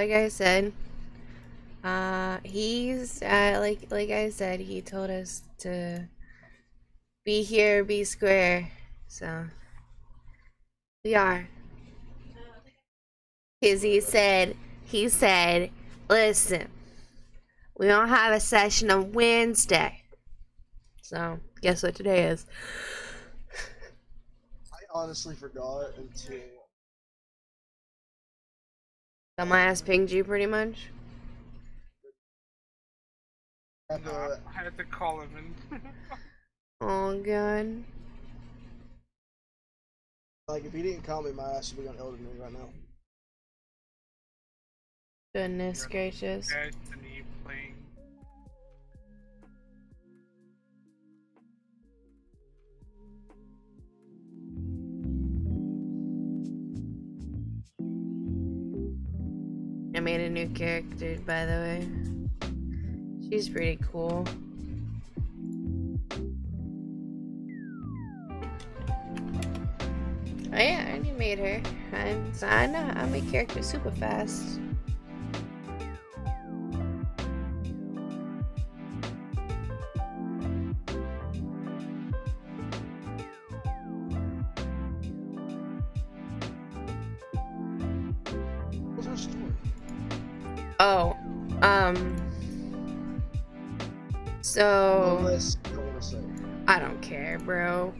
like I said, he's like I said, he told us to be here, be square. So we are. Cause he said, listen, we don't have a session on Wednesday. So guess what today is? I honestly forgot until Dumbass pinged you pretty much. I had to call him in. Oh god. like if he didn't call me, my ass would be on Elden Ring right now. Goodness gracious. Destiny playing. I made a new character, by the way. She's pretty cool. Oh yeah, I already made her. I know I make characters super fast. What's her story? Oh, so Unless you don't want to say. I don't care, bro.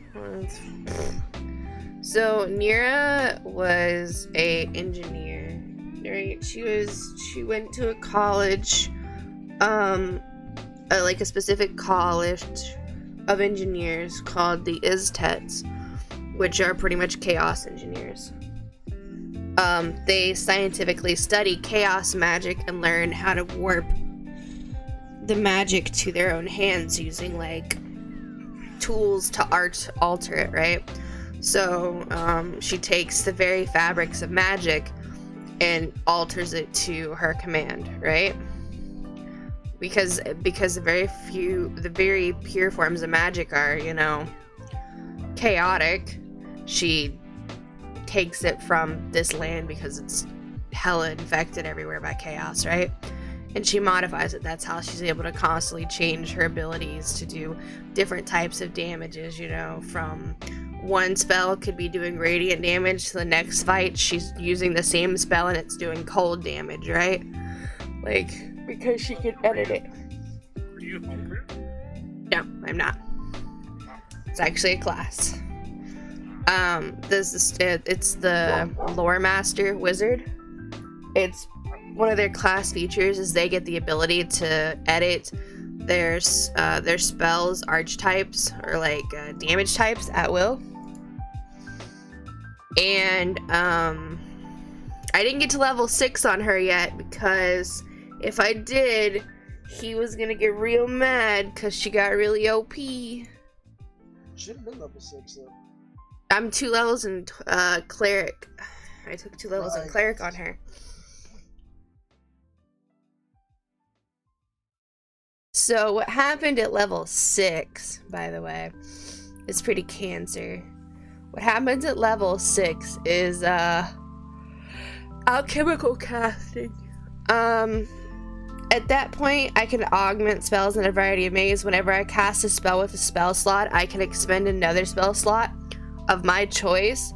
So Nira was a engineer, right? She went to a college, like a specific college of engineers called the Iztets, which are pretty much chaos engineers. They scientifically study chaos magic and learn how to warp the magic to their own hands using like tools to alter it, right? So she takes the very fabrics of magic and alters it to her command, right? Because the very pure forms of magic are, you know, chaotic. She takes it from this land because it's hella infected everywhere by chaos, right? And she modifies it. That's how she's able to constantly change her abilities to do different types of damages, you know, from one spell could be doing radiant damage to the next fight she's using the same spell and it's doing cold damage, right? Like, because she can edit it. Are you homebrew? No, I'm not. It's actually a class. It's the Lore Master Wizard. It's one of their class features is they get the ability to edit their spells, archetypes, or like damage types at will. And I didn't get to level 6 on her yet because if I did, he was gonna get real mad because she got really OP. Should have been level 6 though. I'm 2 levels in cleric. I took 2 levels in Right. cleric on her. So what happened at level 6, by the way, is pretty cancer. What happens at level 6 is alchemical casting. At that point, I can augment spells in a variety of ways. Whenever I cast a spell with a spell slot, I can expend another spell slot of my choice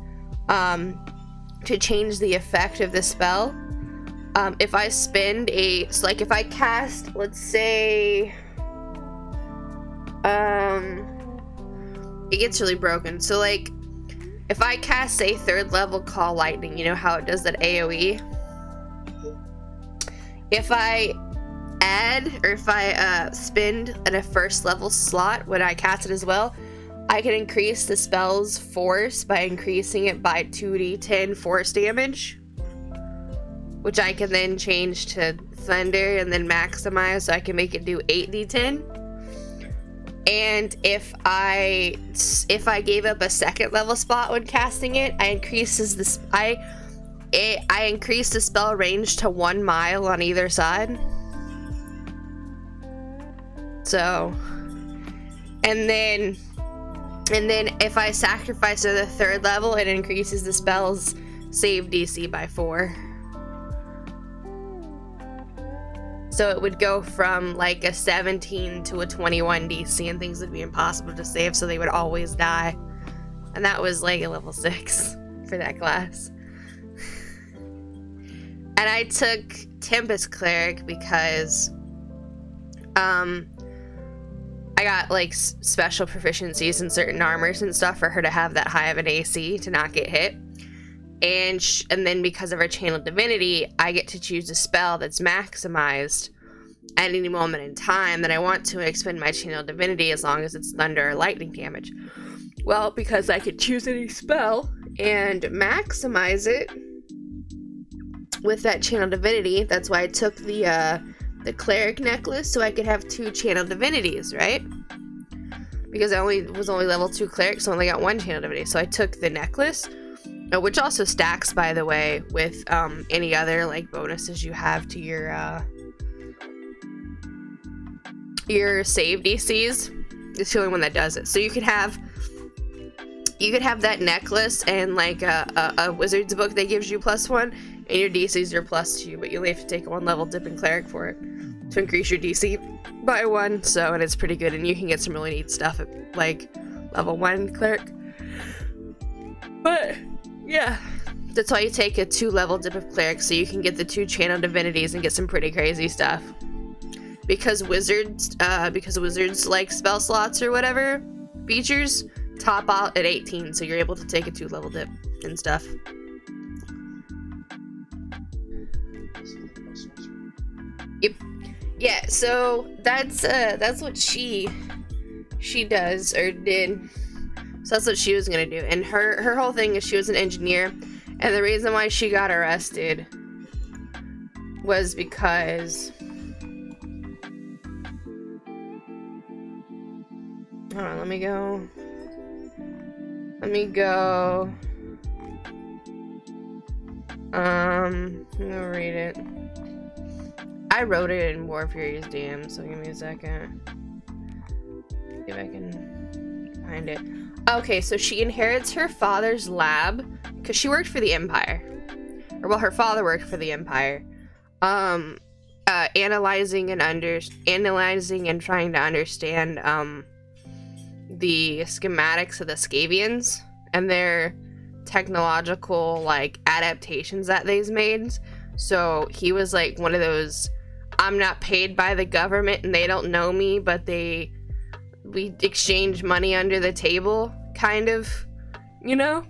to change the effect of the spell. If I spend like if I cast, let's say, it gets really broken. So like, if I cast a 3rd level Call Lightning, you know how it does that AoE? If I add, or if I spend at a 1st level slot when I cast it as well, I can increase the spell's force by increasing it by 2d10 force damage, which I can then change to thunder and then maximize so I can make it do 8d10. And if I gave up a 2nd level spot when casting it, I increase the spell range to 1 mile on either side. So, and then if I sacrifice to the 3rd level, it increases the spell's save DC by 4. So it would go from like a 17 to a 21 DC, and things would be impossible to save, so they would always die. And that was like a level 6 for that class. And I took Tempest Cleric because I got like special proficiencies in certain armors and stuff for her to have that high of an AC to not get hit. And then because of her channel divinity, I get to choose a spell that's maximized at any moment in time that I want to expend my channel divinity, as long as it's thunder or lightning damage. Well, because I could choose any spell and maximize it with that channel divinity, that's why I took the cleric necklace, so I could have 2 channel divinities, right? Because I was only level 2 cleric, so I only got 1 channel divinity. So I took the necklace, which also stacks, by the way, with any other like bonuses you have to your save DCs. It's the only one that does it. So you could have that necklace and like a wizard's book that gives you +1, and your DCs are +2, but you only have to take a 1 level dip in cleric for it to increase your DC by 1. So, and it's pretty good, and you can get some really neat stuff at like level 1 cleric. But yeah, that's why you take a 2 level dip of cleric, so you can get the 2 channel divinities and get some pretty crazy stuff. Because wizards like spell slots or whatever features top out at 18, so you're able to take a 2 level dip and stuff. Yep. Yeah, so that's what she does, or did. So that's what she was gonna do. And her whole thing is she was an engineer, and the reason why she got arrested was because hold on, let me go. I'm gonna read it. I wrote it in War Furious DM, so give me a second. See if I can find it. Okay, so she inherits her father's lab because she worked for the Empire. Or, well, her father worked for the Empire. Analyzing and trying to understand the schematics of the Scavians and their technological like adaptations that they've made. So he was like one of those, I'm not paid by the government and they don't know me, but we exchange money under the table kind of, you know,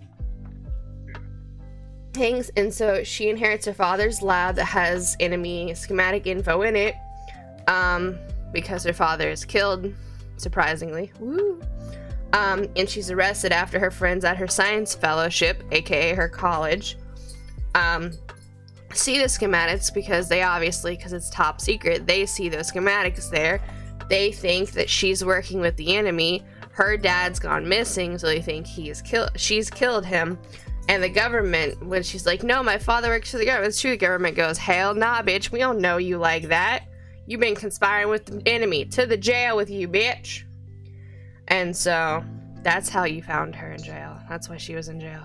things. And so she inherits her father's lab that has enemy schematic info in it, because her father is killed, surprisingly. Woo. And she's arrested after her friends at her science fellowship, aka her college, see the schematics, because because it's top secret, they see those schematics there. They think that she's working with the enemy. Her dad's gone missing, so they think she's killed him. And the government, when she's like, no, my father works for the government, it's true, the government goes, hell nah, bitch, we don't know you like that. You've been conspiring with the enemy. To the jail with you, bitch. And so that's how you found her in jail. That's why she was in jail.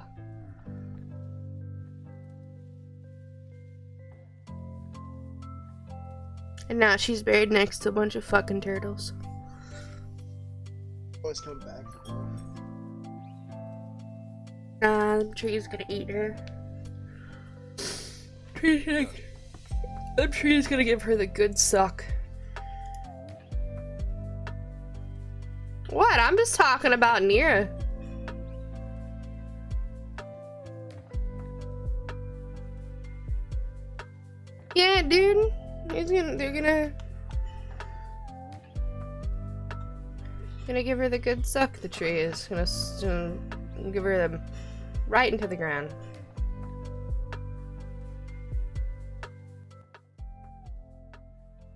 And now she's buried next to a bunch of fucking turtles. Always come back. The tree's gonna eat her. The tree's gonna give her the good suck. What? I'm just talking about Nira. Yeah, dude. They're gonna give her the good suck. The tree is gonna give her them right into the ground.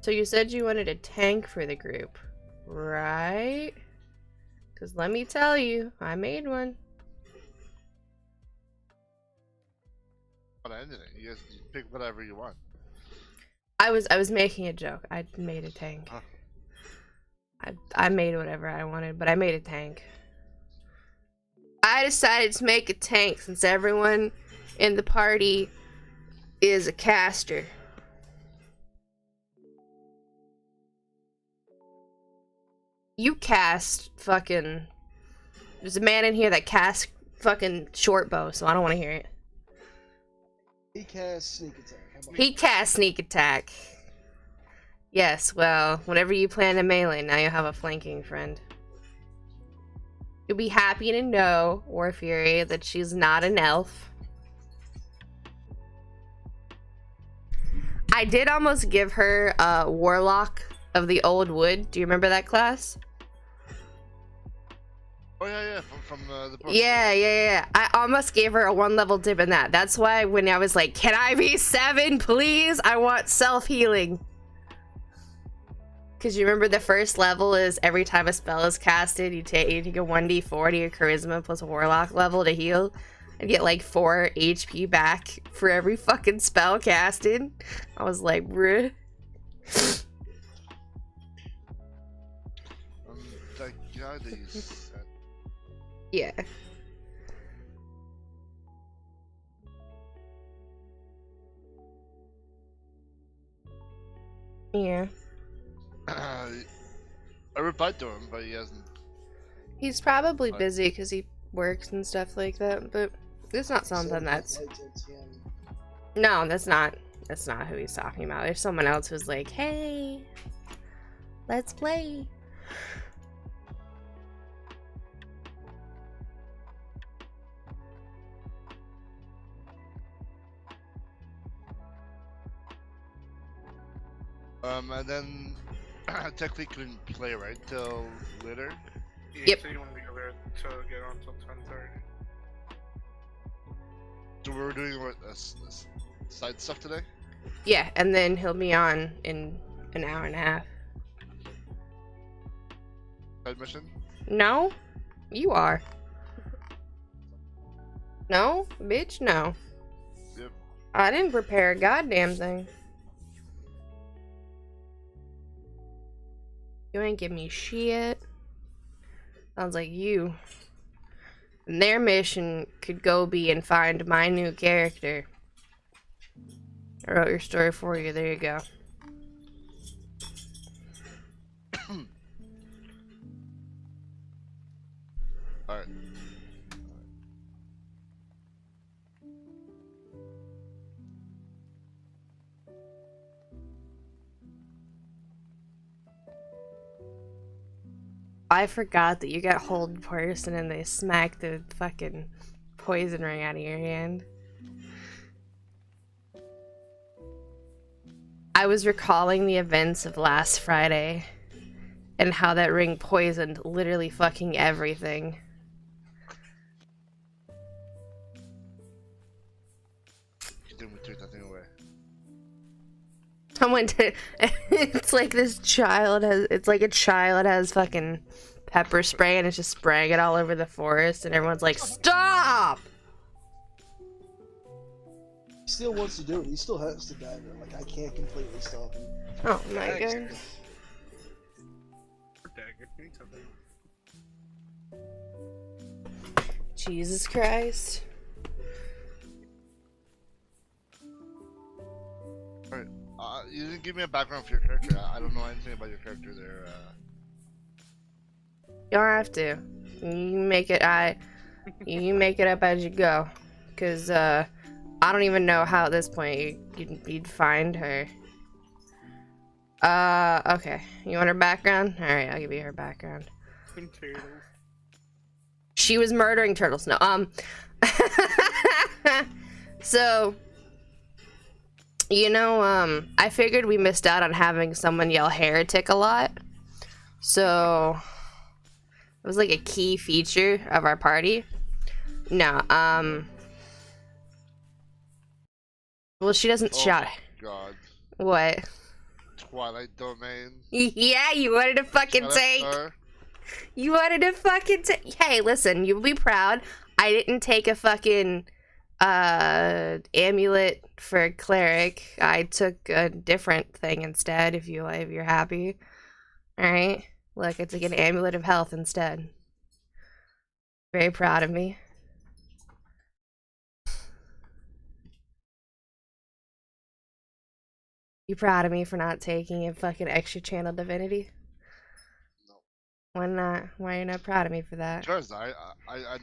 So you said you wanted a tank for the group, right? Because let me tell you, I made one. But I ended it. You pick whatever you want. I was making a joke. I made a tank. Huh. I made whatever I wanted, but I made a tank. I decided to make a tank since everyone in the party is a caster. You cast fucking... There's a man in here that casts fucking short bow, so I don't want to hear it. He casts sneak attack. How about He casts sneak attack. Yes, well, whenever you plan a melee, now you have a flanking friend. You'll be happy to know, War Fury, that she's not an elf. I did almost give her a Warlock of the Old Wood. Do you remember that class? Oh yeah, from the book. Yeah. I almost gave her a 1-level dip in that. That's why when I was like, can I be 7, please? I want self-healing. Because you remember the first level is every time a spell is casted, you take a 1d4 to your charisma plus a warlock level to heal. And get like 4 HP back for every fucking spell casted. I was like, bruh. Like, you know, these. Yeah. Yeah. I replied to him, but he hasn't. He's probably busy because he works and stuff like that, but it's not something that's... No, that's not who he's talking about. There's someone else who's like, hey, let's play. And then technically couldn't play right till later. Yeah, Yep. So you want to go there to get on till 10:30. So we were doing what side stuff today. Yeah, and then he'll be on in an hour and a half. Side mission. No? You are. No? Bitch, no. Yep. I didn't prepare a goddamn thing. You ain't give me shit. Sounds like you. And their mission could go be and find my new character. I wrote your story for you. There you go. Alright. I forgot that you got hold person and they smack the fucking poison ring out of your hand. I was recalling the events of last Friday and how that ring poisoned literally fucking everything. You didn't take nothing away. Someone did. It's like this child has. It's like a child has fucking pepper spray and it's just spraying it all over the forest, and everyone's like, "Stop!" He still wants to do it. He still has to dagger. Like, I can't completely stop him. Oh my god. Dagger. You need something. Jesus Christ. Alright. You didn't give me a background for your character. I don't know anything about your character there. You don't have to. You make it. You make it up as you go, cause I don't even know how at this point you'd find her. Okay. You want her background? All right, I'll give you her background. Some turtles. She was murdering turtles. No, so, you know, I figured we missed out on having someone yell heretic a lot. So, it was like a key feature of our party. No, well, she doesn't shout. God. What? Twilight Domain. Yeah, you wanted to fucking Shut up, take. sir. You wanted to fucking take. Hey, listen, you'll be proud. I didn't take a fucking amulet for cleric. I took a different thing instead. If you're happy, all right. Look, I took an amulet of health instead. Very proud of me. You proud of me for not taking a fucking extra channel divinity? Why not? Why are you not proud of me for that? Because I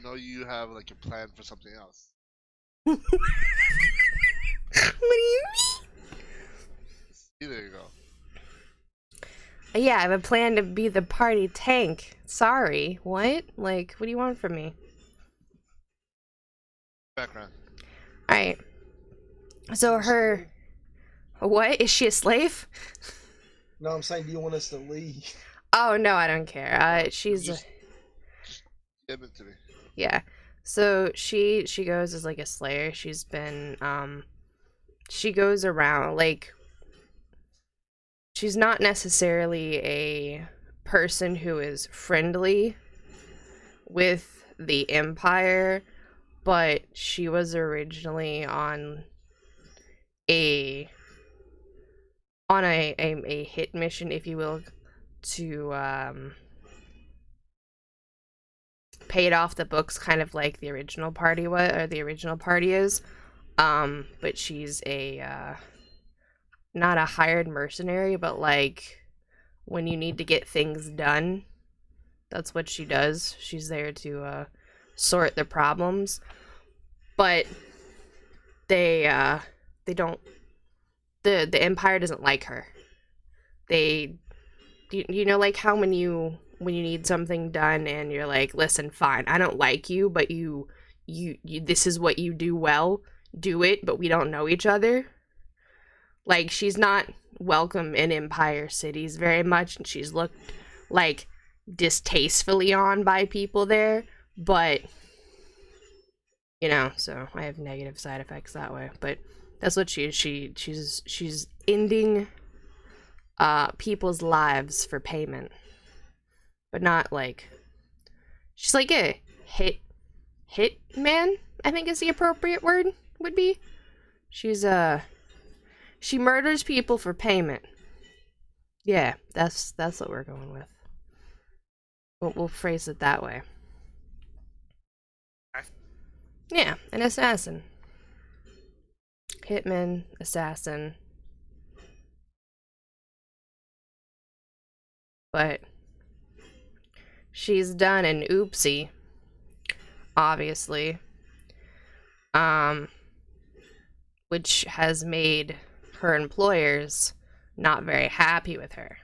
know you have like a plan for something else. What do you See, there you go. mean? Yeah, I have a plan to be the party tank. Sorry, what? Like, what do you want from me? Background. Alright. So her... What? Is she a slave? No, I'm saying, do you want us to leave? Oh, no, I don't care. She's... Just give it to me. Yeah. So she goes as like a slayer. She's been she goes around like she's not necessarily a person who is friendly with the Empire, but she was originally on a a hit mission, if you will, to pay it off the books, kind of like the original party the original party is. But she's a not a hired mercenary, but like when you need to get things done, that's what she does. She's there to sort the problems. But they don't the Empire doesn't like her. They you know like how when you need something done and you're like, listen, fine, I don't like you, but you this is what you do well, do it, but we don't know each other. Like, she's not welcome in Empire cities very much, and she's looked like distastefully on by people there, but you know, so I have negative side effects that way. But that's what she is. She's ending people's lives for payment. But not like she's like a hit man, I think is the appropriate word would be. She's she murders people for payment. Yeah, that's what we're going with. We'll phrase it that way. Yeah, an assassin. Hitman, assassin. But she's done an oopsie, obviously. Which has made her employers not very happy with her.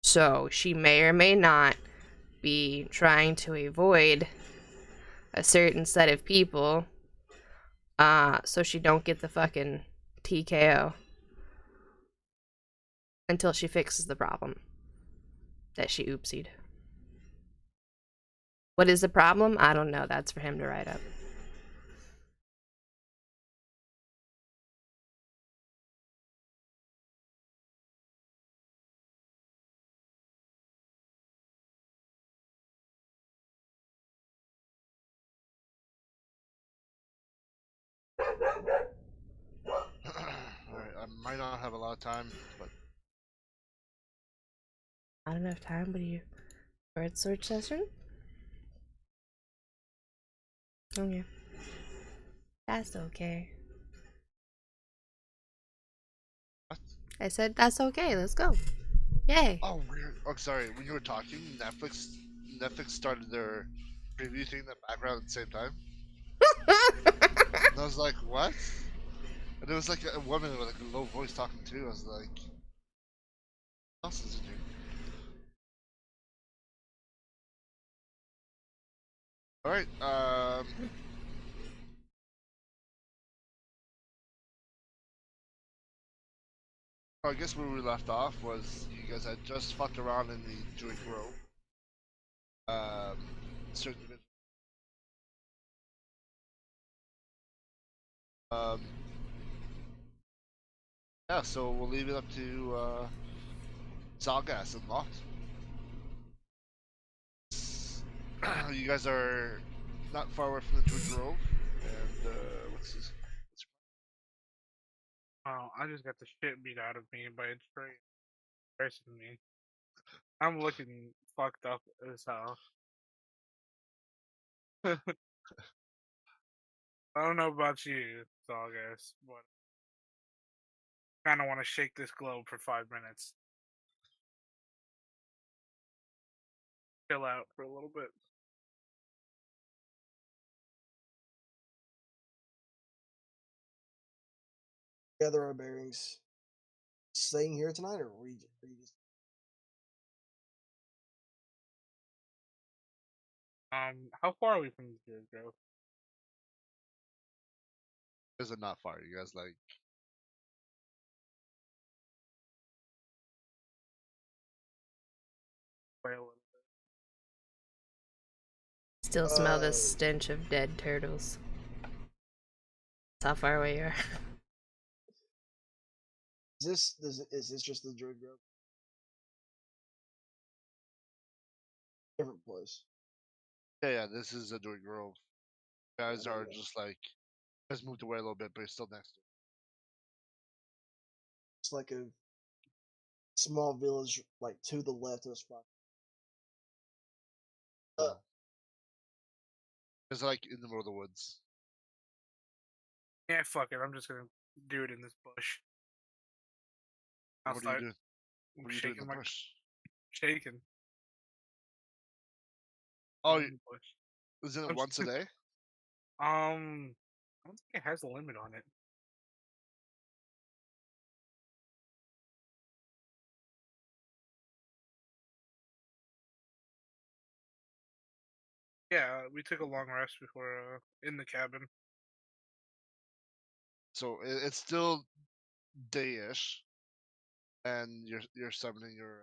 So she may or may not be trying to avoid a certain set of people, so she don't get the fucking TKO until she fixes the problem that she oopsied. What is the problem? I don't know. That's for him to write up. Alright, I might not have a lot of time, but Not enough time, but you word search session? Okay. That's okay. what? I said that's okay, let's go. Yay. Oh, weird. Oh, sorry. When you were talking, Netflix started their preview thing in the background at the same time. And I was like, what? And it was like a woman with like a low voice talking too. I was like, what else is in here? Alright, I guess where we left off was you guys had just fucked around in the Druid Grove. Certain um, yeah, so we'll leave it up to Zalgas and Lot. You guys are not far away from the Druid Grove, and what's this? Oh, I just got the shit beat out of me by a train. Cursing me. I'm looking fucked up as hell. I don't know about you, August, but I kind of want to shake this globe for 5 minutes. chill out for a little bit. Gather our bearings. Staying here tonight, or we just How far are we from the grove? Is it not far? You guys like Quite a little bit. Still smell the stench of dead turtles. That's how far away you are. is this just the Druid Grove? Different place. yeah, this is a Druid Grove. You guys are just like you guys moved away a little bit, but you're still next to it. It's like a small village, like to the left of the spot. It's like in the middle of the woods. Yeah, fuck it. I'm just gonna do it in this bush. What are you Outside. doing? I'm What are you doing in shaking the my bush? shaking. Oh, in the bush. isn't it I'm once a day? I don't think it has a limit on it. Yeah, we took a long rest before in the cabin. So it's still dayish, and you're summoning your.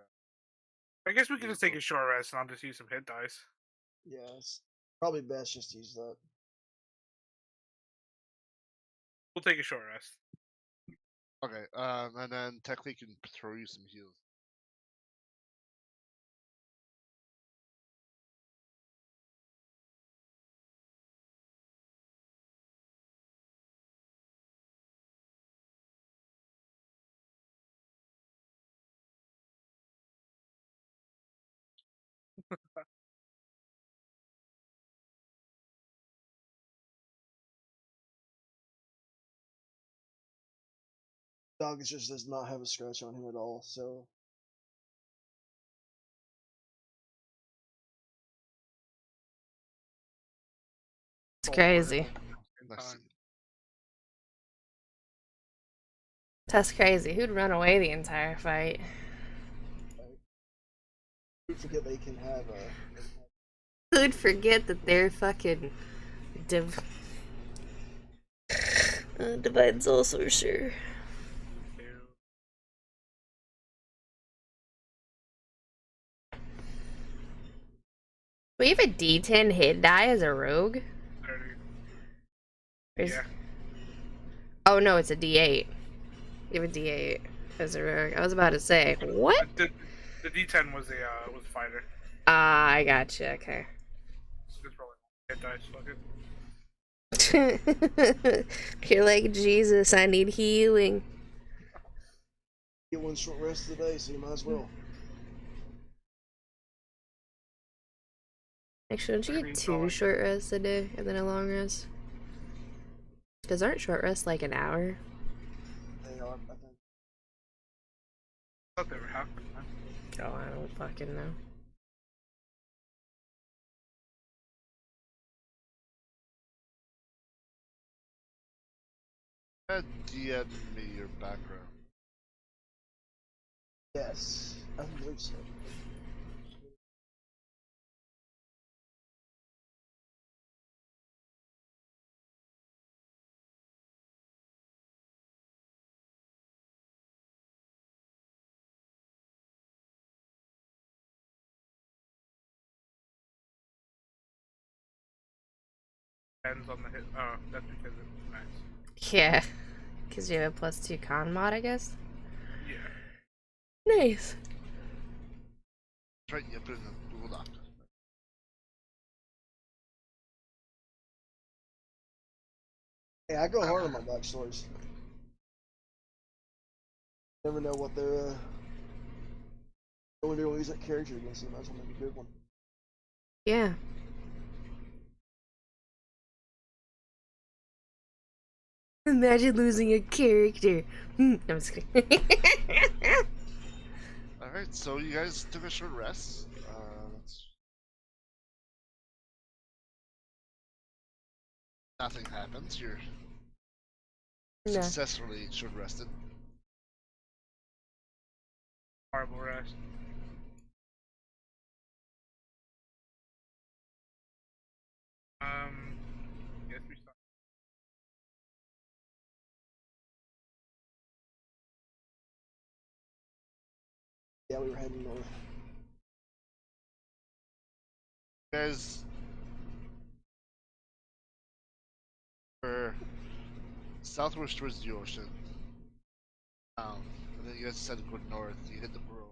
I guess we could just take a Vehicle. short rest and I'll just use some hit dice. Yeah, it's probably best just to use that. We'll take a short rest. Okay, and then technically can throw you some heals. Dog just does not have a scratch on him at all, so It's crazy. Let's see. That's crazy. Who'd run away the entire fight? we forget they can have Who'd forget that they're fucking divine soul sorcerer? We have a D10 hit die as a rogue? 30. There's- Yeah. Oh no, it's a D8. You have a D8 as a rogue. I was about to say, what? The D10 was a fighter. Ah, I gotcha. Okay. Just rolling hit dice. Fuck it. You're like, Jesus, I need healing. get one short rest today, so you might as well. Actually, don't you get 2 short rests a day and then a long rest? Because aren't short rests like an hour? They are, I think. I thought they were half the time. Oh, I don't fucking know. DM me your background. Yes, I believe so. Depends on the hit. Oh, that's because it's nice. Yeah. Because you have a +2 con mod, I guess? Yeah. Nice. That's right, you put it in the Google Doc. Hey, I go hard on my backstories. Never know what they're when they're gonna use that character against them. That's gonna make a good one. Yeah. Imagine losing a character. I'm just kidding. Alright, so you guys took a short rest. nothing happens. You're No. successfully short rested. Horrible rest. Guess we start. Yeah, we were heading north. You guys were southwest towards the ocean. And then you guys decided to go north. You hit the grove.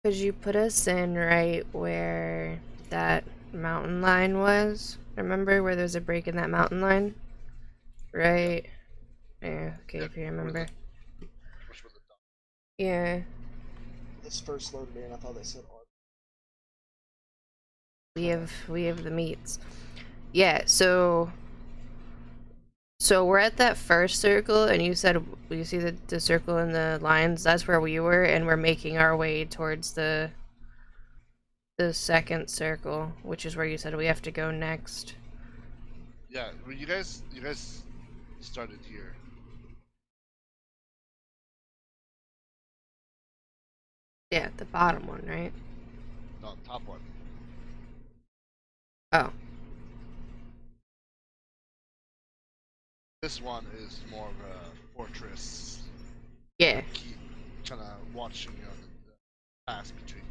Could you put us in right where that mountain line was? Remember where there's a break in that mountain line? Right. Yeah, okay, Yeah, if you where remember. Which were the top. Yeah. This first loaded in, I thought they said arc. We have the meats. Yeah, so we're at that first circle, and you said you see the circle and the lines. That's where we were, and we're making our way towards the second circle, which is where you said we have to go next. Yeah, well, you guys started here. Yeah, the bottom one, right? No, top one. Oh, This one is more of a fortress. yeah. Keep kind of watching the pass between.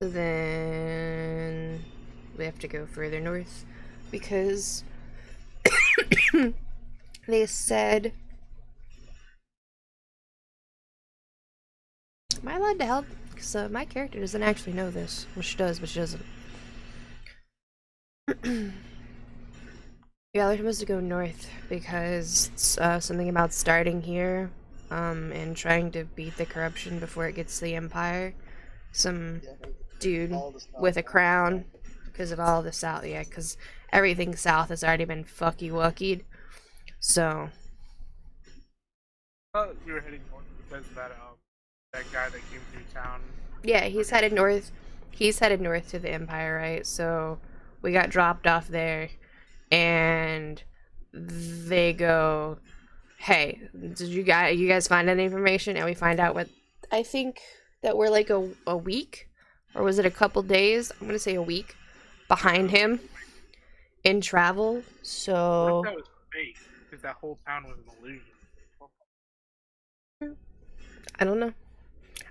So then we have to go further north because they said. Am I allowed to help? Because my character doesn't actually know this. Well, she does, but she doesn't. Yeah, they're supposed to go north because it's something about starting here and trying to beat the corruption before it gets to the Empire. Some Yeah, dude all the stuff. with a crown because of all the south. Yeah, because everything south has already been fucky-wuckied. So, I thought we were heading north because of that guy that came through town. yeah, he's headed north. He's headed north to the Empire, right? So, we got dropped off there. And they go, "Hey, did you guys find any information?" And we find out what I think that we're like a week, or was it a couple days? I'm gonna say a week behind him in travel. What So if that was fake? Because that whole town was an illusion. I don't know.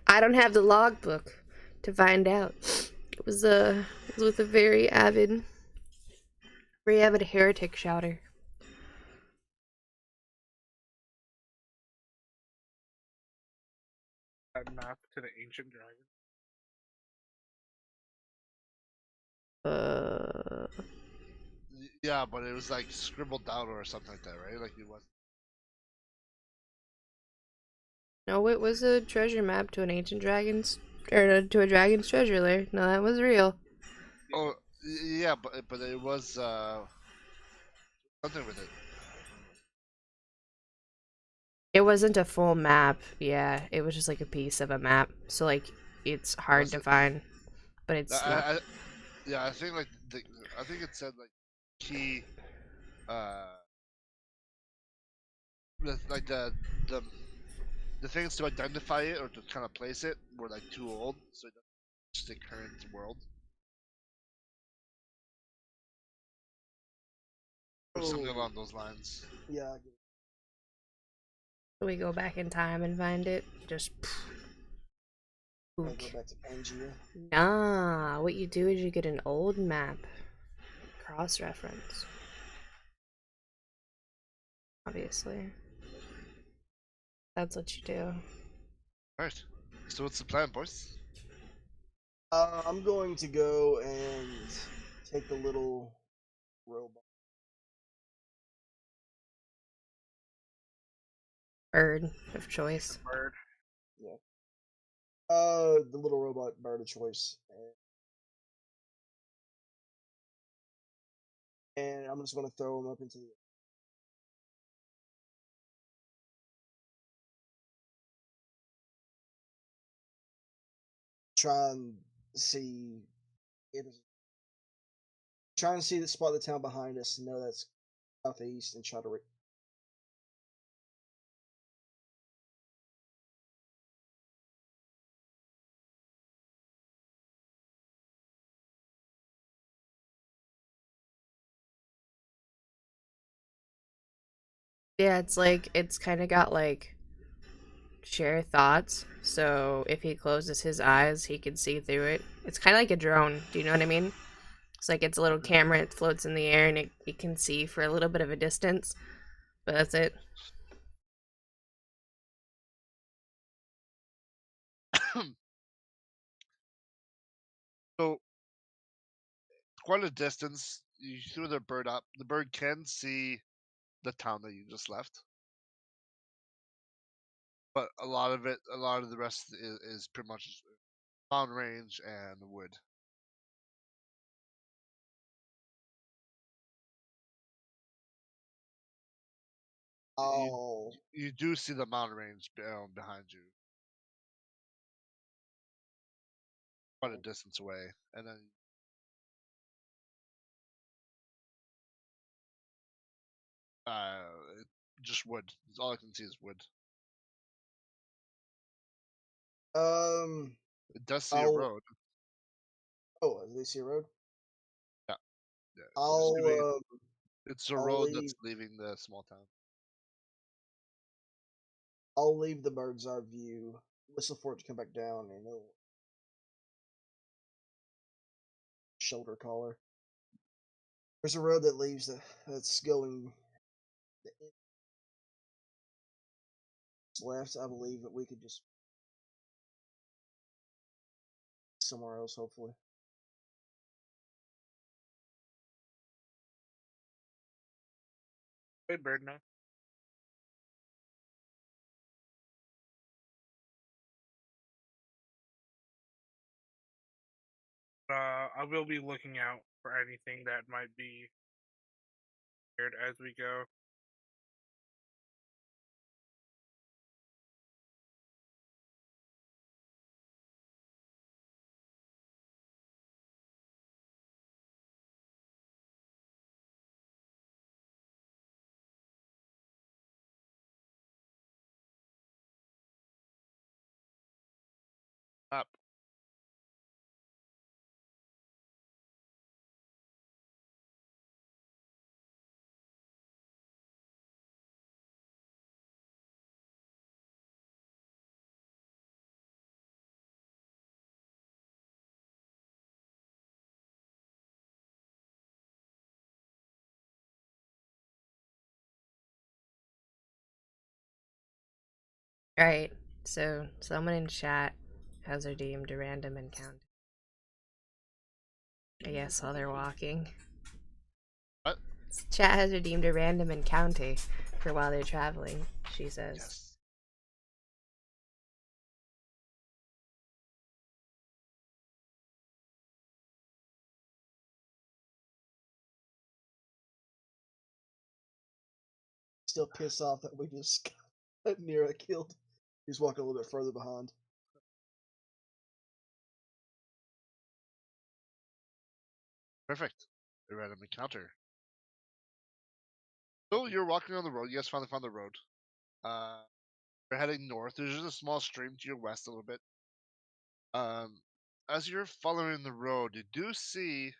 I don't have the logbook to find out. It was with a very avid heretic shouter. That map to the ancient dragon. Yeah, but it was like scribbled down or something like that, right? Like it was. No, it was a treasure map to an ancient dragon's, or to a dragon's treasure lair. No, that was real. Oh, yeah, but it was something with it. It wasn't a full map. Yeah, it was just like a piece of a map. So like, it's hard Was to it? find, but it's not. Yeah, I think like I think it said like key, uh, like the the things to identify it or to kind of place it were like too old, so it doesn't match the current world or something Oh, along those lines. yeah, I get it. We go back in time and find it. Just. Gotta Ook. go back to Pangaea. Nah, what you do is you get an old map, cross reference. Obviously, that's what you do. Alright, so what's the plan, boys? I'm going to go and take the little robot. Bird of choice. Bird. Yeah. The little robot bird of choice. And and I'm just going to throw them up into the. Try and see it. Try and see the spot of the town behind us and know that's southeast and try to. Yeah, it's kind of got like share thoughts. So if he closes his eyes, he can see through it. It's kind of like a drone. Do you know what I mean? It's like it's a little camera. It floats in the air and it can see for a little bit of a distance. But that's it. So quite a distance. You threw the bird up. The bird can see the town that you just left, but a lot of the rest is pretty much mountain range and wood. Oh, You do see the mountain range behind you, quite a distance away, and then uh, just wood. All I can see is wood. um, It does see a I'll. road. Oh, do they see a road? Yeah, yeah. I'll. It's a I'll road that's leave. leaving the small town. I'll leave the bird's eye view. Whistle for it to come back down, and it'll shoulder collar. There's a road that leaves that's going left. I believe that we could just somewhere else, hopefully. Hey, bird now. I will be looking out for anything that might be weird as we go. Up. Alright, so someone in chat has redeemed a random encounter. I guess while they're walking. What? Chat has redeemed a random encounter for while they're traveling, she says. Yes. Still pissed off that we just got Nira killed. He's walking a little bit further behind. Perfect. A random encounter. So you're walking on the road. You guys finally found the road. You're heading north. There's just a small stream to your west a little bit. As you're following the road, you do see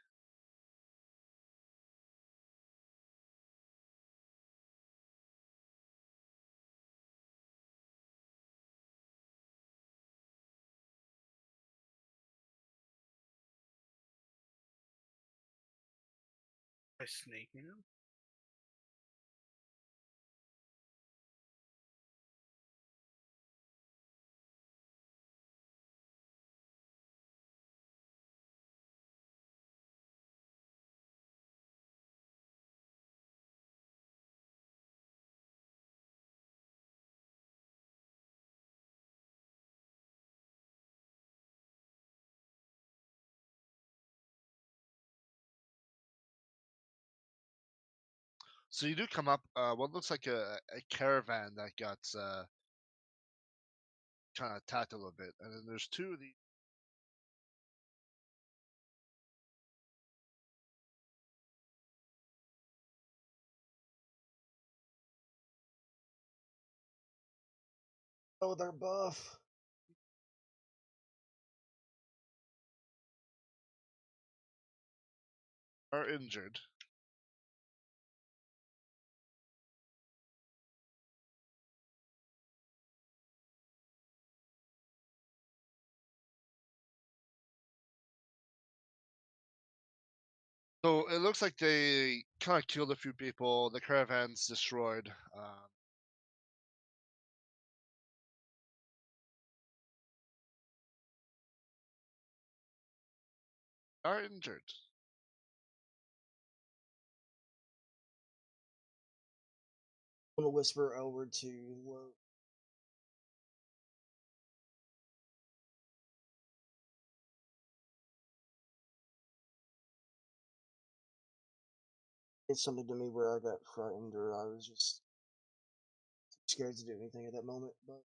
A snake man? So you do come up what looks like a caravan that got kind of attacked a little bit, and then there's two of the Oh, they're buff. are injured. So it looks like they kind of killed a few people. The caravan's destroyed. Are injured. I'm gonna whisper over to Lo. It's something to me where I got frightened or I was just scared to do anything at that moment, but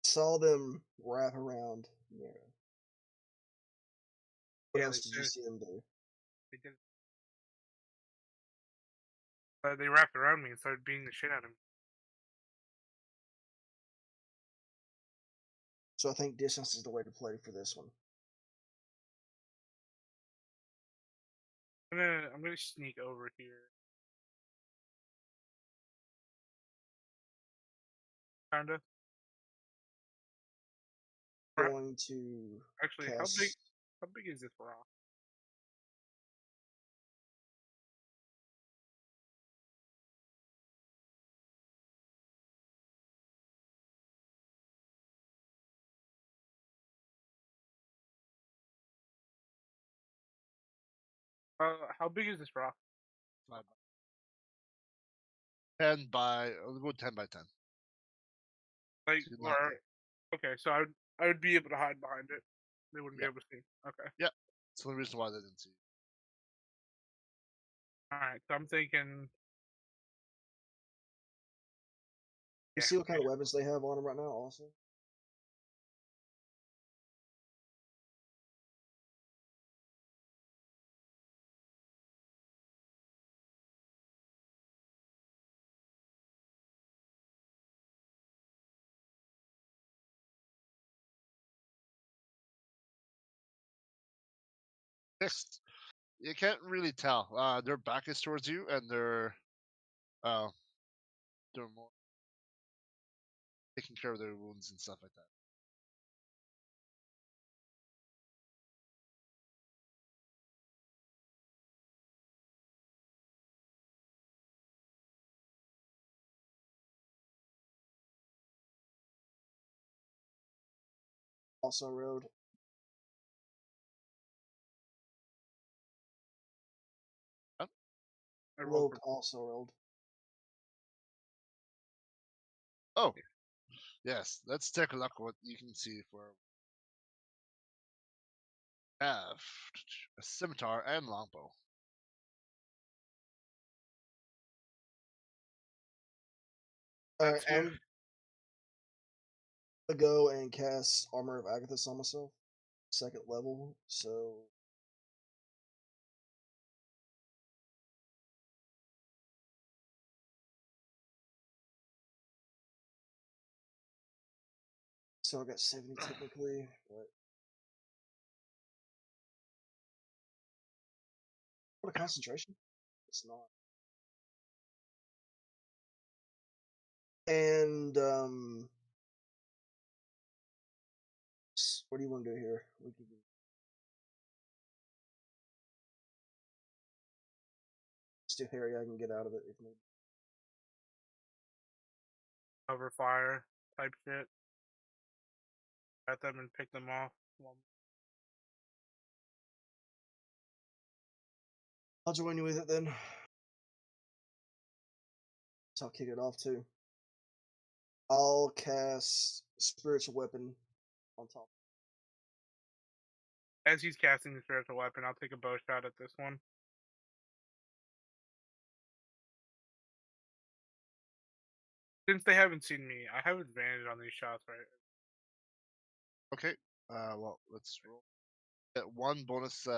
saw them wrap around Nero. What Yeah, else did you see them do? They did. They wrapped around me and started beating the shit out of me. So I think distance is the way to play for this one. I'm gonna sneak over here. Kinda. Going to Actually, cast. how big is this rock? How big is this rock? 10 by I'll go 10 by 10. Like, So not- okay, so I would be able to hide behind it. They wouldn't be Yeah. able to see. Okay. Yeah. That's the only reason why they didn't see you. All right. So I'm thinking. You Yeah. see what kind of weapons they have on them right now, also? Six. You can't really tell. Their back is towards you, and they're more taking care of their wounds and stuff like that. Also road. I rolled Loke also rolled. Oh, yes. Let's take a look at what you can see for have a scimitar and longbow. Alright, two. I'm gonna go and cast Armor of Agathis on myself. Second level, so I got 70 technically, but what a concentration. It's not. And what do you want to do here? We could do it's too hairy, I can get out of it if need. Cover fire type shit. At them and pick them off. I'll join you with it then. So I'll kick it off too. I'll cast Spiritual Weapon on top. As he's casting the spiritual weapon, I'll take a bow shot at this one. Since they haven't seen me, I have advantage on these shots, right? Okay. Well, let's roll. Get one bonus.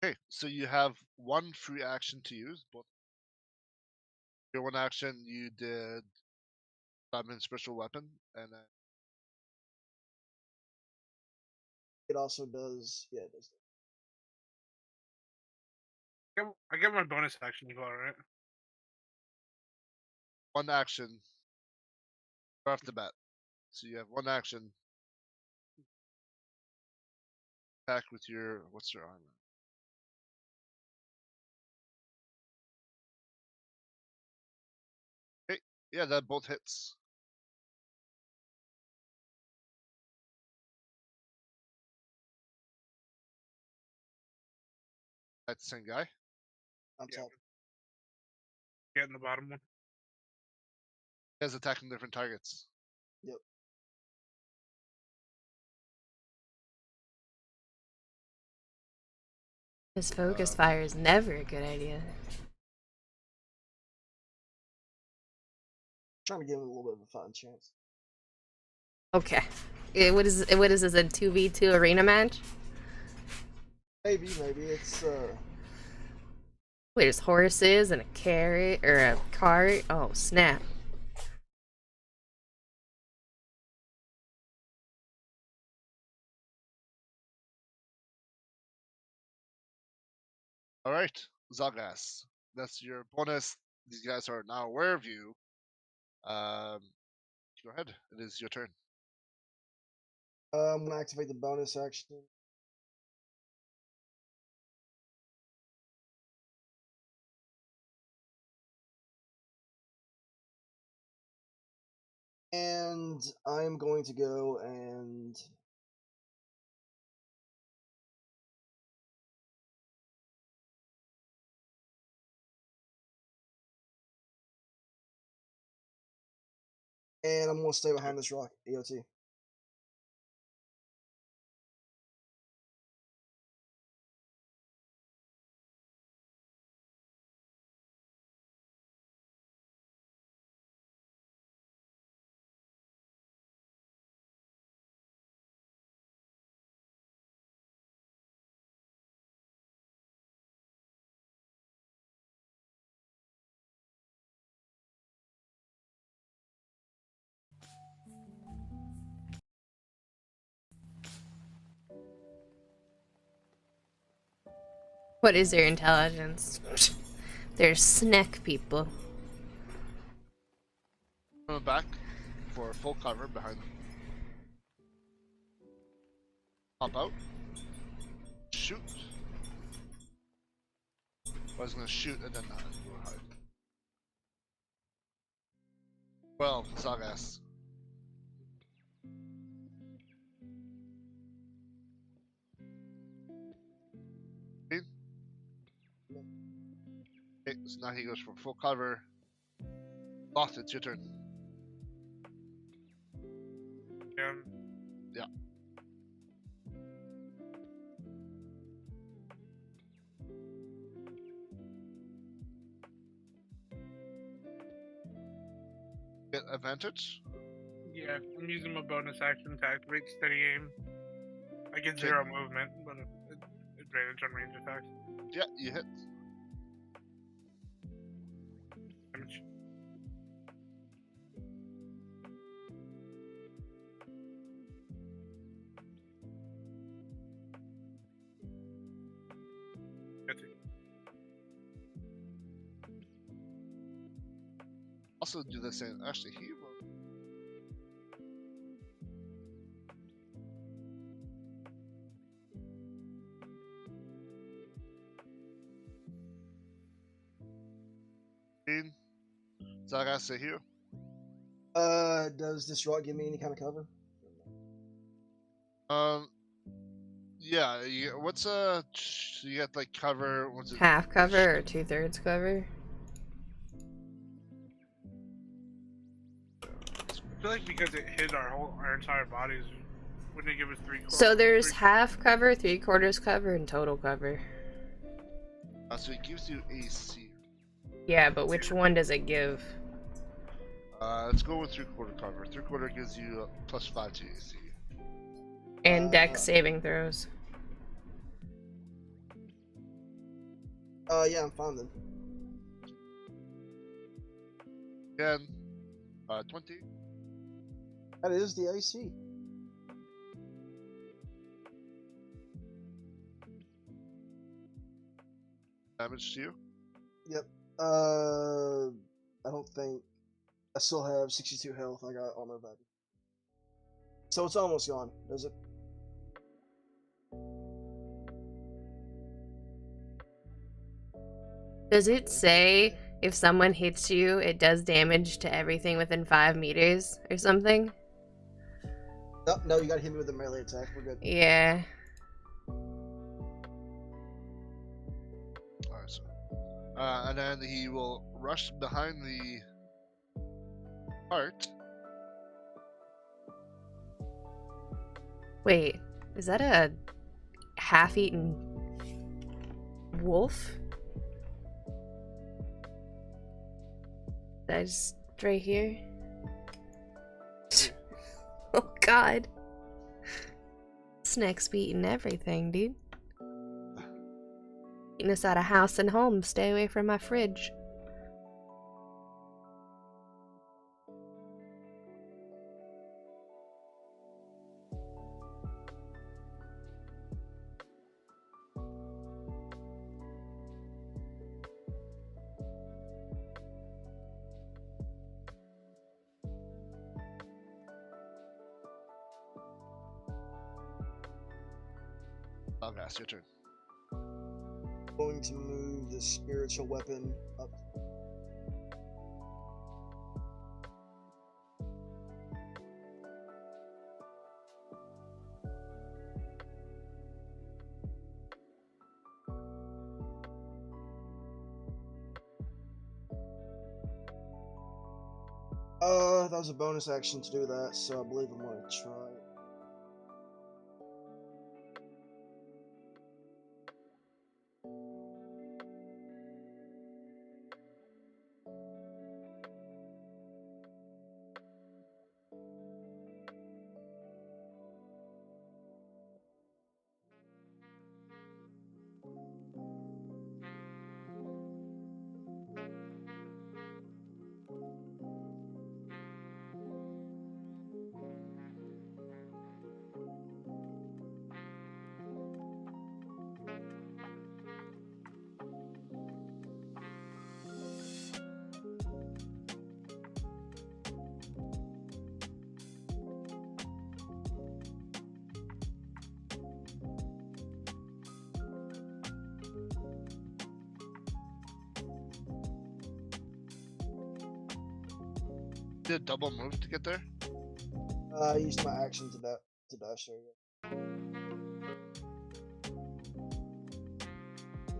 Okay, so you have one free action to use. Both your one action, you did diamond special weapon, and then It also does. Yeah, it does. I get my bonus action as well, right? one action right off the bat. So you have one action. Attack with your what's your armor? Okay, yeah, that both hits. That's the same guy. I'm Yeah. top. Getting the bottom one. He has attacking different targets. Yep. This focus fire is never a good idea. Trying to give him a little bit of a fighting chance. Okay. What is this, a 2v2 arena match? Maybe it's There's horses and a carrot or a cart. Oh snap. All right, Zagas. That's your bonus. These guys are now aware of you. Go ahead. It is your turn. I'm gonna activate the bonus action. And I'm going to go and I'm gonna stay behind this rock, EOT. What is their intelligence? They're snack people. Coming back for full cover behind them. Pop out. Shoot. I was gonna shoot and then go hide. Well, Zagas. Okay, so now he goes for full cover. Lost, it's your turn. Yeah. Get advantage. Yeah, I'm using my bonus action to activate steady aim. I get 0 movement, but advantage on range attacks. Yeah, you hit. Damage. That's it. Also do the same. Actually, he will. Zagas, say here. Does this rock give me any kind of cover? Yeah. What's you got like cover? What's it? Half cover or 2/3 cover? I feel like because it hit our entire bodies, wouldn't it give us So there's three- half cover, 3/4 cover, and total cover. So it gives you AC. Yeah, but which one does it give? Let's go with 3/4 cover. 3/4 gives you +5 to AC. And dex saving throws. Yeah, I'm fine then. Again, 20. That is the AC. Damage to you. Yep. I don't think I still have 62 health. I got armor back. So it's almost gone, is it? Does it say if someone hits you, it does damage to everything within 5 meters or something? No, you gotta hit me with a melee attack. We're good. Yeah. Alright, so. And then he will rush behind the cart. Wait, is that a half-eaten wolf? That's right here. Oh god. Snakes be eating everything, dude. Eating us out of house and home. Stay away from my fridge. Logast, your turn. Going to move the spiritual weapon up. That was a bonus action to do that, so I believe I'm gonna try. Did a double move to get there? I used my action to dash there.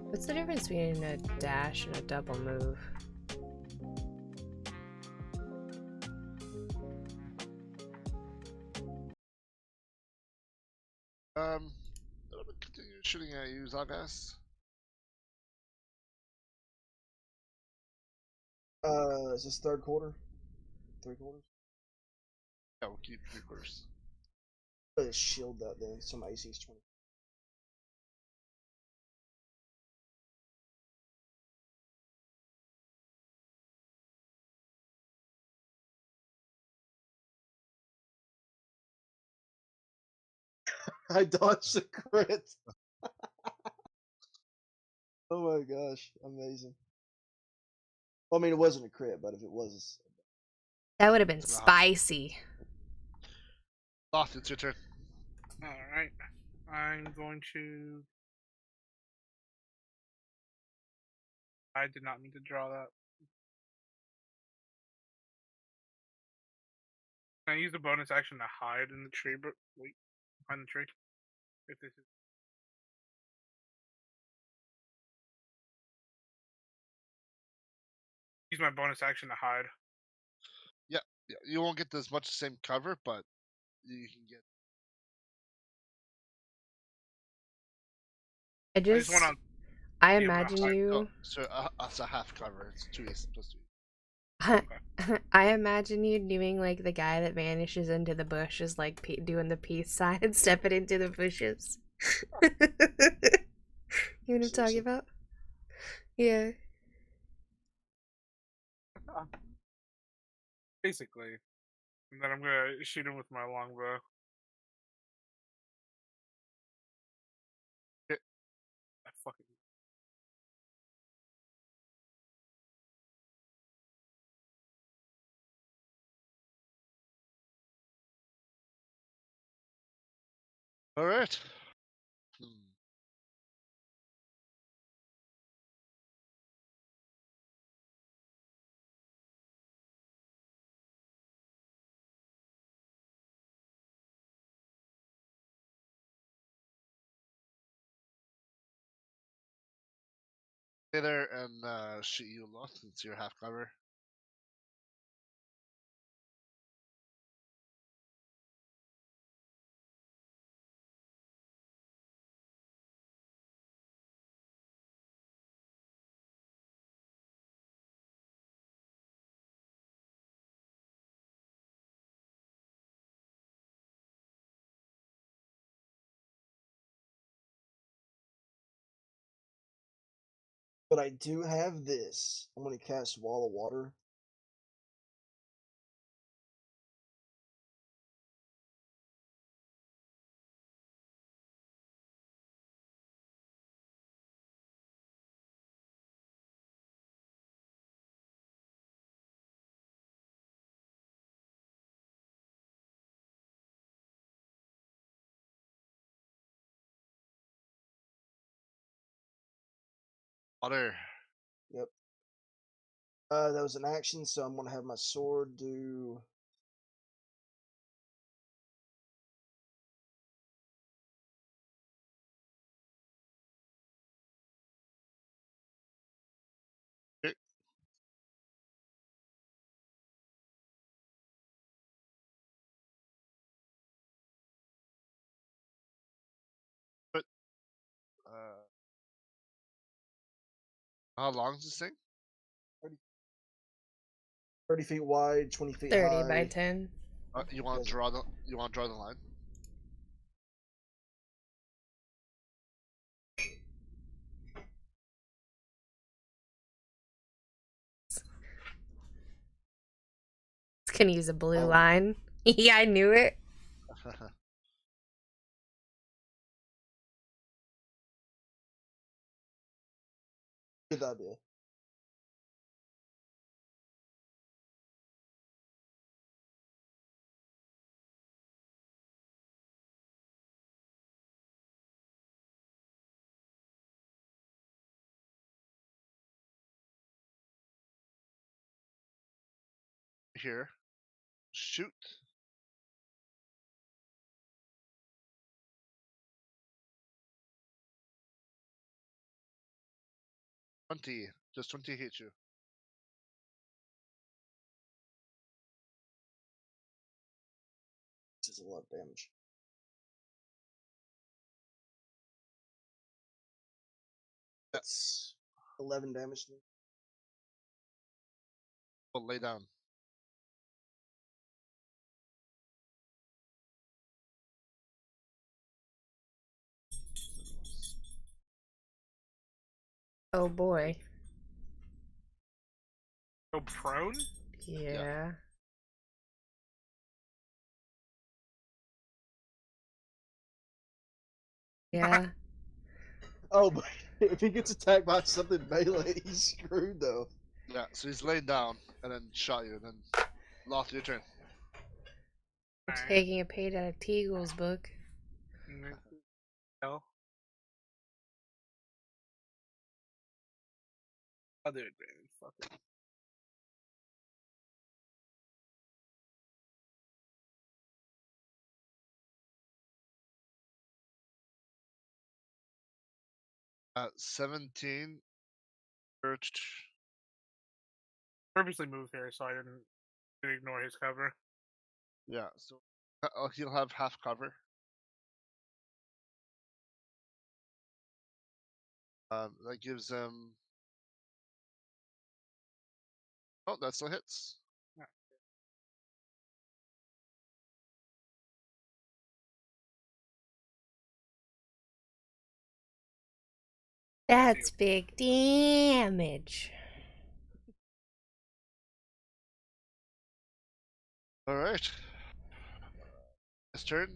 What's the difference between a dash and a double move? I'll continue shooting at you, Zagas. Is this third quarter? 3/4? Yeah, we'll keep 3/4. Let's shield that then. So my AC is 20. I dodged a crit. Oh my gosh, amazing. Well, I mean, it wasn't a crit, but if it was, That would have been It's an off. spicy. Loft, it's your turn. Alright. I'm going to. I did not mean to draw that. Can I use the bonus action to hide in the tree? But wait. on the tree. If this is use my bonus action to hide. Yeah, you won't get as much the same cover, but you can get. I just just, wanna I be able to imagine hide. you. Oh, so it's a half cover. It's 2 plus 2. I imagine you doing like the guy that vanishes into the bushes, like doing the peace sign and stepping into the bushes. You know what I'm talking Seriously. about? Yeah. Basically. And then I'm gonna shoot him with my longbow. Okay. I fucking All right. Stay there and shoot you a lot since you're half cover. But I do have this. I'm gonna cast Wall of Water. Water. Yep. That was an action, so I'm gonna have my sword do. Okay. But how long is this thing? 30 feet wide, 20 feet 30 by high. 10. You want to Does it- draw the line? It's gonna use a blue Um, line. Yeah, I knew it. Good idea. Here. Shoot. Just 20 hit you. This is a lot of damage. That's 11 damage. To me. Well, lay down. Oh boy. go prone. Yeah. Yeah. Oh, but if he gets attacked by something melee, he's screwed though. Yeah. So he's laid down and then shot you. And then lost your turn. I'm Alright. taking a page out of Teagle's book. No. Other advantage. Fuck it. 17. Purposely moved here so I didn't ignore his cover. Yeah, so he'll have half cover. That gives him. Oh, that still hits. Yeah. That's big damage. All right. His turn.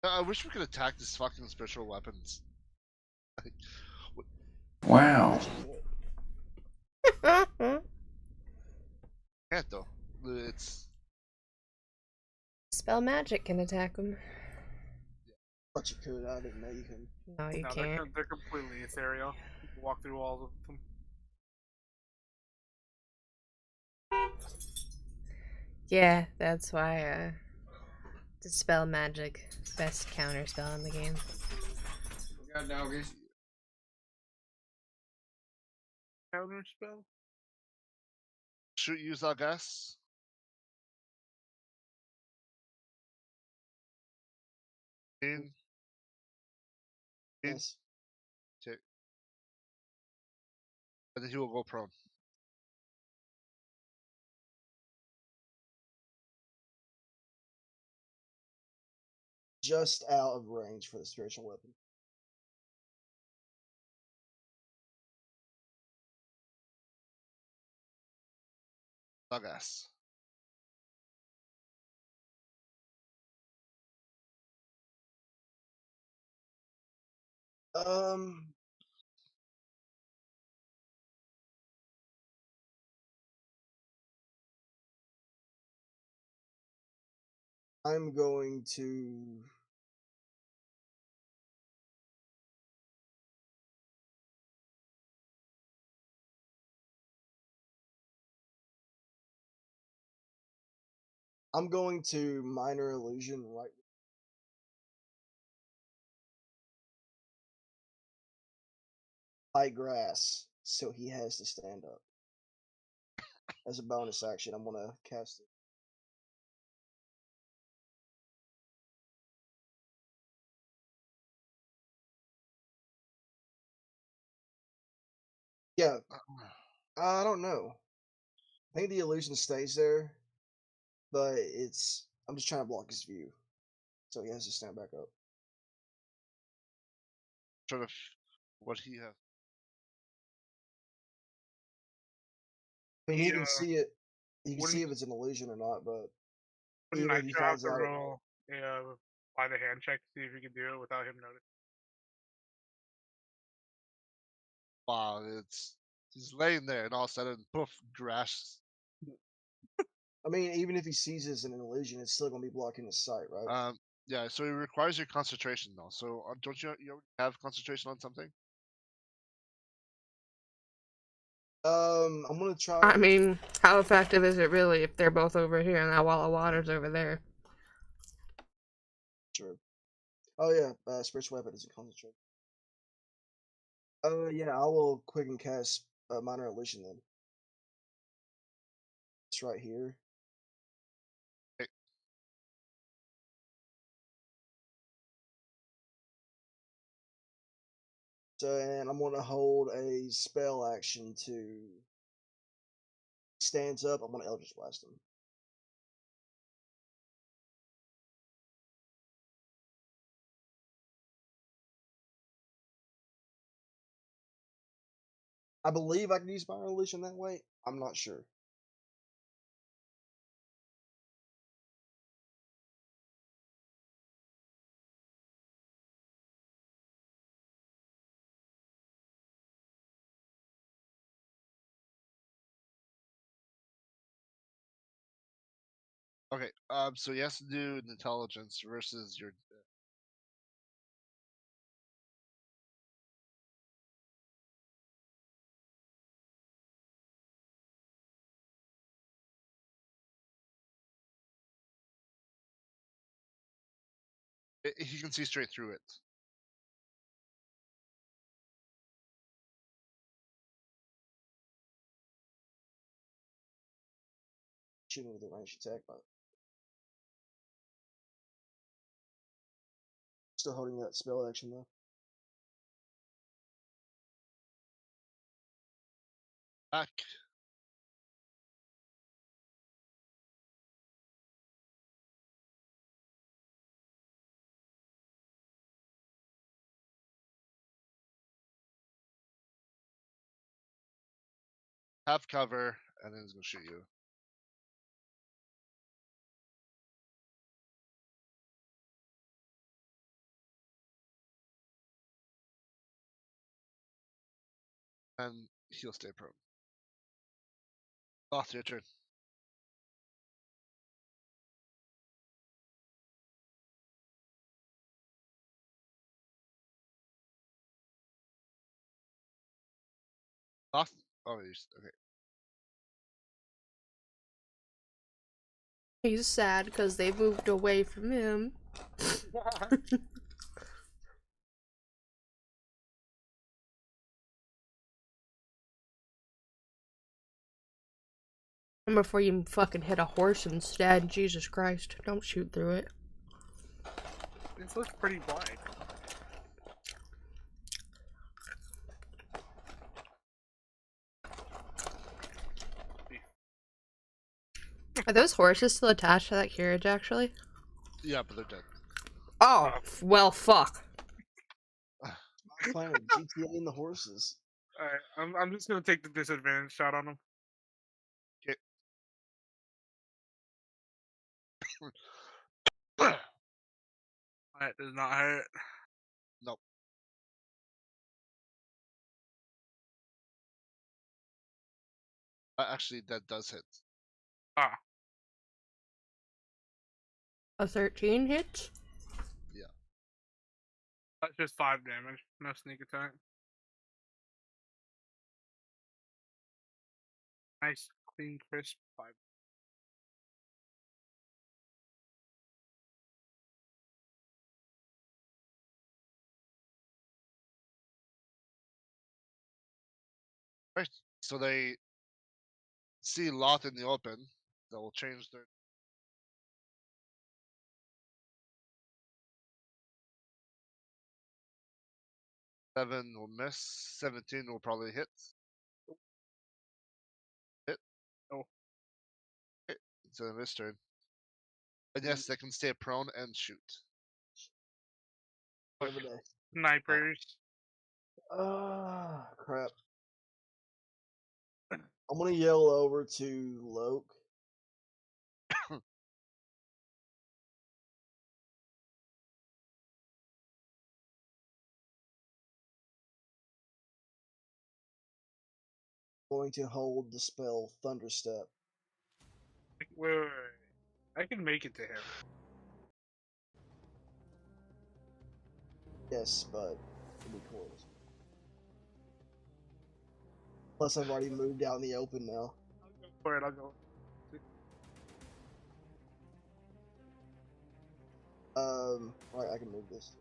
I wish we could attack these fucking spiritual weapons. Wow. Can't though. It's Spell magic can attack him. But you could. I didn't know you could. No, you No, can't. they're completely ethereal. You can walk through walls with them. Yeah, that's why dispel magic, best counter spell in the game. Got doggies. Counter spell? shoot, use our gas. In. Yes. Okay. And then he will go prone. Just out of range for the spiritual weapon. Our gas. I'm going to. I'm going to minor illusion right. High grass, so he has to stand up. As a bonus action, I'm gonna cast it. Yeah, I don't know. I think the illusion stays there, but it's. I'm just trying to block his view, so he has to stand back up. Sort of what he has. I mean, he Yeah. can see it. He can Wouldn't- see if it's an illusion or not, but Wouldn't even if he Nitro have finds to out, roll by the hand check to see if he could do it without him noticing? Wow, it's he's laying there, and all of a sudden, poof, grass. I mean, even if he sees it as an illusion, it's still gonna be blocking his sight, right? Yeah. So it requires your concentration, though. So don't you already have concentration on something? I'm gonna try. I mean, how effective is it really if they're both over here and that wall of water's over there? Sure. Oh yeah, spiritual weapon is a concentrate. Yeah, I will quick and cast minor illusion then. It's right here. Okay. So, and I'm gonna hold a spell action to. Stands up. I'm gonna Eldritch Blast him. I believe I can use minor illusion that way. I'm not sure. Okay. So he has to do an intelligence versus your. He can see straight through it. Shooting with a ranged attack, but still holding that spell action though. Back. Have cover, and then he's gonna shoot you. And he'll stay prone. Off your turn. Off. Oh, he's okay. He's sad because they moved away from him. And before you fucking hit a horse instead, Jesus Christ, don't shoot through it. This looks pretty wide. Are those horses still attached to that carriage, actually? Yeah, but they're dead. Oh, well, fuck. I'm playing with GTA and the horses. Alright, I'm just gonna take the disadvantage shot on him. That does not hurt. Nope. Actually, that does hit. Ah, A 13 hits? that's just 5 damage. No sneak attack. Nice, clean, crisp 5. Right. So they see Lot in the open. That will change their. Seven will miss. 17 will probably hit. Hit. Oh. Okay. It's in his turn. And yes, they can stay prone and shoot. Every day. Snipers. Ah, crap. I'm gonna yell over to Loke. Going to hold the spell Thunderstep. Wait. I can make it to him. Yes, but it'll be close. Plus, I've already moved out in the open now. I'll go for it, I'll go. Alright, I can move this.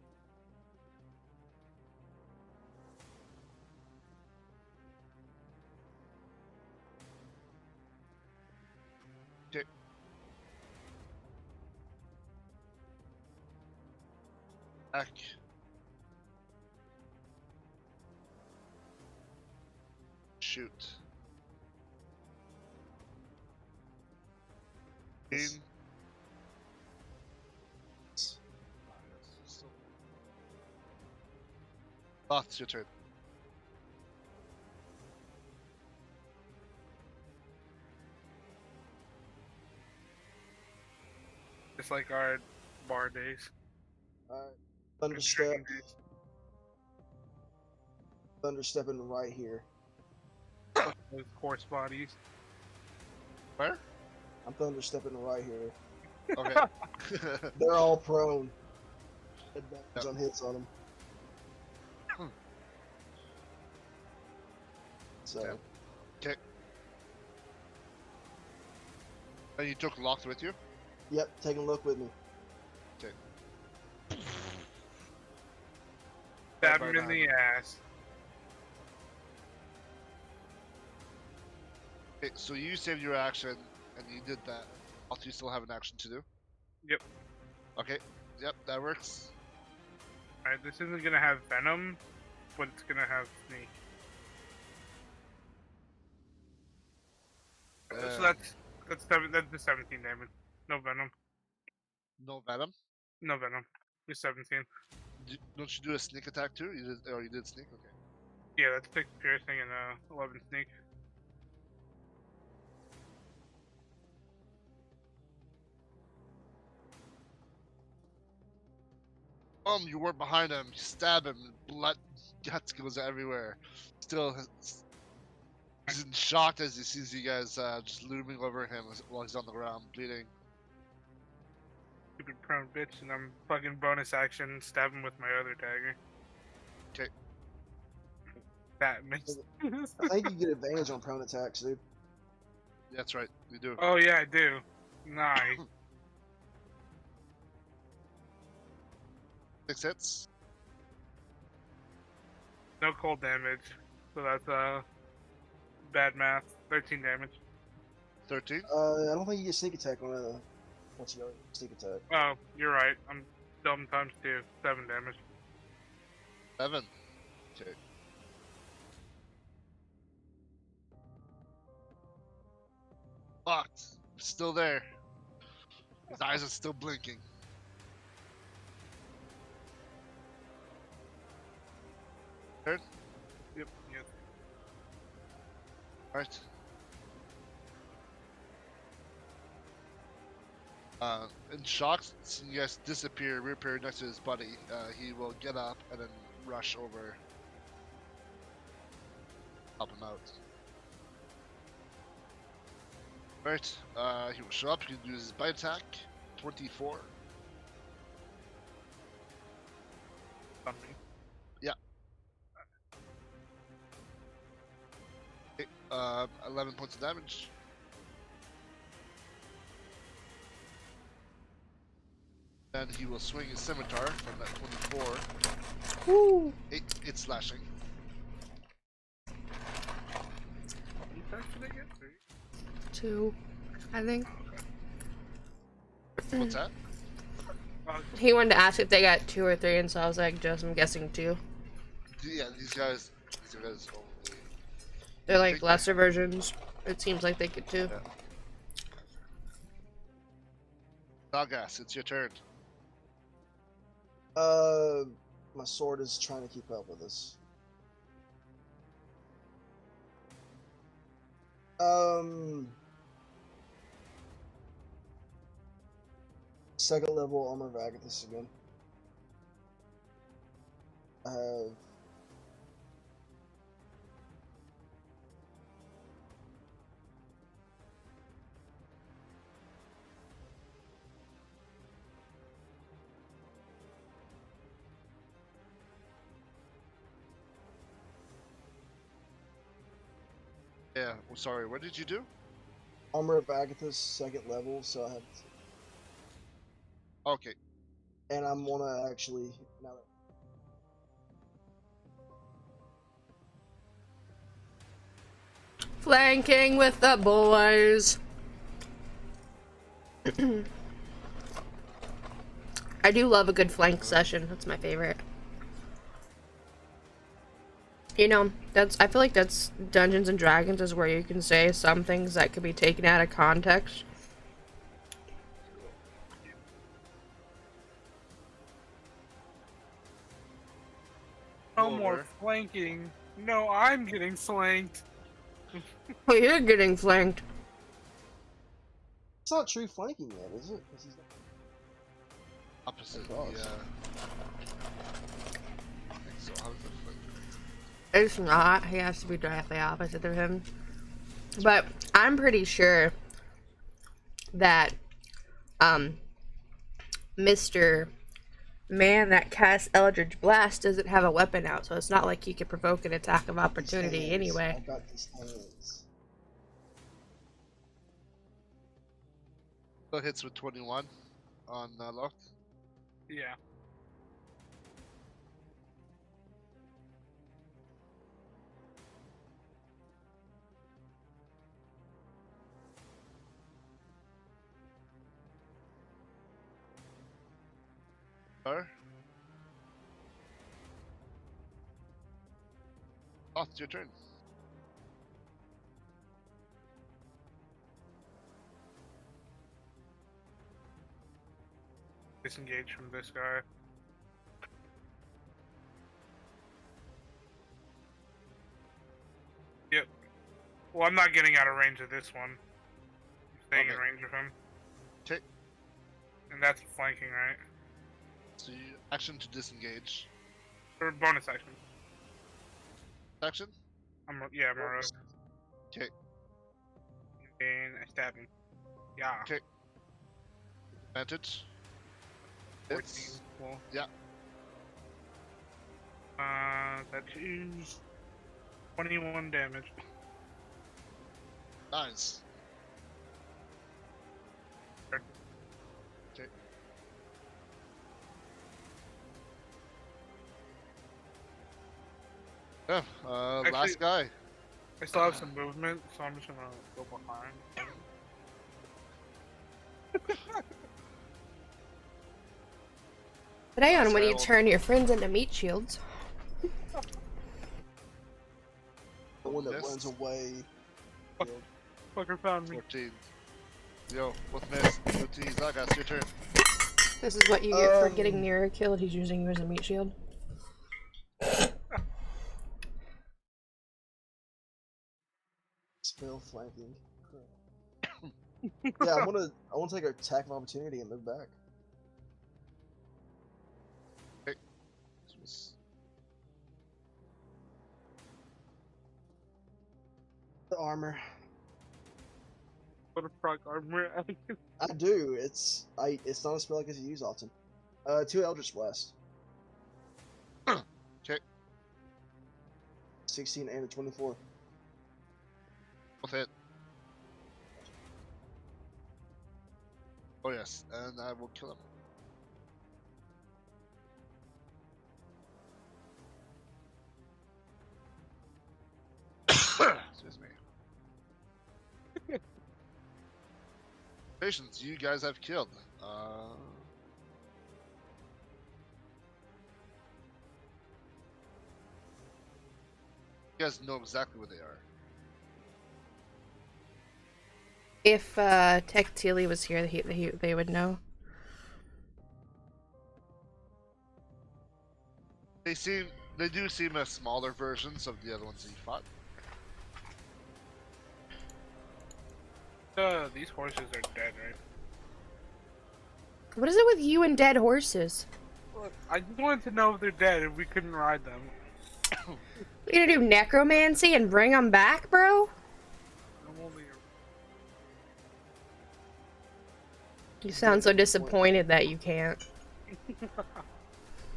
Okay. Back. Shoot. Yes. Lot, it's your turn. It's like our bar days. Alright. our Thunderstep. drinking days. Thunderstepping right here. Those horse bodies. Where? I'm thunderstepping right here. Okay. They're all prone. Advantage on hits on them. So, Yep. Okay. And you took Locked with you? yep, take a look with me. Okay. Stab by him in the ass. Okay, so you saved your action, and you did that. Also, you still have an action to do. Yep. Okay. Yep, that works. Alright, this isn't gonna have venom, but it's gonna have sneak. So that's the 17 damage. No venom. No venom. No venom. Just 17. Don't you do a sneak attack too? You did, or you did sneak? Okay. Yeah, that's 6 piercing and 11 sneak. You were behind him. You stab him. Blood, guts goes everywhere. Still, he's in shock as he sees you guys just looming over him while he's on the ground, bleeding. Stupid prone bitch, and I'm fucking bonus action stab him with my other dagger. 'Kay. That missed. I think you get advantage on prone attacks, dude. That's right. You do. Oh yeah, I do. Nice. 6 hits. No cold damage, so that's bad math. 13 damage. 13. I don't think you get sneak attack on once you go sneak attack. Oh, you're right. I'm dumb times 2. 7 damage. 7. Okay. Fucked. Still there. His eyes are still blinking. Turn. Yep. Yep. Alright. In shock, seeing you guys reappear next to his buddy, he will get up and then rush over. Help him out. Right, he will show up, he can do his bite attack. 24. Something. Okay, 11 points of damage. Then he will swing his scimitar from that 24. Woo! 8 slashing. How many attacks did I get? 3? 2, I think. What's that? He wanted to ask if they got 2 or 3, and so I was like, just I'm guessing 2. Yeah, these guys only. They're like lesser versions. It seems like they could 2. Yeah. Dalgas, it's your turn. My sword is trying to keep up with us. Second level armor of Agathis again. I have Yeah, well, sorry, what did you do? armor of Agathis second level, so I have, Okay, and I'm gonna actually now that Flanking with the boys. I do love a good flank session. That's my favorite. You know, I feel like that's Dungeons and Dragons is where you can say some things that could be taken out of context. No Over. more flanking. No, I'm getting flanked. Oh, you're getting flanked. it's not true flanking yet, is it? 'Cause he's not- opposite. Across. Yeah. I think so. How does it look? It's not. He has to be directly opposite of him. But I'm pretty sure that Mr. Man that casts Eldritch Blast doesn't have a weapon out, so it's not like he could provoke an attack of opportunity These hands. anyway. I got these hands. So it hits with 21 on locked. Yeah. Sir? Oh, it's your turn. Disengage from this guy. Yep. Well, I'm not getting out of range of this one. I'm staying in Okay. range of him. Okay. And that's flanking, right? So you action to disengage. Or bonus action. Action? I'm a rogue. Okay. And I stab him. Yeah. Okay. Advantage. 14. Hits. Cool. Yeah. That is 21 damage. Nice. Okay. Yeah, last Actually- guy. I still have some movement, so I'm just gonna go behind. Today on Last when guy you will- turn your friends into meat shields. The one that Missed. runs away. Fuck. Fucker found me. 14. Yo, both miss. 15. Zagas, your turn. This is what you get for Um, getting near a kill. He's using you as a meat shield. Spell flanking. Yeah, I wanna take our attack of opportunity and move back. The armor. What a proc armor. I do. It's not a spell I get to use often. 2 Eldritch Blast. Okay. 16 and a 24. Both hit. Oh yes, and I will kill him. Excuse me. Patience, you guys have killed. You guys know exactly where they are. If Tech Teely was here, they would know. They do seem as smaller versions of the other ones that you fought. These horses are dead, right? What is it with you and dead horses? Look, I just wanted to know if they're dead if we couldn't ride them. You gonna do necromancy and bring them back, bro? I'm only You sound so disappointed that you can't.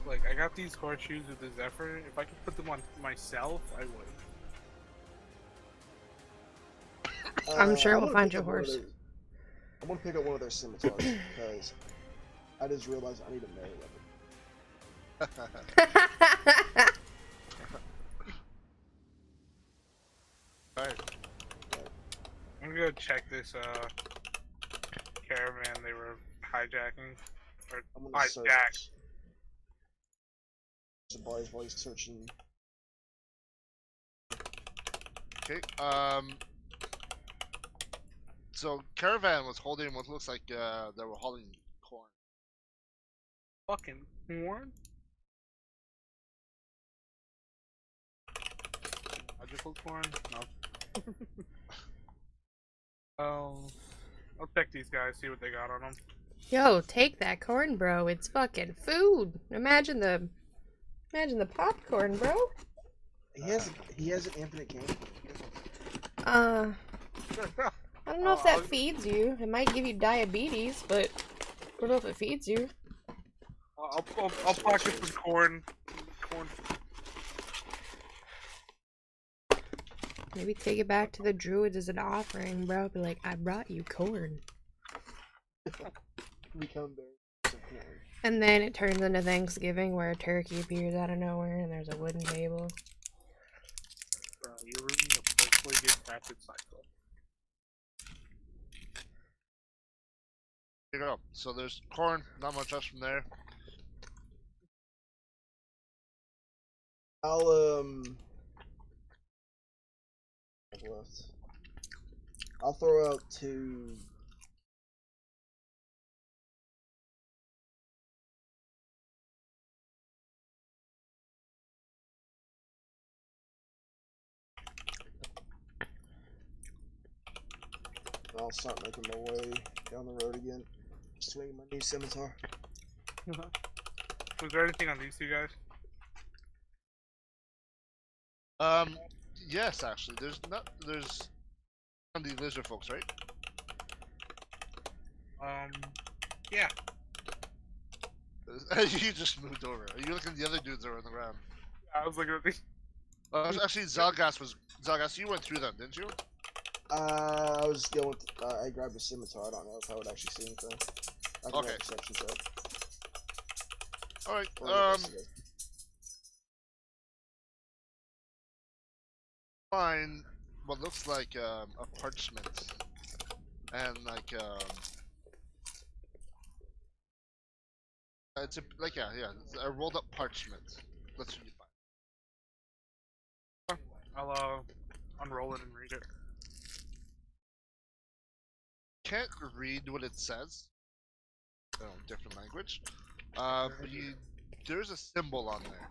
like, I got these horseshoes with the Zephyr. If I could put them on myself, I would. I'm sure I we'll wanna find pick your up one of horse. their- I'm gonna pick up one of their scimitars because I just realized I need a melee weapon. Alright. I'm gonna go check this caravan they were hijacking. Or I'm gonna search. hijacked. Supplies while he's searching. Okay, so Caravan was holding what looks like, they were hauling corn. Fucking corn? Magical corn? No. I'll check these guys, see what they got on them. Yo, take that corn, bro. It's fucking food. Imagine the popcorn, bro. He has an infinite game. I don't know if that I'll- feeds you. It might give you diabetes, but I don't know if it feeds you. I'll pocket some corn. Corn. Maybe take it back to the druids as an offering, bro. Be like, I brought you corn. Become their corn. And then it turns into Thanksgiving where a turkey appears out of nowhere and there's a wooden table. Bro, you're ruining a perfectly good crafted cycle. Here you go. So there's corn, not much else from there. I've left. I'll throw out 2. I'll start making my way down the road again. Swing my new scimitar. Was there anything on these two guys? Yes, actually, there's on the lizard folks, right? Yeah. You just moved over. Are you looking at the other dudes that are on the ground? I was looking at these. Actually, Zalgas, you went through them, didn't you? I was going. I grabbed a scimitar. I don't know if I would actually see anything. I can Okay. roll a perception check. All right. Or investigate. Find what looks like a parchment, and like it's it's a rolled up parchment. That's what you find. I'll unroll it and read it. Can't read what it says. Different language. But there's a symbol on there.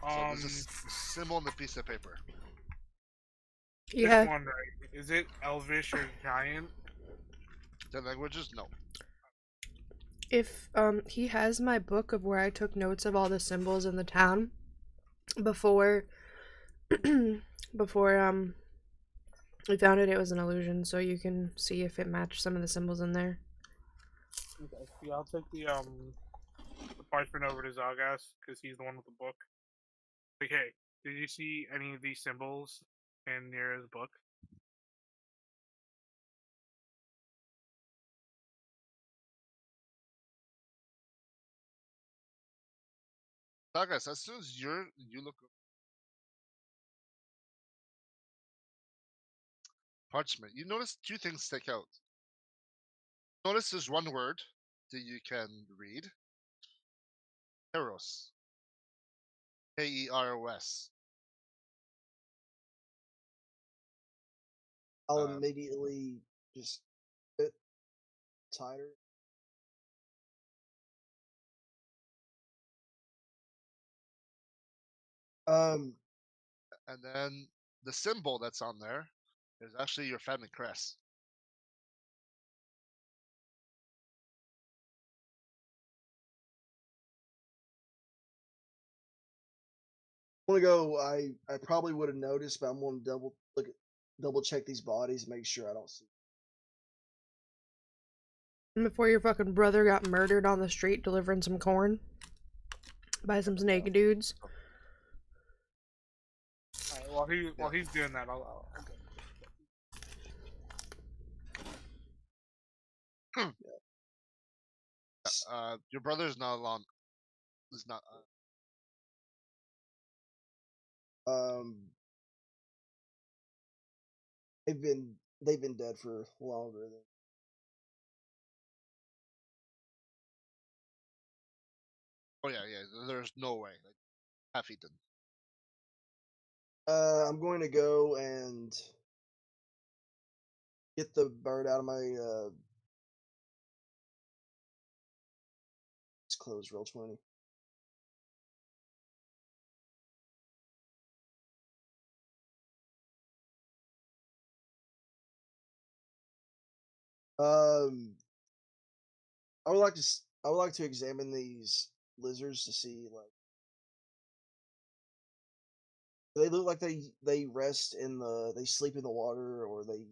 So there's a symbol on the piece of paper. Yeah. This one, right? Is it Elvish or Giant? The languages? No. If he has my book of where I took notes of all the symbols in the town before before we found it was an illusion, so you can see if it matched some of the symbols in there. Okay. Yeah, I'll take the parchment over to Zalgas because he's the one with the book. Like, hey, did you see any of these symbols in Nira's book? Zalgas, as soon as you look parchment, you notice 2 things stick out. Notice there's one word that you can read. Eros. Keros. I'll immediately just bit tighter. And then the symbol that's on there is actually your family crest. I want to go. I probably would have noticed, but I'm going to double check these bodies, make sure I don't see. Before your fucking brother got murdered on the street delivering some corn by some naked dudes. Alright, while he's doing that, I'll Your brother is not alone. Is not. Um, they've been dead for longer than. Oh yeah. There's no way. Like, half eaten. I'm going to go and get the bird out of my it's closed. Roll 20. I would like to examine these lizards to see like do they look like they rest in they sleep in the water or they.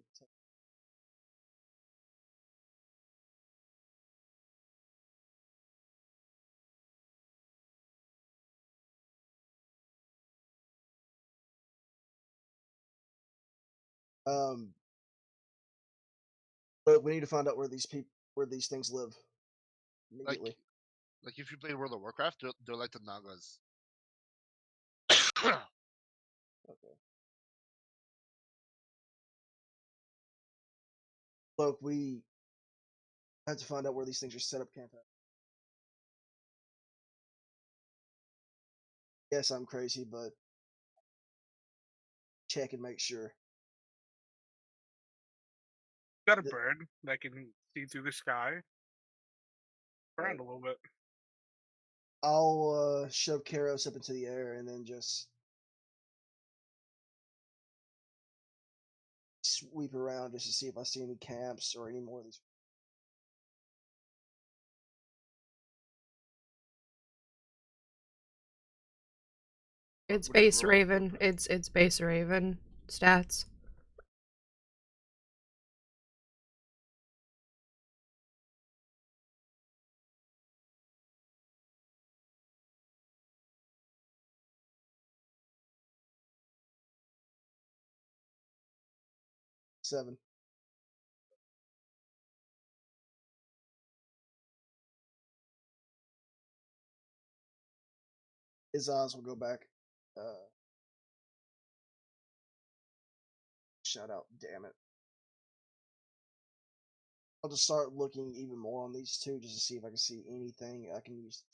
Um, but we need to find out where these things live immediately. Like if you play World of Warcraft, they're like the Nagas. Okay. Look, we have to find out where these things are set up camp at. Yes, I'm crazy, but check and make sure. Got a Th- bird that can see through the sky. Around a little bit. I'll shove Karos up into the air and then just sweep around just to see if I see any camps or any more of these. It's What do you base roll? Raven. It's base Raven stats. Seven. His eyes will go back. Shout out, damn it. I'll just start looking even more on these two just to see if I can see anything I can use.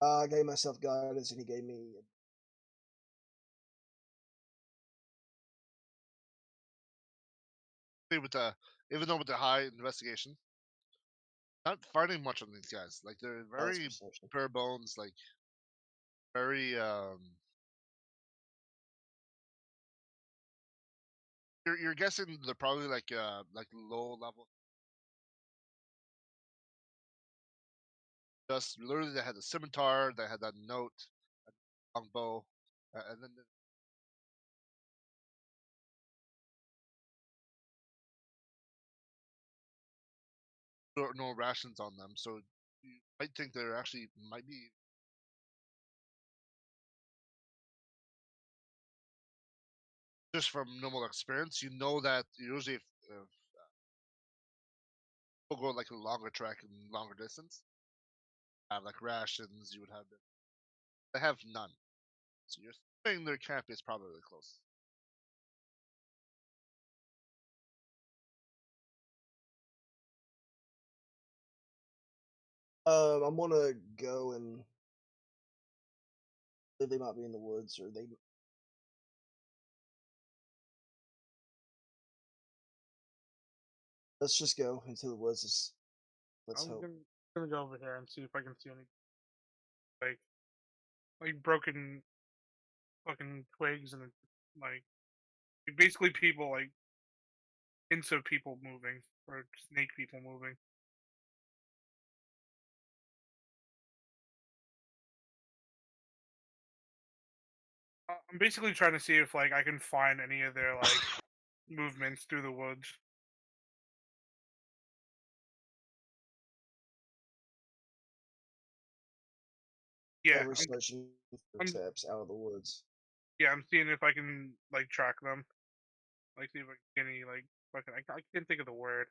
I gave myself guidance and he gave me. With the even though with the high investigation, not finding much on these guys. Like they're That's very perception. bare bones, like very You're guessing they're probably like low level. Just literally they had a scimitar, they had that note, a longbow, and then no rations on them. So you might think they're actually might be just from normal experience. You know that usually if people go like a longer trek and longer distance, have like rations, you would have them. They have none. So you're saying their camp is probably close. I'm gonna go and they might be in the woods or they. Let's just go into the woods. Let's I'm hope. gonna go over here and see if I can see any like broken fucking twigs and like basically people like hints of people moving or snake people moving. I'm basically trying to see if like I can find any of their like movements through the woods. Yeah, Every searching for I'm steps out of the woods. yeah, I'm seeing if I can like track them. Like see if I can get any like fucking I can't think of the word.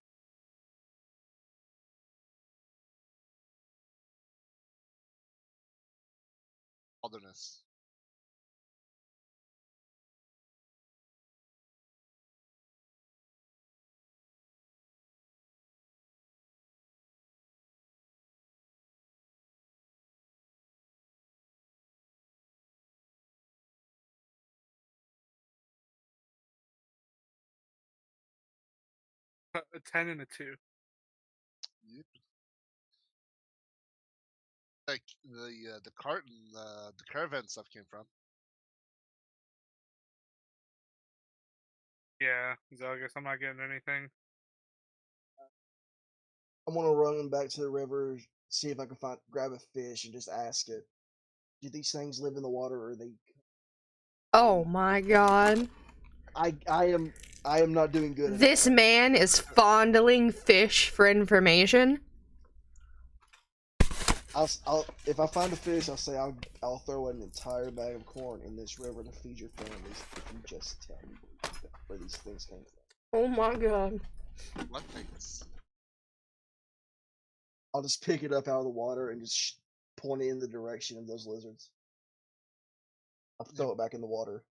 Wilderness. A 10 and a 2. Yep. Like the cart and the caravan stuff came from. Yeah, so I guess I'm not getting anything. I'm gonna run back to the river, see if I can grab a fish, and just ask it. Do these things live in the water, or are they? Oh my god. I am not doing good. At This all. man is fondling fish for information. I'll if I find a fish, I'll say I'll throw an entire bag of corn in this river to feed your families if you just tell me where these things came from. Oh my god. What things? I'll just pick it up out of the water and just point it in the direction of those lizards. I'll throw it back in the water.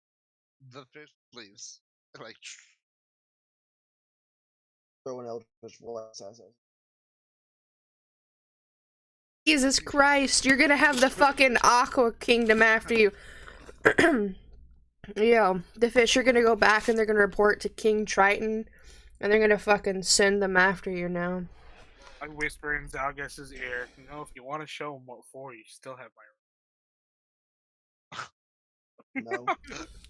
The fish leaves. Like, Throw an eldritch blast at it. Jesus Christ, you're gonna have the fucking Aqua Kingdom after you. Yeah, the fish are gonna go back and they're gonna report to King Triton, and they're gonna fucking send them after you now. I whisper in Zalgas's ear, you know, if you want to show him what for, you still have my. No.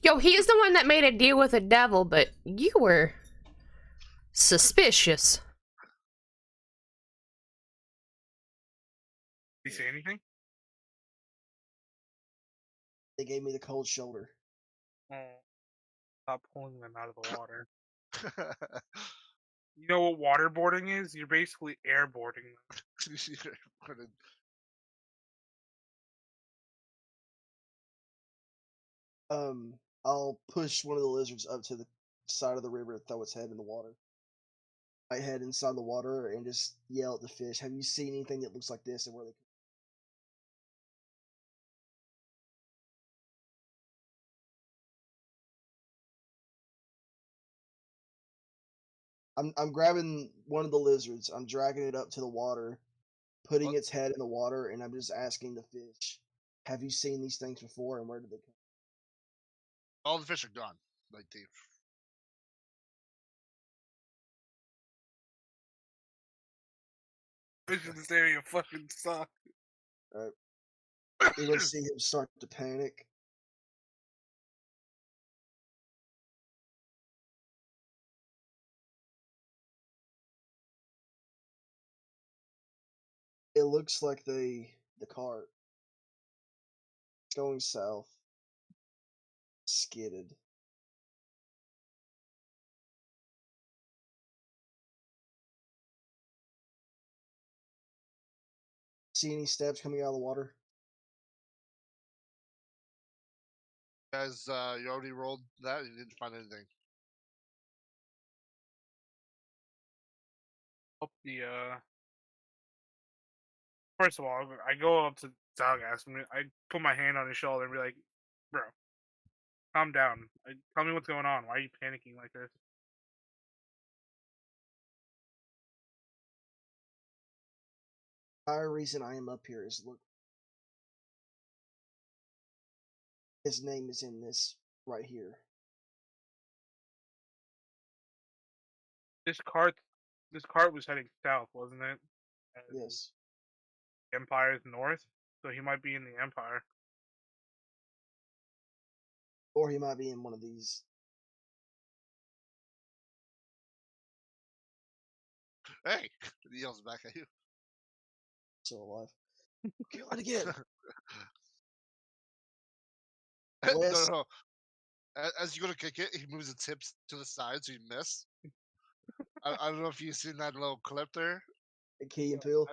Yo, he's the one that made a deal with the devil, but you were suspicious. Did he say anything? They gave me the cold shoulder. Oh, stop pulling them out of the water. You know what waterboarding is? You're basically airboarding them. I'll push one of the lizards up to the side of the river and throw its head in the water. I head inside the water and just yell at the fish, "Have you seen anything that looks like this and where they?" I'm grabbing one of the lizards. I'm dragging it up to the water, putting its head in the water, and I'm just asking the fish, "Have you seen these things before, and where did they come?" All the fish are gone. Like they. Fish in this area fucking suck. Right. You're gonna see him start to panic. It looks like the cart going south skidded. See any steps coming out of the water? Guys, you already rolled that. You didn't find anything. Up the First of all, I go up to Zalgas and I put my hand on his shoulder and be like, "Bro, calm down. Tell me what's going on. Why are you panicking like this?" The entire reason I am up here is look. His name is in this right here. This cart was heading south, wasn't it? And Yes. the Empire's north, so he might be in the Empire. Or he might be in one of these. Hey! He yells back at you. Still alive. Kill it again. No, Wes, no. As you go to kick it, he moves its hips to the side so you miss. I don't know if you've seen that little clip there. Key and Peele.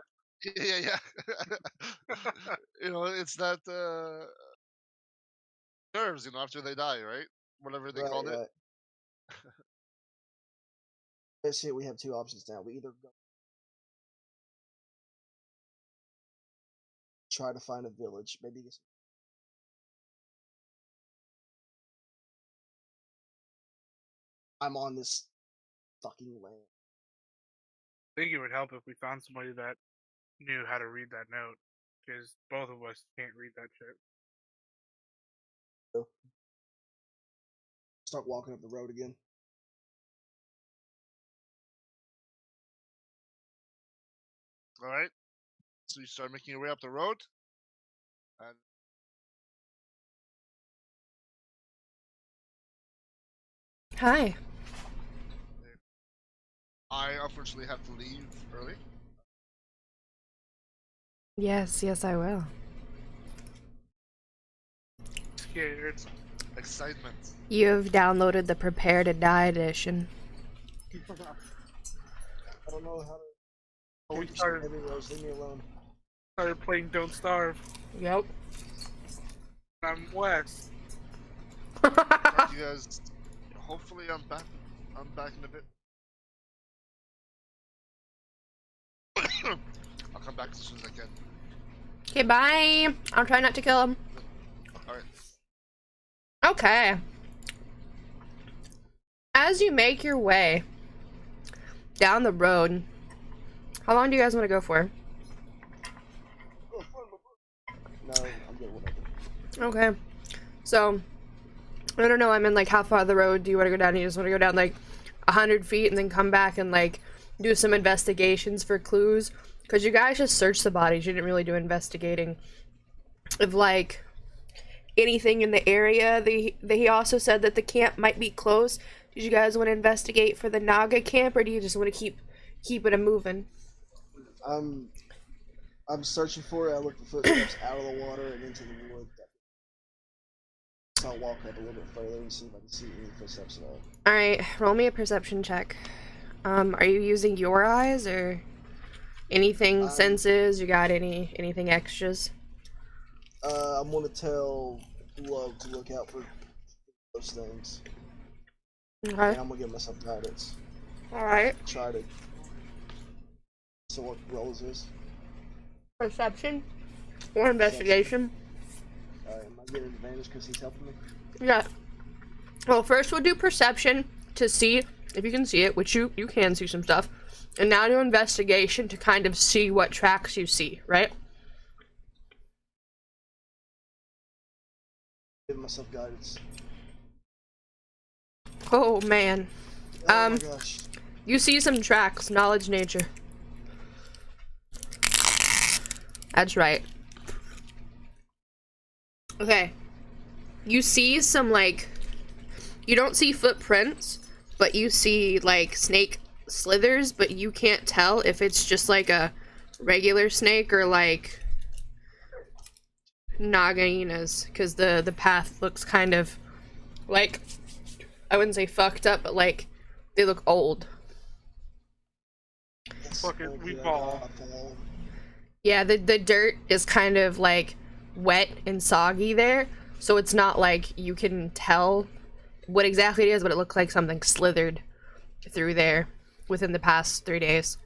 Yeah. You know, it's that nerves, you know, after they die, right? Whatever they called it. Let's see, we have two options now. We either go try to find a village, maybe get some. I'm on this fucking land. I think it would help if we found somebody that knew how to read that note, because both of us can't read that shit. So, start walking up the road again. All right. So you start making your way up the road, and Hi. I unfortunately have to leave early. Yes, I will. Scared. Excitement. You have downloaded the Prepare to Die edition. I don't know how to. Oh, we Leave me alone. started playing Don't Starve. Yep. I'm Wes. Talk to you guys. Hopefully, I'm back I'm back in a bit. I'll come back as soon as I can. Okay, bye. I'll try not to kill him. Alright. Okay. As you make your way down the road, how long do you guys want to go for? No, I'm good. Whatever. Okay. So, I don't know, I'm in like how far the road do you want to go down? You just want to go down like 100 feet and then come back and like do some investigations for clues? Because you guys just searched the bodies, you didn't really do investigating of like anything in the area. He also said that the camp might be close. Did you guys want to investigate for the Naga camp, or do you just want to keep it a moving? I'm searching for it. I look for footsteps out of the water and into the wood. So I'll walk up a little bit further and see if I can see any footsteps at all. Alright, roll me a perception check. Are you using your eyes or anything senses? You got anything extras? I'm gonna tell Love to look out for those things. Okay. And I'm gonna give myself guidance. Alright. Try to. So what roll is this? Perception or investigation? Am I getting advantage because he's helping me? Yeah. Well, first we'll do perception to see if you can see it, which you can see some stuff. And now do investigation to kind of see what tracks you see, right? Giving myself guidance. Oh, man. Oh my gosh. You see some tracks, knowledge, nature. That's right. Okay. You see some, like, you don't see footprints, but you see, like, snake slithers, but you can't tell if it's just, like, a regular snake or, like, Nagainas, because the path looks kind of, like, I wouldn't say fucked up, but, like, they look old. Fuck it, we fall. Yeah, the dirt is kind of, like, wet and soggy there, so it's not like you can tell what exactly it is, but it looks like something slithered through there within the past 3 days.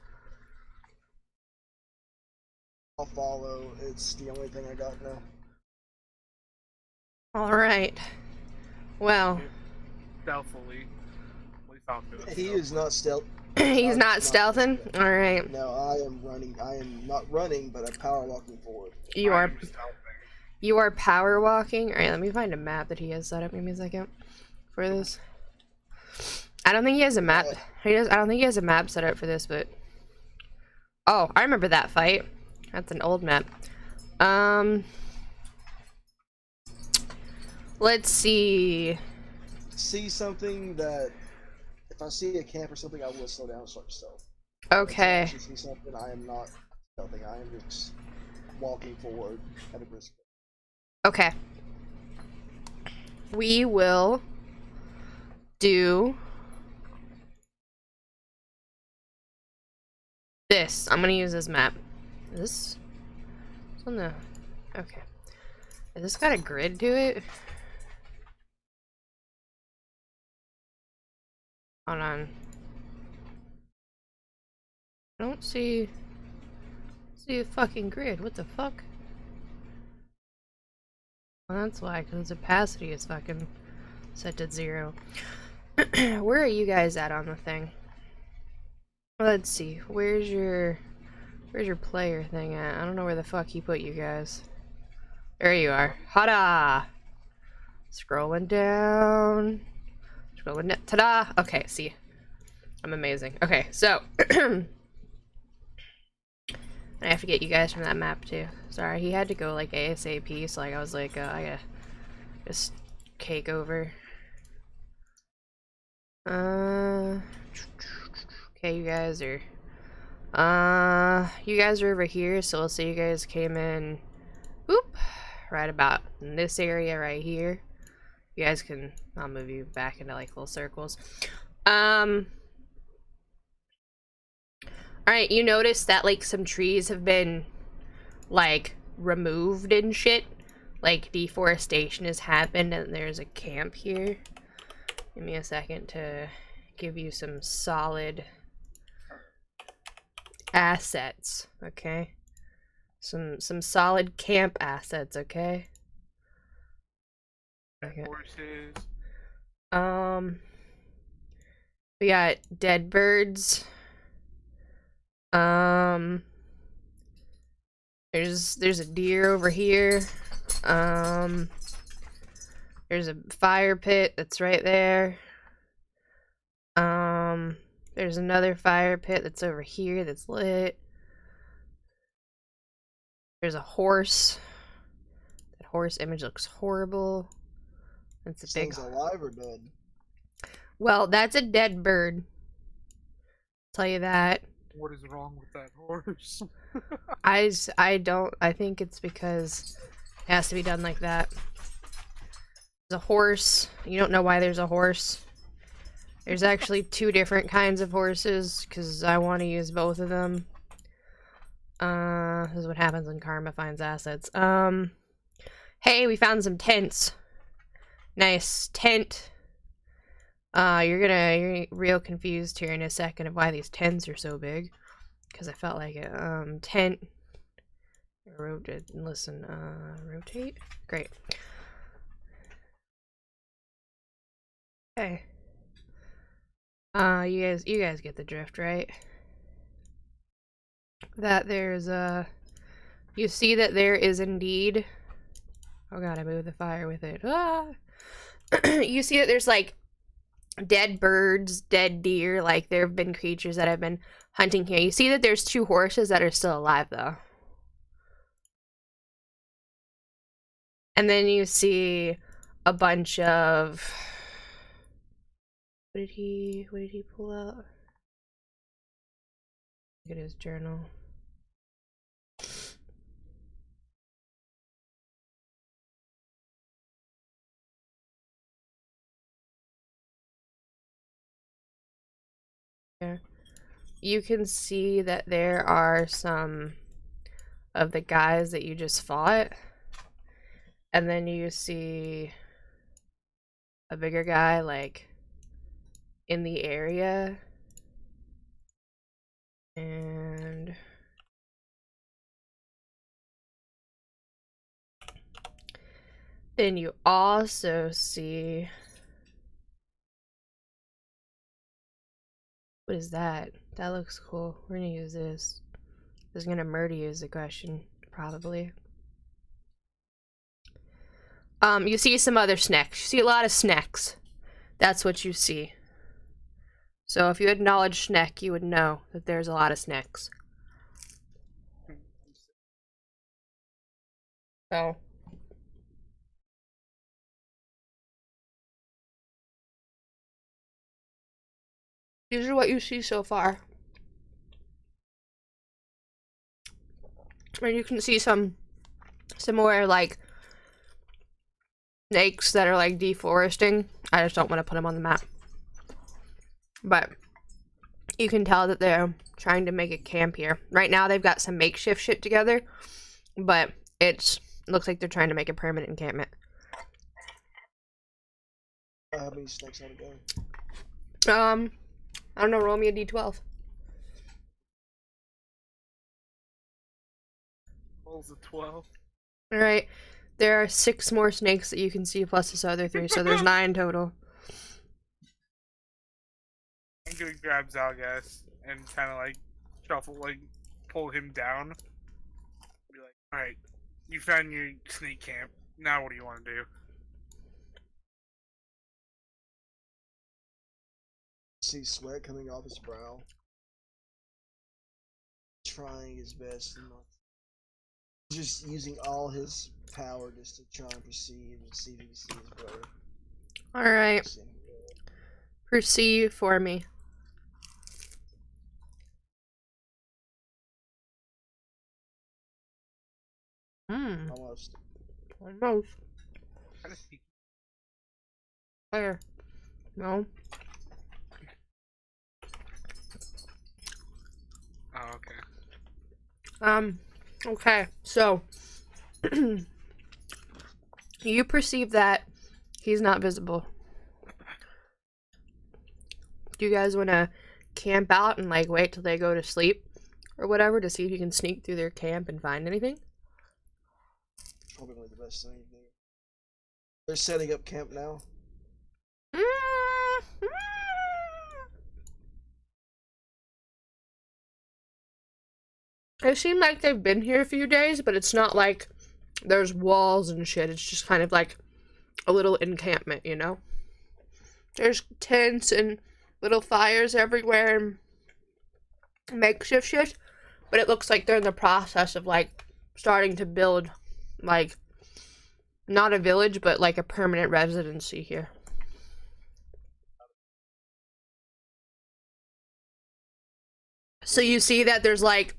I'll follow. It's the only thing I got now. Alright. Well, Stealthily. At least I'll do it. He is not stealth. he's not stealthing? Alright. No, I am running. I am not running, but I'm power walking forward. You are I'm stealthing. You are power walking? Alright, let me find a map that he has set up. Give me a second for this. I don't think he has a map. I don't think he has a map set up for this, but... Oh, I remember that fight. That's an old map. Let's see. See something that... If I see a camp or something, I will slow down and start to stealth. Okay. If I see something, I am not stealthing. I am just walking forward at a brisk pace. Okay. We will do this. I'm gonna use this map. This? It's on the... Okay. Has this got a grid to it? Hold on. I don't see a fucking grid. What the fuck? Well, that's why, because the opacity is fucking set to 0. Where are you guys at on the thing? Let's see. Where's your player thing at? I don't know where the fuck he put you guys. There you are. Hada! Scrolling down. Scrolling down. Ta-da! Okay, see. I'm amazing. Okay, so. I have to get you guys from that map too. Sorry, he had to go like ASAP, so like I was like, I gotta just cake over. Okay, you guys are over here, so let's say you guys came in, whoop, right about in this area right here. You guys can, I'll move you back into like little circles. Alright, you notice that like some trees have been like removed and shit. Like deforestation has happened and there's a camp here. Give me a second to give you some solid assets, okay? Some solid camp assets, okay? Okay. Horses. We got dead birds. There's a deer over here. There's a fire pit that's right there. There's another fire pit that's over here that's lit. There's a horse. That horse image looks horrible. That's a This big. thing's alive or dead? Well, that's a dead bird. Tell you that. What is wrong with that horse? I think it's because it has to be done like that. There's a horse. You don't know why there's a horse. There's actually 2 different kinds of horses because I want to use both of them. This is what happens when Karma finds assets. Hey, we found some tents. Nice tent. You're gonna get real confused here in a second of why these tents are so big. Because I felt like it. Tent. Rotate. Listen, rotate? Great. Okay. You guys get the drift, right? That there's you see that there is indeed, oh god, I moved the fire with it. Ah! You see that there's like dead birds, dead deer, like there have been creatures that have been hunting here. You see that there's 2 horses that are still alive though. And then you see a bunch of, what did he pull out? Look at his journal. Yeah. You can see that there are some of the guys that you just fought. And then you see a bigger guy, like, in the area. And then you also see, what is that? That looks cool. We're gonna use this. This is gonna murder you is the question, probably. You see some other snacks. You see a lot of snacks. That's what you see. So if you acknowledge snack, you would know that there's a lot of snacks. So. These are what you see so far. And you can see some more like snakes that are like deforesting. I just don't want to put them on the map. But you can tell that they're trying to make a camp here. Right now they've got some makeshift shit together, but it looks like they're trying to make a permanent encampment. How many snakes on a go? I don't know, roll me a d12. Rolls a 12. Alright, there are 6 more snakes that you can see plus this other 3, so there's 9 total. I'm gonna grab Zalgas and kind of like shuffle, like pull him down. Be like, alright, you found your snake camp. Now what do you want to do? See sweat coming off his brow. Trying his best and not just using all his power just to try and perceive and see if he can see his brother. Alright. Perceive for me. Almost. Almost. Where? No. Oh, okay. Okay, so you perceive that he's not visible. Do you guys want to camp out and like wait till they go to sleep or whatever to see if you can sneak through their camp and find anything? Probably the best thing to do. They're setting up camp now. It seemed like they've been here a few days, but it's not like there's walls and shit. It's just kind of like a little encampment, you know? There's tents and little fires everywhere and makeshift shit, but it looks like they're in the process of like starting to build like not a village, but like a permanent residency here. So you see that there's like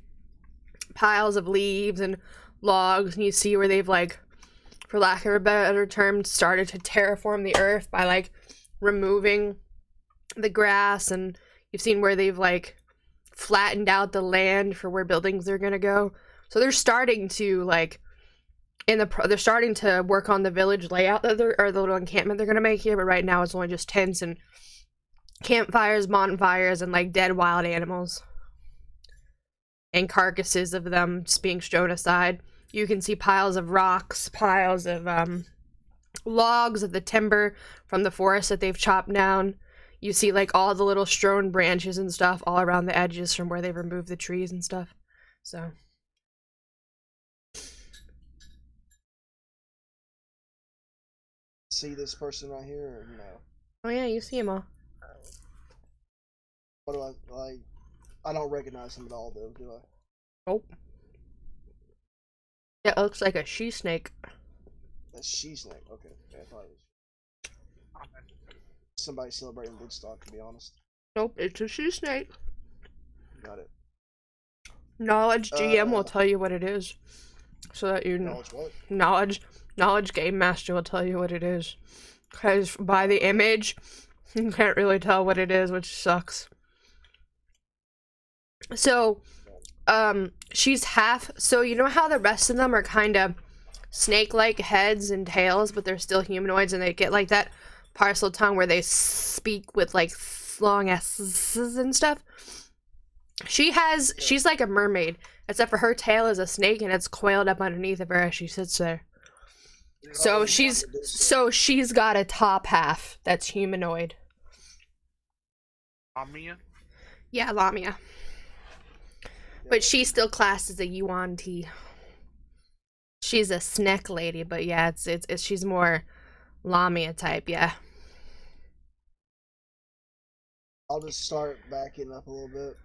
piles of leaves and logs, and you see where they've like, for lack of a better term, started to terraform the earth by like removing the grass, and you've seen where they've like flattened out the land for where buildings are gonna go. So they're starting to like they're starting to work on the village layout that or the little encampment they're gonna make here, but right now it's only just tents and campfires, bonfires, and like dead wild animals and carcasses of them just being strewn aside. You can see piles of rocks, piles of logs of the timber from the forest that they've chopped down. You see like all the little strewn branches and stuff all around the edges from where they've removed the trees and stuff. So See this person right here, or no? oh yeah, you see them all. What do I like? I don't recognize them at all, though, do I? Oh. Yeah, it looks like a she snake. That's she snake. Okay, yeah, I thought it was somebody celebrating Woodstock. To be honest, Nope, it's a she snake. got it. Knowledge GM will tell you what it is, so that you know. Knowledge what? Knowledge Game Master will tell you what it is, because by the image, you can't really tell what it is, which sucks. So, she's half. So you know how the rest of them are kind of snake-like heads and tails, but they're still humanoids, and they get like that parcel tongue where they speak with like long S's and stuff. She's like a mermaid, except for her tail is a snake and it's coiled up underneath of her as she sits there. So she's got a top half that's humanoid. Lamia? Yeah, Lamia. But she's still classed as a Yuan T. She's a snack lady, but yeah, it's she's more Lamia type, yeah. I'll just start backing up a little bit.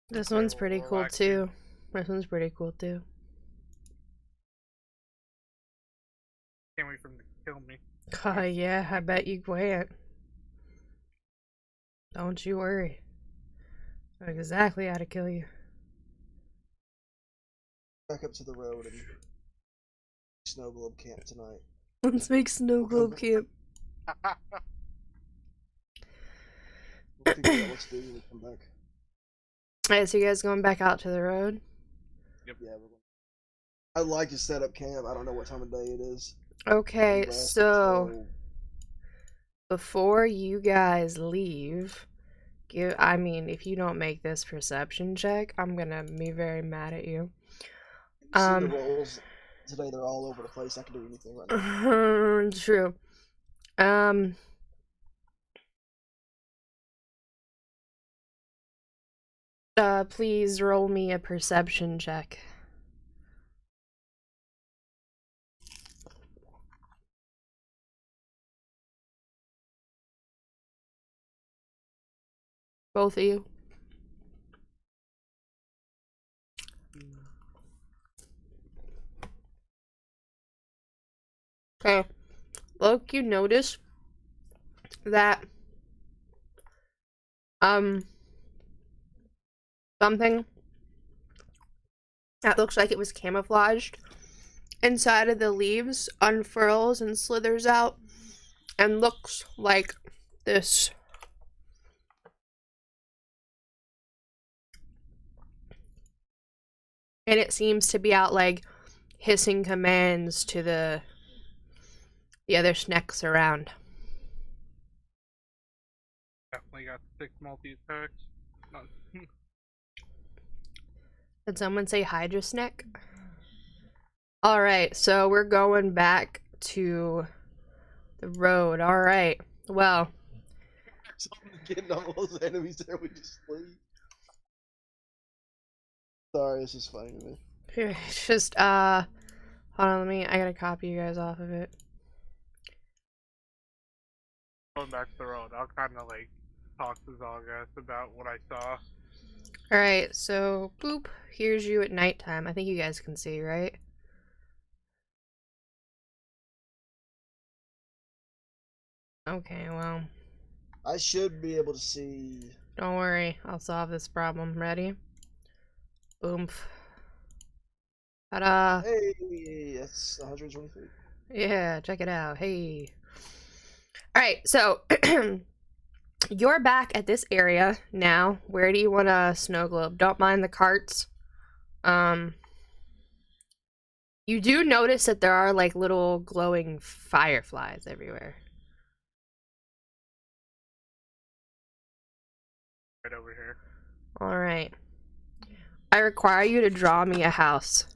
This one's pretty cool too. This one's pretty cool too. Can't wait for him to kill me. Yeah, I bet you can't. Don't you worry. I know exactly how to kill you. Back up to the road and snow globe camp tonight. Let's make snow globe camp. We'll figure out what to do when we come back. Alright, so you guys going back out to the road? Yeah, we're going. I'd like to set up camp. I don't know what time of day it is. Okay, so before you guys leave, if you don't make this perception check, I'm gonna be very mad at you. See the rolls today, they're all over the place. I can do anything right now. True. Please roll me a perception check. Both of you. Okay. Look, you notice that something that looks like it was camouflaged inside of the leaves unfurls and slithers out and looks like this And it seems to be out, like, hissing commands to the other snacks around. Definitely got 6 multi-attacks. Not- Did someone say Hydra snack? Alright, so we're going back to the road. Alright, well. Someone's getting all those enemies there, we just leave. Sorry, it's just funny to me. It's just, hold on, I gotta copy you guys off of it. Going back to the road, I'll kind of like talk to Zalgas about what I saw. Alright, so, boop, here's you at nighttime. I think you guys can see, right? Okay, well, I should be able to see. don't worry, I'll solve this problem. Ready? Oomph. Ta-da! Hey, that's 120 feet. Yeah, check it out. Hey. Alright, so you're back at this area now. Where do you want to snow globe? Don't mind the carts. You do notice that there are like little glowing fireflies everywhere. Right over here. Alright. I require you to draw me a house.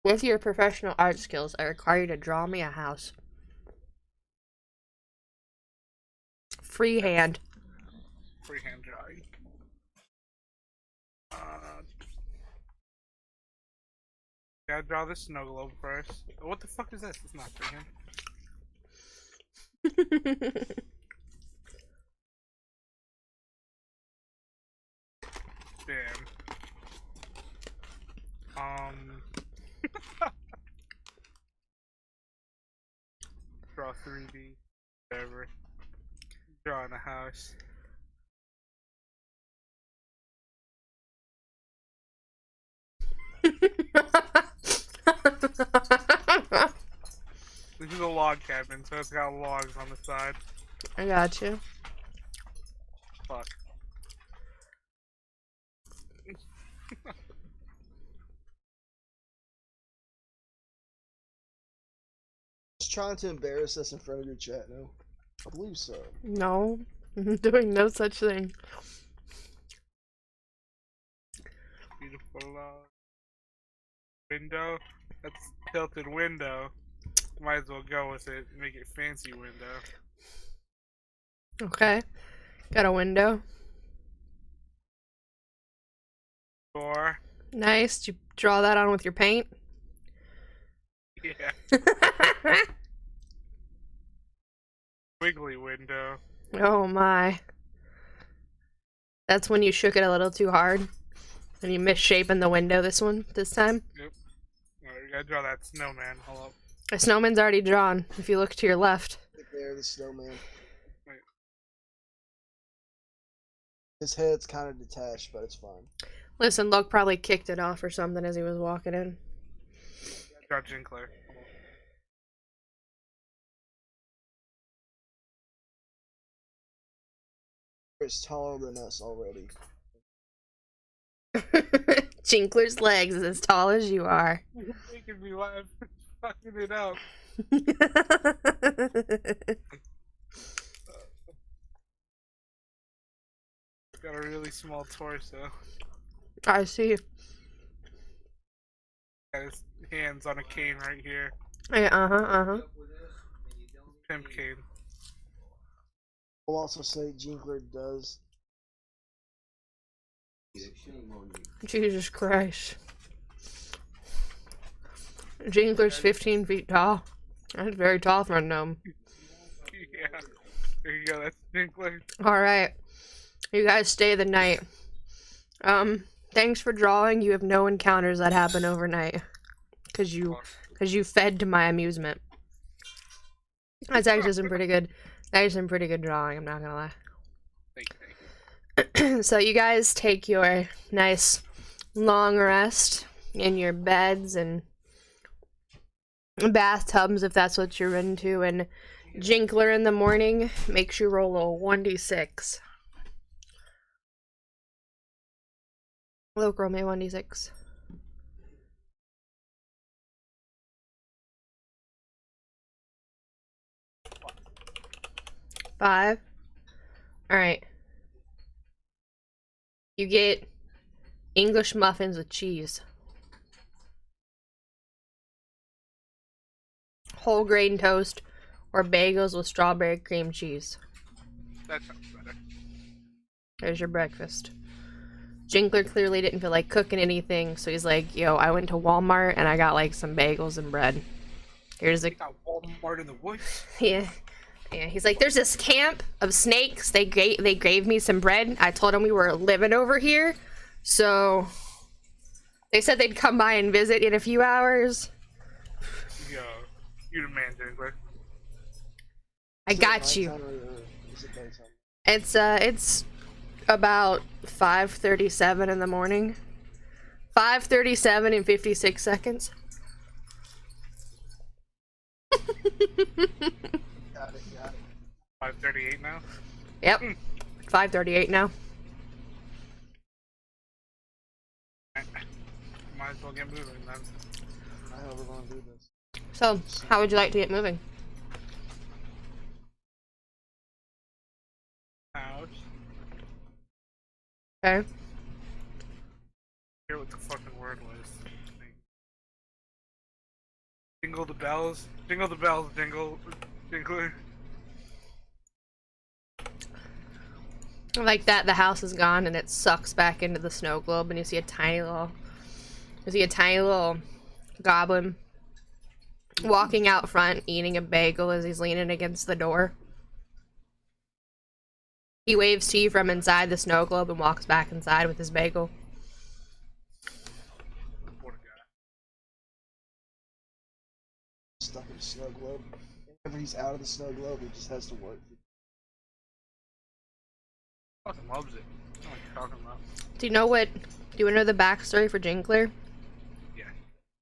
With your professional art skills, I require you to draw me a house. Freehand. Freehand drawing. Gotta draw the snow globe first. What the fuck is this? It's not freehand. Damn. Draw 3D. Whatever. Drawing a house. This is a log cabin, so it's got logs on the side. I got you. Fuck. Just trying to embarrass us in front of your chat now. I believe so. No, I'm doing no such thing. Beautiful window. That's tilted window. Might as well go with it. Make it fancy window. Okay. Got a window. Door. Nice. Did you draw that on with your paint? Yeah. Wiggly window. Oh my. That's when you shook it a little too hard. And you misshapen the window this time. Yep. Alright, we gotta draw that snowman. Hold up. The snowman's already drawn, if you look to your left. Right there, the snowman. Wait. His head's kind of detached, but it's fine. Listen, Luke probably kicked it off or something as he was walking in. Draw Jinkler. It's taller than us already. Jinkler's legs is as tall as you are. You're making me laugh. Fucking it up. Got a really small torso. I see. Got his hands on a cane right here. Yeah, Pimp cane. I'll also say Jinkler does. Jesus Christ. Jinkler's 15 feet tall. That's very tall for a gnome. Yeah. There you go, that's Jinkler. Alright. You guys stay the night. Thanks for drawing. You have no encounters that happen overnight. Cause you fed to my amusement. That's actually some pretty good drawing, I'm not gonna lie. Thank you. So you guys take your nice long rest in your beds and bathtubs if that's what you're into, and Jinkler in the morning makes you roll a 1d6. Luke, roll me 1d6. 5. Alright. You get English muffins with cheese. Whole grain toast or bagels with strawberry cream cheese. That sounds better. There's your breakfast. Jinkler clearly didn't feel like cooking anything, so he's like, yo, I went to Walmart and I got like some bagels and bread. Here's a We got Walmart in the woods. yeah. He's like, there's this camp of snakes. They gave me some bread. I told them we were living over here, so they said they'd come by and visit in a few hours. Yo, you the man, Jinkler. I got you. Is it daytime? It's about 5:37 in the morning. 5:37 and 56 seconds. Got it. 5:38 now. Yep. 5:38 now. Might as well get moving then. I know we're gonna do this. So, how would you like to get moving? Ouch. Okay. Hear what the fucking word was. Jingle the bells. Jingle the bells, Jinkler. Like that, the house is gone and it sucks back into the snow globe, and you see a tiny little goblin walking out front, eating a bagel as he's leaning against the door. He waves to you from inside the snow globe and walks back inside with his bagel. Poor guy. Stuck in the snow globe. Whenever he's out of the snow globe, he just has to work. Fucking loves it. I don't know what you're talking about. Do you want to know the backstory for Jinkler? Yeah.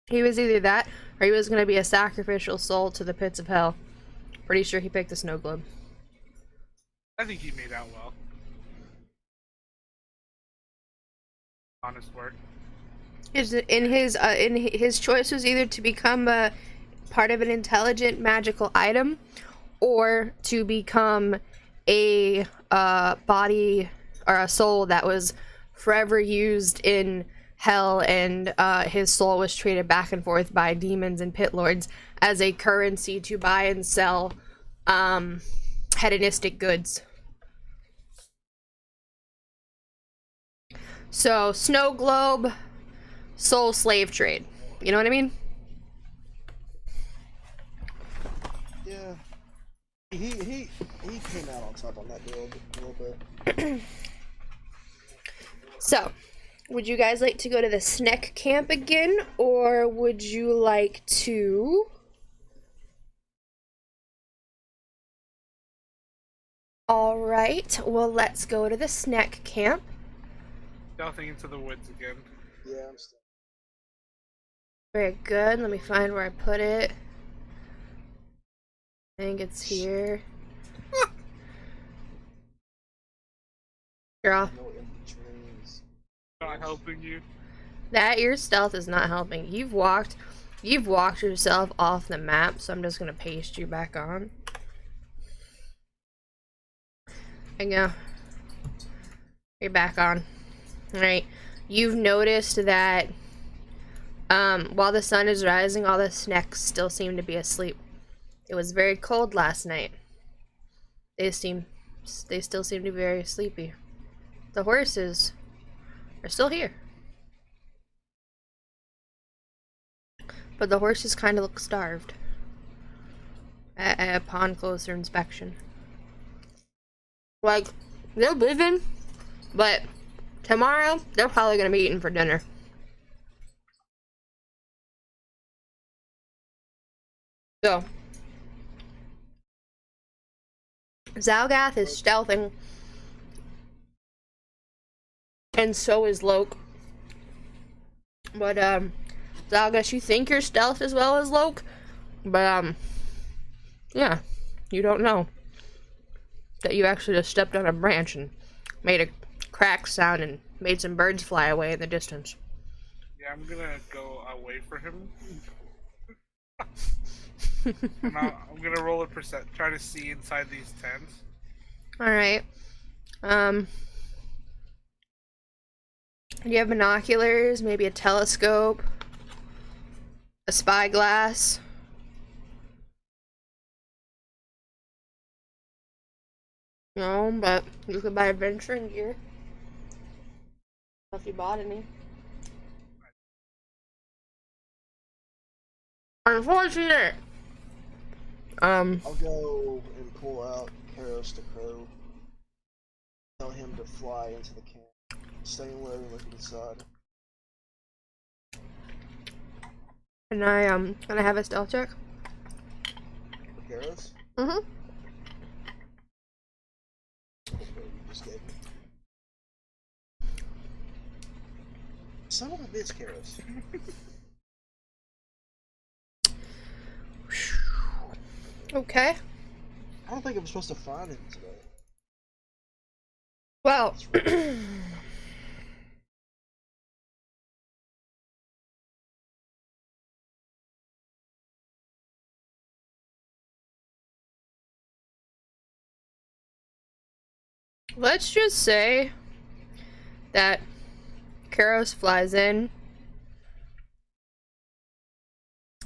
He was either that, or he was going to be a sacrificial soul to the pits of hell. Pretty sure he picked the snow globe. I think he made out well. Honest work. His choice was either to become a part of an intelligent magical item, or to become a body or a soul that was forever used in hell, and his soul was traded back and forth by demons and pit lords as a currency to buy and sell hedonistic goods. So, snow globe, soul slave trade. You know what I mean? Yeah. He came out on top on that deal a little bit. So, would you guys like to go to the snack camp again, or would you like to... Alright, well, let's go to the snack camp. Stealthing into the woods again. Yeah, I'm still. Very good. Let me find where I put it. I think it's here. Girl, No in-betweens. Not helping you. that your stealth is not helping. You've walked yourself off the map, so I'm just gonna paste you back on. There you go. You're back on. Alright. You've noticed that while the sun is rising, all the snacks still seem to be asleep. It was very cold last night. They still seem to be very sleepy. The horses are still here. But the horses kind of look starved upon closer inspection. Like, they're living, but tomorrow they're probably going to be eating for dinner. So, Zalgath is stealthing, and so is Loke. But, Zalgath, you think you're stealth as well as Loke, but, yeah, you don't know that you actually just stepped on a branch and made a crack sound and made some birds fly away in the distance. Yeah, I'm gonna go away for him. And I'm gonna roll a percent, try to see inside these tents. Alright. You have binoculars, maybe a telescope, a spyglass. No, but you could buy adventuring gear. If you bought any. Unfortunate! I'll go and pull out Karos the Crow. Tell him to fly into the camp. Staying low and looking inside. And I have a stealth check. For Karos? Mm-hmm. Okay, you just gave me. Son of a bitch, Karos. Okay. I don't think I'm supposed to find him today. Well, let's just say that Karos flies in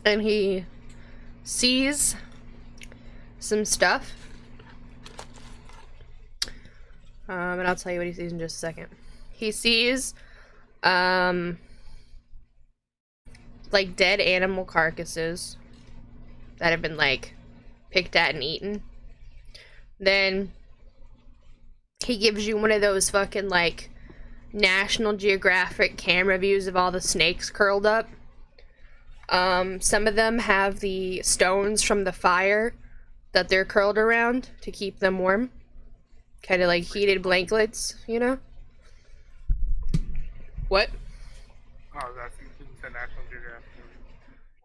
and he sees some stuff. And I'll tell you what he sees in just a second. He sees, like dead animal carcasses that have been, like, picked at and eaten. Then he gives you one of those fucking, like, National Geographic camera views of all the snakes curled up. Some of them have the stones from the fire that they're curled around to keep them warm. Kind of like heated blankets, you know? What? Oh, that's the National Geographic.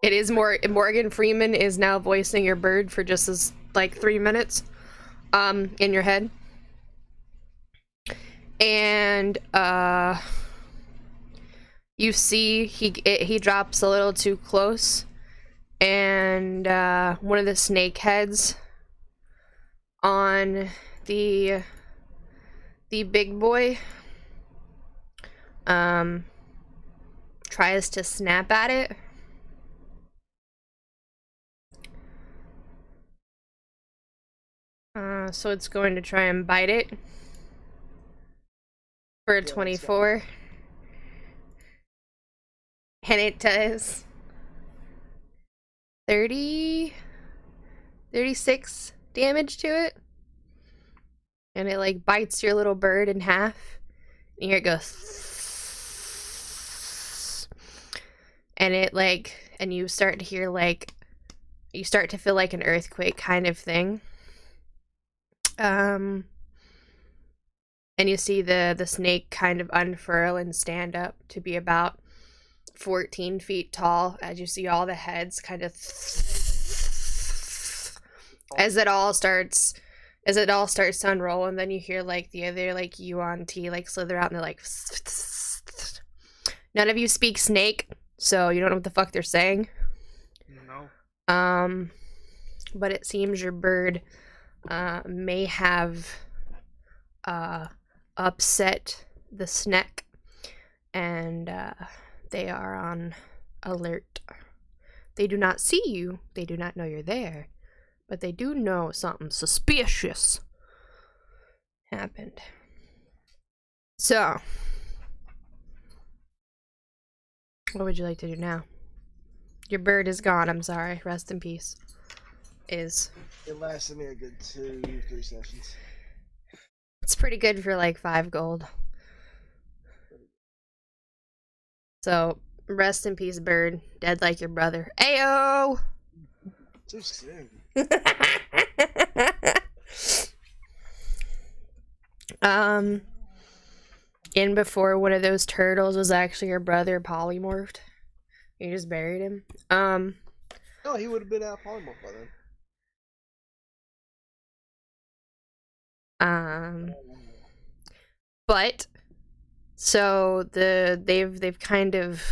It is Morgan Freeman is now voicing your bird for just as like 3 minutes, in your head. And you see he drops a little too close, and one of the snake heads on the big boy tries to snap at it. So it's going to try and bite it for a 24. And it does 36 damage to it. And it like bites your little bird in half. And here it goes. And it like, and you start to hear like, you start to feel like an earthquake kind of thing. And you see the snake kind of unfurl and stand up to be about 14 feet tall as you see all the heads kind of as it all starts to unroll, and then you hear like the other like UNT like slither out and they're like none of you speak snake, so you don't know what the fuck they're saying. No. But it seems your bird may have upset the snake, and they are on alert. They do not see you, they do not know you're there, but they do know something suspicious happened. So, what would you like to do now? Your bird is gone, I'm sorry. Rest in peace. It lasted me a good 2-3 sessions. It's pretty good for like 5 gold. So, rest in peace, bird. Dead like your brother. Ayo! Too soon. In before one of those turtles was actually your brother polymorphed. You just buried him. No, he would have been out polymorph by then. But So they've kind of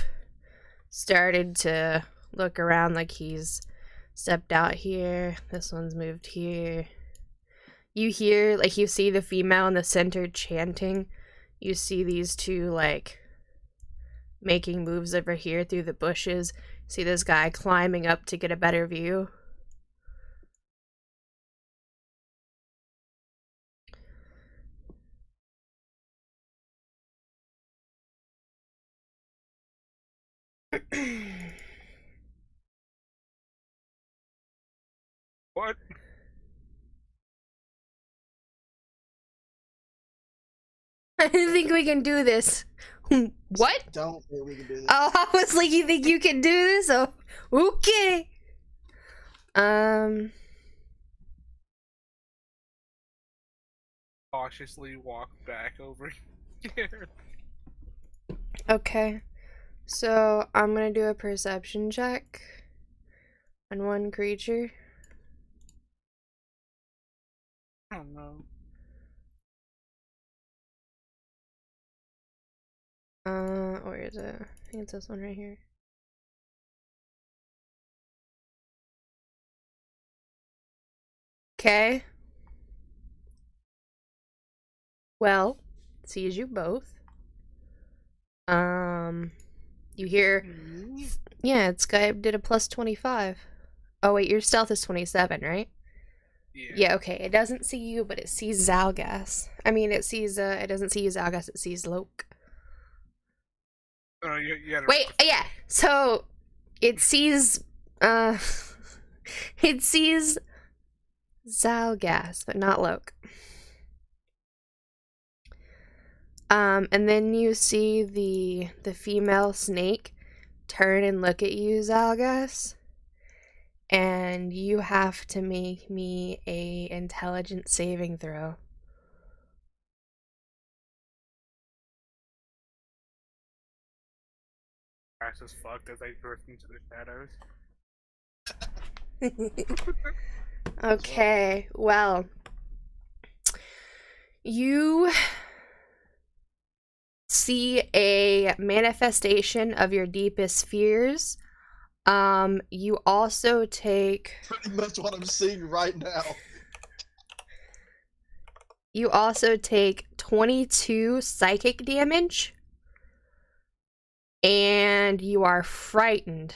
started to look around, like he's stepped out here. This one's moved here. You hear, like, you see the female in the center chanting. You see these two, like, making moves over here through the bushes. See this guy climbing up to get a better view. What? I didn't think we can do this. What? Don't think we can do this. Oh, I was like, you think you can do this? Oh, okay. Cautiously walk back over here. Okay. So, I'm gonna do a perception check on one creature. Oh no. Where is it? I think it's this one right here. Okay. Well, sees you both. You hear, yeah, it's guy did a plus 25. Oh wait, your stealth is 27, right? Yeah, okay. It doesn't see you, but it sees Zalgas. I mean, it sees, it doesn't see you, Zalgas, it sees Loke. Oh, you had Wait, yeah. So, it sees, it sees Zalgas, but not Loke. And then you see the female snake turn and look at you, Zalgas. And you have to make me a intelligence saving throw. Crash as fucked as I drift into the shadows. Okay, well, you see a manifestation of your deepest fears. You also take... Pretty much what I'm seeing right now. You also take 22 psychic damage. And you are frightened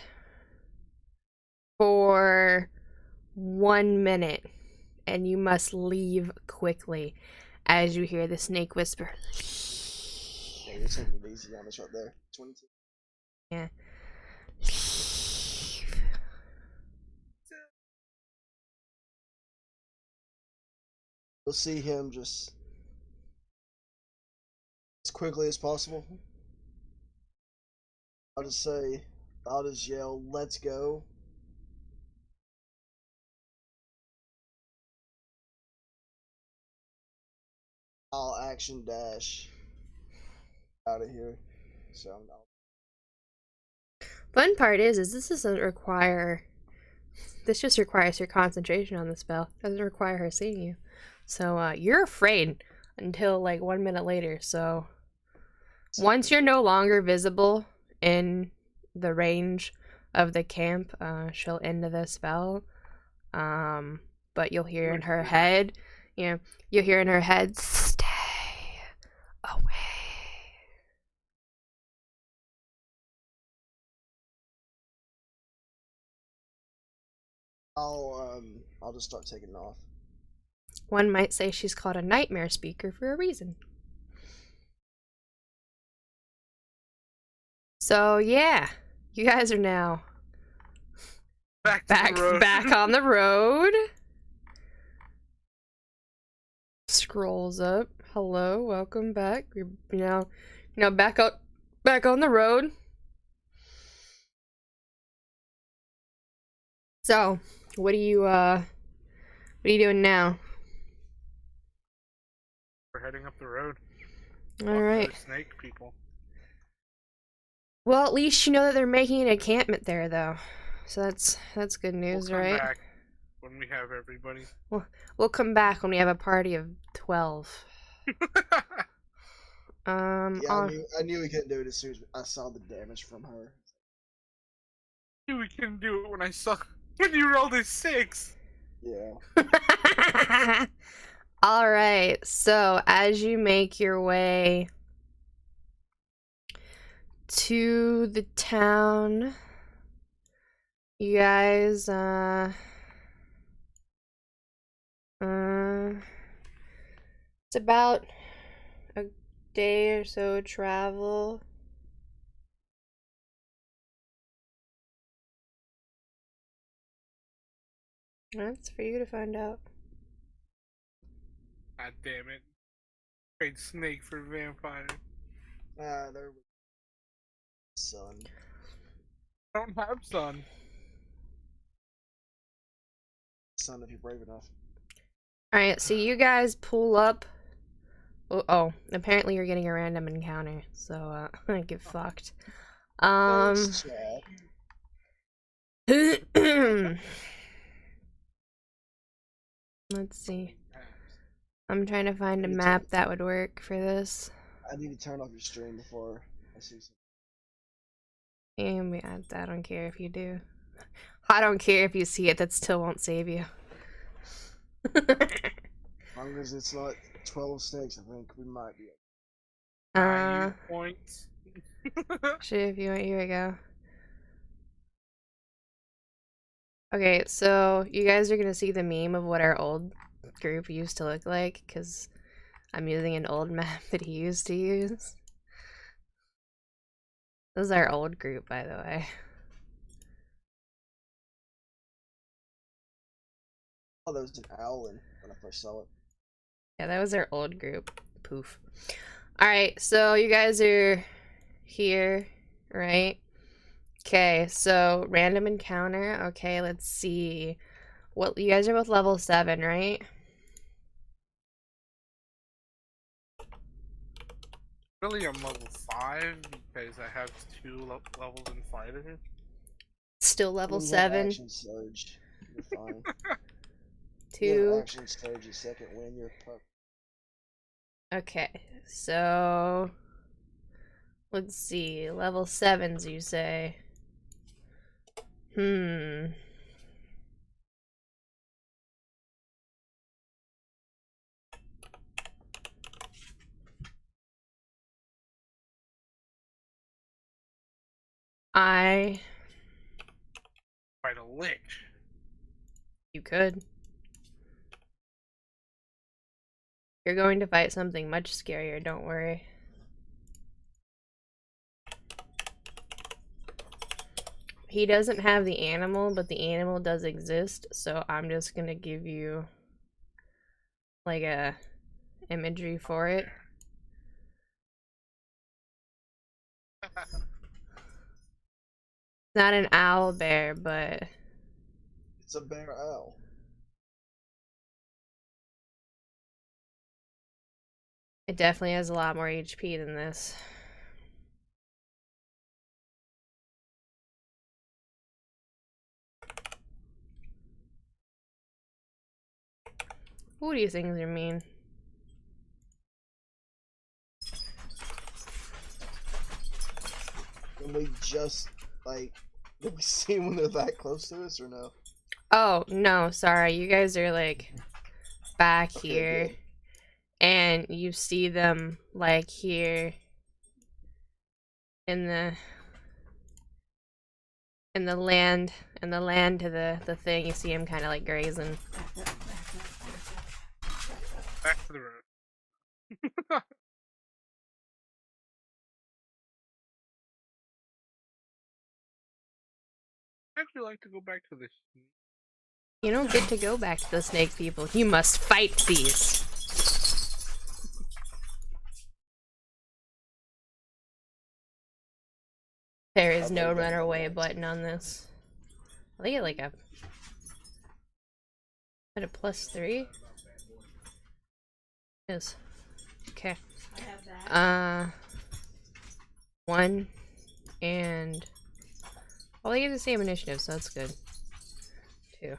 for 1 minute. And you must leave quickly as you hear the snake whisper. Yeah, you're taking it easy on us right there. 22. Yeah. You'll see him just as quickly as possible. I'll just yell, "Let's go." I'll action dash out of here. So Fun part is this doesn't require... This just requires your concentration on the spell. It doesn't require her seeing you. So, you're afraid until, like, 1 minute later. So, once you're no longer visible in the range of the camp, she'll end the spell. But you'll hear in her head, you'll hear in her head, "Stay away." I'll just start taking it off. One might say she's called a nightmare speaker for a reason. So yeah, you guys are now Back on the road. Scrolls up. Hello, welcome back. You're now back on the road. So, what are you doing now? We're heading up the road. All right. Snake people. Well, at least you know that they're making an encampment there, though. So that's good news, We'll come right? back when we have everybody. We'll come back when we have a party of 12. Yeah, I knew we couldn't do it as soon as I saw the damage from her. Knew we couldn't do it when I saw when you rolled a 6. Yeah. All right. So as you make your way to the town, you guys, it's about a day or so travel. That's for you to find out. God damn it. Trade snake for vampire. There was son. I don't have son. Son, if you're brave enough. Alright, so you guys pull up. Oh, apparently you're getting a random encounter, so get fucked. Thanks, Chad. Let's see. I'm trying to find a map that would work for this. I need to turn off your stream before I see something. And I don't care if you do. I don't care if you see it, that still won't save you. As long as it's not 12 snakes, I think we might be. Points. Actually, if you want, here we go. Okay, so you guys are gonna see the meme of what our old group used to look like, because I'm using an old map that he used to use. This is our old group, by the way. Oh, there was an owl when I first saw it. Yeah, that was our old group. Poof. Alright, so you guys are here, right? Okay, so random encounter. Okay, let's see. What, you guys are both level 7, right? Really, I'm level 5 because I have 2 levels in fighter. Still level When you have 7. Action surge. You're fine. 2. You have action surge, your second win, you're perfect. Okay, so let's see. Level 7s, you say? Fight a lich. You could. You're going to fight something much scarier, don't worry. He doesn't have the animal, but the animal does exist, so I'm just gonna give you like a imagery for it. Not an owl bear, but It's a bear owl. it definitely has a lot more HP than this. What do you think are mean? Can we just, like, did we see when they're that close to us or no? Oh, no, sorry. You guys are like back here. Good. And you see them like here in the land to the thing. You see him kind of like grazing. Back to the road. I'd actually like to go back to this. You don't get to go back to the snake people. You must fight these. There is no run away button on this. I think it like a at a +3. Is okay. 1 and well, they get the same initiative, so that's good. 2.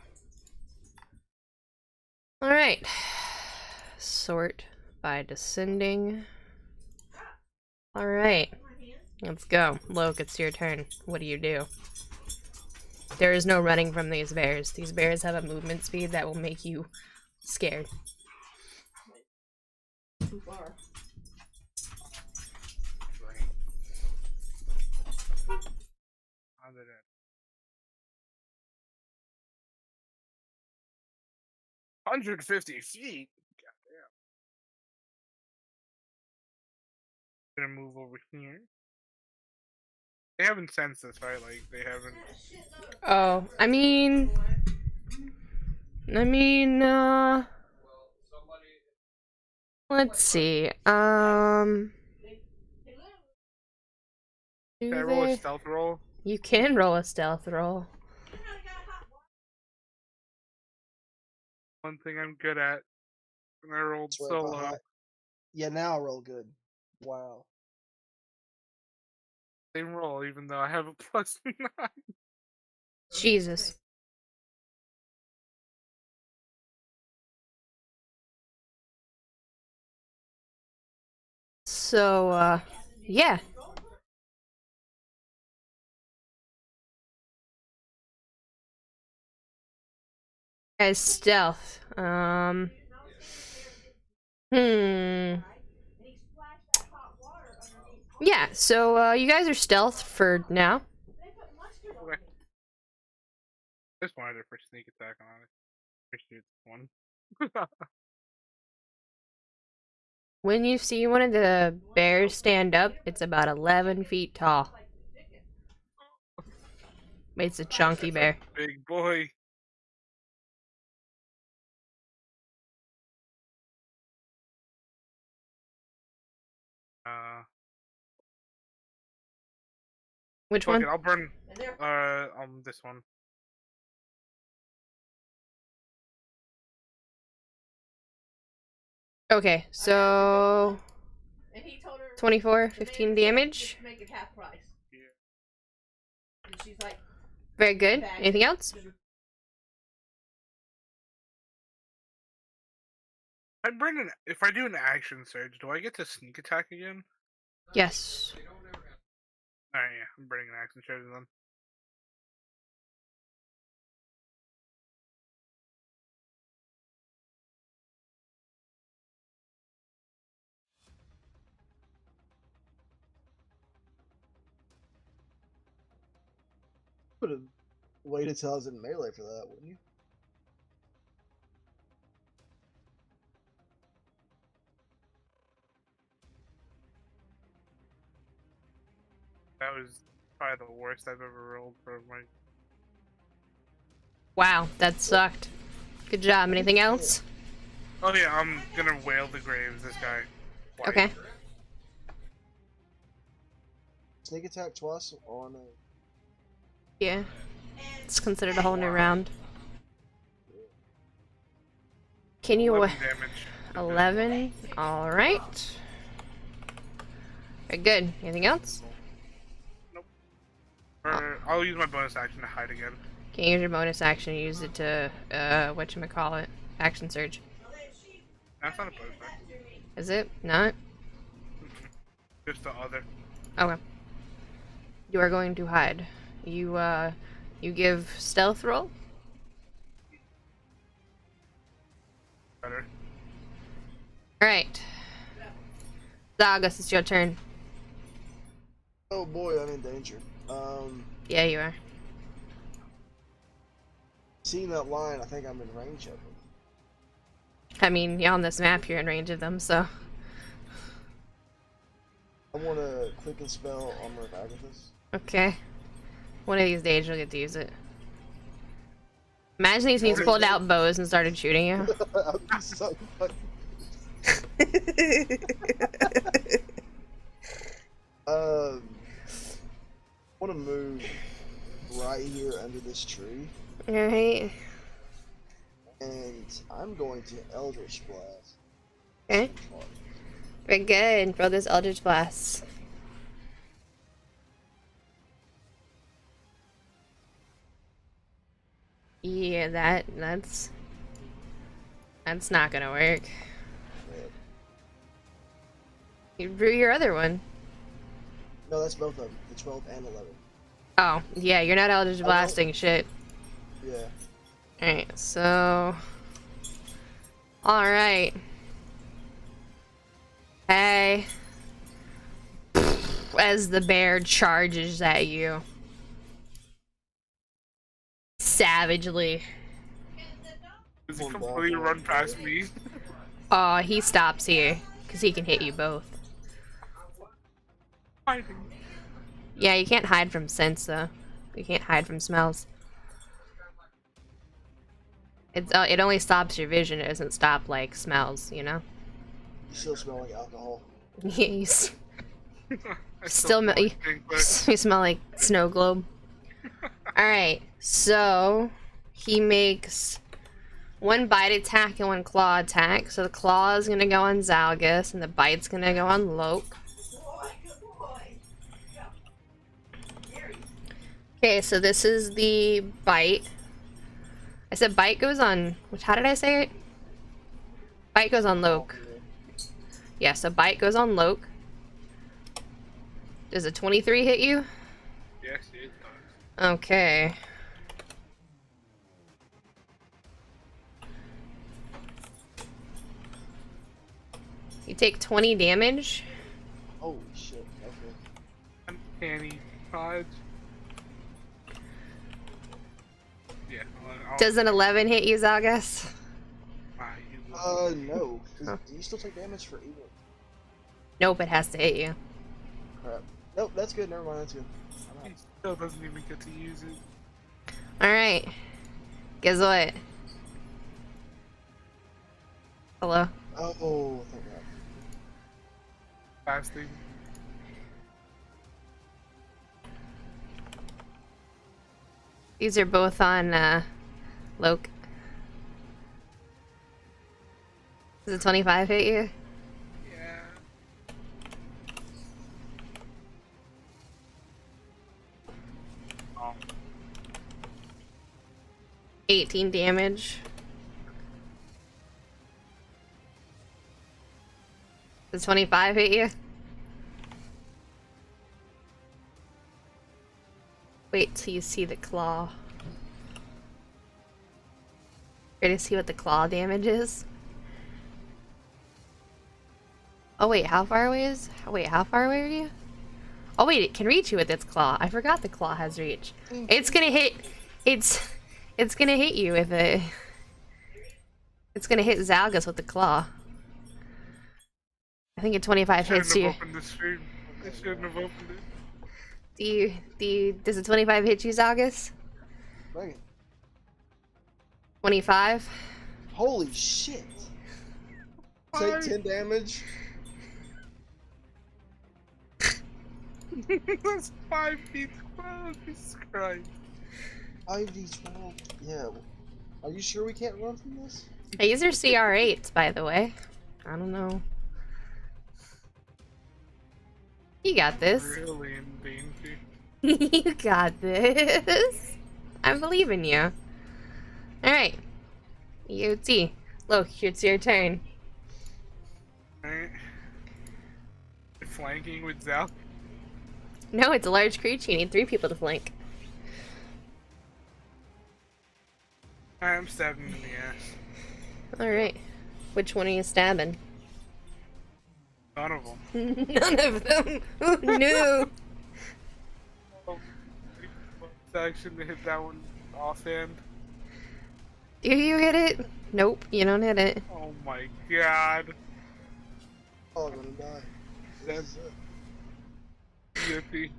All right. Sort by descending. Alright. Let's go. Loke, it's your turn. What do you do? There is no running from these bears. These bears have a movement speed that will make you scared. Too far. Great. Other than 150 feet. Goddamn. Gonna move over here. They haven't sensed this, right? Like they haven't. Oh, I mean, let's see. Do Can I roll a they? stealth roll? You can roll a stealth roll. One thing I'm good at. And I rolled Swear so if I low. had- Yeah, now I roll good. Wow. Same roll, even though I have a plus 9. Jesus. So, yeah. As stealth. Yeah, so, you guys are stealth for now. Okay. Just wanted it for sneak attack on it. Appreciate this one. When you see one of the bears stand up, it's about 11 feet tall. It's a chunky bear. Big boy. Which Fuck one? it, I'll burn. This one. Okay, so And he told her 24, 15 damage. make it half price. Yeah. And she's like, Very good. Anything else? If I do an action surge, do I get to sneak attack again? Yes. Alright, yeah, I'm bringing an action surge then. Would have waited till I was in melee for that, wouldn't you? That was probably the worst I've ever rolled for my. Wow, that sucked. Good job. Anything else? Oh yeah, I'm gonna wail the graves. This guy. Twice. Okay. Sneak attack twice on a. Yeah. It's considered a whole new round. Can you... 11 damage. 11? Alright. Very good. Anything else? Or I'll use my bonus action to hide again. Can you use your bonus action and use it to, whatchamacallit? Action surge. That's not a bonus action. Is it? Not? Just the other. Okay. You are going to hide. You give stealth roll? Better. Alright. Zagus, it's your turn. Oh boy, I'm in danger. Yeah, you are. Seeing that line, I think I'm in range of it. I mean, yeah, on this map, you're in range of them, so... I want to click and spell Armor of Agathis. Okay. One of these days you'll get to use it. Imagine these things pulled out bows and started shooting you. I'd be so fucking. I want to move right here under this tree, Alright. and I'm going to Eldritch Blast. Okay. Very good. Roll this Eldritch Blast. Yeah, that's not gonna work. You drew your other one. No, that's both of them. The 12 and 11. Oh, yeah, you're not eligible I don't- blasting shit. Yeah. Alright, so... Alright. Hey. As the bear charges at you. Savagely. Does he completely run past me? He stops here. Because he can hit you both. Hiding. Yeah, you can't hide from scents, though. You can't hide from smells. It only stops your vision. It doesn't stop, like, smells, you know? You still smell like alcohol. you I still feel you, like but you smell like snow globe. Alright, so... He makes... one bite attack and one claw attack. So the claw is gonna go on Zalgus, and the bite's gonna go on Loke. Okay, so this is the bite. I said bite goes on... how did I say it? Bite goes on Loke. Yeah, so bite goes on Loke. Does a 23 hit you? yes, it does. Okay. You take 20 damage. Holy shit. Okay. Uncanny dodge. Yeah. Does an 11 hit you, Zalgus? No. Oh. Do you still take damage for evil? Nope, it has to hit you. Crap. Nope, that's good. Never mind. That's good. I'm He out. still doesn't even get to use it. Alright. Guess what? Hello? Oh, thank God. Fasting. These are both on, Loke. Does a 25 hit you? Yeah. 18 damage. Does 25 hit you? Wait till you see the claw. Ready to see what the claw damage is? Oh wait, how far away is... wait, how far away are you? Oh wait, it can reach you with its claw. I forgot the claw has reach. It's gonna hit... It's gonna hit you with it. It's gonna hit Zalgus with the claw. I think a 25 hits Shouldn't you. have opened the stream. I shouldn't have opened it. Does a 25 hit you, Zalgus? Bring it. 25? Holy shit. Take 10 damage. That's 5d12. Jesus Christ. 5d12. Yeah. Are you sure we can't run from this? These are CR8s, by the way. I don't know. You got this. Really in danger. You got this. I believe in you. Alright. UT. Look, it's your turn. Alright. Flanking with Zal. No, it's a large creature. You need 3 people to flank. I'm stabbing him in the ass. Alright. Which one are you stabbing? None of them. None of them. Oh, no. It's action to hit that one offhand. Do you hit it? Nope, you don't hit it. Oh my god. Oh, I'm gonna die. That's yippee.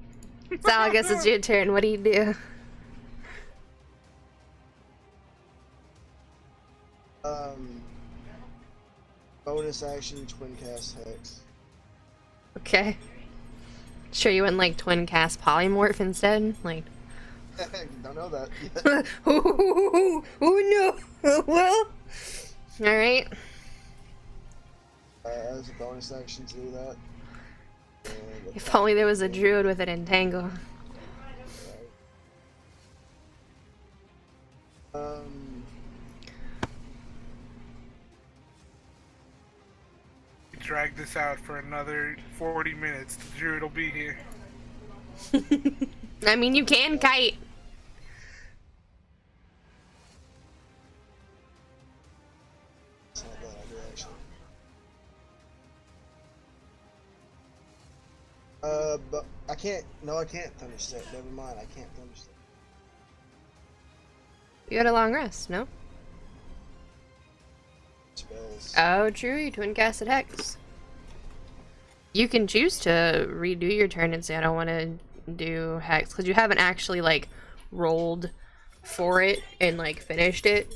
Sal, I guess it's your turn. What do you do? Bonus action, twin cast hex. Okay. Sure you wouldn't like twin cast polymorph instead? Like... Don't know that yet. Oh no! Well... Alright. As a bonus action to do that. And If only there was a druid with an entangle. We drag this out for another 40 minutes. The druid will be here. I mean, you can kite. It's not a bad idea, actually. But I can't. No, I can't thunderstep. Never mind. I can't thunderstep. You had a long rest, no? Spells. Oh, true. You twin casted Hex. You can choose to redo your turn and say, I don't want to do Hex, because you haven't actually, like, rolled for it and, like, finished it.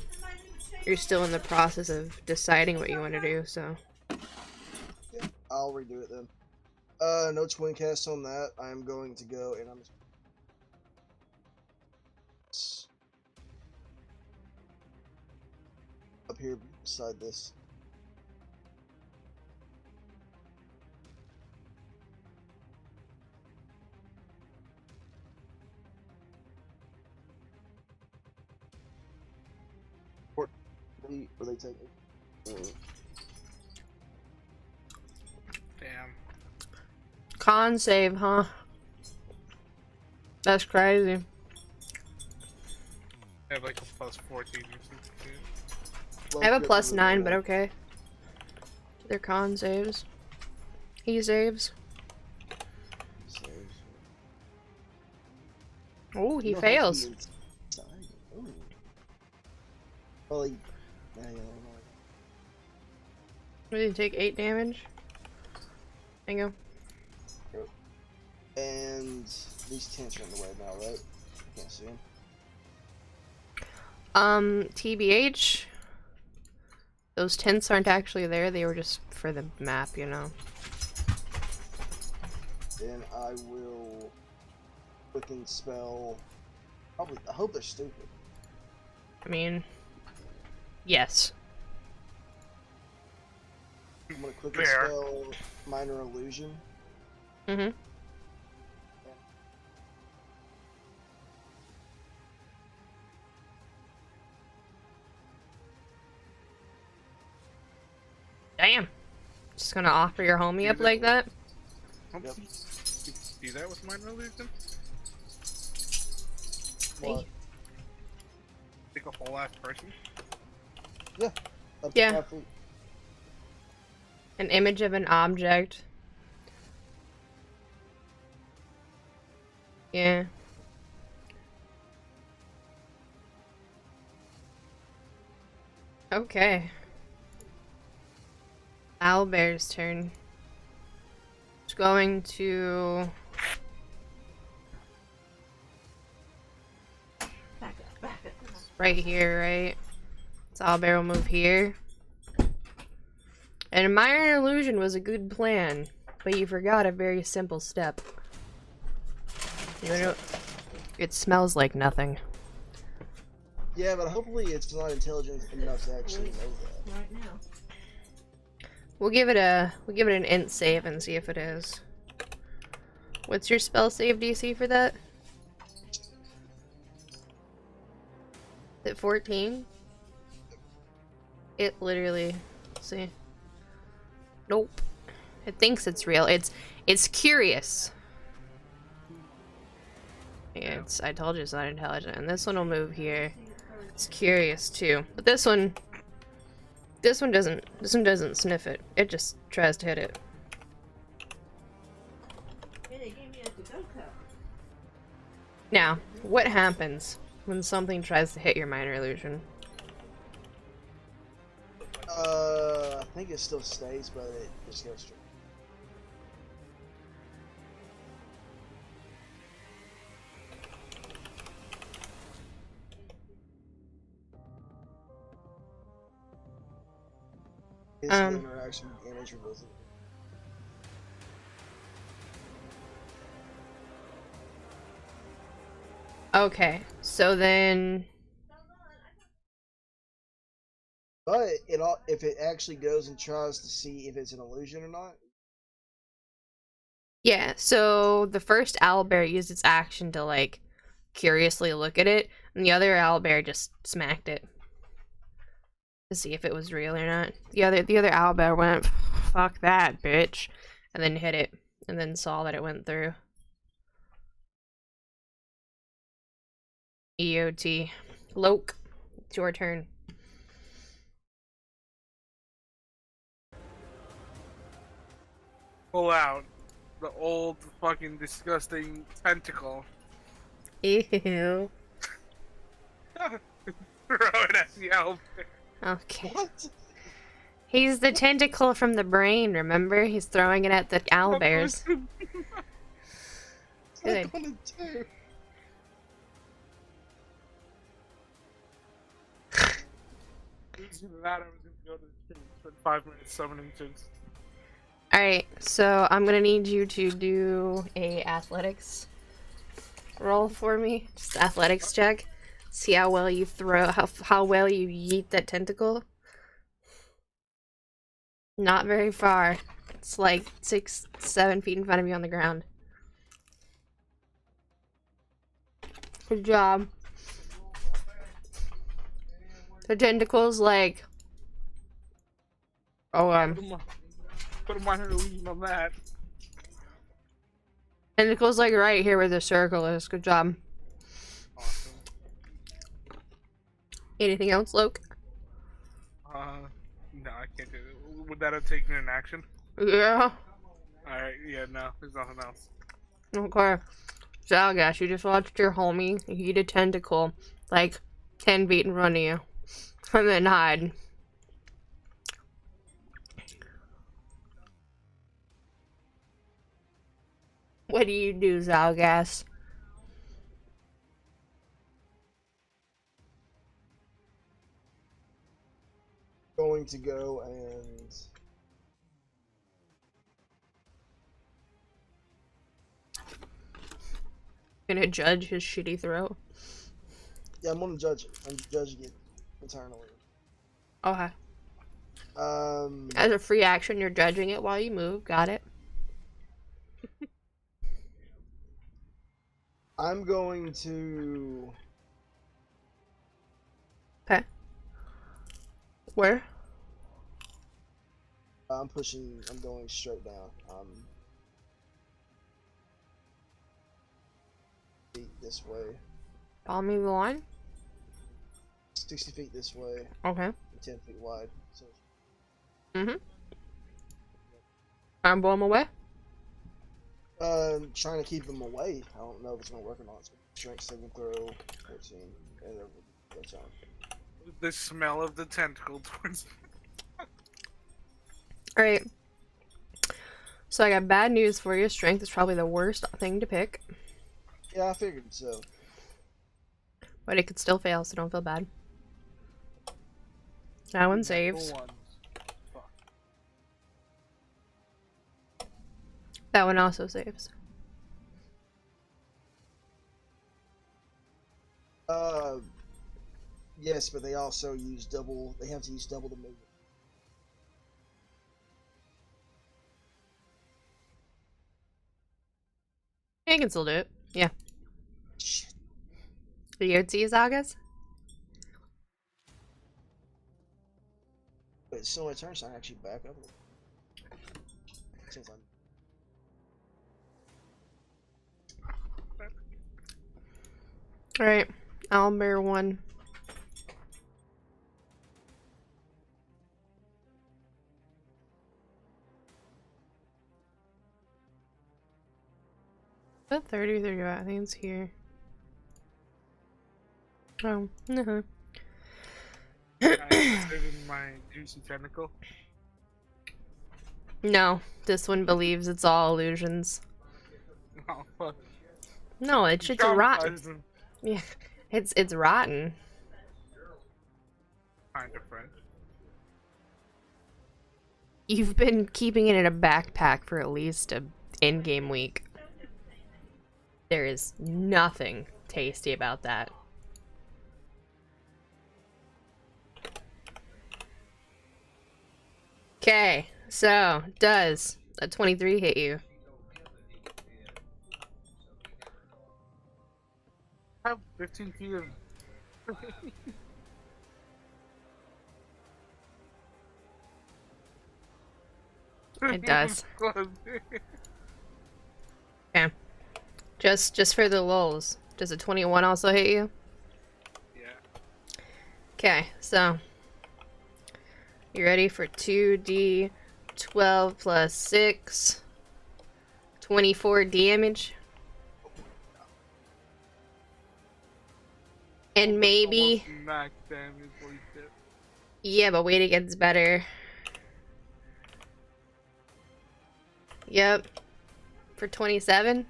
You're still in the process of deciding what you want to do, so. Yeah, I'll redo it then. No twin cast on that. I'm going to go and I'm. Up here beside this. Or they take it. Damn. Con save, huh? That's crazy. I have like a plus 14 or something. I have a plus 9, but okay. They're con saves. He saves. Oh, he fails. Well, yeah, yeah, Did he take 8 damage? There you go. And these tents are in the way now, right? Can't see them. TBH. Those tents aren't actually there, they were just for the map, you know. Then I will quicken spell. Probably, I hope they're stupid. I mean, yes. I'm gonna quicken Fair. spell minor illusion. Mm-hmm. Damn. Just gonna offer your homie up like that? Yep. Yep. You can do that with minor illusion? What? Take a whole ass person? Up to Yeah. 5 feet. An image of an object. Yeah. Okay. Owlbear's turn. It's going to... right here, right? So Owlbear will move here. And minor illusion was a good plan, but you forgot a very simple step. You know, it smells like nothing. Yeah, but hopefully it's not intelligent enough to actually know that. Right now. We'll give it an int save and see if it is. What's your spell save DC for that? Is it 14? It literally, see. Nope. It thinks it's real. It's curious. Yeah, I told you it's not intelligent. And this one will move here. It's curious too. But this one doesn't sniff it. It just tries to hit it. Hey, they gave me a to-go cup. Now, what happens when something tries to hit your minor illusion? I think it still stays, but it just goes straight. His interaction with the image reveals it. Okay, so then... But if it actually goes and tries to see if it's an illusion or not. Yeah, so the first owlbear used its action to, like, curiously look at it, and the other owlbear just smacked it to see if it was real or not. The other owlbear went, fuck that, bitch, and then hit it, and then saw that it went through. EOT. Loke, it's your turn. Pull out the old fucking disgusting tentacle. Ew. Throw it at the owlbear. Okay. What? He's the tentacle from the brain, remember? He's throwing it at the owlbears. What's that gonna do? Using that, I was gonna go to the stream, spend 5 minutes summoning things. Alright, so I'm gonna need you to do a athletics roll for me. Just athletics check. See how well you throw, how well you yeet that tentacle. Not very far. It's like 6, 7 feet in front of you on the ground. Good job. The tentacle's like... Oh, Put a minor illusion on that. tentacle's like right here where the circle is. Good job. Awesome. Anything else, Loke? No, I can't do it. Would that have taken an action? Yeah. Alright, yeah, no, there's nothing else. Okay. So, I guess you just watched your homie eat a tentacle like 10 feet in front of you. And then hide. What do you do, Zalgas? Going to go and Gonna judge his shitty throw? yeah, I'm gonna judge it. I'm judging it internally. Okay. As a free action, you're judging it while you move. Got it. I'm going to Okay. Where? I'm going straight down. Feet this way. Follow me the line? 60 feet this way. Okay. And 10 feet wide. So Mm-hmm. I'm blowing away? trying to keep them away. I don't know if it's gonna work or not. It's strength saving throw 14. And that's on. The smell of the tentacle towards. Alright. So I got bad news for you. Strength is probably the worst thing to pick. Yeah, I figured so. But it could still fail, so don't feel bad. That one saves. Ones. Fuck. That one also saves. Yes, but they also use double. They have to use double the movement. Yeah, you can still do it. Yeah. Shit. The OT is August? But it's still my turn, so I can actually back up a little. Since I'm Alright. I'll bear one. What 30, 35? I think it's here. Oh, no. I saving my juicy tentacle. No, this one believes it's all illusions. Oh fuck. No, it's rotten. Traumatized him. Yeah, it's rotten. Kind of friend. You've been keeping it in a backpack for at least a in-game week. There is nothing tasty about that. Okay, so does a 23 hit you? I have 15 feet of. It does. Okay. Just for the lulz. Does a 21 also hit you? Okay, so you ready for 2d12 plus 6? 24 damage. And maybe... Almost max damage. Holy shit. Yeah, but wait, it gets better. Yep. For 27?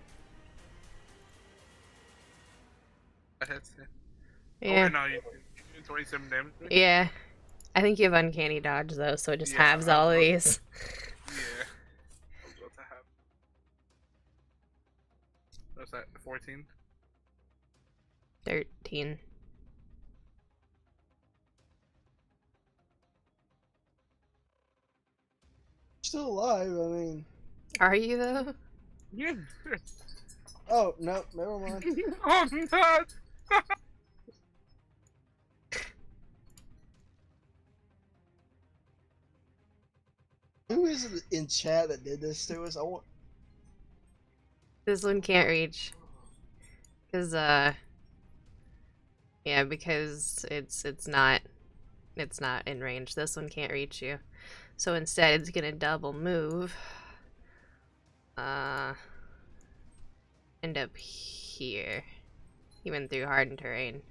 That hits it. Yeah. Oh, no, you 27 damage. Right? Yeah. I think you have uncanny dodge though, so it just Yeah, halves I all of was- these. Yeah. I was about to have. What's that? 14? 13. Still alive, I mean. Are you though? Yeah. Oh, no, never mind. Oh, I'm not. Who is it in chat that did this to us? I want. This one can't reach. Cause yeah, because it's not in range. This one can't reach you. So instead it's gonna double move. End up here. He went through hardened terrain.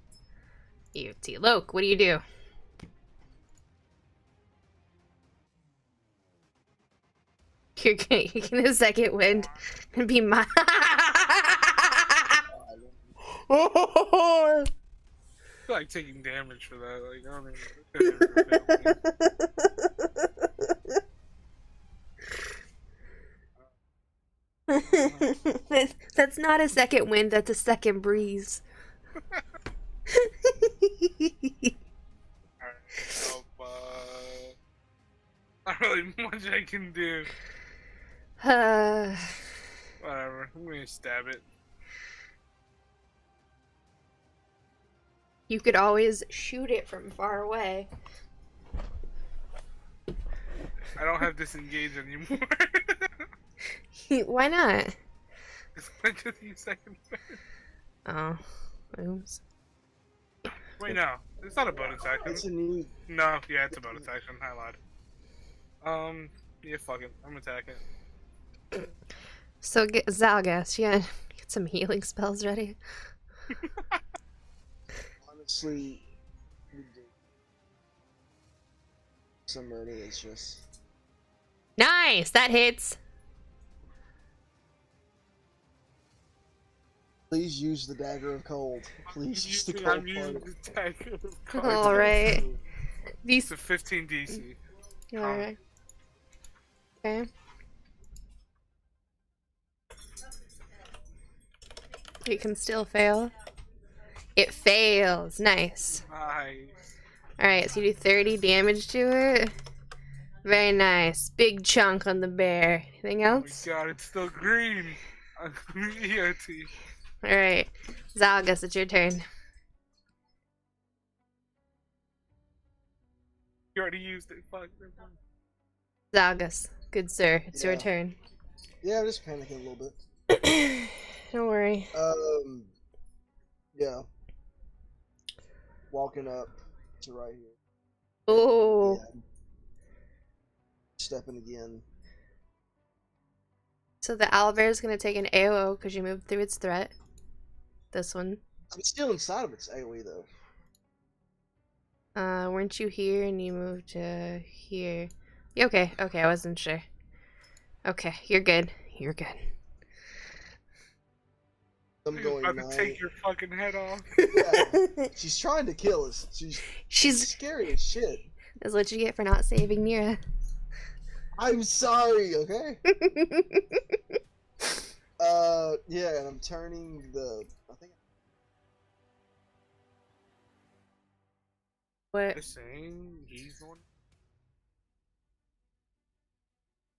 EOT. Loke, what do you do? You're gonna second wind and be my. I feel like taking damage for that. Like, I don't even. That's not a second wind, that's a second breeze. Not really much I can do. Uh, Whatever. I'm gonna stab it. you could always shoot it from far away. I don't have disengage anymore. Why not? It's like just use second wind. Oh, oops. Wait, no. It's not a bonus action. It's a new. No, yeah, it's a bonus action. I lied. Yeah, fuck it. I'm attacking. So get Zalgas, yeah, get some healing spells ready. Honestly, we do. Some money is just. Nice, that hits. Please use the dagger of cold. Please use the I'm cold using part. the dagger of cold. All right. It's These. a 15 DC. All right. Okay. You can still fail. It fails. Nice. Nice. Alright, so you do 30 damage to it. Very nice. Big chunk on the bear. Anything Oh my else? god, it's still green. I'm EOT. Alright. Zalgas, it's your turn. You already used it. Fuck. Zalgas, good sir, it's your Yeah. turn. Yeah, I'm just panicking a little bit. Don't worry. Yeah. Walking up to right here. Oh, Yeah. Stepping again. so the owlbear is gonna take an AOO because you moved through its threat. This one. I'm still inside of its AoE though. Weren't you here and you moved to here? Yeah, okay, I wasn't sure. Okay, you're good. You're good. I'm You're going about to 9. take your fucking head off. Yeah. She's trying to kill us. She's She's scary as shit. That's what you get for not saving Nira. I'm sorry, okay? Yeah, and I'm turning the. I think. What? Just saying, he's the one.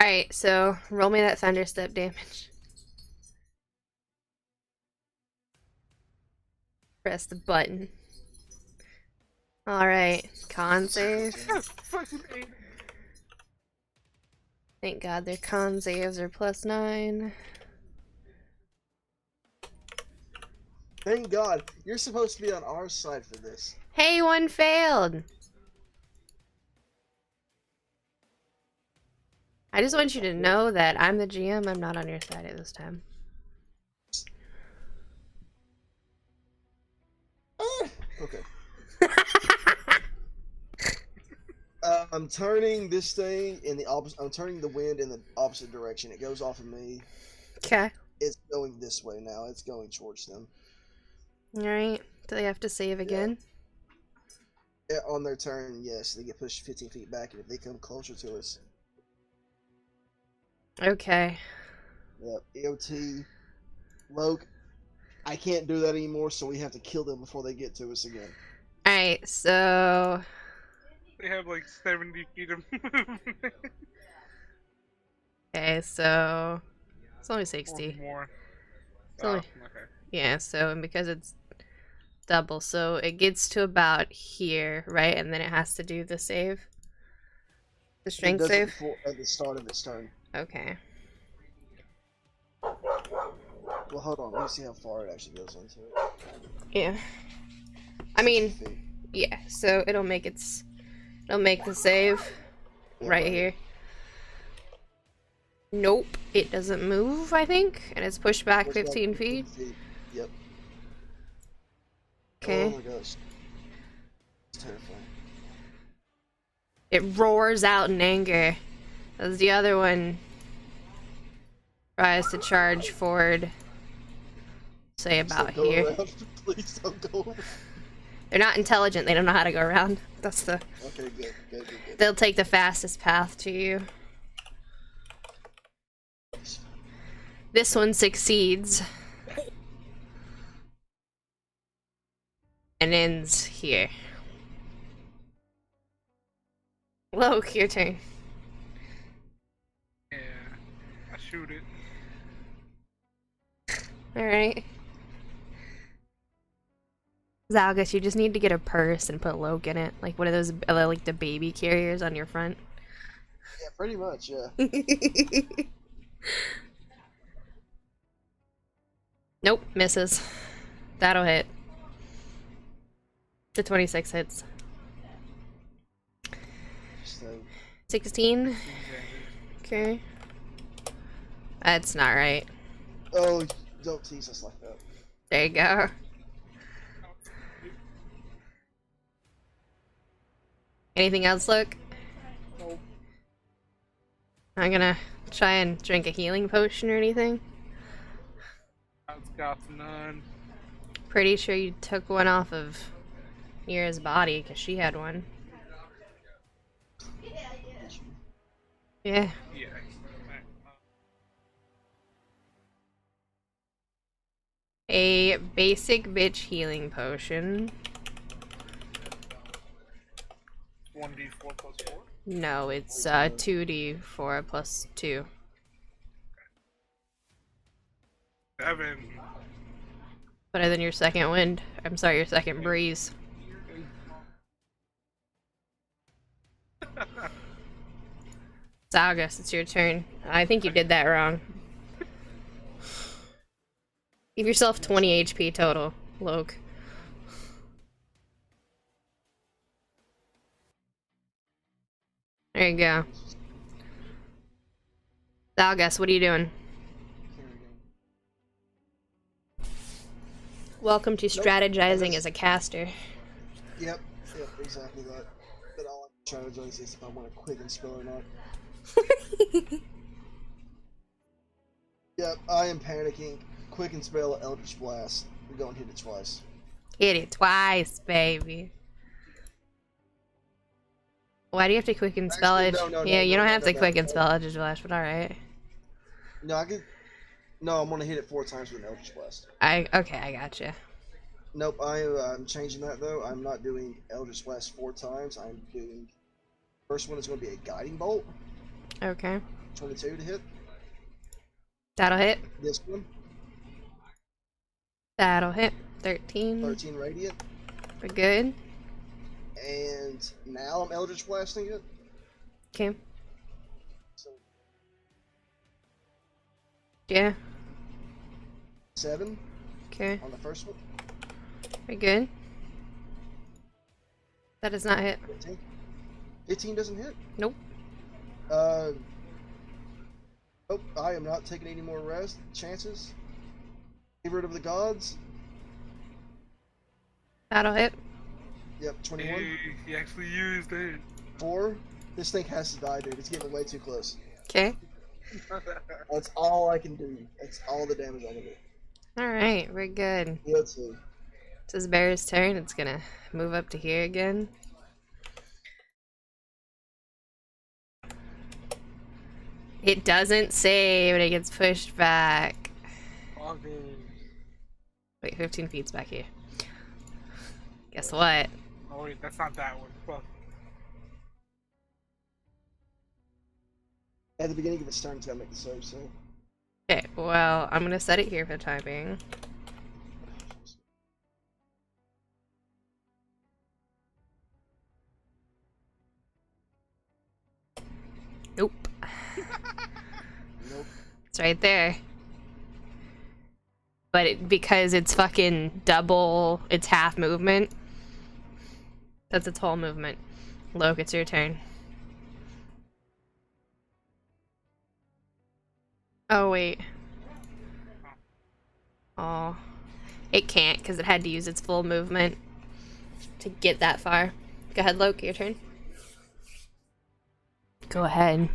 Alright, so roll me that thunderstep damage. Press the button. Alright, con save. Fucking ate him. Thank God their con saves are +9. Thank God. You're supposed to be on our side for this. Hey, one failed. I just want you to know that I'm the GM. I'm not on your side at this time. Okay. I'm turning this thing in the opposite. I'm turning the wind in the opposite direction. It goes off of me. Okay. It's going this way now. It's going towards them. Alright. Do they have to save again? On their turn, yes, they get pushed 15 feet back, and if they come closer to us, Okay. yep, EOT, Loke, I can't do that anymore, so we have to kill them before they get to us again. Alright, so... They have like 70 feet of movement. Okay, so... It's only Or 60. more. It's only... Okay. Yeah, so, and because it's double, so it gets to about here, right? And then it has to do the save? The It strength does it save? before, at the start of its turn. Okay. Well, hold on, let me see how far it actually goes into it. Yeah. I mean, 60 feet. yeah, so it'll make the save Yeah, right here. Nope, it doesn't move, I think, and it's pushed back Push back 15 feet. Yep. Okay. Oh my gosh. It's terrifying. It roars out in anger as the other one tries to charge forward. Say about So go here. around. Please don't go around. They're not intelligent, they don't know how to go around. That's the... Okay, good. They'll take the fastest path to you. This one succeeds. And ends here. Loke, your turn. Yeah. I shoot it. Alright. Zalgus, you just need to get a purse and put Loke in it. Like one of those, like the baby carriers on your front. Yeah, pretty much, yeah. Nope, misses. That'll hit. The 26 hits. So, 16. Okay. That's not right. oh, don't tease us like that. There you go. Anything else, Luke? Nope. I'm gonna try and drink a healing potion or anything. I've got none. Pretty sure you took one off of Nira's body because she had one. Yeah. Yeah. A basic bitch healing potion. 1d4 plus 4. No, it's 2d4 plus 2. 7. Better than your second wind. I'm sorry, your second breeze. Saugus, it's your turn. I think you did that wrong. Give yourself 20 HP total, Loke. There you go. Saugus, what are you doing? Welcome to strategizing as a caster. Yep, exactly that. But all I'm trying to do is if I want to quick and spell or not. Yep, I am panicking. Quick and spell Eldritch Blast. We're going to hit it twice. Hit it twice, baby. Why do you have to quick and spell it? Actually, Yeah, you don't have to no. quick and spell Eldritch Blast, but alright. No, I could. No, I'm gonna hit it 4 times with an Eldritch Blast. Okay, I gotcha. Nope, I'm changing that though. I'm not doing Eldritch Blast 4 times. I'm doing. First one is going to be a Guiding Bolt. Okay. 22 to hit. That'll hit. This one, That'll hit. 13. 13 Radiant. We're good. And now I'm Eldritch Blasting it. Okay. So Yeah. 7 Okay. on the first one. Very good. That does not hit. 15. 15 doesn't hit. Nope. Oh, I am not taking any more chances. Favorite of the gods. That'll hit. Yep, 21. He actually used it. 4. This thing has to die, dude. It's getting way too close. Okay. That's all I can do. That's all the damage I can do. Alright, we're good. Let's see. This is Bear's turn. It's gonna move up to here again. It doesn't save, but it gets pushed back. Wait, 15 feet's back here. Guess what? Oh wait, that's not that one. Well, At the beginning of its turn, it's gotta make the save, so. Okay, well, I'm gonna set it here for the time being. Nope. Nope. It's right there. But because it's fucking double, it's half movement. That's its whole movement. Loke, it's your turn. Oh, wait. Oh. It can't, because it had to use its full movement to get that far. Go ahead, Loke, your turn. Go ahead.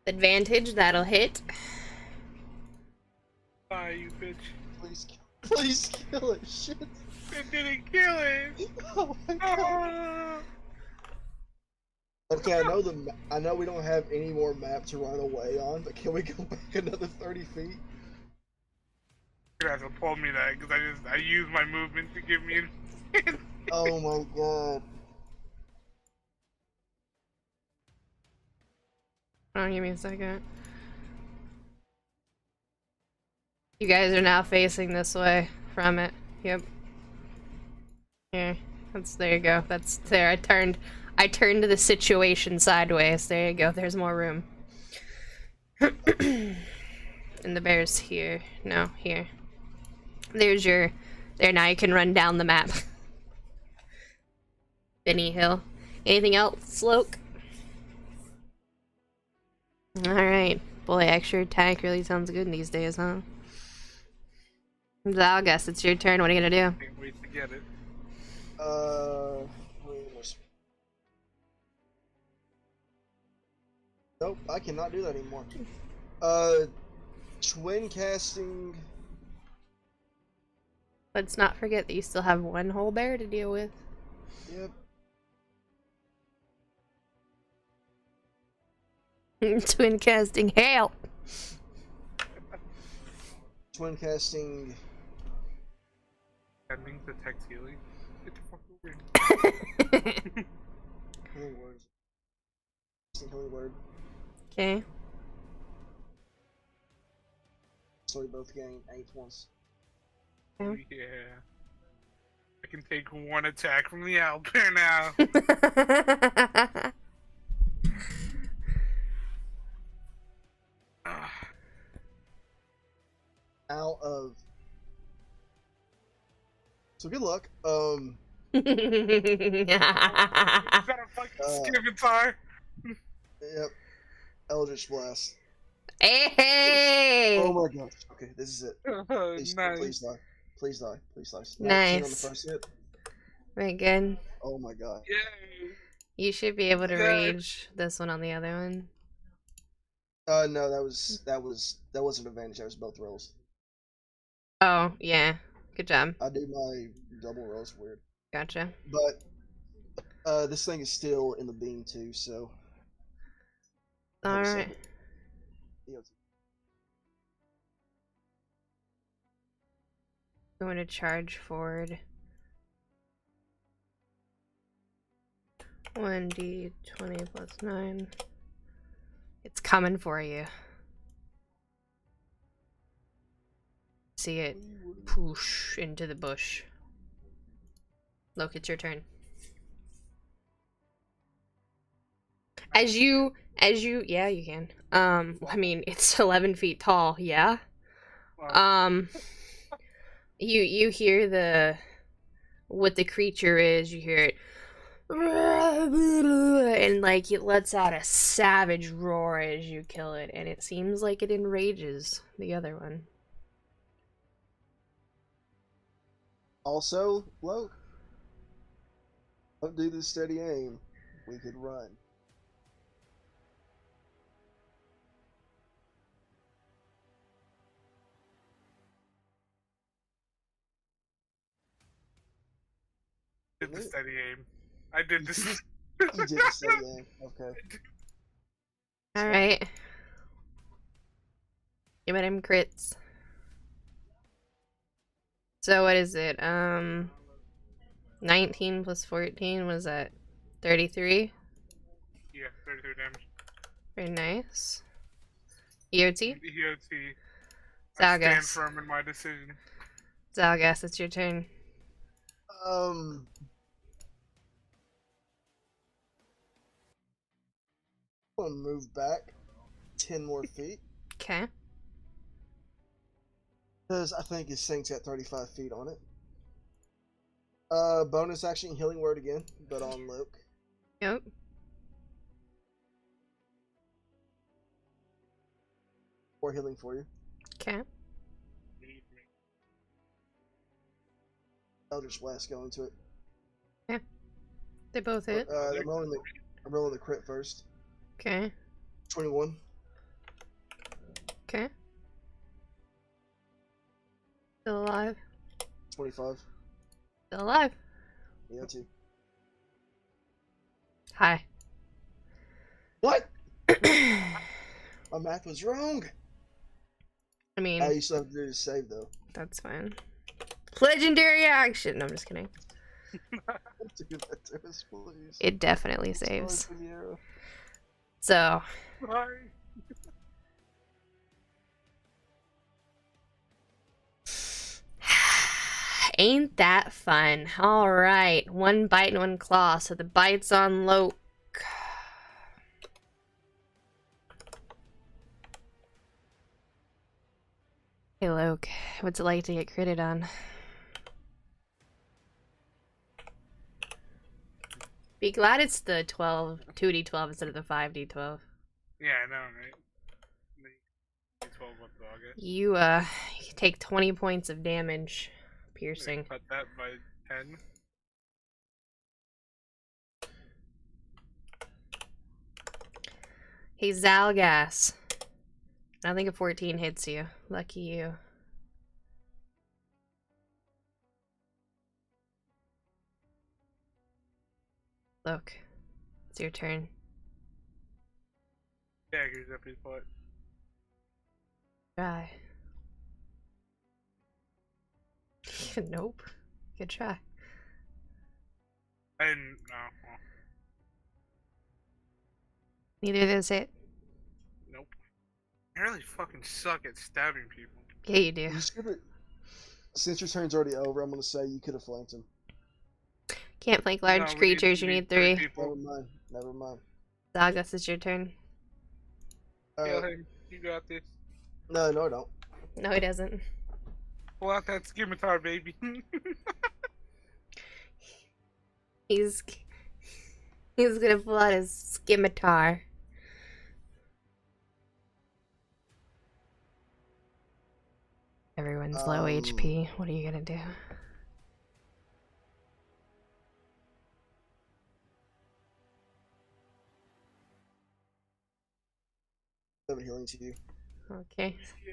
Advantage, that'll hit. bye, you bitch. Please kill it. Shit. It didn't kill it. Oh my god. Ah. Okay, I know we don't have any more map to run away on, but can we go back another 30 feet? You guys have told me that because I used my movement to give me. Oh my god. Oh, give me a second. You guys are now facing this way from it. Yep. Here. There you go. That's there. I turned the situation sideways. There you go. There's more room. And the bear's here. No, here. There's your... There, now you can run down the map. Benny Hill. Anything else, Loke? Alright. Boy, extra attack really sounds good these days, huh? Zalgus, it's your turn. What are you gonna do? Can't wait to get it. Nope, I cannot do that anymore. Twin casting. Let's not forget that you still have one whole bear to deal with. Yep. Twin casting, help! Twin casting. That means the text healing. Get the fuck over here. Healing words. Healing word. Okay. So we both gain 8 once. Oh, yeah. I can take one attack from the owlbear now. Out of. So good luck. Is that a fucking scimitar? Yep. Eldritch Blast. Hey! Oh my gosh. Okay, this is it. Oh, Please, nice. please die. Please die. Please die. 19 Nice. on the first hit. Very good. Oh my god. Yay. You should be able to Good. rage this one on the other one. No, that wasn't advantage. That was both rolls. Oh, yeah. Good job. I do my double rolls weird. Gotcha. But this thing is still in the beam too, so. Alright. Going to charge forward. 1d20 plus 9. It's coming for you. See it push into the bush. Look, it's your turn. Yeah, you can. I mean, it's 11 feet tall, yeah. You hear the what the creature is. You hear it, and like it lets out a savage roar as you kill it, and it seems like it enrages the other one. Also, low. Don't do the steady aim. We could run. Did the steady aim. I did this. You did the steady aim. Okay. All right. Give it him crits. So what is it? 19 plus 14 was that 33? Yeah, 33 damage. Very nice. EOT? EOT. I stand Zalgas. firm in my decision. Zalgas, it's your turn. I'm gonna move back 10 more feet. Okay. Because I think his thing's got 35 feet on it. Bonus action, healing word again, but on Luke. Yep. Or healing for you. Okay. Eldritch Blast go into it. They both hit. I'm rolling the crit first. Okay. 21. Okay. Still alive. 25. Still alive. Yeah, 2. Hi. What? My math was wrong. I mean, You still have to do the save, though. that's fine. Legendary action. No, I'm just kidding. Do that to us, please. It definitely Sorry saves. for the arrow. So, Sorry. ain't that fun? All right, one bite and one claw. So the bite's on Loke. Hey Loke, what's it like to get critted on? Be glad it's the 2d12 instead of the 5d12. Yeah, I know, right? The 12 what dog it. You take 20 points of damage, piercing. Cut that by 10. Hey Zalgas. I think a 14 hits you. Lucky you. Look, it's your turn. Daggers up his butt. Try. Nope. Good try. I didn't. No. Well, Neither of those hit. nope. I really fucking suck at stabbing people. Yeah, you do. Just give it. Since your turn's already over, I'm gonna say you could have flanked him. Can't flank large No, we creatures, you need 3. people. Never mind. Never mind. Zalgas, it's your turn. Kill him. You got this. No, I don't. No, he doesn't. Pull out that scimitar, baby. He's gonna pull out his scimitar. Everyone's low HP. What are you gonna do? 7 healing to you. Okay. Yeah.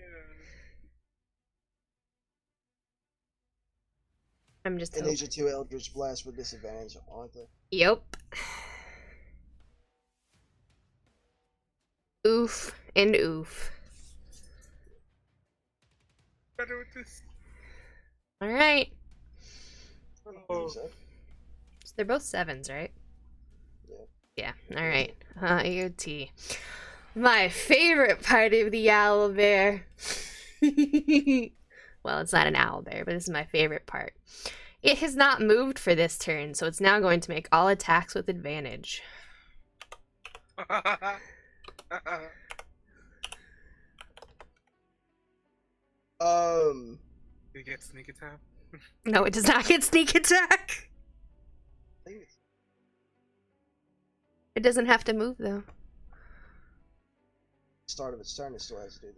I'm just And hoping. these are 2 Eldritch Blasts with disadvantage, aren't they? Yep. Oof and oof. Better with this. Alright. Oh. So they're both 7s, right? Yeah. Yeah, alright. AOT. My favorite part of the owl bear. Well, it's not an owl bear, but this is my favorite part. It has not moved for this turn, so it's now going to make all attacks with advantage. You get sneak attack. No, it does not get sneak attack. I think it's It doesn't have to move though. the start of its turn. It still has to do the.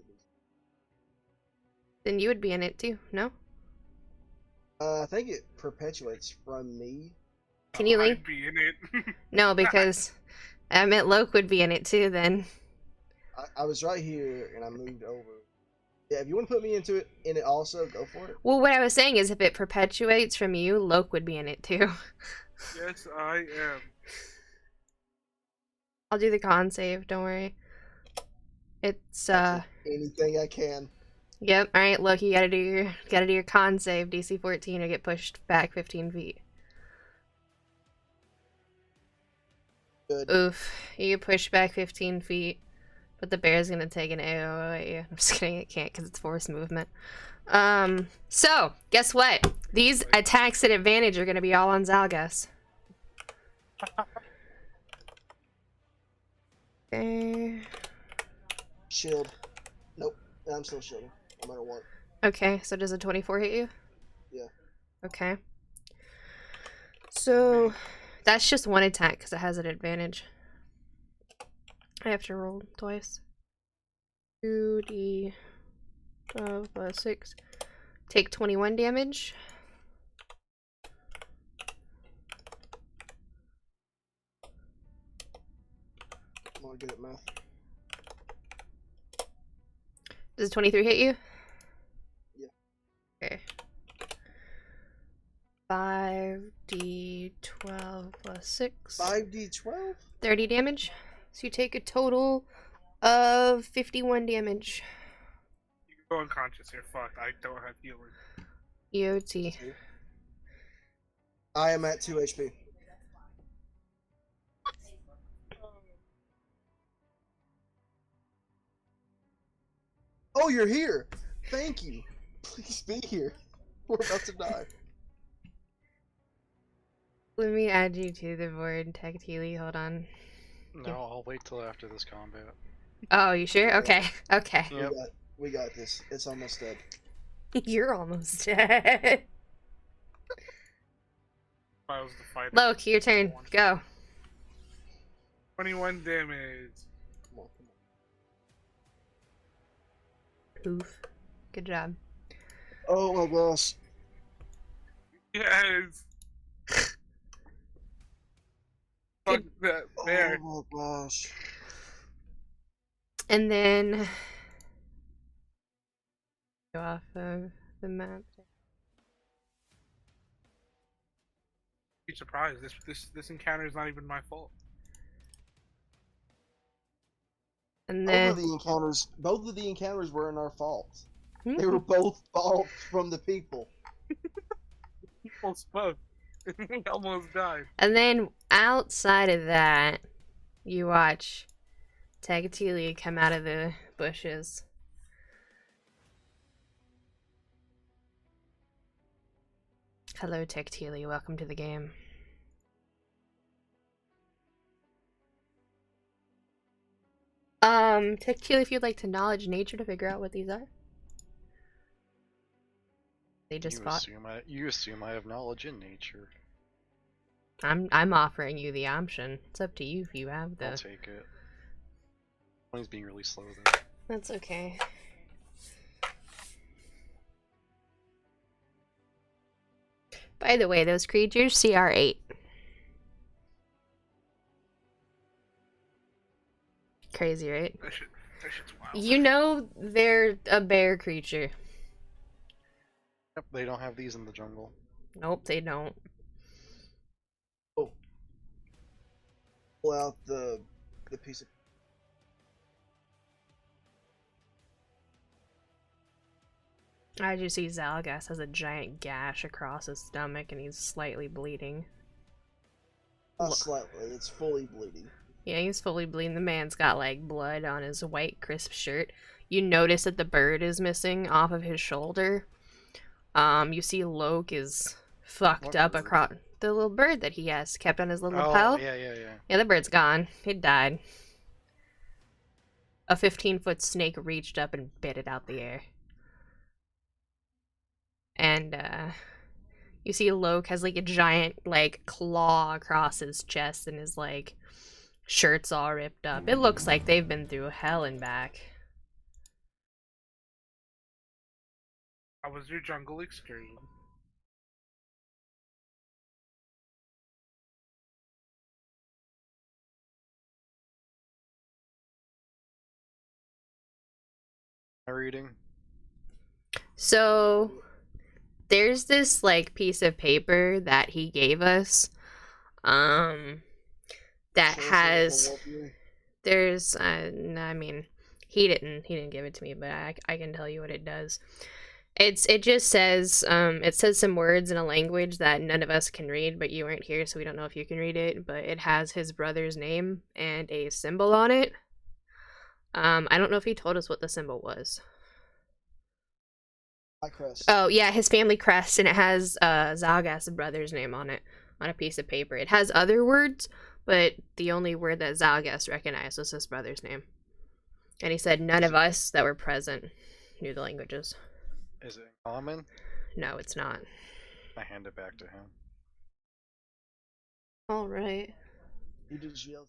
Then you would be in it too, no? I think it perpetuates from me. Can you leave? I'd be in it. No, because I meant Loke would be in it too then. I was right here and I moved over. Yeah, if you want to put me in it also, go for it. Well, what I was saying is if it perpetuates from you, Loke would be in it too. Yes, I am. I'll do the con save, don't worry. It's Anything I can. yep, alright, Loki, you gotta do your con save, DC 14 or get pushed back 15 feet. Good. Oof. You get pushed back 15 feet. But the bear's gonna take an AO at you. I'm just kidding, it can't because it's forced movement. So, guess what? These attacks at advantage are gonna be all on Zalgas. Okay. Shield. Nope. I'm still shielding. No matter what. Okay, so does a 24 hit you? Yeah. Okay. So, that's just one attack because it has an advantage. I have to roll twice. 2d12 plus 6. Take 21 damage. I'm not good at math. Does 23 hit you? Yeah. Okay. 5d12 plus 6. 5d12? 30 damage. So you take a total of 51 damage. You can go unconscious here. Fuck, I don't have healing. EOT. I am at 2 HP. Oh, you're here! Thank you! Please be here. We're about to die. Let me add you to the board, Tactile. Hold on. No, I'll wait till after this combat. Oh, you sure? Okay. Okay. Yep. We got this. It's almost dead. You're almost dead. If I was the fighter. Loki, your turn. Go. 21 damage. Come on, come on. Oof. Good job. Oh my gosh. Yes. Fuck that bear. Oh my gosh. And then go off of the map. Be surprised. This encounter is not even my fault. And Both then of the encounters were in our fault. Hmm? They were both fault from the people. People spoke. We almost died. And then outside of that, you watch Tagatilia come out of the bushes. Hello, Tagatilia. Welcome to the game. Tagatilia, if you'd like to knowledge nature to figure out what these are. They just fought. You assume I have knowledge in nature. I'm offering you the option. It's up to you if you have I'll the. take it. Mine's being really slow though. That's okay. By the way, those creatures CR8. Crazy, right? That shit's wild. You know they're a bear creature. Yep, they don't have these in the jungle. Nope, they don't. Oh. Pull out the piece of. I just see Zalgas has a giant gash across his stomach and he's slightly bleeding. Not slightly, it's fully bleeding. Yeah, he's fully bleeding. The man's got like blood on his white crisp shirt. You notice that the bird is missing off of his shoulder. You see Loke is fucked What up bird? across the little bird that he has kept on his little Oh, lapel. yeah. Yeah, the bird's gone. It died. A 15-foot snake reached up and bit it out the air. And you see Loke has like a giant like claw across his chest and his like shirt's all ripped up. It looks like they've been through hell and back. How was your jungle excursion? My reading. So there's this like piece of paper that he gave us that Sure, has so it'll warp there's I mean he didn't give it to me, but I can tell you what it does. It just says it says some words in a language that none of us can read, but you weren't here, so we don't know if you can read it, but it has his brother's name and a symbol on it. I don't know if he told us what the symbol was. My crest. Oh yeah, his family crest, and it has Zalgas' brother's name on it on a piece of paper. It has other words, but the only word that Zalgas recognized was his brother's name. And he said none of us that were present knew the languages. Is it in common? No, it's not. I hand it back to him. All right. You just yelled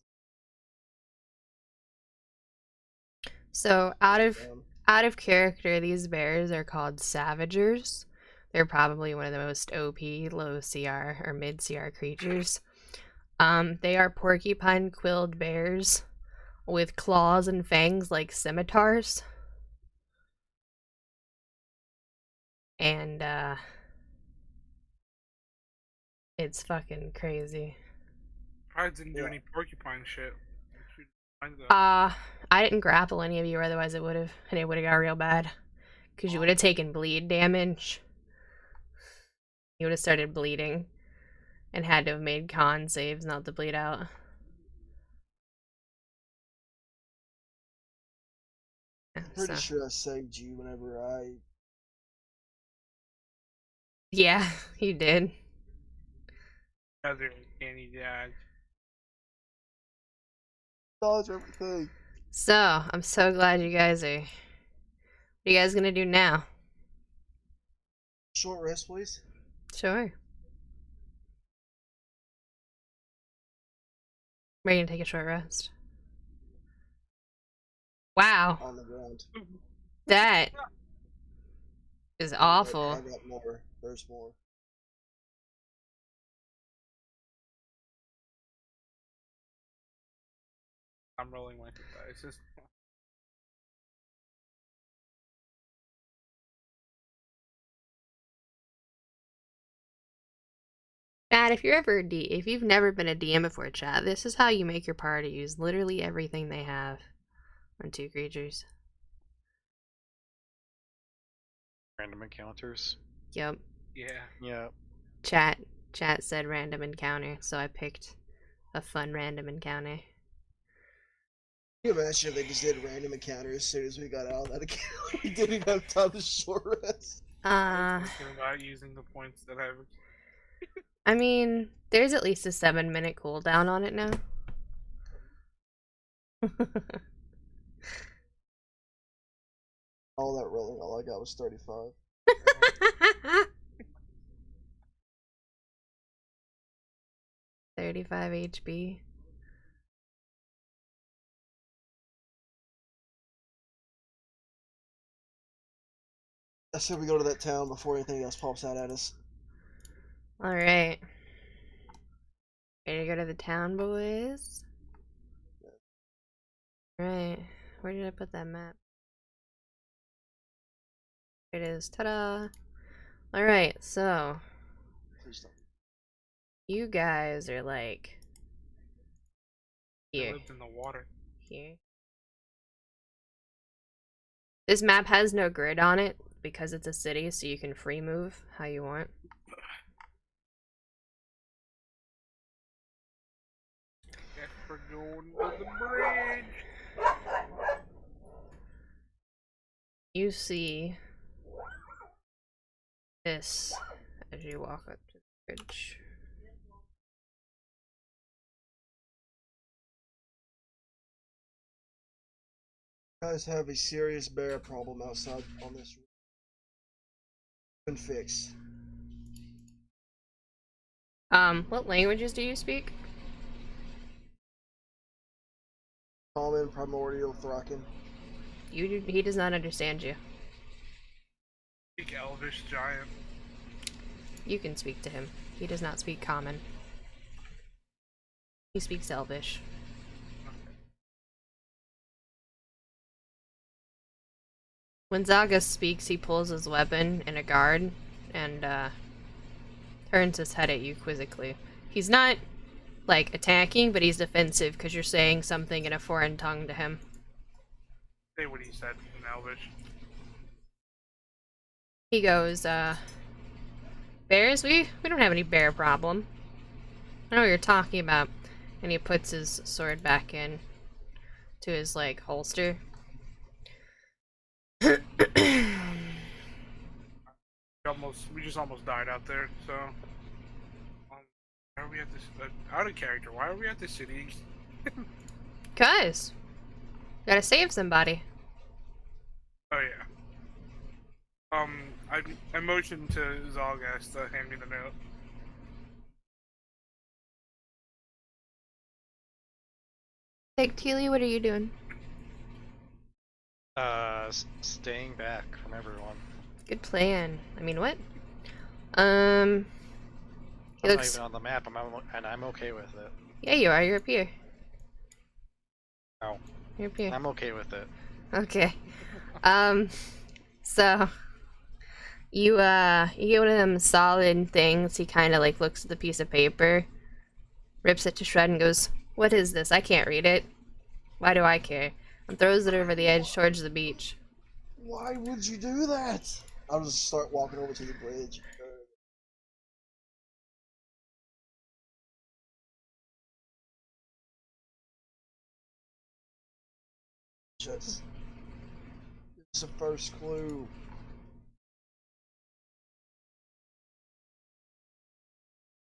So down. out of character, these bears are called Savagers. They're probably one of the most OP low CR or mid CR creatures. They are porcupine-quilled bears with claws and fangs like scimitars. And it's fucking crazy. I didn't do Yeah. any porcupine shit. Shoot, find that. I didn't grapple any of you, otherwise it would have, and it would have got real bad. Because you would have taken bleed damage. You would have started bleeding. And had to have made con saves not to bleed out. I'm pretty So- sure I saved you whenever I. Yeah, you did. Other candy dad. Dodge everything. So, I'm so glad you guys are... What are you guys gonna do now? Short rest, please. Sure. We're gonna take a short rest. Wow, On the ground. that is awful. I got more. There's more. I'm rolling my dice. Chat, if you're ever if you've never been a DM before, chat, this is how you make your party use literally everything they have on 2 creatures. Random encounters. Yep. Yeah. Yeah. Chat said random encounter, so I picked a fun random encounter. Can you imagine if they just did random encounters as soon as we got out of that account? We didn't have time to short rest. I was thinking about using the points that I've. I mean, there's at least a 7-minute cooldown on it now. All that rolling, all I got was 35. 35 HP. I said we go to that town before anything else pops out at us. Alright. Ready to go to the town, boys? Alright. Where did I put that map? There it is. Ta-da! Alright, so... Please don't. You guys are like... I Here. lived in the water. Here. This map has no grid on it because it's a city, so you can free move how you want. Guess we're going to the bridge. You see this as you walk up to the bridge. You guys have a serious bear problem outside on this. Been fixed. What languages do you speak? Common, primordial, Thraken. He does not understand you. Speak Elvish giant. You can speak to him. He does not speak common. He speaks Elvish. When Zaga speaks, he pulls his weapon in a guard and turns his head at you quizzically. He's not, like, attacking, but he's defensive because you're saying something in a foreign tongue to him. Say what he said in Elvish. He goes, bears? We don't have any bear problem. I know what you're talking about. And he puts his sword back in to his, like, holster. We just almost died out there, so why are we at this out of character? Why are we at this city? Cuz gotta save somebody. Oh yeah. I motioned to Zalgas to hand me the note. Like, Teely, what are you doing? Staying back from everyone. Good plan. I mean, what? He I'm not looks. even on the map, and I'm okay with it. Yeah, you are. You're up here. No, You're up here. I'm okay with it. Okay. So you get one of them solid things. He kind of like looks at the piece of paper, rips it to shred, and goes, "What is this? I can't read it. Why do I care?" And throws it over the edge towards the beach. Why would you do that? I'll just start walking over to the bridge. Just, it's a first clue.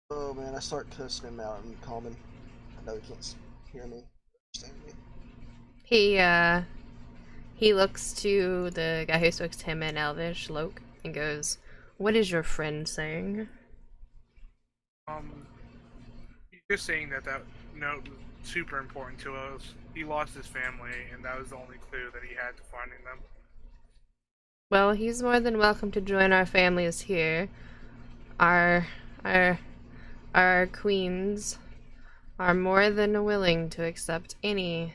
Oh man, I start cussing him out in common. I know he can't hear me, understand me. He looks to the guy who speaks to him in Elvish, Loke, and goes, "What is your friend saying?" He's just saying that note was super important to us. He lost his family, and that was the only clue that he had to finding them. Well, he's more than welcome to join our families here. Our queens are more than willing to accept any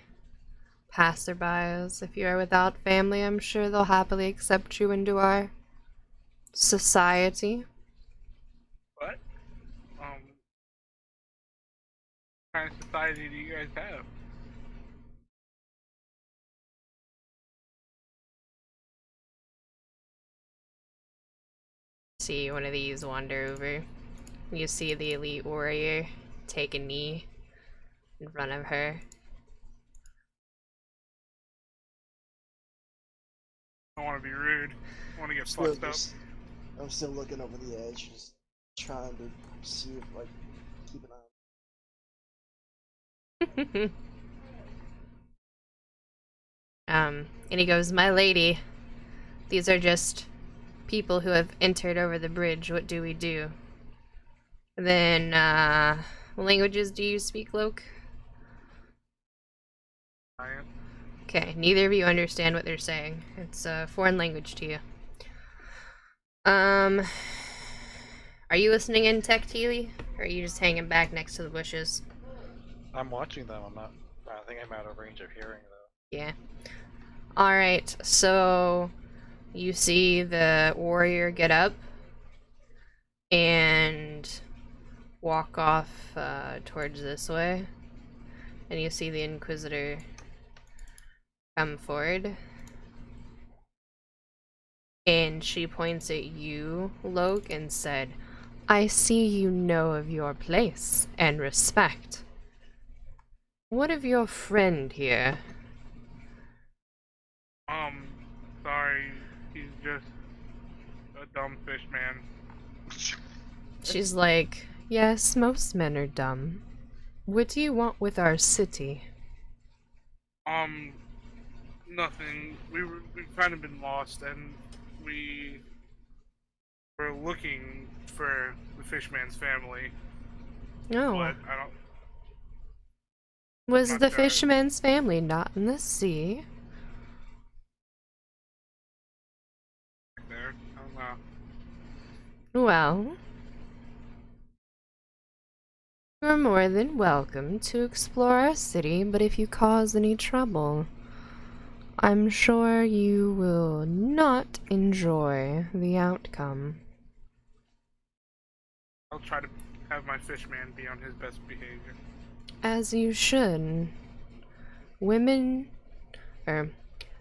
passerbys. If you are without family, I'm sure they'll happily accept you into our society. What? What kind of society do you guys have? See one of these wander over. You see the elite warrior take a knee in front of her. I don't want to be rude. I want to get Still fucked up. I'm still looking over the edge, just trying to see if, like, keep an eye. And he goes, "My lady, these are just people who have entered over the bridge. What do we do?" And then, what languages do you speak, Loke? Okay, neither of you understand what they're saying. It's a foreign language to you. Are you listening in, Tech Teely? Or are you just hanging back next to the bushes? I'm watching them. I think I'm out of range of hearing though. Yeah. Alright, so you see the warrior get up and walk off towards this way. And you see the Inquisitor come forward. And she points at you, Loke, and said, "I see you know of your place and respect. What of your friend here?" Sorry, he's just a dumb fish man. She's like, "Yes, most men are dumb. What do you want with our city?" Nothing. We've kind of been lost, and we're we're looking for the fishman's family, Oh. but I don't. Was not the sure. fisherman's family not in the sea? There, I don't know. Well, you're more than welcome to explore our city, but if you cause any trouble, I'm sure you will not enjoy the outcome. I'll try to have my fishman be on his best behavior. As you should. Women,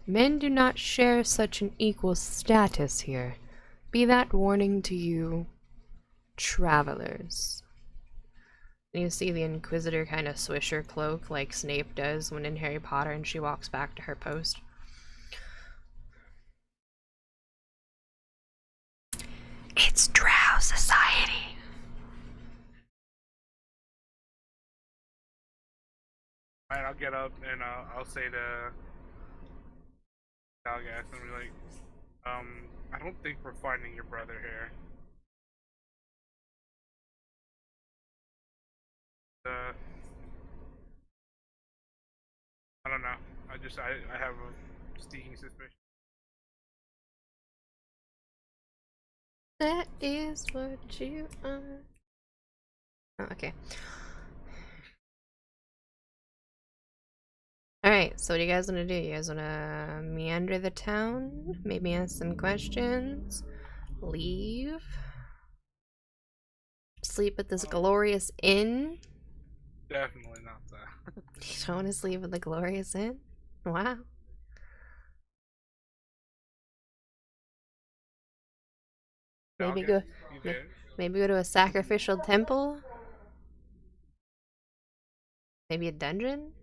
men do not share such an equal status here. Be that warning to you, travelers. You see the Inquisitor kind of swish her cloak like Snape does when in Harry Potter and she walks back to her post. It's Drow Society. Alright, I'll get up and I'll say to Dalgas and be like, I don't think we're finding your brother here. I don't know. I have a sneaking suspicion. That is what you are. Oh, okay. Alright, so what do you guys want to do? You guys want to meander the town? Maybe ask some questions? Leave? Sleep at this glorious inn? Definitely not that. You don't want to sleep at the glorious inn? Wow. Maybe go, maybe go to a sacrificial temple? Maybe a dungeon?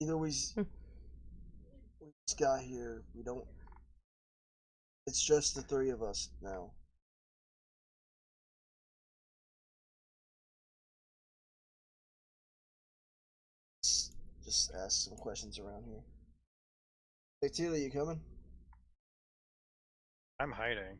Either we just got here. We don't. It's just the three of us now. Just ask some questions around here. Hey, Teal, you coming? I'm hiding.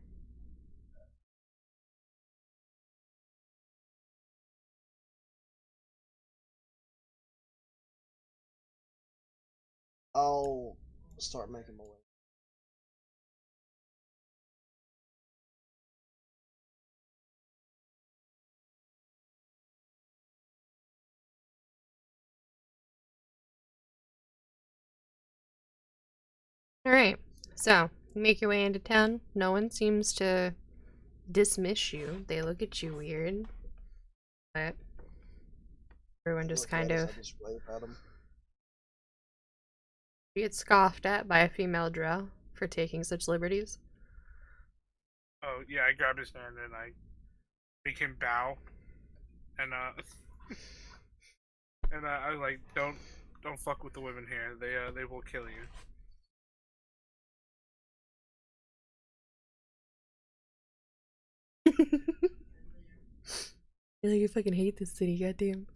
I'll start making my way. Alright, so you make your way into town. No one seems to dismiss you. They look at you weird. But everyone just kind of. I just wave at them. You get scoffed at by a female drow for taking such liberties. Oh yeah, I grabbed his hand and I make him bow, and and I was like, don't fuck with the women here. They will kill you. You're like, I fucking hate this city, goddamn.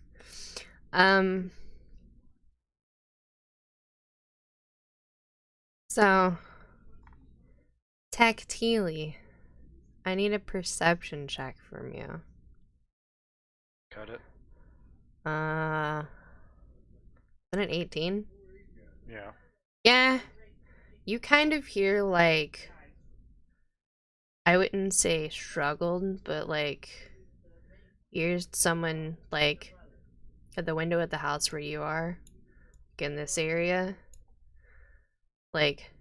So, Tactile, I need a perception check from you. Cut it. Isn't it 18? Yeah. Yeah. You kind of hear, like, I wouldn't say struggled, but, like, here's someone, like, at the window at the house where you are, like, in this area, like,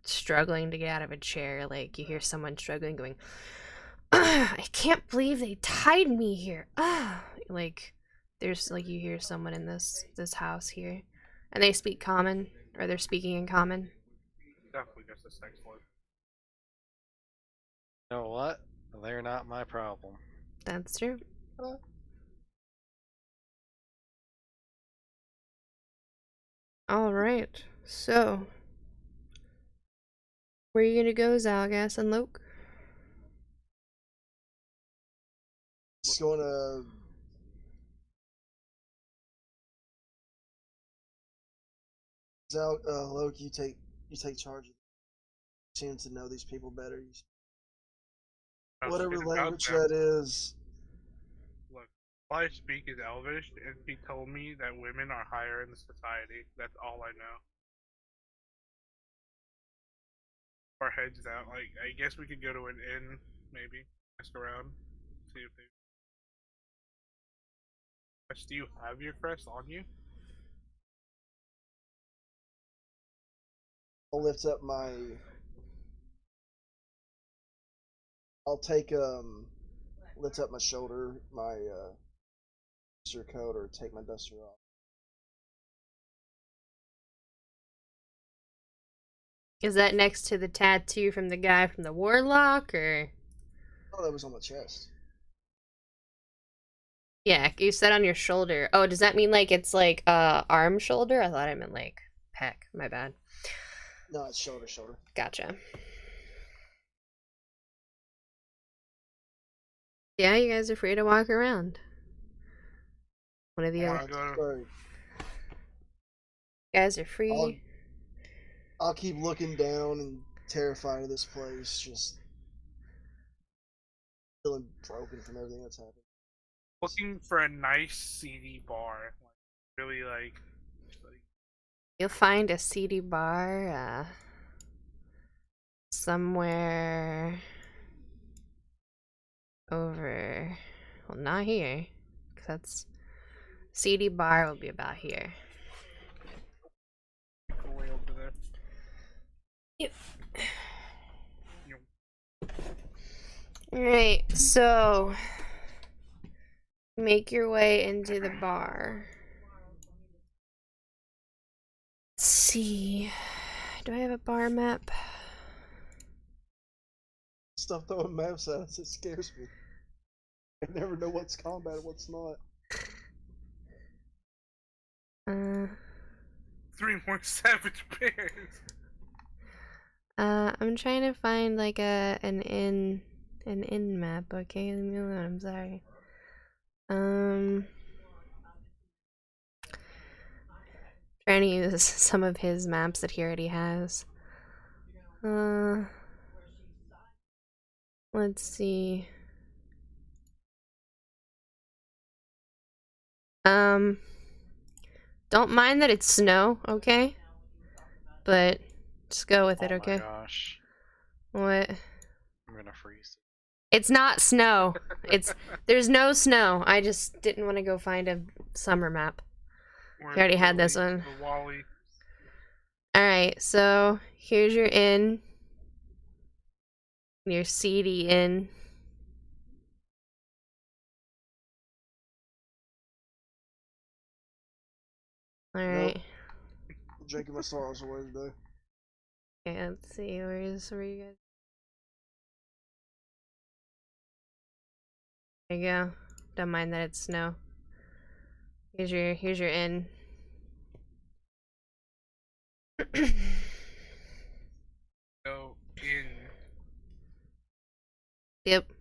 struggling to get out of a chair. Like, you hear someone struggling, going, I can't believe they tied me here. Like, there's, like, you hear someone in this house here, and they speak common, or they're speaking in common. Definitely just a sex slave. You know what? They're not my problem. That's true. Alright, so where are you gonna go, Zalgas and Loke? Just going to Loki, you take charge. You seem to know these people better. I'll Whatever speak about language them. that is. Look, all I speak is Elvish, and she told me that women are higher in the society. That's all I know. Our heads out. Like, I guess we could go to an inn, maybe, ask around, see if they. Do you have your crest on you? I'll lift up my. I'll take lift up my shoulder, my duster coat, or take my duster off. Is that next to the tattoo from the guy from the Warlock, or? Oh, that was on my chest. Yeah, you said on your shoulder. Oh, does that mean like it's like arm shoulder? I thought I meant like pec. My bad. No, it's shoulder. Gotcha. Yeah, you guys are free to walk around. One of the I other wanna go. Sorry. you guys are free. I'll keep looking down and terrified of this place, just feeling broken from everything that's happened. Looking for a nice seedy bar, like really like You'll find a seedy bar somewhere over. Well, not here, 'cause that's seedy bar will be about here. way over there. Yep. Yep. Alright, so make your way into the bar. Let's see. Do I have a bar map? Stop throwing maps at us, it scares me. I never know what's combat and what's not. 3 more savage bears. I'm trying to find like an inn map. Okay, leave me alone. I'm sorry. Trying to use some of his maps that he already has. Let's see. Don't mind that it's snow, okay? But just go with it, okay? Oh my gosh. What? I'm gonna freeze. It's not snow. There's no snow. I just didn't want to go find a summer map. Where's You already had this Willy, one. the Wally. Alright, so here's your inn. Your seedy inn. Alright. I'm drinking my sorrows away today. Okay, let's see. Where you guys? There you go. Don't mind that it's snow. Here's your inn. Go in. Yep.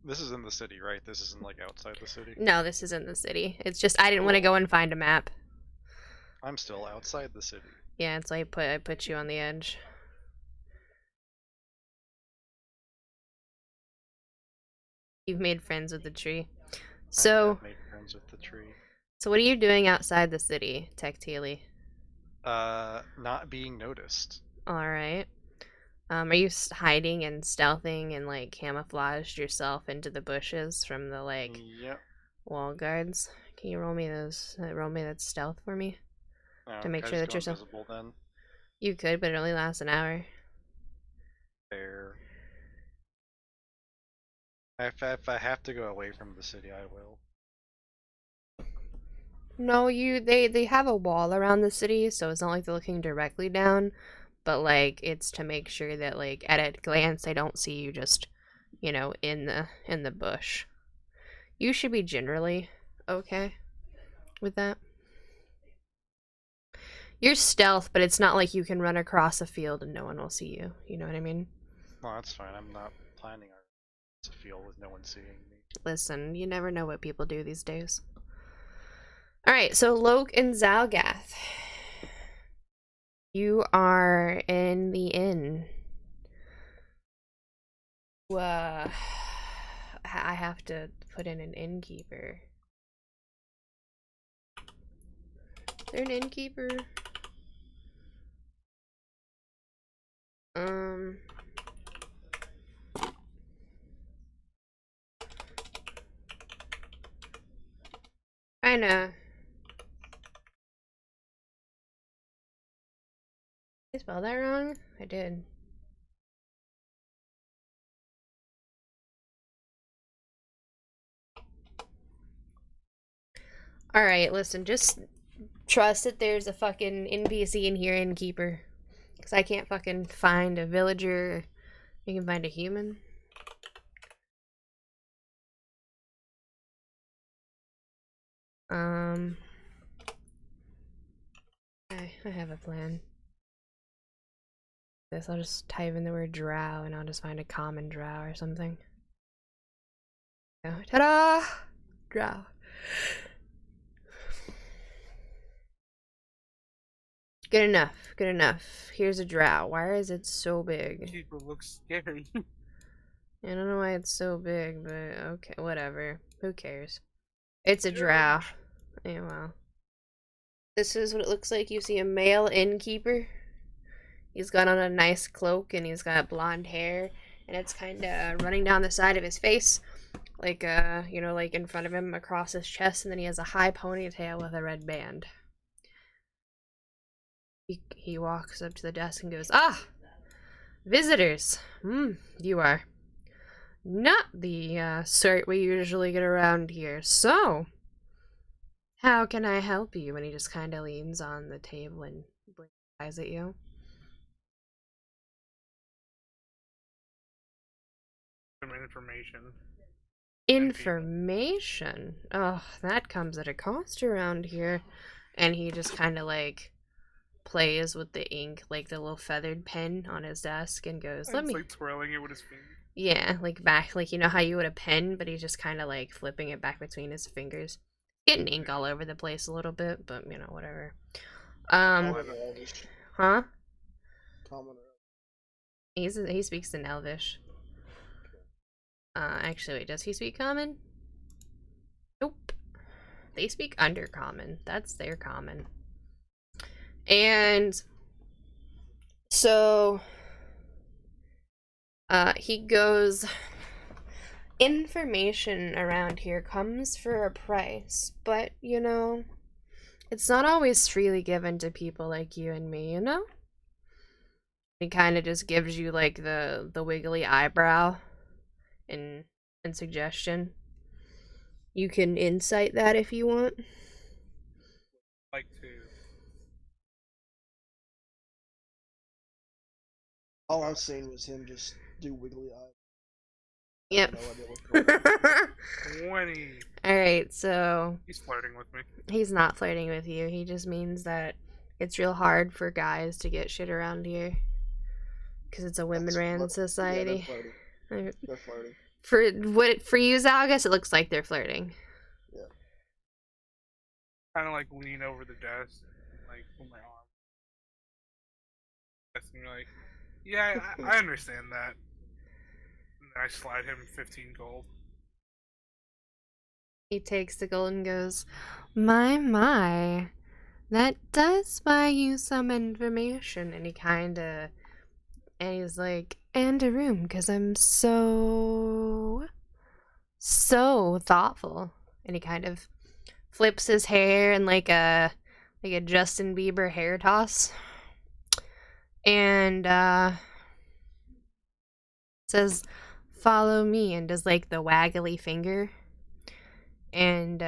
This is in the city, right? This isn't like outside the city. No, this isn't the city. It's just I didn't want to go and find a map. I'm still outside the city. Yeah, it's like I put you on the edge. You've made friends with the tree. So I've made friends with the tree. So what are you doing outside the city, Tactili? Not being noticed. Alright. Are you hiding and stealthing and like camouflaged yourself into the bushes from the like Yep. wall guards? Can you roll me that stealth for me? To make Can I sure just that go you're invisible then. You could, but it only lasts an hour. Fair. If I have to go away from the city, I will. No, they have a wall around the city, so it's not like they're looking directly down, but like it's to make sure that like at a glance they don't see you just, you know, in the bush. You should be generally okay with that. You're stealth, but it's not like you can run across a field and no one will see you. You know what I mean? Well, that's fine. I'm not planning on to feel with no one seeing me. Listen, you never know what people do these days. Alright, so Loke and Zalgath. You are in the inn. I have to put in an innkeeper. Is there an innkeeper? Kinda. Did I spell that wrong? I did. Alright, listen, just trust that there's a fucking NPC in here, innkeeper. Because I can't fucking find a villager. You can find a human. I have a plan. I'll just type in the word drow and I'll just find a common drow or something. Oh, ta-da! Drow. Good enough, good enough. Here's a drow. Why is it so big? People look scary. I don't know why it's so big, but okay, whatever. Who cares? It's a drow. Yeah, well. This is what it looks like. You see a male innkeeper. He's got on a nice cloak and he's got blonde hair and it's kind of running down the side of his face, like you know, like in front of him across his chest, and then he has a high ponytail with a red band. He walks up to the desk and goes, "Ah, visitors. You are not the sort we usually get around here. So, how can I help you?" And he just kind of leans on the table and blinks eyes at you. Information? Oh, that comes at a cost around here. And he just kind of like plays with the ink, like the little feathered pen on his desk, and goes, "Let me." Like twirling it with his finger. Yeah, like back, like you know how you would a pen, but he's just kind of like flipping it back between his fingers, getting ink all over the place a little bit, but you know, whatever. Huh? Common. He speaks in Elvish. Actually, wait, does he speak Common? Nope. They speak Undercommon. That's their common. And so he goes, information around here comes for a price, but you know, it's not always freely given to people like you and me, you know? He kind of just gives you like the wiggly eyebrow in suggestion. You can insight that if you want. Like to. All I've seen was him just do wiggly eyes. Yep. No idea what's going on. 20. Alright, so He's flirting with me. he's not flirting with you. He just means that it's real hard for guys to get shit around here. Because it's a women-ran society. Yeah, they're flirting. For you, Zalgus, it looks like they're flirting. Yeah. Kind of like lean over the desk, like put my arm. And you're like, yeah, I understand that. And then I slide him 15 gold. He takes the gold and goes, my, that does buy you some information. And he's like, and a room, because I'm so thoughtful. And he kind of flips his hair in like a Justin Bieber hair toss. And says, "Follow me," and does like the waggly finger. And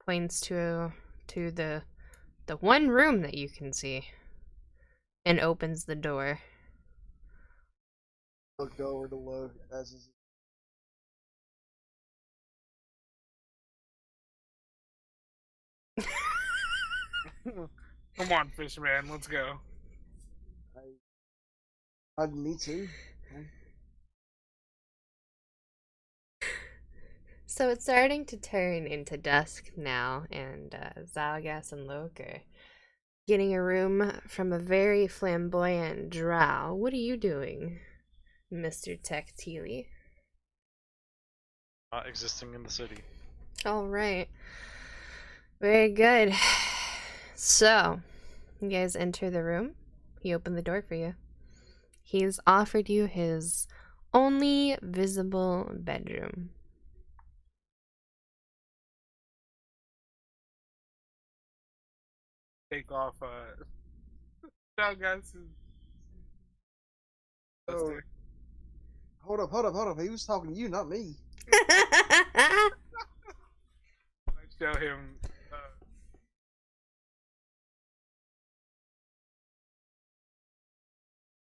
points to the one room that you can see, and opens the door. Look over to look as his. Come on, Fishman, let's go. Me too. So it's starting to turn into dusk now, and Zalgas and Loke are getting a room from a very flamboyant drow. What are you doing, Mr. Tactili? Not existing in the city. All right. Very good. So, you guys enter the room. He opened the door for you. He's offered you his only visible bedroom. Take off. Ciao, guys. Oh, hold up. He was talking to you, not me. I show him.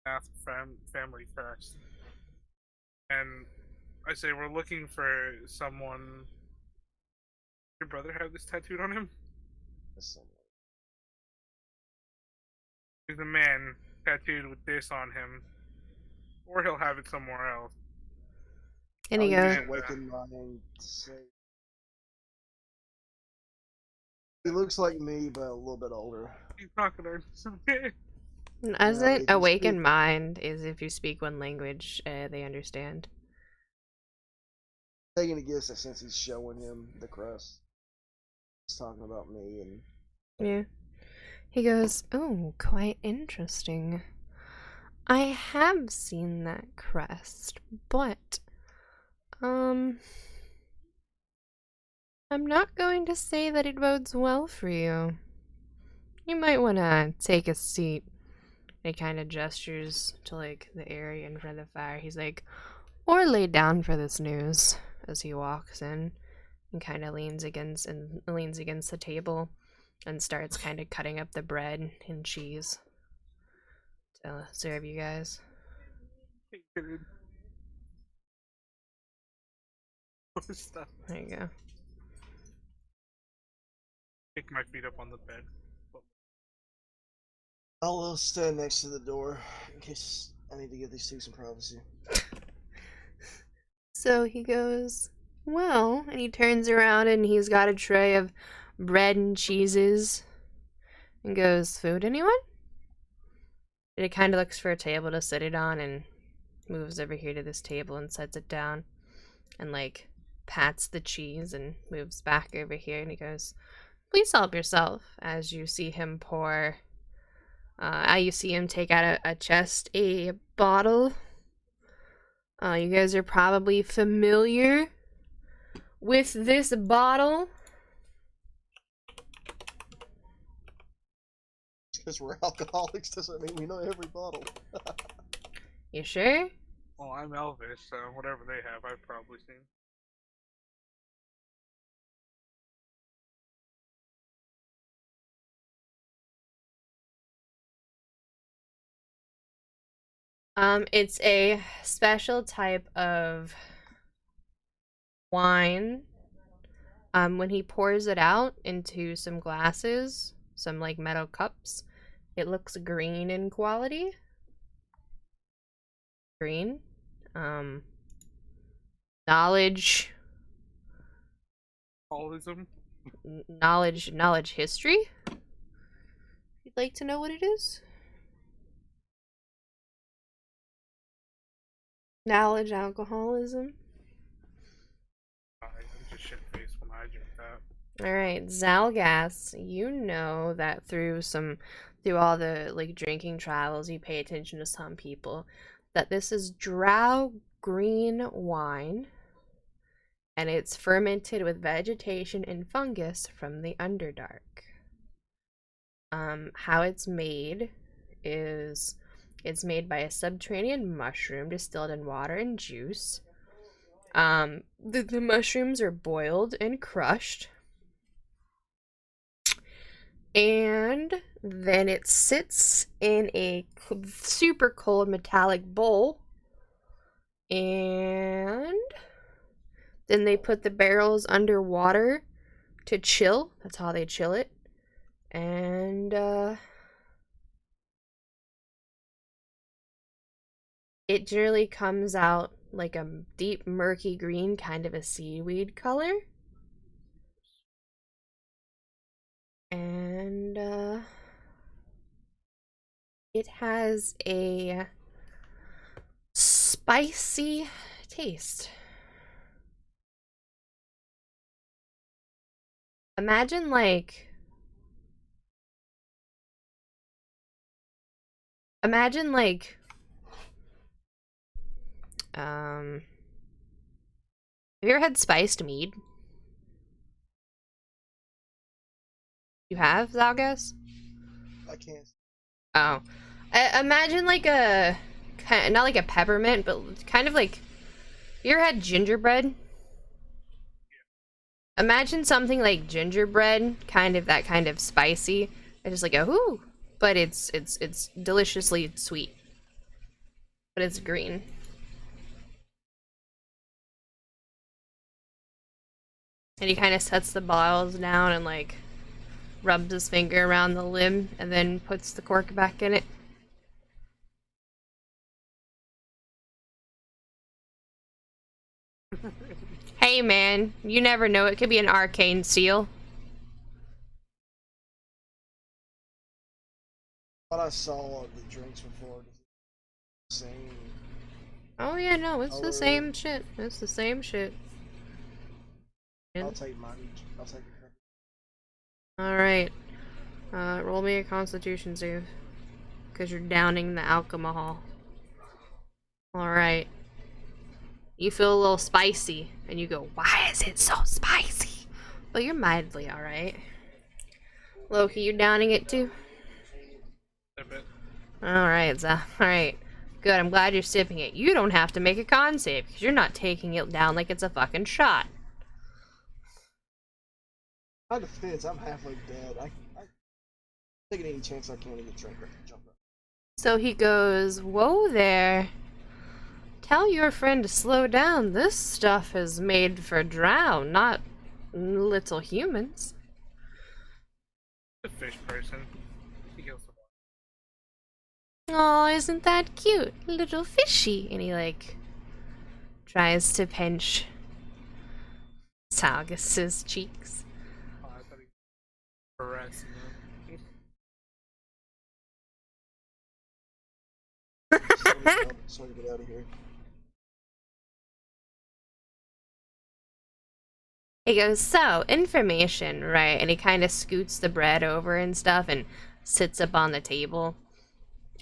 Ask family first, and I say we're looking for someone. Your brother have this tattooed on him? He's a man tattooed with this on him, or he'll have it somewhere else. And he I'll goes, use awakened mind to say. He looks like me, but a little bit older. He's not gonna. Doesn't if you awaken speak- mind is if you speak one language they understand. Taking a guess that since he's showing him the crest, he's talking about me and. Yeah. He goes, oh, quite interesting. I have seen that crest, but, I'm not going to say that it bodes well for you. You might want to take a seat. He kind of gestures to, like, the area in front of the fire. He's like, or lay down for this news, as he walks in and kind of leans against the table and starts kind of cutting up the bread and cheese to serve you guys. Stuff. There you go. Kick my feet up on the bed. I'll stand next to the door in case I need to give these two some privacy. So he goes, well, and he turns around and he's got a tray of bread and cheeses and goes, food, anyone? And he kind of looks for a table to sit it on and moves over here to this table and sets it down and, like, pats the cheese and moves back over here and he goes, please help yourself, as you see him pour. You see him take out a chest, a bottle. You guys are probably familiar with this bottle. Because we're alcoholics doesn't mean we know every bottle. You sure? Well, I'm Elvis, so whatever they have, I've probably seen. It's a special type of wine. When he pours it out into some glasses, some like metal cups, it looks green in quality. Green. Knowledge Alcoholism? knowledge history. You'd like to know what it is? Knowledge alcoholism. I'm just shit faced when I drink that. Alright, Zalgas, you know that through all the like drinking travels, you pay attention to some people, that this is drow green wine, and it's fermented with vegetation and fungus from the Underdark. How it's made is it's made by a subterranean mushroom distilled in water and juice. The mushrooms are boiled and crushed. And then it sits in a super cold metallic bowl. And then they put the barrels underwater to chill. That's how they chill it. And it generally comes out like a deep murky green, kind of a seaweed color. And It has a spicy taste. Imagine like have you ever had spiced mead? You have, Zalgas? I can't. Oh. Imagine like a not like a peppermint, but kind of like, you ever had gingerbread? Imagine something like gingerbread, kind of that kind of spicy. It's just like a whoo, but it's deliciously sweet. But it's green. And he kind of sets the bottles down and like rubs his finger around the lid and then puts the cork back in it. Hey man, you never know, it could be an arcane seal. What I saw the drinks before, same. Oh yeah, no, it's the Color. same shit. It's the same shit. I'll take mine. I'll take it. Alright. Roll me a constitution save. Because you're downing the alcohol. Alright. You feel a little spicy. And you go, why is it so spicy? But you're mildly alright. Loki, you downing it too? A bit. Alright, so, alright. Good, I'm glad you're sipping it. You don't have to make a con save, because you're not taking it down like it's a fucking shot. My defense, I'm halfway dead. I taking any chance I can to get jump up. So he goes, whoa there. Tell your friend to slow down. This stuff is made for drow, not little humans. The fish person. He goes to Oh, isn't that cute? Little fishy. And he like tries to pinch Salgus's cheeks. oh, I thought he caressing him. So to get out of here. He goes, so, information, right? And he kind of scoots the bread over and stuff and sits up on the table.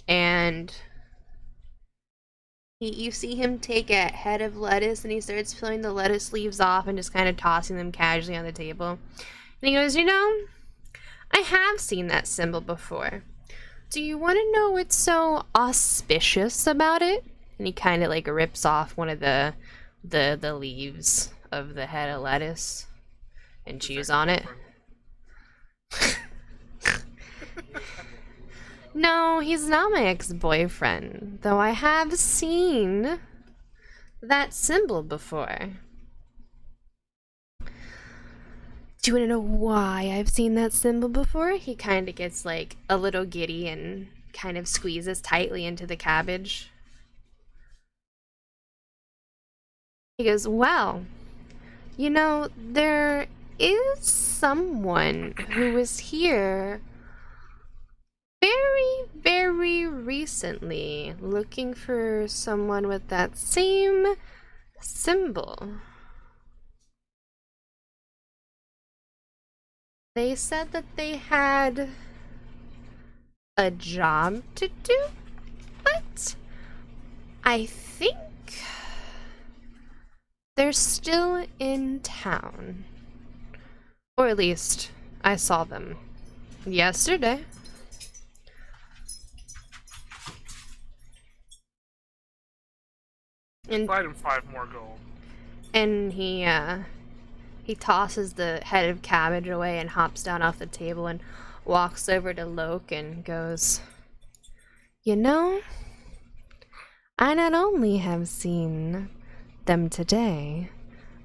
And you see him take a head of lettuce and he starts peeling the lettuce leaves off and just kind of tossing them casually on the table. And he goes, you know, I have seen that symbol before. Do you want to know what's so auspicious about it? And he kind of like rips off one of the leaves of the head of lettuce and chews on it. No, he's not my ex-boyfriend, though I have seen that symbol before. Do you want to know why I've seen that symbol before? He kind of gets like a little giddy and kind of squeezes tightly into the cabbage. He goes, well, you know, there is someone who was here very, very recently looking for someone with that same symbol. They said that they had a job to do, but I think they're still in town. Or at least, I saw them yesterday. And Slide him 5 more gold. And he tosses the head of cabbage away and hops down off the table and walks over to Loke and goes, you know, I not only have seen them today,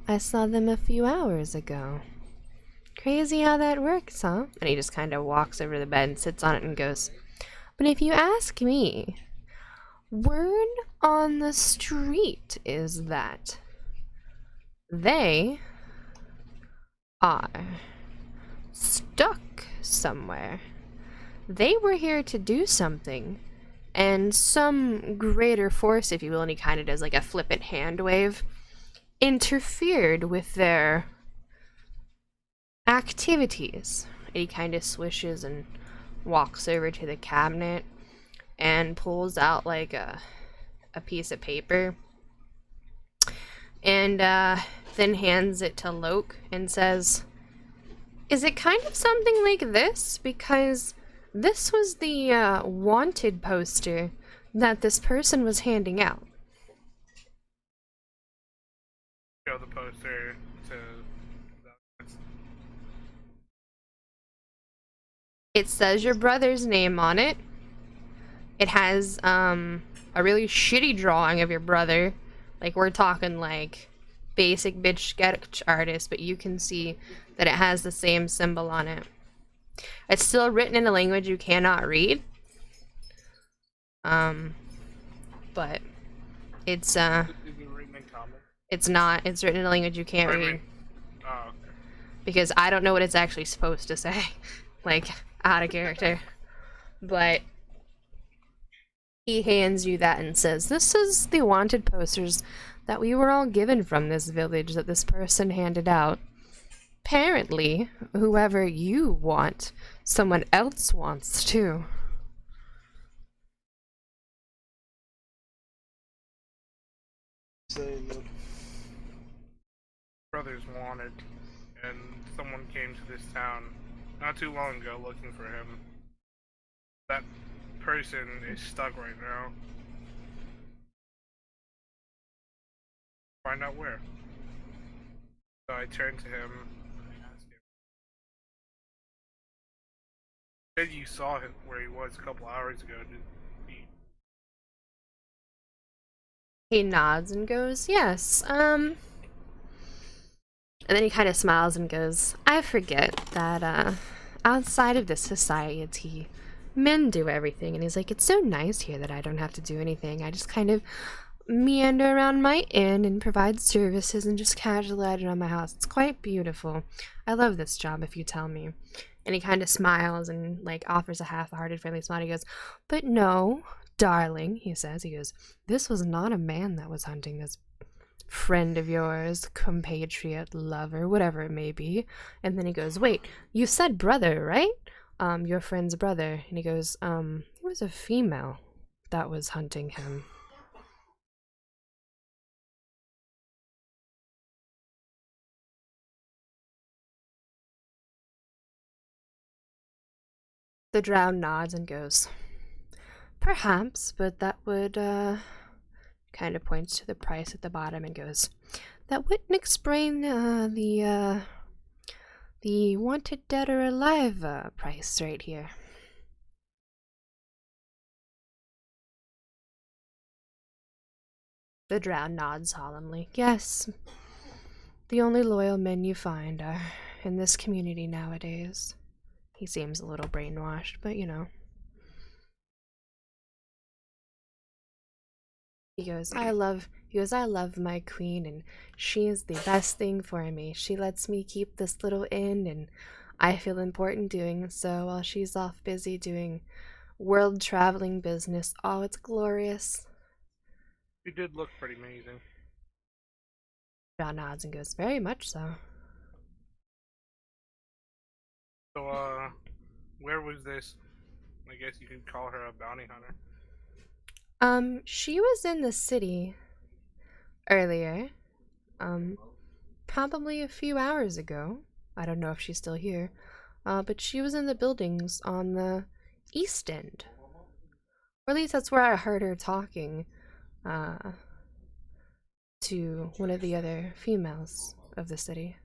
I saw them a few hours ago. Crazy how that works, huh? And he just kind of walks over to the bed and sits on it and goes, but if you ask me, word on the street is that they are stuck somewhere. They were here to do something, and some greater force, if you will, and he kind of does like a flippant hand wave, interfered with their activities. And he kind of swishes and walks over to the cabinet and pulls out like a piece of paper and then hands it to Loke and says, "Is it kind of something like this? Because this was the wanted poster that this person was handing out." Show the poster to It says your brother's name on it. It has a really shitty drawing of your brother. Like, we're talking like basic bitch sketch artist, but you can see that it has the same symbol on it. It's still written in a language you cannot read. But it's Is it written in common? it's not. It's written in a language you can't Wait, read. wait. Oh, okay. Because I don't know what it's actually supposed to say. Like, out of character. But he hands you that and says, "This is the wanted posters that we were all given from this village that this person handed out. Apparently, whoever you want, someone else wants too." Say, look, Brothers wanted, and someone came to this town not too long ago looking for him. That person is stuck right now. Find out where. So I turned to him and asked him. He said you saw him where he was a couple hours ago. Did he? He nods and goes, "Yes, And then he kind of smiles and goes, "I forget that, outside of this society, men do everything." And he's like, "It's so nice here that I don't have to do anything. I just kind of meander around my inn and provide services and just casually light around my house. It's quite beautiful. I love this job, if you tell me." And he kind of smiles and, like, offers a half-hearted friendly smile. He goes, "But no, darling," he says, he goes, "this was not a man that was hunting this friend of yours, compatriot, lover, whatever it may be." And then he goes, "Wait, you said brother, right? Your friend's brother." And he goes, "It was a female that was hunting him." The drow nods and goes, "Perhaps, but that would, kind of points to the price at the bottom and goes, "That wouldn't explain, the wanted dead or alive, price right here." The drow nods solemnly. "Yes, the only loyal men you find are in this community nowadays." He seems a little brainwashed, but you know. He goes, I love my queen, and she is the best thing for me. She lets me keep this little inn, and I feel important doing so while she's off busy doing world traveling business. Oh, it's glorious." He did look pretty amazing. John nods and goes, "Very much so." So, where was this? I guess you could call her a bounty hunter. She was in the city earlier. Probably a few hours ago. I don't know if she's still here. But she was in the buildings on the east end. Or at least that's where I heard her talking, to one of the other females of the city.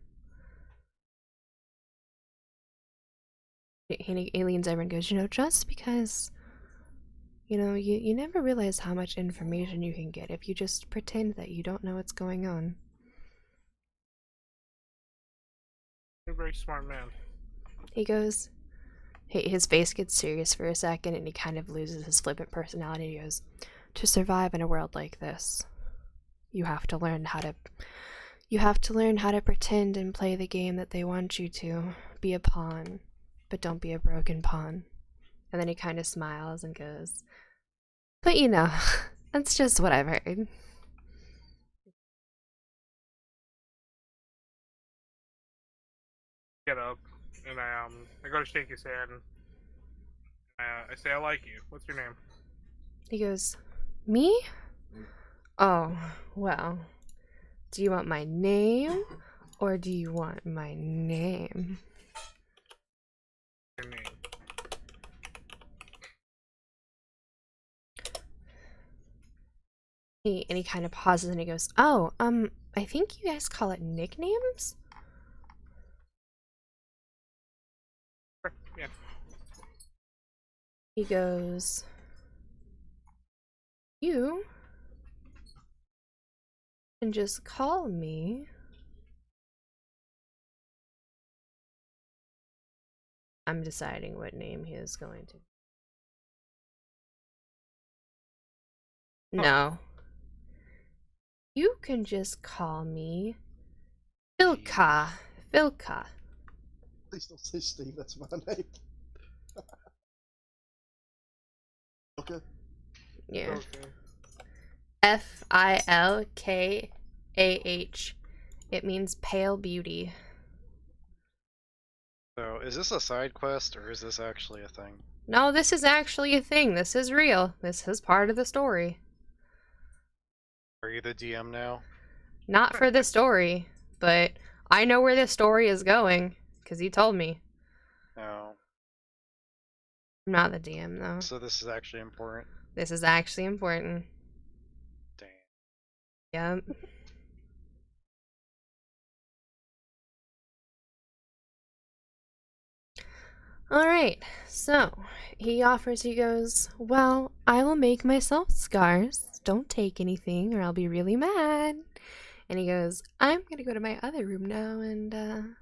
He leans over and goes, just because, you never realize how much information you can get if you just pretend that you don't know what's going on." You're a very smart man. He goes, his face gets serious for a second, and he kind of loses his flippant personality. He goes, "To survive in a world like this, you have to learn how to pretend and play the game that they want you to. Be a pawn, but don't be a broken pawn." And then he kind of smiles and goes, But you know, that's just what I've heard. Get up, and I go to shake his hand. I say, I like you. What's your name? He goes, me? Oh, well, do you want my name or do you want my name? Your name. And he kind of pauses and he goes, oh, I think you guys call it nicknames? Yeah. He goes, you can just call me I'm deciding what name he is going to. No. You can just call me Filka. Filka. Please don't say Steve, that's my name. Okay. Yeah. Okay. Filkah. It means pale beauty. So, is this a side quest or is this actually a thing? No, this is actually a thing. This is real. This is part of the story. Are you the DM now? Not for the story, but I know where this story is going because he told me. No. I'm not the DM though. So this is actually important. This is actually important. Damn. Yep. Alright, so he offers, he goes, well, I will make myself scars. Don't take anything or I'll be really mad. And he goes, I'm gonna go to my other room now and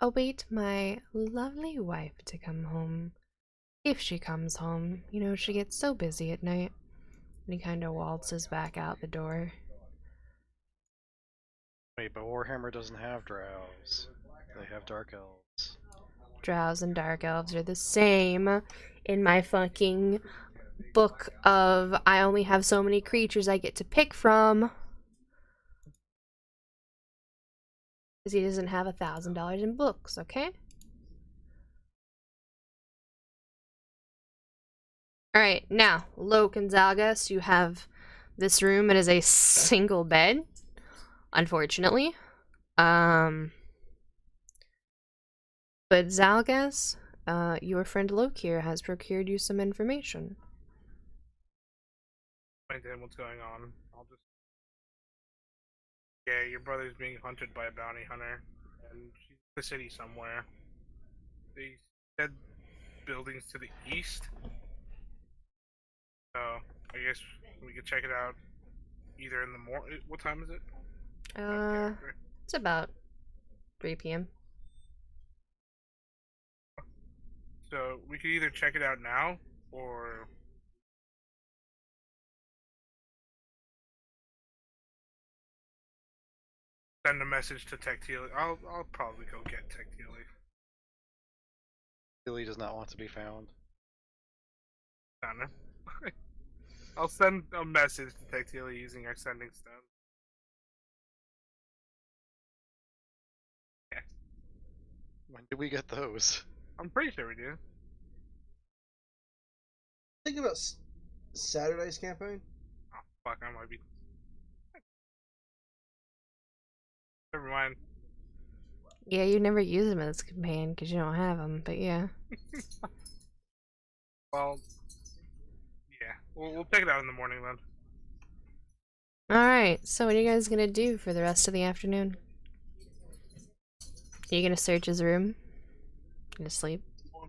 await my lovely wife to come home. If she comes home. You know, she gets so busy at night. And he kind of waltzes back out the door. Wait, but Warhammer doesn't have drows. They have dark elves. Drows and dark elves are the same in my fucking book of I only have so many creatures I get to pick from. Because he doesn't have $1,000 in books, okay? Alright, now, Loke and Zalgas, you have this room. It is a single bed, unfortunately. But Zalgas, your friend Loke here has procured you some information. Explain to him what's going on. I'll just. Yeah, your brother's being hunted by a bounty hunter, and she's in the city somewhere. They said buildings to the east. So I guess we could check it out either in the morning. What time is it? It's about 3 p.m. So we could either check it out now or send a message to Tactile. I'll probably go get Tactile. Billy does not want to be found. I don't know. I'll send a message to Tactile using our sending stone. Yeah. When did we get those? I'm pretty sure we do. Think about Saturday's campaign. Oh, fuck, I might be. Never mind. Yeah, you never use them as a companion because you don't have them, but yeah. Well, yeah. We'll check it out in the morning then. Alright, so what are you guys gonna do for the rest of the afternoon? Are you gonna search his room? Gonna sleep?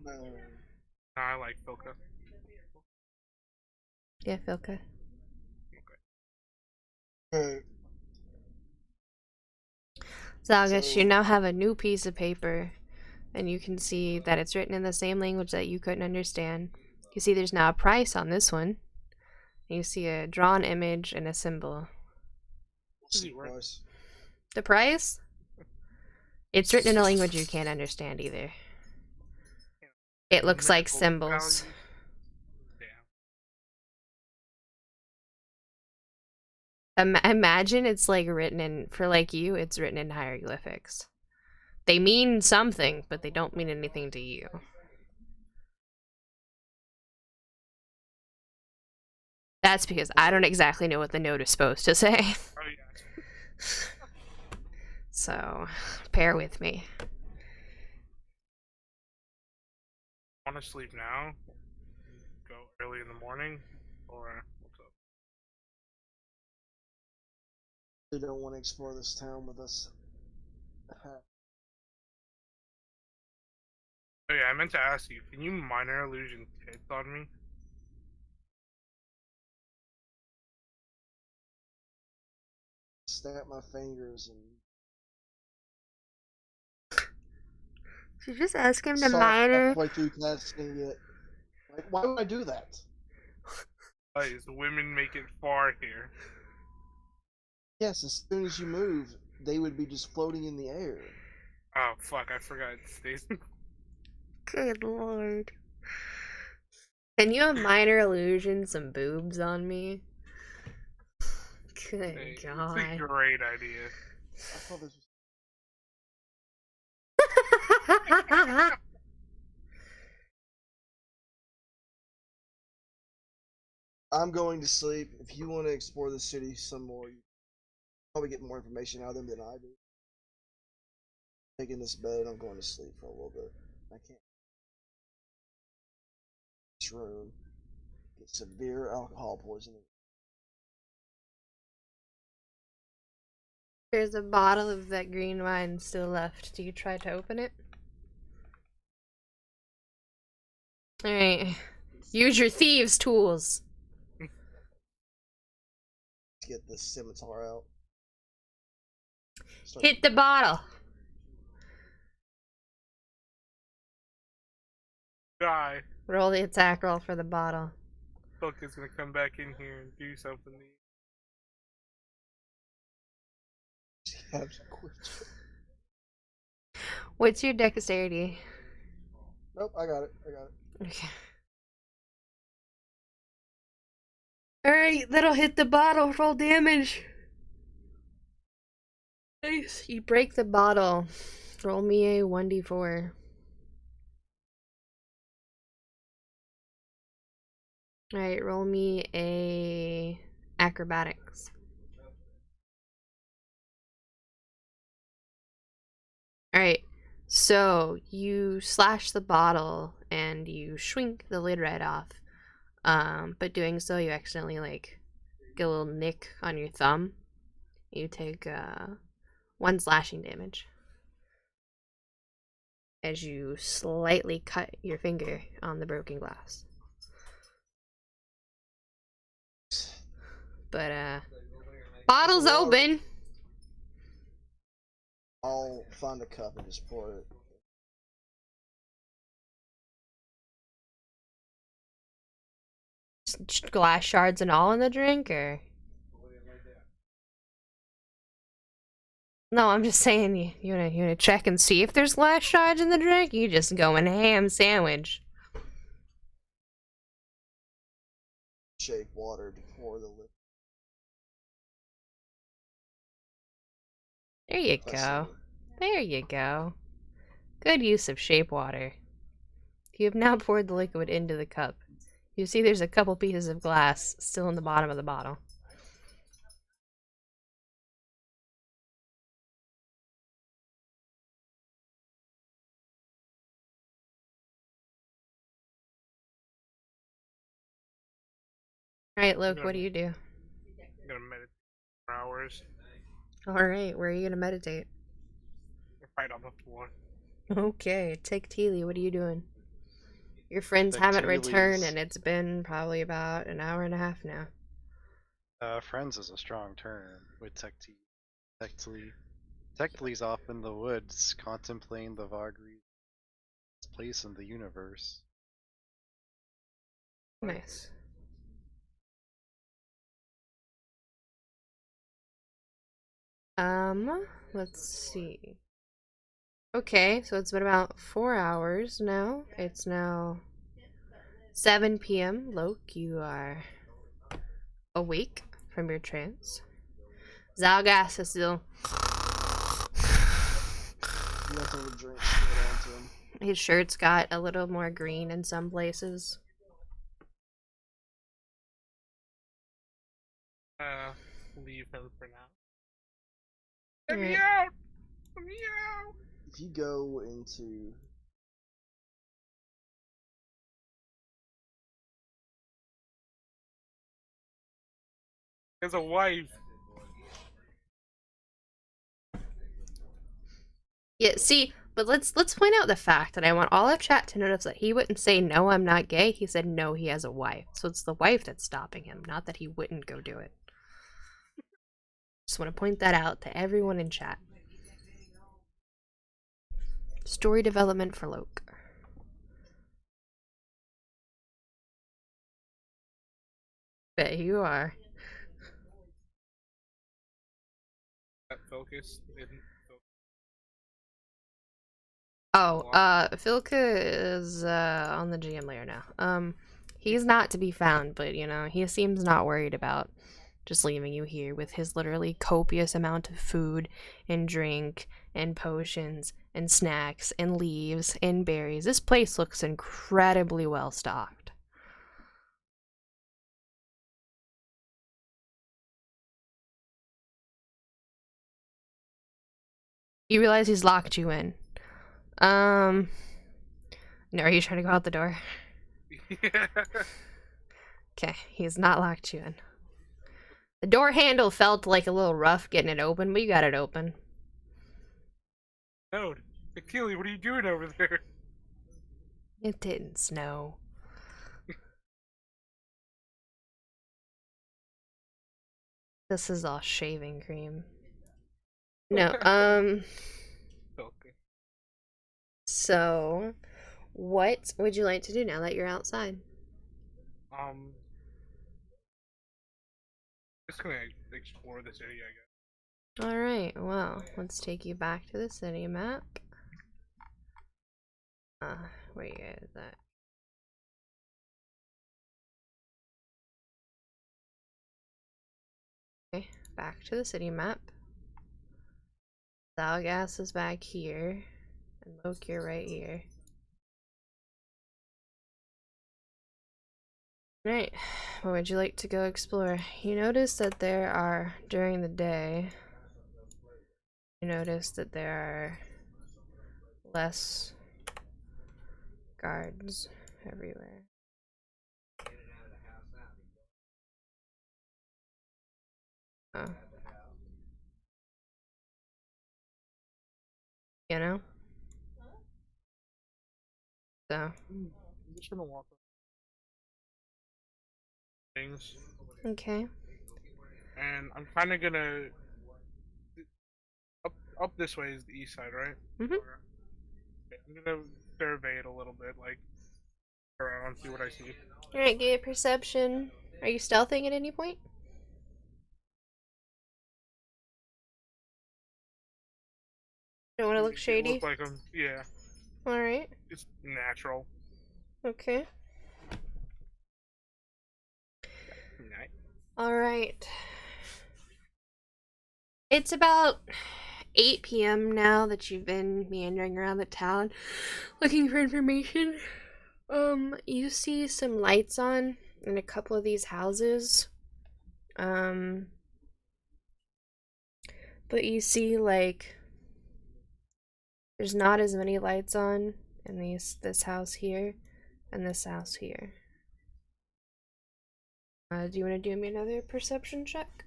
No, I like Filka. Yeah, Filka. Alright. Zalgas, So- you now have a new piece of paper, and you can see that it's written in the same language that you couldn't understand. You see there's now a price on this one. You see a drawn image and a symbol. What's the price? The price? It's written in a language you can't understand either. It looks like Medical symbols. value. Imagine it's like written in, for like you, it's written in hieroglyphics. They mean something, but they don't mean anything to you. That's because I don't exactly know what the note is supposed to say. Oh yeah. So, bear with me. Want to sleep now? Go early in the morning, or what's up? They don't want to explore this town with us. Oh yeah, I meant to ask you. Can you minor illusion tits on me? Snap my fingers and. Did you just ask him to Sorry, minor? halfway through casting it. Like, why would I do that? Guys, the women make it far here. Yes, as soon as you move, they would be just floating in the air. Oh fuck, I forgot it stays. Good lord. Can you have minor illusion some boobs on me? Good Hey, god. it's a great idea. I thought this was. I'm going to sleep. If you want to explore the city some more, you probably get more information out of them than I do. Taking this bed, I'm going to sleep for a little bit. I can't. This room. Get severe alcohol poisoning. There's a bottle of that green wine still left. Do you try to open it? Alright. Use your thieves' tools. Let's get this scimitar out. Start- Hit the bottle. Die. Roll the attack roll for the bottle. Fuck is gonna come back in here and do something. Have to quit. What's your dexterity? Nope, I got it. I got it. Okay. Alright, that'll hit the bottle. Roll damage. Nice. You break the bottle. Roll me a 1d4. Alright, roll me a acrobatics. Alright, so you slash the bottle and you shrink the lid right off. But doing so, you accidentally like get a little nick on your thumb. You take 1 slashing damage as you slightly cut your finger on the broken glass. But bottle's open. I'll find a cup and just pour it. Glass shards and all in the drink, or? No, I'm just saying you wanna check and see if there's glass shards in the drink. You just going ham sandwich. Shake water to pour the liquid. There you go. There you go. Good use of shape water. You have now poured the liquid into the cup. You see there's a couple pieces of glass still in the bottom of the bottle. Alright, Luke, what do you do? I'm gonna meditate for hours. Alright, where are you gonna meditate? Right on the floor. Okay, take Teely, what are you doing? Your friends Take haven't returned Teely's. and it's been probably about an hour and a half now. Friends is a strong term with Techtlee's off in the woods, contemplating the Vagri's place in the universe. Nice. Let's see. Okay, so it's been about 4 hours now. It's now 7 p.m. Loke, you are awake from your trance. Zalgas is still. Leftover drinks straight onto him. His shirt's got a little more green in some places. Leave him for now. Let me Alright. out! Let me out! If you go into There's a wife. Yeah, see, but let's point out the fact that I want all of chat to notice that he wouldn't say no, I'm not gay. He said no, he has a wife. So it's the wife that's stopping him, not that he wouldn't go do it. Just want to point that out to everyone in chat. Story development for Loke. Bet you are. That focus didn't focus. Oh, Filka is on the GM layer now. He's not to be found, but you know, he seems not worried about just leaving you here with his literally copious amount of food and drink and potions and snacks and leaves and berries. This place looks incredibly well stocked. You realize he's locked you in. No, are you trying to go out the door? Yeah. Okay, he's not locked you in. The door handle felt like a little rough getting it open, but you got it open. No, Achille, what are you doing over there? It didn't snow. This is all shaving cream. No, Okay. so what would you like to do now that you're outside? Just gonna explore the city, I guess. Alright, well, let's take you back to the city map. Where is that? Okay, back to the city map. Zalgas is back here. And Loki, you're right here. Right, what would you like to go explore? You notice that there are, during the day, you notice that there are less guards everywhere. Oh. You know? So. I'm just gonna walk up things, Okay. and I'm kind of gonna up this way is the east side, right? Mhm. Okay, I'm gonna survey it a little bit, like around, see what I see. Alright, give me a perception. Are you stealthing at any point? Don't want to look It shady? look like I'm, yeah, Alright. it's natural. Okay. Nice. Alright. It's about 8 p.m. now that you've been meandering around the town looking for information. You see some lights on in a couple of these houses. But you see, like, there's not as many lights on in this house here and this house here. Do you want to do me another perception check?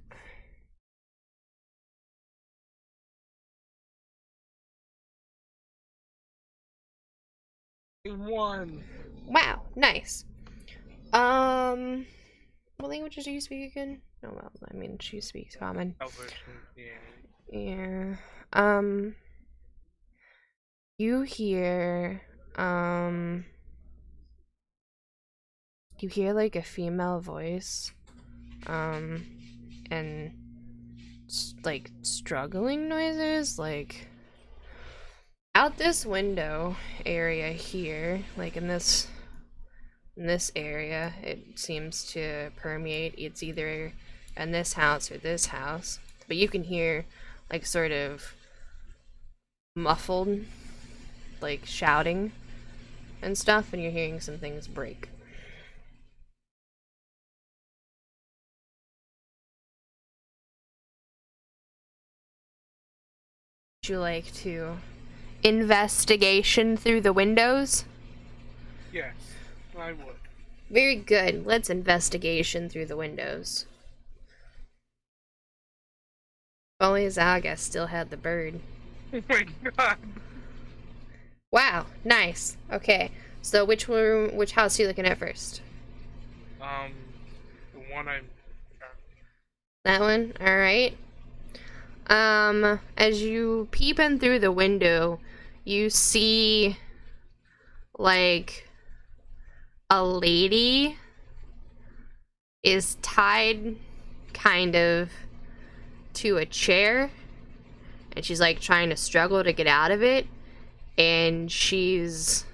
One. Wow, nice. What languages do you speak again? Oh, well, I mean, she speaks common. Elvish, yeah. Yeah. You hear, like a female voice, and like struggling noises, like out this window area here, like in this area, it seems to permeate. It's either in this house or this house. but you can hear like sort of muffled like shouting and stuff, and you're hearing some things break. Would you like to investigation through the windows? Yes, I would. Very good. Let's investigation through the windows. If only Zaga still had the bird. Oh my god. Wow, nice. Okay, so which house are you looking at first? The one I'm. That one? Alright. As you peep in through the window, you see, like, a lady is tied, kind of, to a chair, and she's, like, trying to struggle to get out of it, and she's,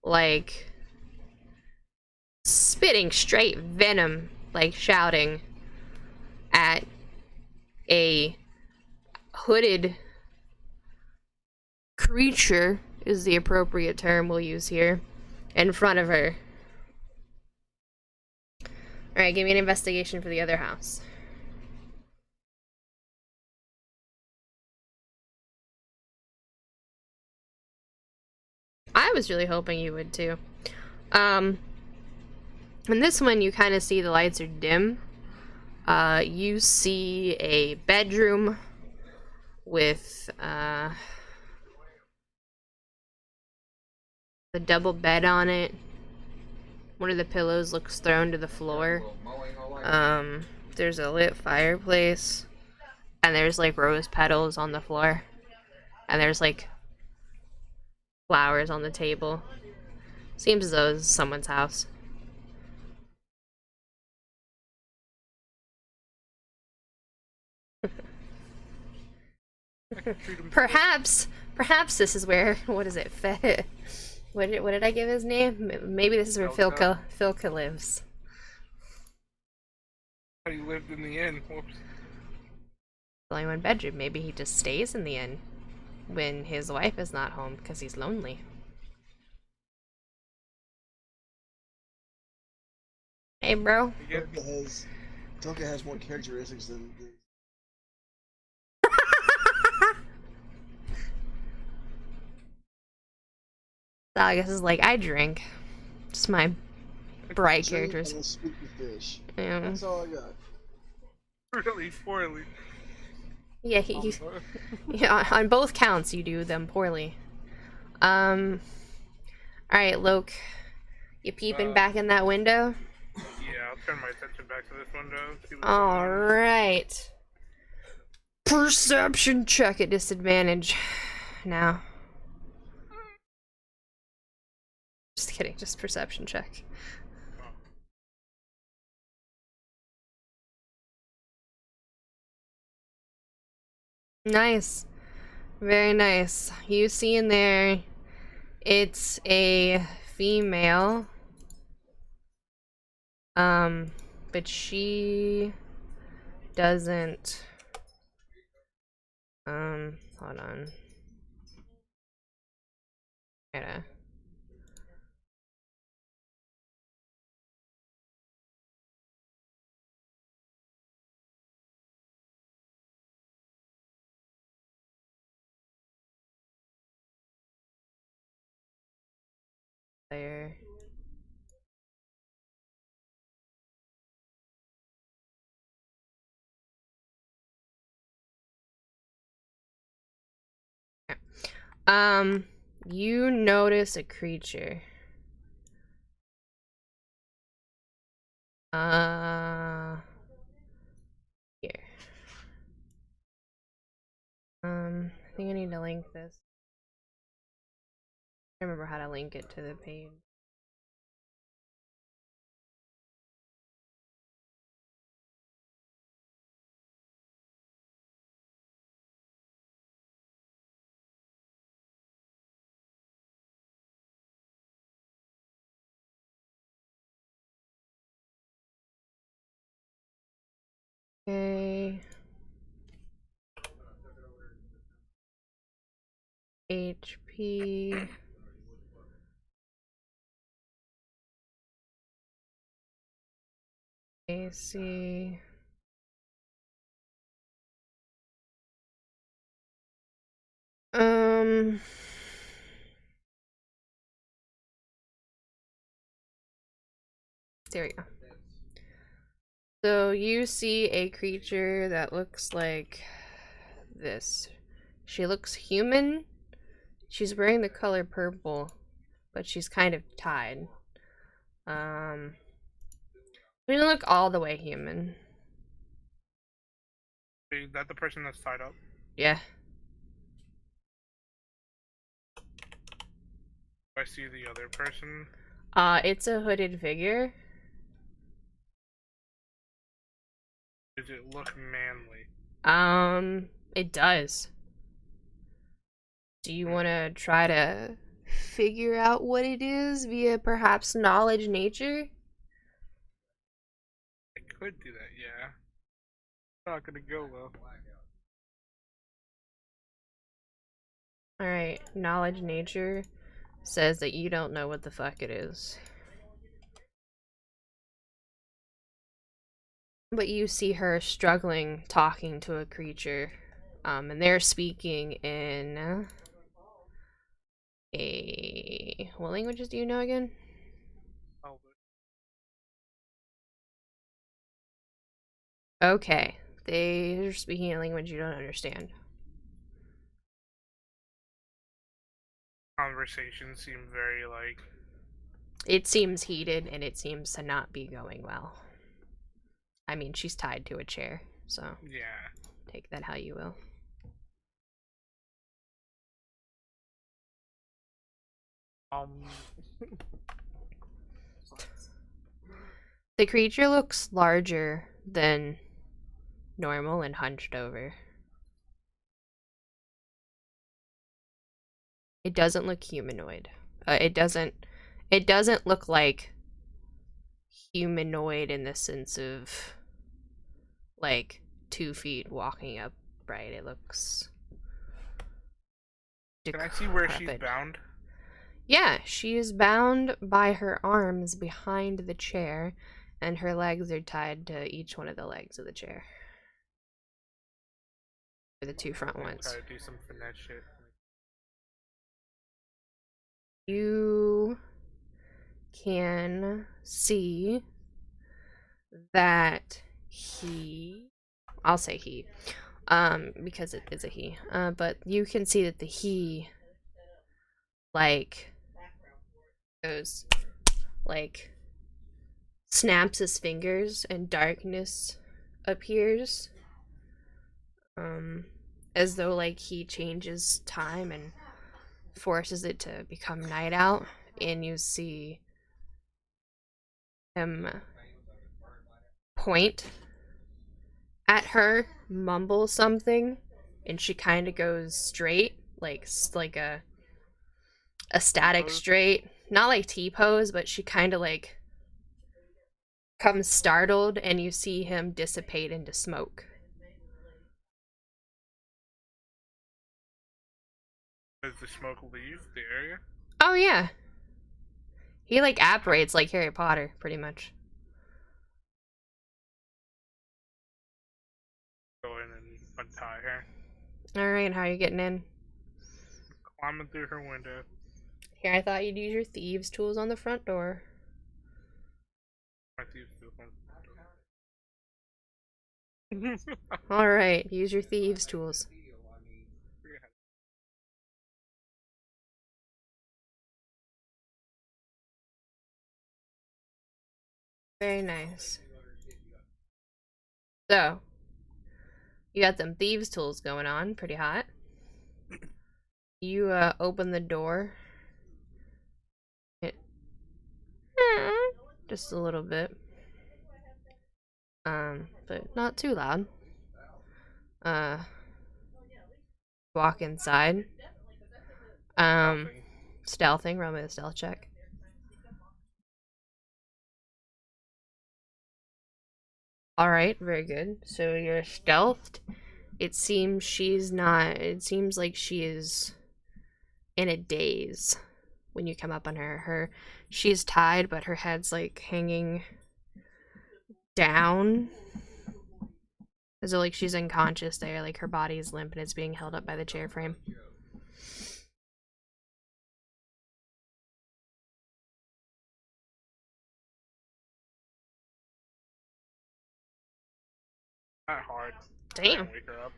like, spitting straight venom, like, shouting at a hooded creature is the appropriate term we'll use here in front of her. Alright, give me an investigation for the other house. I was really hoping you would too. In this one you kind of see the lights are dim. You see a bedroom with the double bed on it. One of the pillows looks thrown to the floor. There's a lit fireplace, and there's like rose petals on the floor, and there's like flowers on the table. Seems as though it's someone's house. Perhaps this is where, what is it, what did I give his name? Maybe this is where Philka lives. He lived in the inn. Whoops. Only one bedroom. Maybe he just stays in the inn when his wife is not home because he's lonely. Hey, bro. Tonka has more characteristics than. So I guess it's like I drink. Just my bright characters. And speak the fish. Yeah. That's all I got. Really poorly. Yeah, yeah, on both counts you do them poorly. Alright, Loke. You peeping back in that window? Yeah, I'll turn my attention back to this window. Alright. Perception check at disadvantage. Now. Just kidding, just perception check. Nice. Very nice. You see in there, it's a female. But she doesn't, hold on. Gotta. There. You notice a creature. Here. I think I need to link this. I remember how to link it to the page. Okay. HP. AC. There we go. So you see a creature that looks like this. She looks human. She's wearing the color purple, but she's kind of tied. She doesn't look all the way human. Is that the person that's tied up? Yeah. I see the other person. It's a hooded figure. Does it look manly? It does. Do you want to try to figure out what it is via perhaps knowledge nature? I could do that, yeah. Not gonna go well. Alright, knowledge nature says that you don't know what the fuck it is. But you see her struggling talking to a creature. And they're speaking in what languages do you know again? Okay. They're speaking a language you don't understand. Conversations seem very like. It seems heated and it seems to not be going well. I mean, she's tied to a chair, so Yeah. take that how you will. The creature looks larger than normal and hunched over. It doesn't look humanoid. It doesn't look like humanoid in the sense of like 2 feet walking upright. It looks Can I see where she's decrepit. bound? Yeah, she is bound by her arms behind the chair, and her legs are tied to each one of the legs of the chair. For the 2 front ones. Try to do some finesse shit. You can see that I'll say he, because it is a he, but you can see that the he, like, goes, like, snaps his fingers and darkness appears, as though, like, he changes time and forces it to become night out, and you see him point at her, mumble something, and she kind of goes straight, like a static T-pose? straight, not like T-pose, but she kind of like comes startled, and you see him dissipate into smoke. Does the smoke leave the area? Oh yeah, he like apparates like Harry Potter, pretty much. Go in and untie her. All right, how are you getting in? Climbing through her window. Here, I thought you'd use your thieves' tools on the front door. My thieves do one. All right, use your thieves' tools. Very nice. So, you got them thieves' tools going on, pretty hot. You open the door. Just a little bit. But not too loud. Walk inside. Stealthing, roll me a stealth check. Alright, very good. So you're stealthed. It seems like she is in a daze when you come up on her. She's tied, but her head's like hanging down. As though like she's unconscious there, like her body's limp and it's being held up by the chair frame. Not hard. Damn. Wake her up.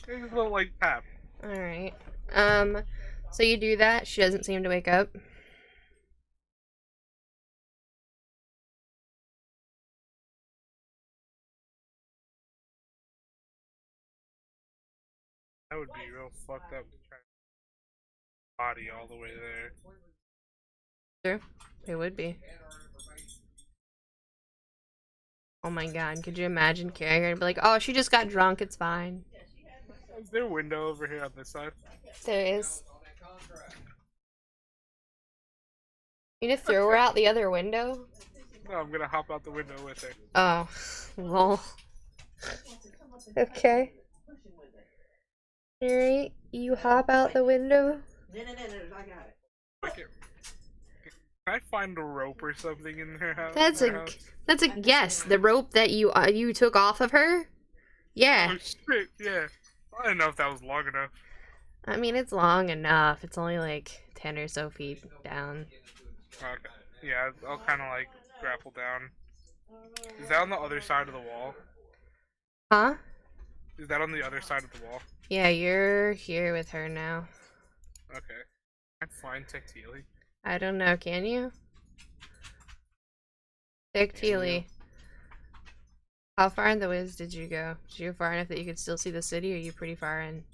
It's a little like tap. Alright. So you do that, she doesn't seem to wake up. That would be real fucked up to try body all the way there. Sure, it would be. Oh my god, could you imagine carrying her and be like, oh, she just got drunk, it's fine. Is there a window over here on this side? There is. You gonna throw her out the other window? No, I'm gonna hop out the window with her. Oh, lol. Okay. Alright, you hop out the window. No, I got it. Can I find a rope or something in her house? That's in her a house? that's a yes. The rope that you took off of her. Yeah, Oh shit! Yeah, I didn't know if that was long enough. I mean it's long enough. It's only like 10 or so feet down. Okay. Yeah, I'll kind of like grapple down. Is that on the other side of the wall? Huh? Is that on the other side of the wall? Yeah, you're here with her now. Okay. I'm fine, Tactile. I don't know. Can you? Tactile. How far in the woods did you go? Did you go far enough that you could still see the city, or are you pretty far in?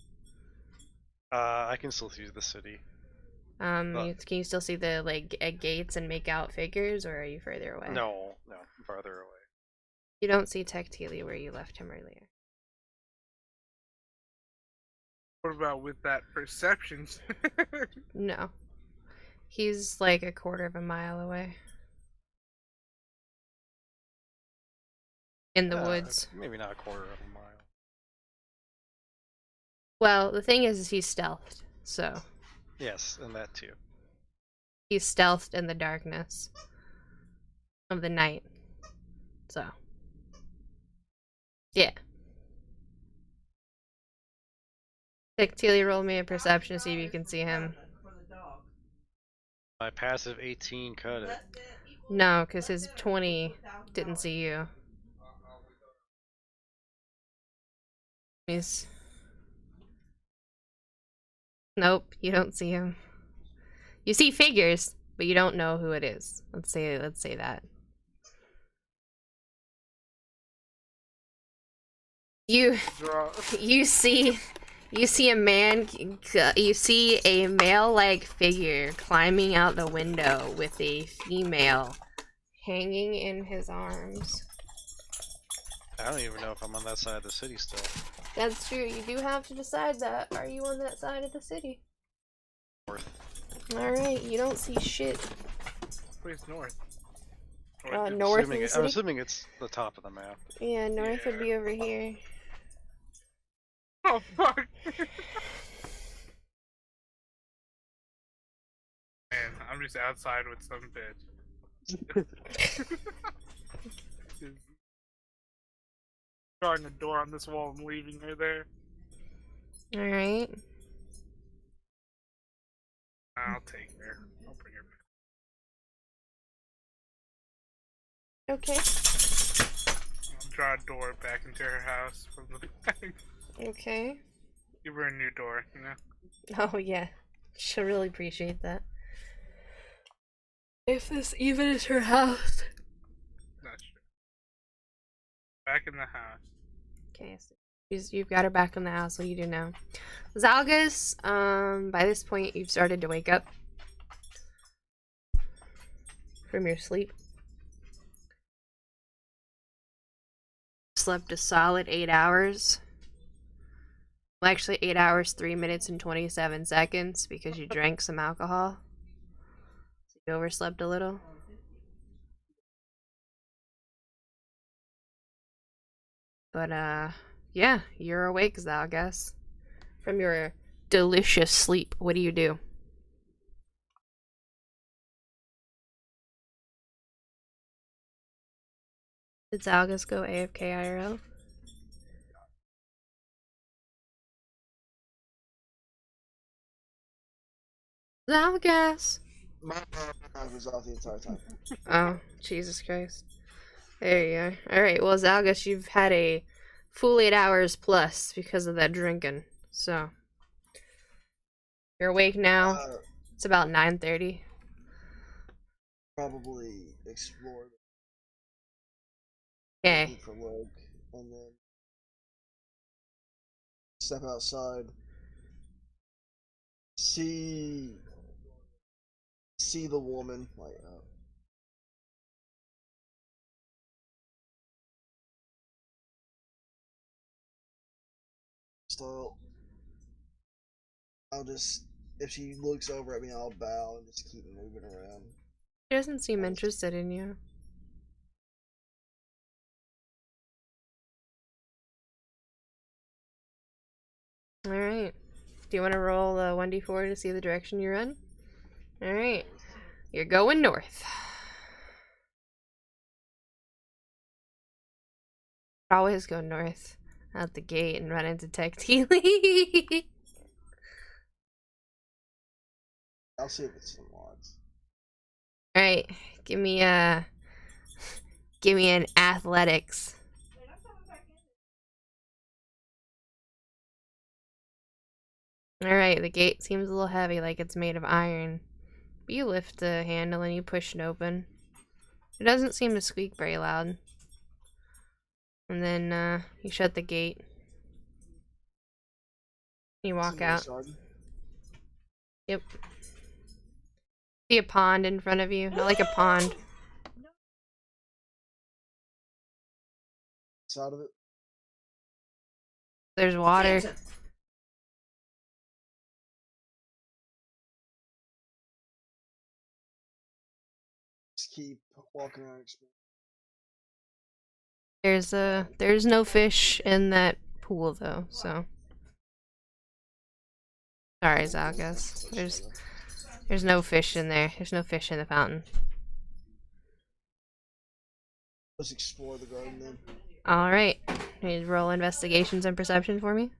I can still see the city. Can you still see the like gates and make out figures, or are you further away? No, I'm farther away. You don't see Tactile where you left him earlier. What about with that perception? No. He's like a quarter of a mile away. In the woods. Maybe not a quarter of a mile. Well, the thing is he's stealthed, so. Yes, and that too. He's stealthed in the darkness of the night. So. Yeah. Tactile, roll me a perception to see if you can see him. My passive 18 cut it. No, because his 20 didn't see you. He's... Nope, you don't see him. You see figures, but you don't know who it is. Let's say that. You see a man, you see a male-like figure climbing out the window with a female hanging in his arms. I don't even know if I'm on that side of the city still. That's true, you do have to decide that. Are you on that side of the city? North. Alright, you don't see shit. Where's north? North of the I'm city? assuming it's the top of the map. Yeah, north would be over here. Oh fuck! Man, I'm just outside with some bitch. Just drawing a door on this wall and leaving her there. Alright. I'll take her. I'll bring her back. Okay. I'll draw a door back into her house from the back. Okay. Give her a new door, you know? Oh yeah. She'll really appreciate that. If this even is her house. Not sure. Back in the house. Okay, so you've got her back in the house. What do you do now? Zalgus, by this point you've started to wake up from your sleep. Slept a solid 8 hours. Well, actually 8 hours, 3 minutes, and 27 seconds because you drank some alcohol. So you overslept a little. But, yeah, you're awake, Zalgus. From your delicious sleep. What do you do? Did Zalgus go AFK IRL? Zalgus! My mind was off the entire time. Oh, Jesus Christ. There you are. Alright, well, Zalgus, you've had a full 8 hours plus because of that drinking. So, you're awake now. It's about 9:30. Probably explore. Okay. Looking for Luke, and then step outside. See the woman like. So I'll just, if she looks over at me, I'll bow and just keep moving around. She doesn't seem interested in you. Alright. Do you want to roll 1d4 to see the direction you're in? Alright. You're going north. Always go north out the gate and run into Tech Teely. I'll see if it's some odds. Alright, give me an athletics. Alright, the gate seems a little heavy, like it's made of iron. But you lift the handle and you push it open. It doesn't seem to squeak very loud. And then you shut the gate. You walk out. Yep. See a pond in front of you? Not like a pond. Out of it. There's water. Just keep walking around. There's no fish in that pool though, so. Sorry, Zalgus. There's no fish in there. There's no fish in the fountain. Let's explore the garden then. Alright. Need to roll investigations and perception for me.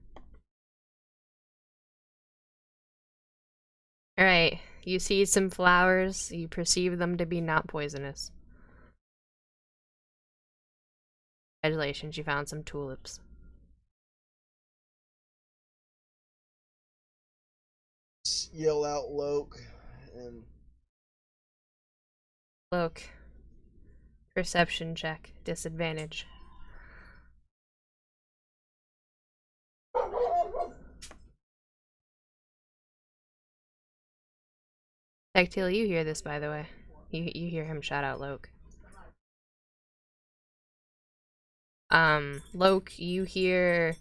Alright. You see some flowers. You perceive them to be not poisonous. Congratulations, you found some tulips. Yell out Loke and Look. Perception check. Disadvantage. Tactile, you hear this, by the way. You hear him shout out Loke. Loke, you hear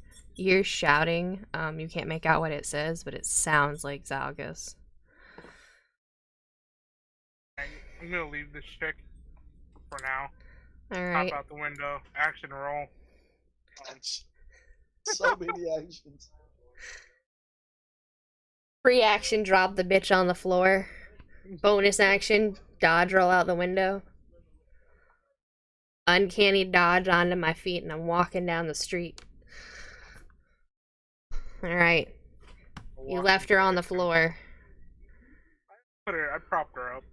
shouting. You can't make out what it says, but it sounds like Zalgus. I'm gonna leave this chick for now. Alright. Hop out the window. Action roll. so many actions. Free action, drop the bitch on the floor. Bonus action, dodge, roll out the window. Uncanny dodge onto my feet, and I'm walking down the street. Alright. You left her on the floor. I propped her up.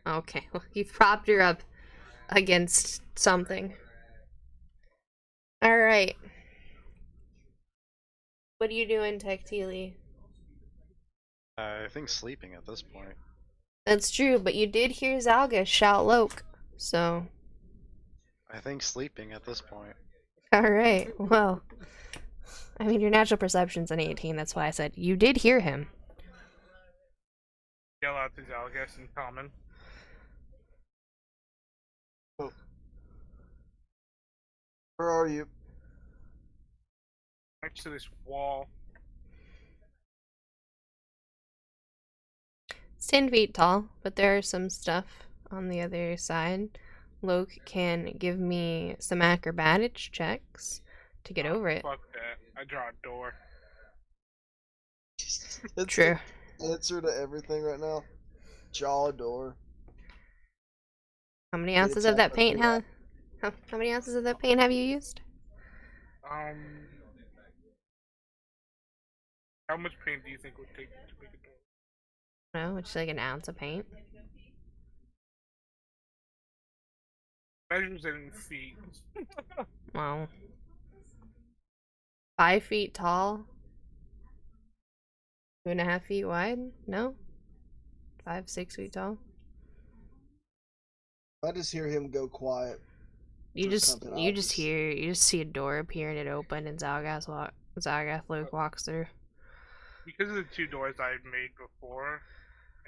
Okay, well, you propped her up against something. Alright. What are you doing, Tactile? I think sleeping at this point. That's true, but you did hear Zalgus shout Loke, so... I think sleeping at this point. Alright, well... I mean, your natural perception's an 18, that's why I said you did hear him. Yell out to Zalgus in common. Oh. Where are you? Next to this wall. It's 10 feet tall, but there are some stuff on the other side. Loke can give me some acrobatics checks to get over it. Fuck that. I draw a door. It's True. the answer to everything right now. Jaw door. How many Get ounces of that attacked by paint two have? How many ounces of that paint have you used? How much paint do you think would take to make a door? No, it's like an ounce of paint. Measures it in feet. Wow. 5 feet tall. 2.5 feet wide? No? 5, 6 feet tall? I just hear him go quiet. You for just something you just obvious. hear you just see a door appear and it open and Zagath Luke walks through. Because of the 2 doors I've made before,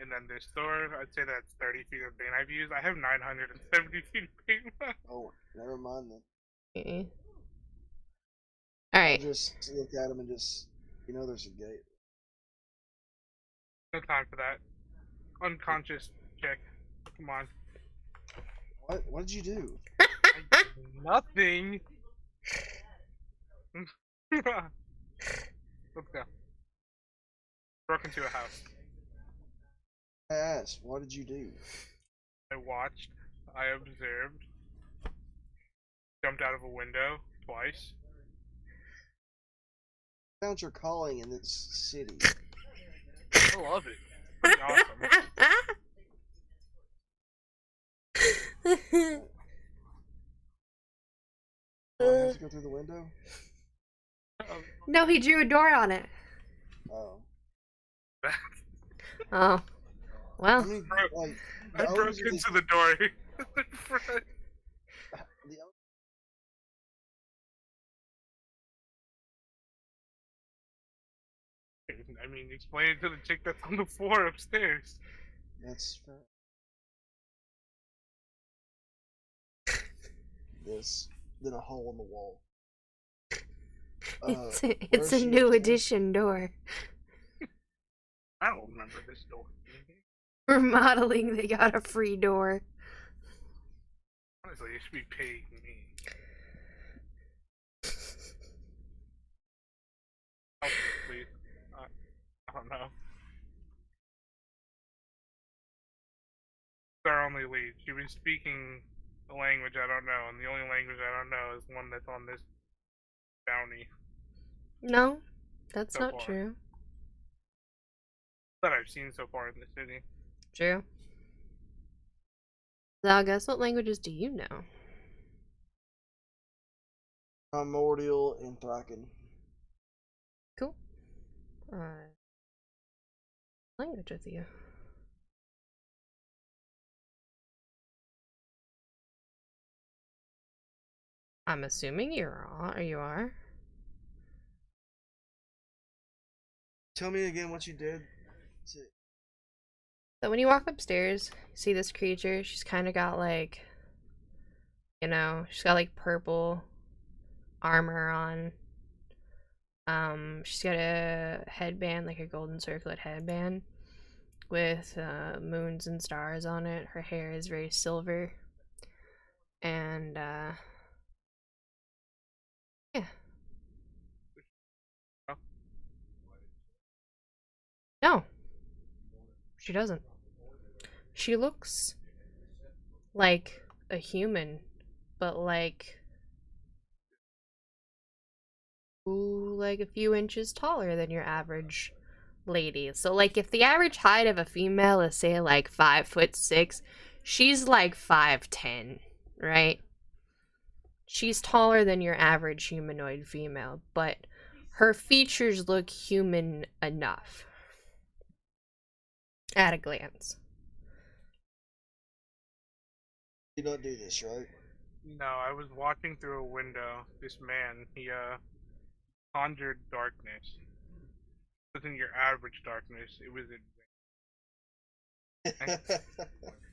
and then this door, I'd say that's 30 feet of paint I've used. I have 970 feet of paint left. Oh, never mind then. Alright. I'll just look at him and just, there's a gate. No time for that. Unconscious check. Come on. What did you do? Nothing. Let's go. Broke into a house. I asked, what did you do? I watched. I observed. Jumped out of a window twice. Found your calling in this city. I love it. Pretty awesome. Oh, I have to go through the window? No, he drew a door on it. Oh. Oh. I Well. mean, like, I the broke owners of into this- the door. the I mean, explain it to the chick that's on the floor upstairs. That's fair. This, then a hole in the wall. It's where's a she new upstairs? edition door. I don't remember this door. Remodeling, they got a free door. Honestly, you should be paying me. Help, please. I don't know. Our only lead. She was speaking a language I don't know, and the only language I don't know is one that's on this bounty No, that's So not far. true. that I've seen so far in the city. True. Zagas, what languages do you know? Primordial and Thraken. Cool. Language with you. I'm assuming you are. Tell me again what you did. So when you walk upstairs, you see this creature. She's kind of got like, she's got like purple armor on. She's got a headband, like a golden circlet headband with moons and stars on it. Her hair is very silver. And yeah. No. She doesn't. She looks like a human, but like like a few inches taller than your average lady. So like if the average height of a female is say like 5'6", she's like 5'10", right? She's taller than your average humanoid female, but her features look human enough at a glance. You don't do this, right? No, I was watching through a window. This man, he conjured darkness. It wasn't your average darkness. It was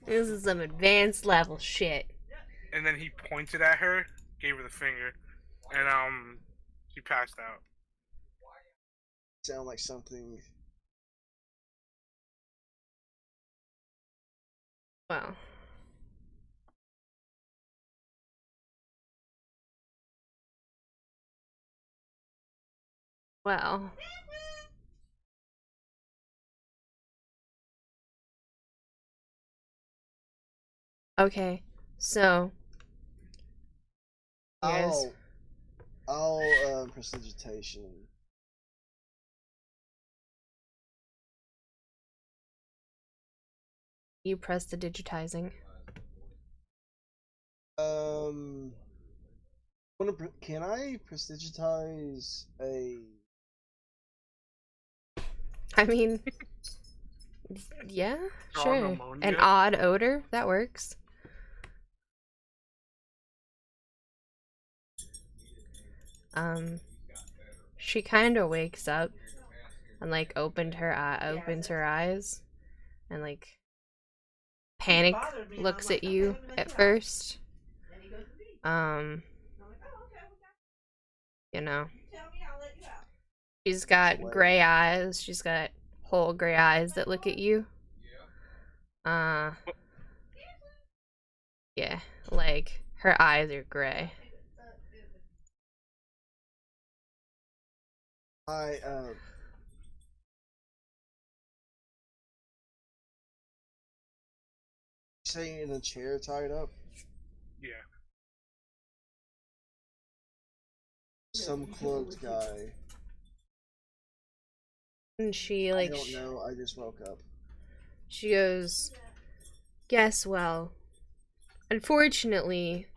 This is some advanced level shit. and then he pointed at her, gave her the finger, and she passed out. Sound like something. Well. Well. Okay, so here's I'll prestidigitation. you press the digitizing. Can I prestidigitize a? I mean, yeah, Draw sure. pneumonia? An odd odor, that works. She kind of wakes up and like opens her eyes and like panic looks at you at first. You know, she's got gray eyes. She's got whole gray eyes that look at you. Yeah, like her eyes are gray. Say in a chair tied up. Yeah. Some cloaked guy. And she I like don't know. I just woke up. she goes, "Guess well. Unfortunately,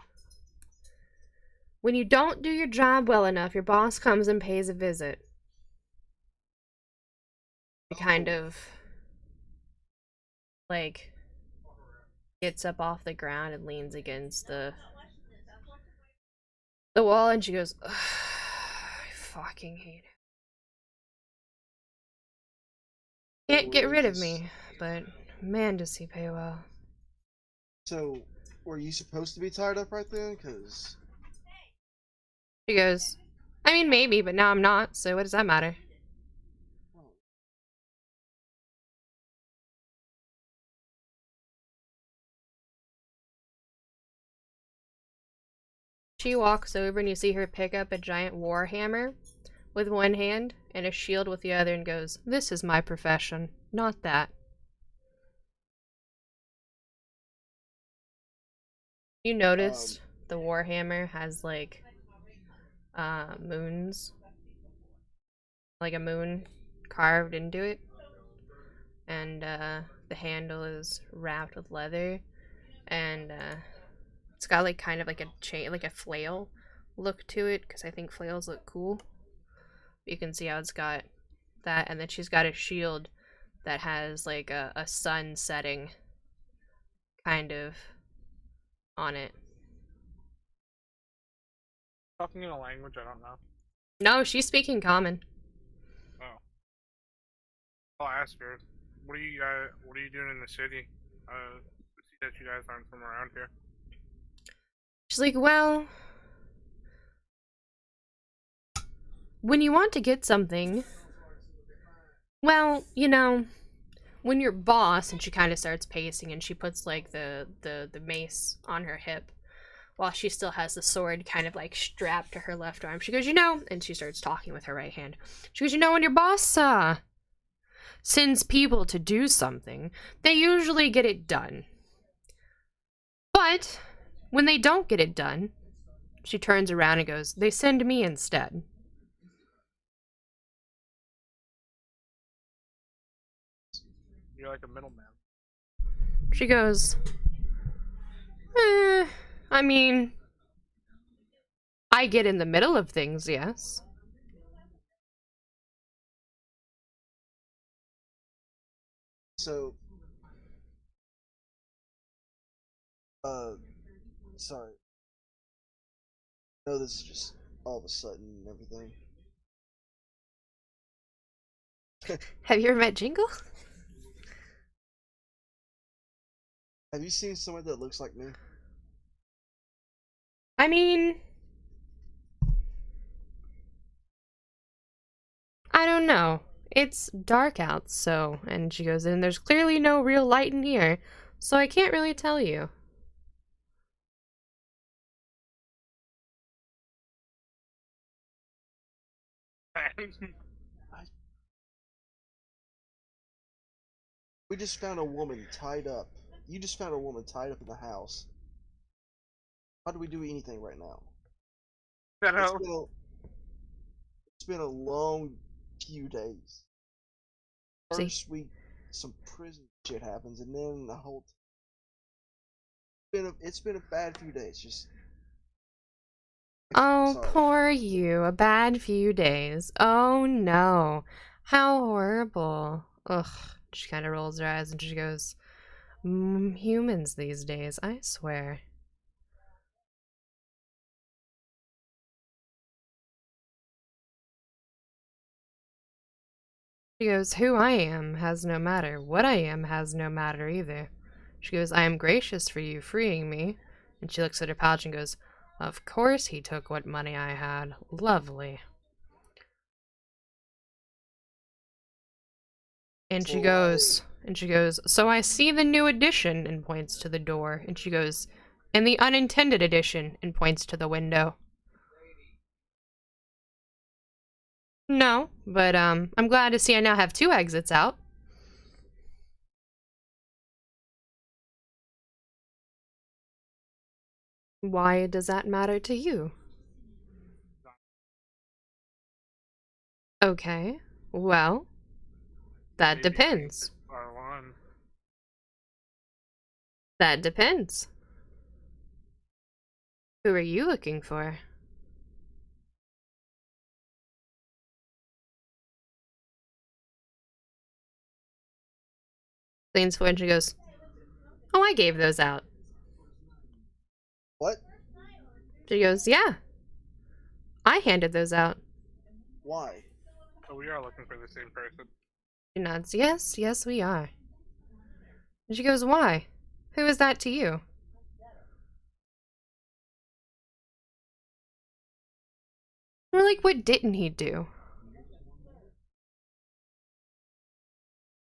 when you don't do your job well enough, your boss comes and pays a visit." She kind of like gets up off the ground and leans against the wall, and she goes, "Ugh, I fucking hate it. Can't get rid of me, but man, does he pay well." So, were you supposed to be tied up right then? Cause She goes, "I mean, maybe, but now I'm not, so what does that matter?" She walks over and you see her pick up a giant warhammer with one hand and a shield with the other and goes, "This is my profession, not that." You noticed the warhammer has like moons, like a moon carved into it, and the handle is wrapped with leather, and it's got like kind of like a chain, like a flail look to it, because I think flails look cool. You can see how it's got that, and then she's got a shield that has like a sun setting kind of on it. Talking in a language I don't know. No, she's speaking common. Oh. I'll ask her. What are you doing in the city? I see that you guys aren't from around here. She's like, "Well, when you want to get something, well, you know, when your boss," and she kind of starts pacing and she puts like the mace on her hip while she still has the sword kind of like strapped to her left arm. She goes, "You know," and she starts talking with her right hand. She goes, "You know, when your boss sends people to do something, they usually get it done. But when they don't get it done," she turns around and goes, "they send me instead." You're like a middleman. She goes, I mean, I get in the middle of things, yes." so, sorry. No, this is just all of a sudden and everything. Have you ever met Jingle? Have you seen someone that looks like me? I mean, I don't know. It's dark out, so, and she goes, "and there's clearly no real light in here, so I can't really tell you." We just found a woman tied up. you just found a woman tied up in the house. How do we do anything right now? That It's how? been a, it's been a long few days. See? First some prison shit happens, and then the whole. It's been a bad few days. Just. Oh, Sorry. poor you. A bad few days. Oh no. How horrible. Ugh. She kind of rolls her eyes and she goes, humans these days, I swear. She goes, who I am has no matter. What I am has no matter either. She goes, I am gracious for you freeing me. And she looks at her pouch and goes, of course he took what money I had. Lovely. And she goes, so I see the new edition, and points to the door. And she goes, and the unintended edition, and points to the window. No, but I'm glad to see I now have 2 exits out. Why does that matter to you? Okay, well, that Maybe depends. R1. That depends. Who are you looking for? Leans forward and she goes, oh, I gave those out. What? She goes, yeah. I handed those out. Why? So we are looking for the same person. She nods, yes, yes, we are. And she goes, why? Who is that to you? Or like, what didn't he do?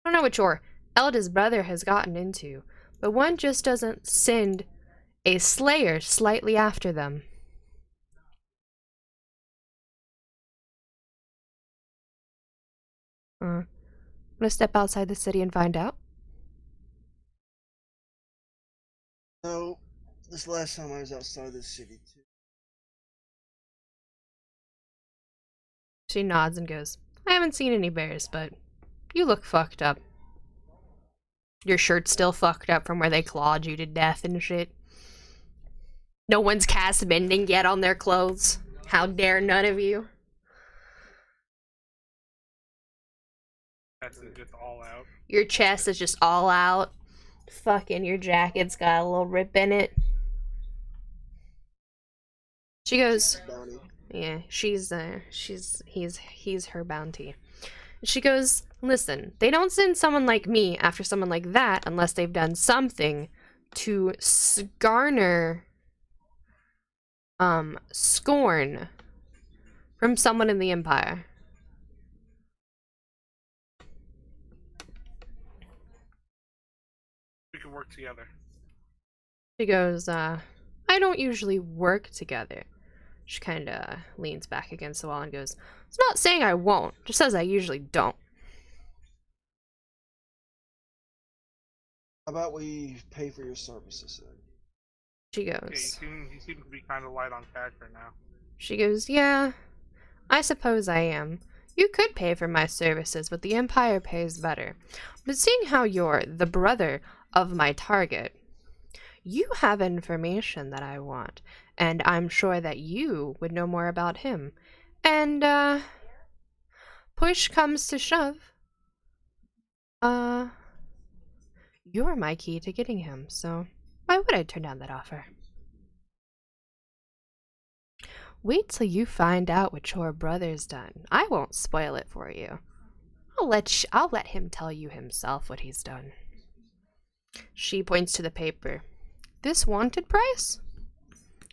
I don't know what your eldest brother has gotten into, but one just doesn't send a slayer slightly after them. I'm gonna step outside the city and find out. No, this last time I was outside the city too. She nods and goes, I haven't seen any bears, but you look fucked up. Your shirt's still fucked up from where they clawed you to death and shit. No one's cast bending yet on their clothes. How dare none of you? That's just all out. Your chest is just all out. Fucking your jacket's got a little rip in it. She goes, Bounty. yeah, he's her bounty. She goes, listen, they don't send someone like me after someone like that unless they've done something to garner scorn from someone in the Empire. We can work together. She goes, I don't usually work together. She kinda leans back against the wall and goes, it's not saying I won't, just says I usually don't. How about we pay for your services then? She Yeah, goes, he seems to be kind of light on cash right now. she goes, yeah, I suppose I am. You could pay for my services, but the Empire pays better. But seeing how you're the brother of my target, you have information that I want, and I'm sure that you would know more about him. And, push comes to shove, you're my key to getting him, so why would I turn down that offer? Wait till you find out what your brother's done. I won't spoil it for you. I'll let him tell you himself what he's done. She points to the paper. This wanted price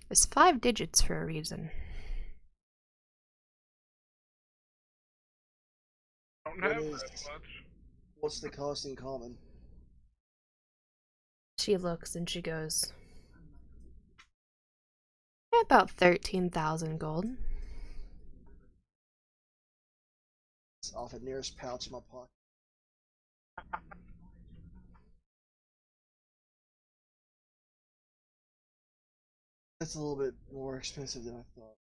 is 5 digits for a reason. Don't What have is- that much. What's the cost in common? She looks and she goes, about 13,000 gold. It's off the nearest pouch in my pocket. It's a little bit more expensive than I thought.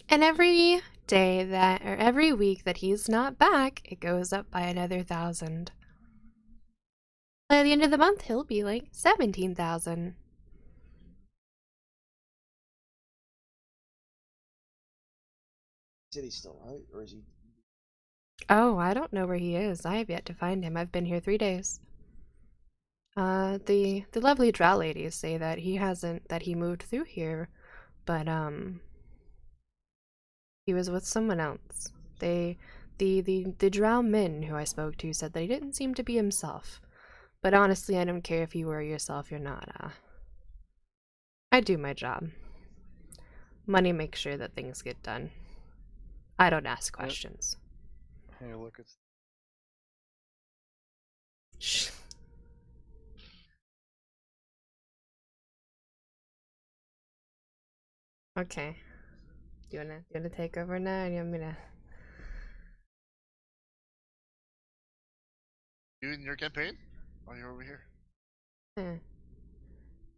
And every day that, or every week that he's not back, it goes up by another 1,000. By the end of the month, he'll be like 17,000. City still, right? Or is he? Oh, I don't know where he is. I have yet to find him. I've been here 3 days. The lovely drow ladies say that he moved through here, but he was with someone else. The drow men who I spoke to said that he didn't seem to be himself. But honestly, I don't care if you were yourself, you're not. I do my job. Money makes sure that things get done. I don't ask questions. Hey, look, it's Shh. Okay. Do you wanna take over now, or do you want me to? You in your campaign? Oh, you're over here.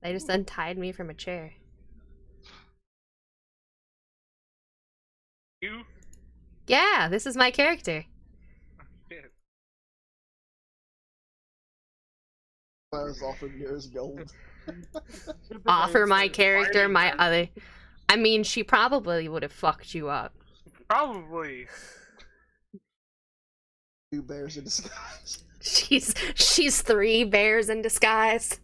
They just untied me from a chair. You? Yeah, this is my character. Shit. I was offered nearest gold. Offer my character Fighting my her. other. I mean, she probably would have fucked you up. Probably. 2 bears in disguise. She's 3 bears in disguise.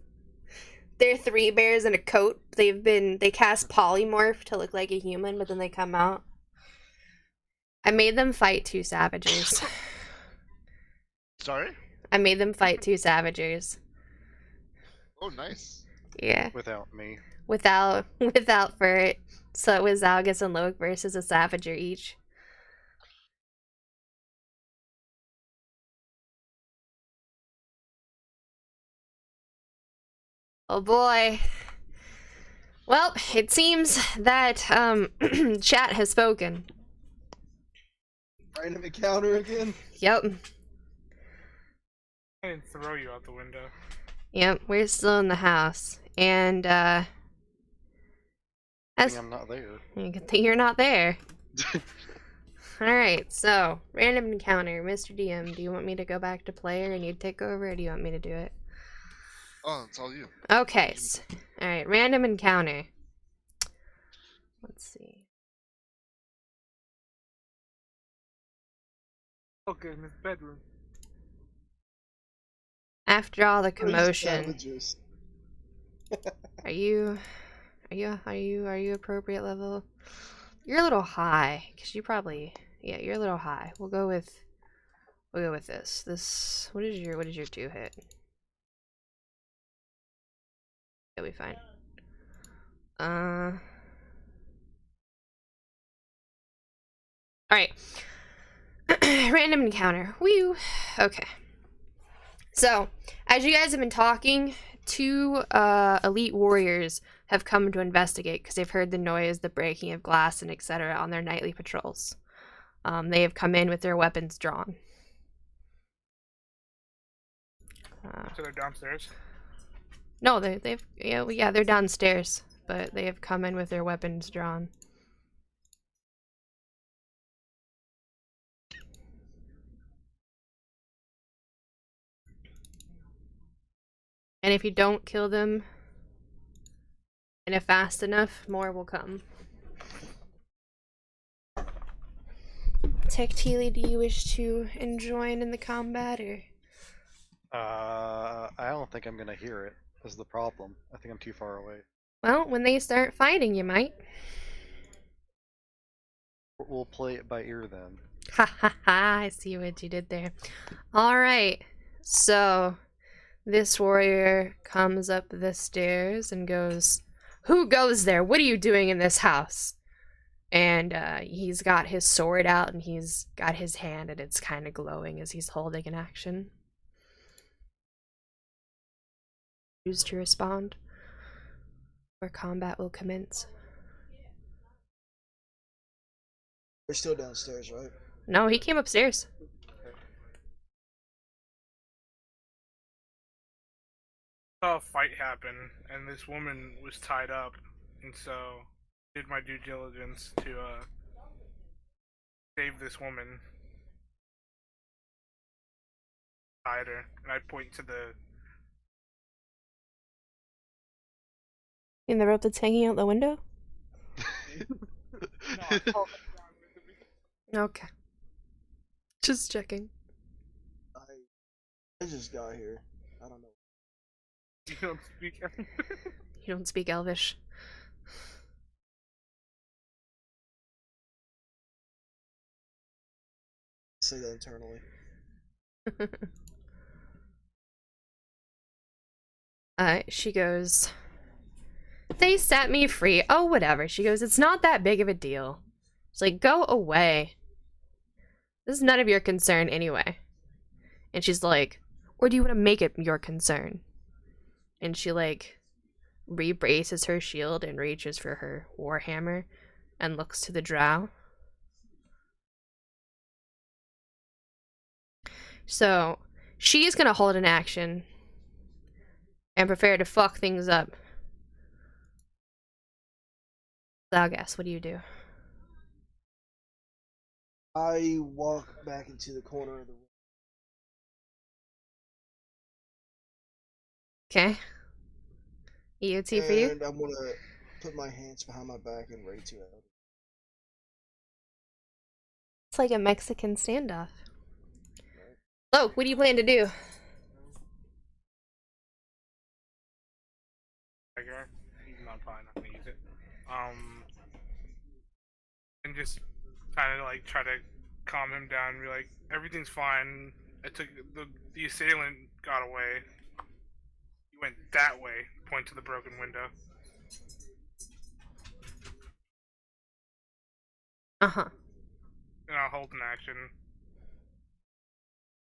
They're 3 bears in a coat. They cast polymorph to look like a human, but then they come out. I made them fight 2 savagers. Sorry? I made them fight 2 savagers. Oh, nice. Yeah. without me. Without Furt. So it was Zalgus and Loic versus a savager each. Oh boy. Well, it seems that chat has spoken. Random encounter again. Yep. I didn't throw you out the window. Yep, we're still in the house. And I as think I'm not there. good thing you're not there. Alright, so random encounter. Mr. DM, do you want me to go back to player and you take over, or do you want me to do it? Oh, it's all you. Okay. Alright, random encounter. Let's see. Okay, in his bedroom. After all the What are these commotion, savages? are you appropriate level? You're a little high, cause you're a little high. We'll go with this. This what is your 2 hit? It'll be fine. Alright. Random encounter. Woo. Okay. So, as you guys have been talking, 2 elite warriors have come to investigate because they've heard the noise, the breaking of glass, and etc. on their nightly patrols. They have come in with their weapons drawn. So they're downstairs. No, they're downstairs, but they have come in with their weapons drawn. And if you don't kill them in a fast enough, more will come. Tectili, do you wish to join in the combat, or? I don't think I'm gonna hear it. Is the problem? I think I'm too far away. Well, when they start fighting, you might. We'll play it by ear then. Ha ha ha, I see what you did there. Alright, so this warrior comes up the stairs and goes, "Who goes there? What are you doing in this house?" And he's got his sword out and he's got his hand and it's kind of glowing as he's holding an action. Choose to respond, or combat will commence. They're still downstairs, right? No, he came upstairs. saw a fight happen, and this woman was tied up, and so did my due diligence to save this woman. Tied her, and I point to the. In the rope that's hanging out the window? Okay. Just checking. I just got here. I don't know. You don't speak. You don't speak Elvish. Say that internally. She goes, they set me free. Oh, whatever. She goes, it's not that big of a deal. She's like, go away. This is none of your concern anyway. And she's like, or do you want to make it your concern? And she like rebraces her shield and reaches for her warhammer and looks to the drow. So she's gonna hold an action and prepare to fuck things up. So guess, what do you do? I walk back into the corner of the room. Okay. EOT for you? And I'm gonna put my hands behind my back and ready to out. It's like a Mexican standoff. Oh, what do you plan to do? Even though I'm probably not gonna use it. And just kind of like try to calm him down and be like, everything's fine. I took the assailant got away. He went that way. Point to the broken window. Uh-huh. And I'll hold an action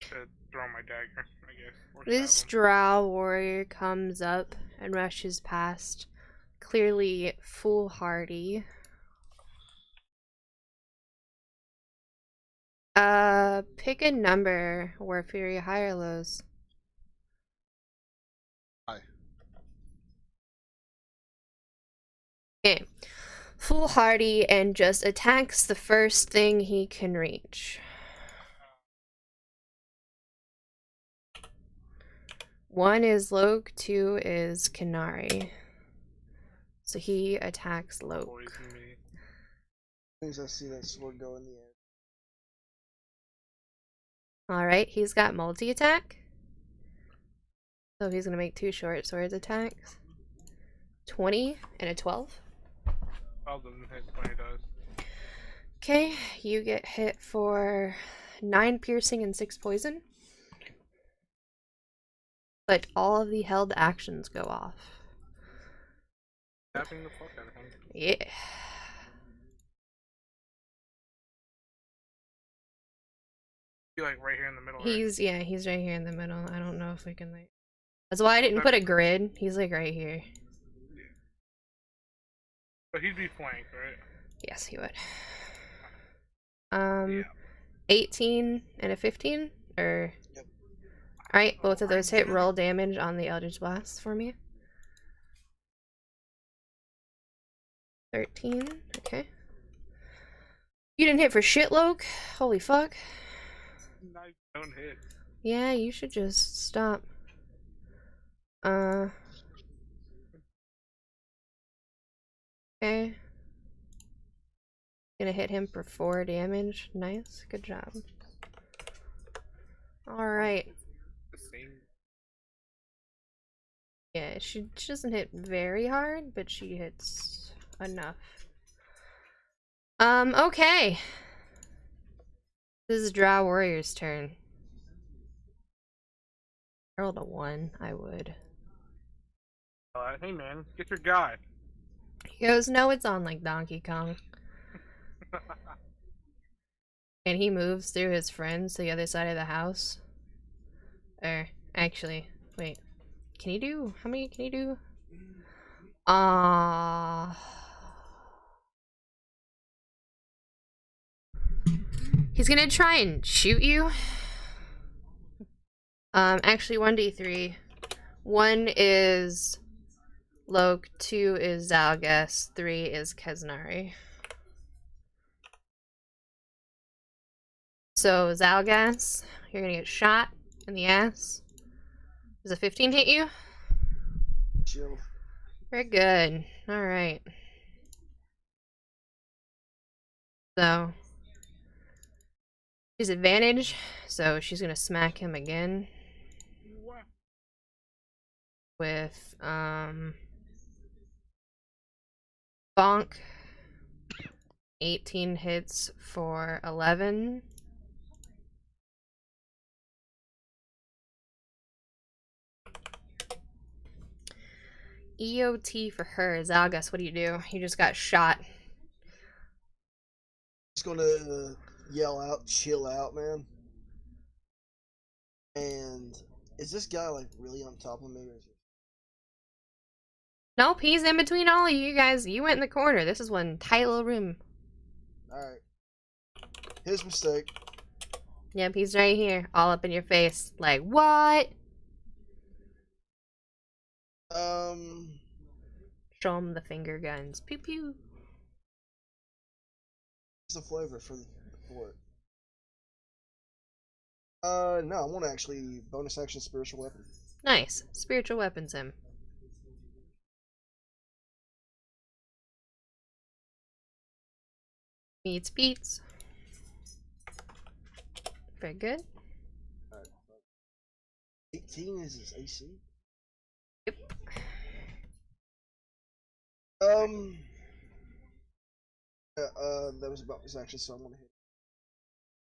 to throw my dagger, I guess. Or This stab him. drow warrior comes up and rushes past, clearly foolhardy. Pick a number, War Fury, high or lows. Hi. Okay. Foolhardy and just attacks the first thing he can reach. 1 is Loke, 2 is Kanari. So he attacks Loke. Poison me. As soon as I see that sword go in the air. Alright, he's got multi-attack. So he's gonna make 2 short swords attacks. 20 and a 12. All doesn't hit, 20 does. Okay, you get hit for 9 piercing and 6 poison. But all of the held actions go off. Tapping the fuck out of him. Yeah. Be like right here in the middle. He's right here in the middle. I don't know if we can like. That's why I didn't put a grid. He's like right here. Right? But he'd be flanked, right? Yes, he would. Yeah. 18 and a 15, or. Yep. Alright, both of those hit. Roll damage on the Eldritch Blast for me. 13, okay. You didn't hit for shit, Loke. Holy fuck. Knives don't hit. Yeah, you should just stop. Okay. Gonna hit him for 4 damage. Nice, good job. Alright. The same. Yeah, she doesn't hit very hard, but she hits enough. Okay. This is Drow Warrior's turn. I rolled a 1, I would. Hey man, get your guy. He goes, no, it's on like Donkey Kong. And he moves through his friends to the other side of the house. Or, actually, wait. Can he do? How many can he do? He's gonna try and shoot you. Actually, 1d3. 1 is Loke, 2 is Zalgas, 3 is Keznari. So, Zalgas, you're gonna get shot in the ass. Does a 15 hit you? Shield. Very good. Alright. So, disadvantage, so she's gonna smack him again with, bonk. 18 hits for 11. EOT for her. Zalgas, what do? You just got shot. Just gonna yell out, chill out, man. And is this guy like really on top of me? Or is he... Nope, he's in between all of you guys. You went in the corner. This is one tight little room. Alright. His mistake. Yep, he's right here. All up in your face. Like, what? Show him the finger guns. Pew pew. What's the flavor for it? No, I want to actually bonus action spiritual weapon. Nice. Spiritual weapons him. Meets beats. Very good. 18 is his AC. Yep. That was about his action, so I'm gonna hit.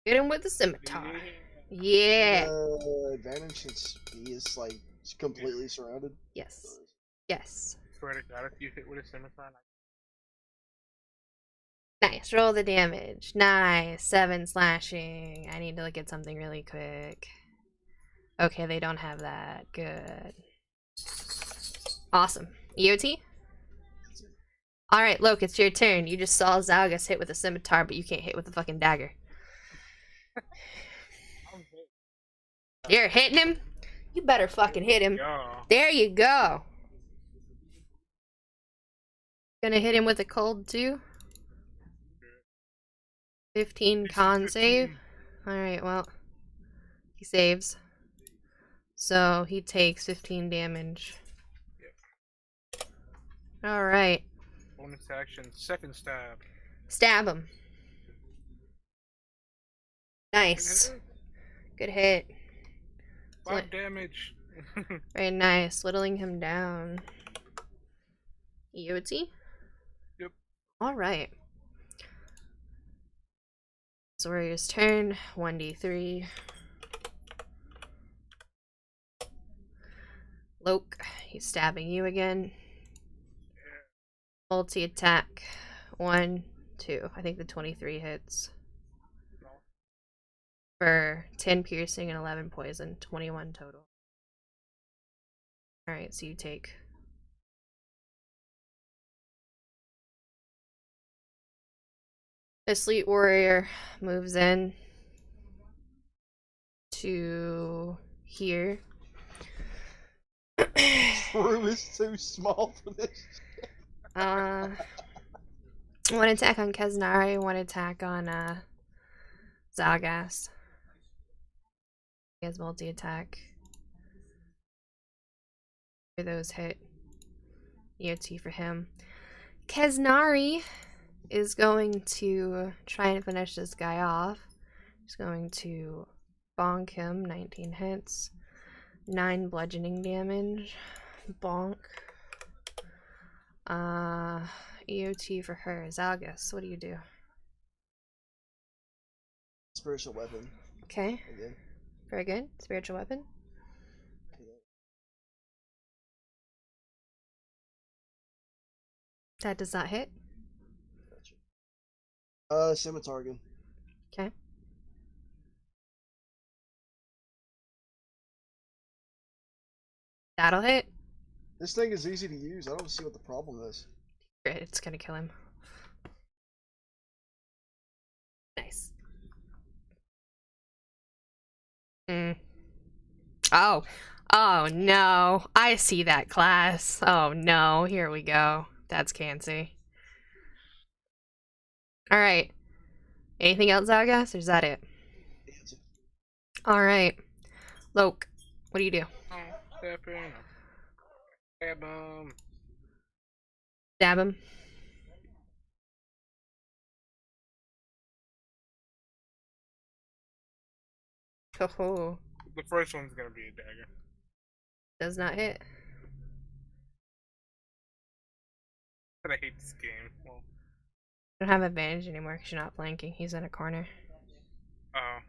Hit him with the scimitar. Yeah. Advantage since he is like completely surrounded. Yes. Yes. Swear to God, if you hit with a scimitar, Nice. Roll the damage. Nice. 7 slashing. I need to look at something really quick. Okay, they don't have that. Good. Awesome. EOT? Alright, Loke, it's your turn. You just saw Zalgas hit with a scimitar, but you can't hit with a fucking dagger. You're hitting him? You better fucking hit him. There you go. Gonna hit him with a cold too? 15 con save. Alright, well. He saves. So he takes 15 damage. Alright. bonus action, second stab. Stab him. Nice. Good hit. 5 damage. Very nice. Whittling him down. EOT? Yep. Alright. So Warrior's turn. 1d3. Loke, he's stabbing you again. Multi attack. 1, 2. I think the 23 hits. No. For 10 piercing and 11 poison. 21 total. Alright, so you take. The Sleet Warrior moves in to here. This room is too small for this. 1 attack on Keznari, 1 attack on Zalgas. He has multi-attack. Those hit. EOT for him. Keznari is going to try and finish this guy off. He's going to bonk him. 19 hits. 9 bludgeoning damage. Bonk. EOT for her. Zalgas, what do you do? Spiritual weapon. Okay. Again. Very good. Spiritual weapon. That does not hit. Gotcha. Scimitar again. Okay. That'll hit. This thing is easy to use. I don't see what the problem is. Great, it's gonna kill him. Nice. Oh, Oh no, I see that class. Oh no, here we go. That's Cansey. Alright. Anything else, Zagas, or is that it? Alright. Loke, what do you do? Oh, step in. Stab him. Stab him? Oh, The first one's gonna be a dagger. does not hit. But I hate this game. Well, Don't have advantage anymore because you're not flanking. He's in a corner. oh.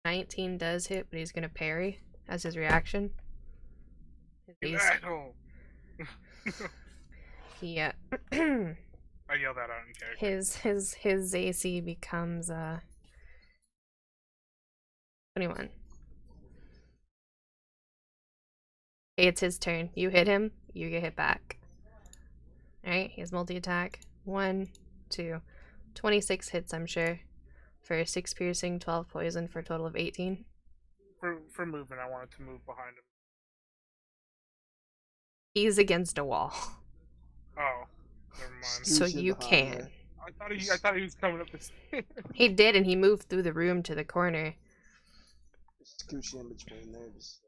19 does hit, but he's gonna parry as his reaction. You He's, asshole! he I yelled that out in character. his AC becomes 21. Okay, it's his turn. You hit him, you get hit back. Alright, he has multi-attack. 1, 2, 26 hits, I'm sure. For 6 piercing, 12 poison for a total of 18. For movement, I wanted to move behind him. He's against a wall. Oh, never mind. So Scooch in you behind can. there. I thought he was coming up the stairs. He did, and he moved through the room to the corner. Scooch in between there. Just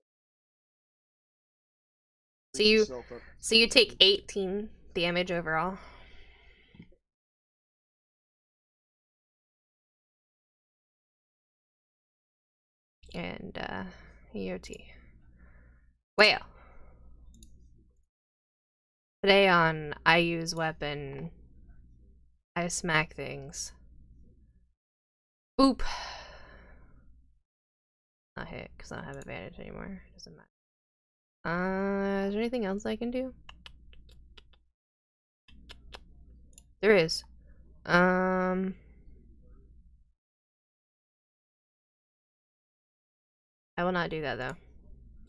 So you take 18 damage overall. And EOT. Well, today on I use weapon, I smack things. Boop. Not hit because I don't have advantage anymore. Doesn't matter. Is there anything else I can do? There is. I will not do that though.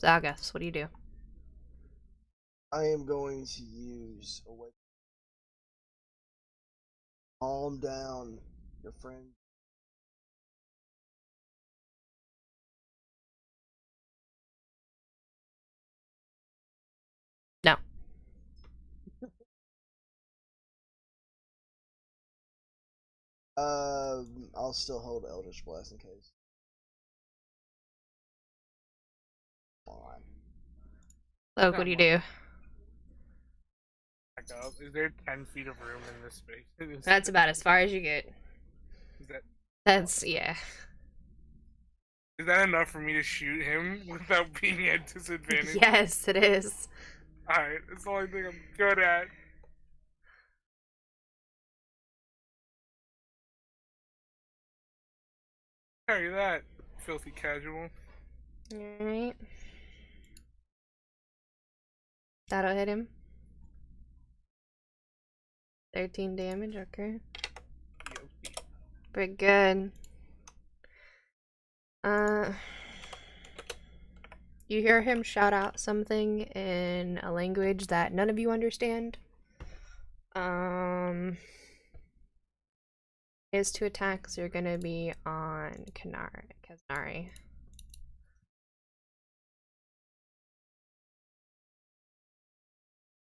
Zagas, what do you do? I am going to use a way. Calm down, your friend. No. I'll still hold Eldritch Blast in case. Fine. Look, what do you do? Back up. Is there 10 feet of room in this space? That's about as far as you get. Is Yeah. that enough for me to shoot him without being at disadvantage? Yes, it is. Alright, it's the only thing I'm good at. Carry that, filthy casual. Alright. That'll hit him. 13 damage, okay. Pretty good. You hear him shout out something in a language that none of you understand. His 2 attacks are gonna be on Kaznari.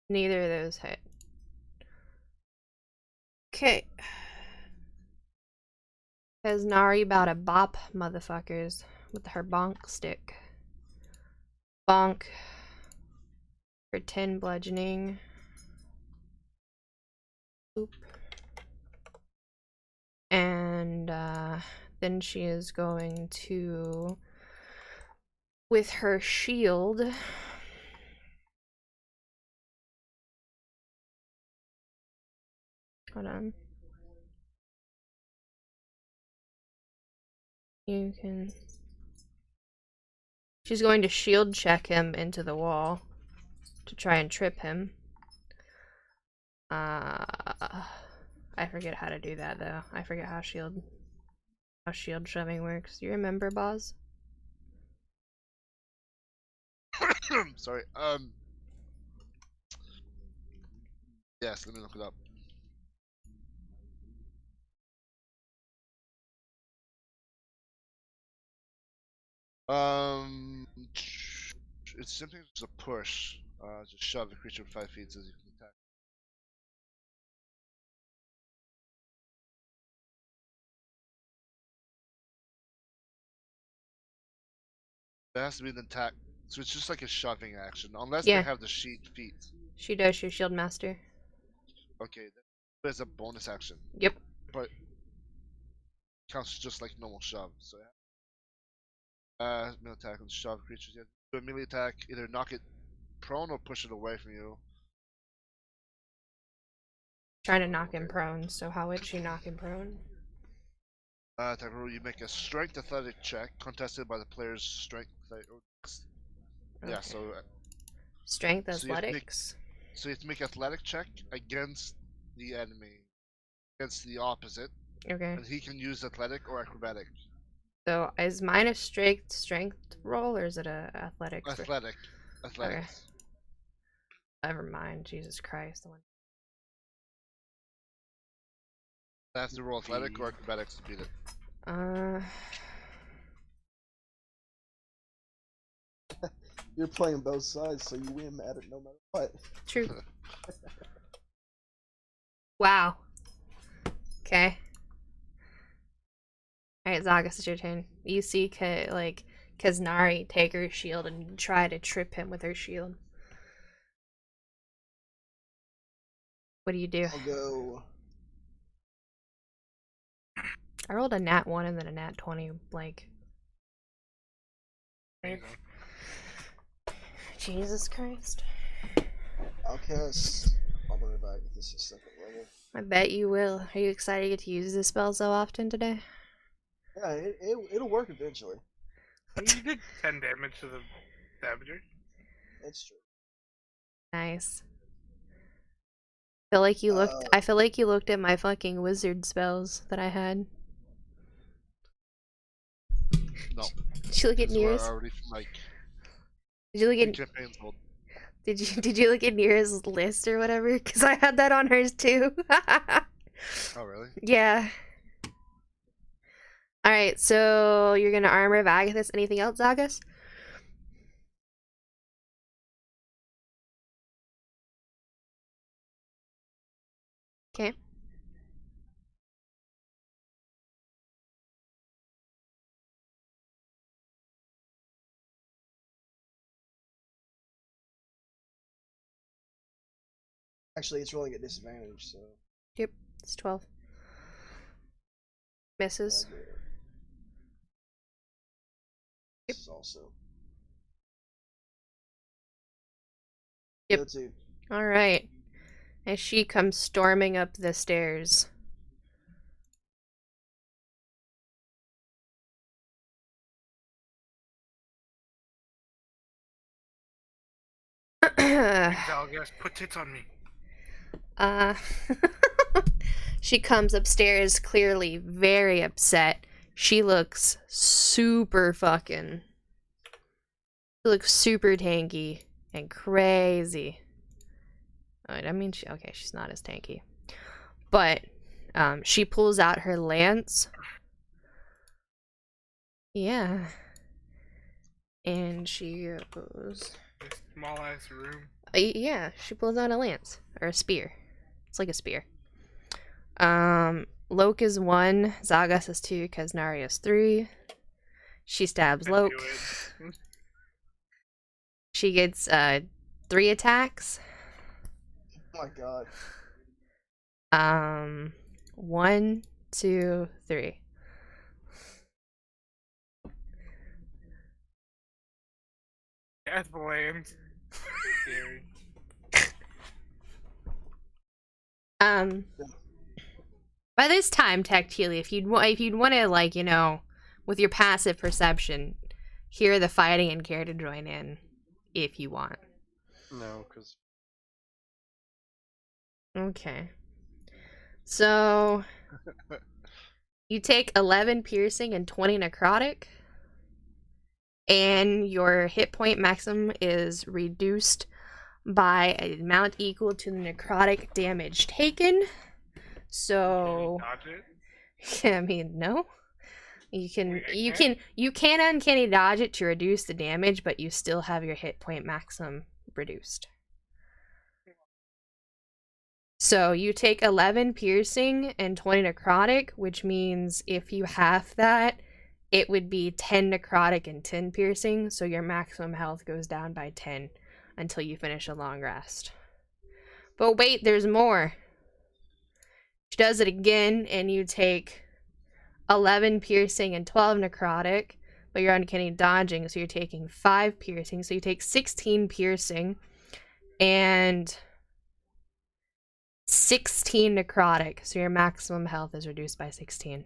Neither of those hit. Okay. Kaznari about a bop motherfuckers with her bonk stick. Bonk for 10 bludgeoning. Oop. And then she is going to, with her shield, hold on. You can. She's going to shield check him into the wall to try and trip him. I forget how to do that though. I forget how shield shoving works. Do you remember, Boz? Sorry. Yes, let me look it up. It's simply just a push. Just shove the creature 5 feet as you can attack. It has to be an attack, so it's just like a shoving action, unless Yeah. they have the sheet feet. She does. She's Shield Master. Okay, there's a bonus action, Yep. but counts just like normal shove. So melee attack and shove creatures. Yeah, do a melee attack, either knock it prone or push it away from you. Trying to knock him prone. So how would she knock him prone? Attack roll, you make a strength athletic check contested by the player's strength. Yeah, Okay. so Strength so you have to make- athletics. so you have to make athletic check against the enemy, against the opposite, Okay. and he can use athletic or acrobatic. So is mine a strength roll or is it a athletics? Athletic. Athletics. Never mind. Jesus Christ. The one. I have to roll athletic or acrobatics to beat it. You're playing both sides, so you win at it no matter what. True. Wow. Okay. Alright, Zagas, it's your turn. You see Kaznari take her shield and try to trip him with her shield. What do you do? I'll go. I rolled a nat 1 and then a nat 20, like. Jesus Christ. I'll cast. I'll bring it back if this is second level. I bet you will. Are you excited to get to use this spell so often today? Yeah, it'll work eventually. You did 10 damage to the Savager. That's true. Nice. I feel like you looked at my fucking wizard spells that I had. No. Did you look at This is where I Nira's? already like Did you look two at campaigns old. Did you look at Nira's list or whatever? Because I had that on hers too. Oh really? Yeah. Alright, so you're gonna armor of Agathis. Anything else, Zagas? Okay. Actually, it's rolling at disadvantage, so. Yep, it's 12. Misses. This is also. Yep. Go to. Alright. As she comes storming up the stairs. Zalgas, put tits on me. She comes upstairs clearly very upset. She looks super fucking. She looks super tanky and crazy. I mean, okay, she's not as tanky. But, she pulls out her lance. Yeah. And she goes. This small ass room. Yeah, she pulls out a lance. Or a spear. It's like a spear. Loke is 1, Zagas is 2, Kaznari is 3. She stabs Loke. She gets 3 attacks. Oh my god. 1, 2, 3. Deathlands. Scary. By this time, Tactile, if you'd want to, like, you know, with your passive perception, hear the fighting and care to join in, if you want. No, because Okay. So you take 11 piercing and 20 necrotic, and your hit point maximum is reduced by an amount equal to the necrotic damage taken. So, Dodge it. yeah, I mean, no. You can Wait, I you can't? can you can uncanny dodge it to reduce the damage, but you still have your hit point maximum reduced. So you take 11 piercing and 20 necrotic, which means if you half that, it would be 10 necrotic and 10 piercing, so your maximum health goes down by 10 until you finish a long rest. But wait, there's more. She does it again, and you take 11 piercing and 12 necrotic, but you're uncanny dodging, so you're taking 5 piercing, so you take 16 piercing and 16 necrotic, so your maximum health is reduced by 16.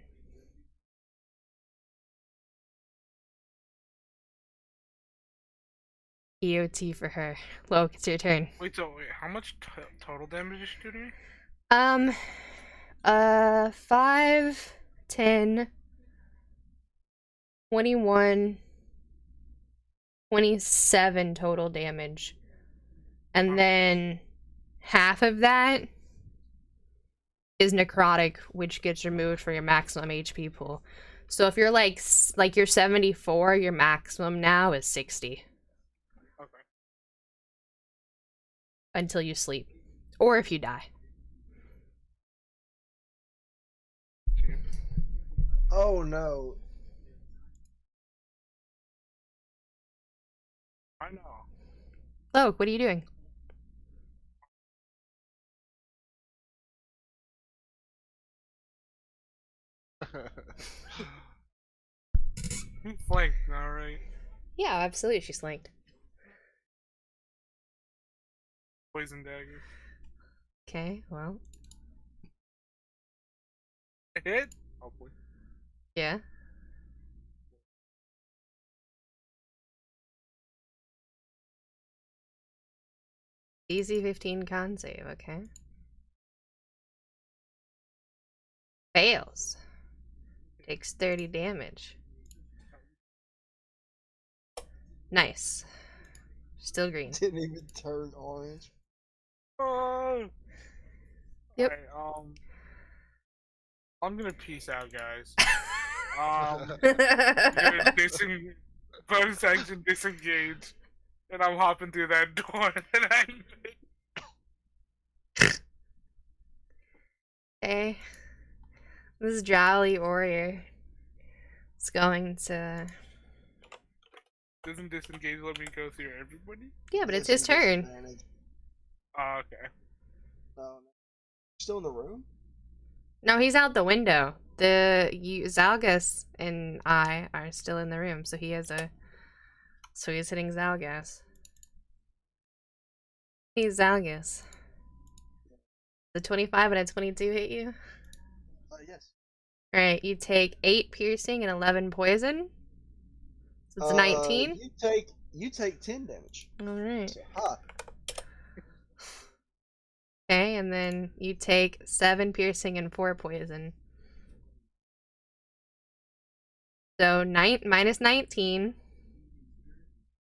EOT for her. Loke, it's your turn. Wait, how much total damage is she doing to me? 5, 10, 21, 27 total damage. And then half of that is necrotic, which gets removed for your maximum HP pool. So if you're like you're 74, your maximum now is 60. Okay. Until you sleep. Or if you die. Oh no. I know. Loke, what are you doing? You flanked now, right? Yeah, absolutely, she's flanked. Poison dagger. Okay, well, Hit? Hopefully. yeah. Easy 15 con save, okay. Fails. Takes 30 damage. Nice. Still green. Didn't even turn orange. Oh. Yep. Alright, I'm gonna peace out, guys. Bonus action disengage, and I'm hopping through that door. And Okay. This jolly warrior is going to... doesn't disengage let me go through everybody? Yeah, but it's his turn. Oh, okay. Still in the room? No, he's out the window. Zalgas and I are still in the room, so he has a... So he's hitting Zalgas. Hey, Zalgas. The 25 and a 22 hit you? Yes. Alright, you take 8 piercing and 11 poison. So it's 19? You take 10 damage. Alright. So, ha. Okay, and then you take 7 piercing and 4 poison. So minus 19.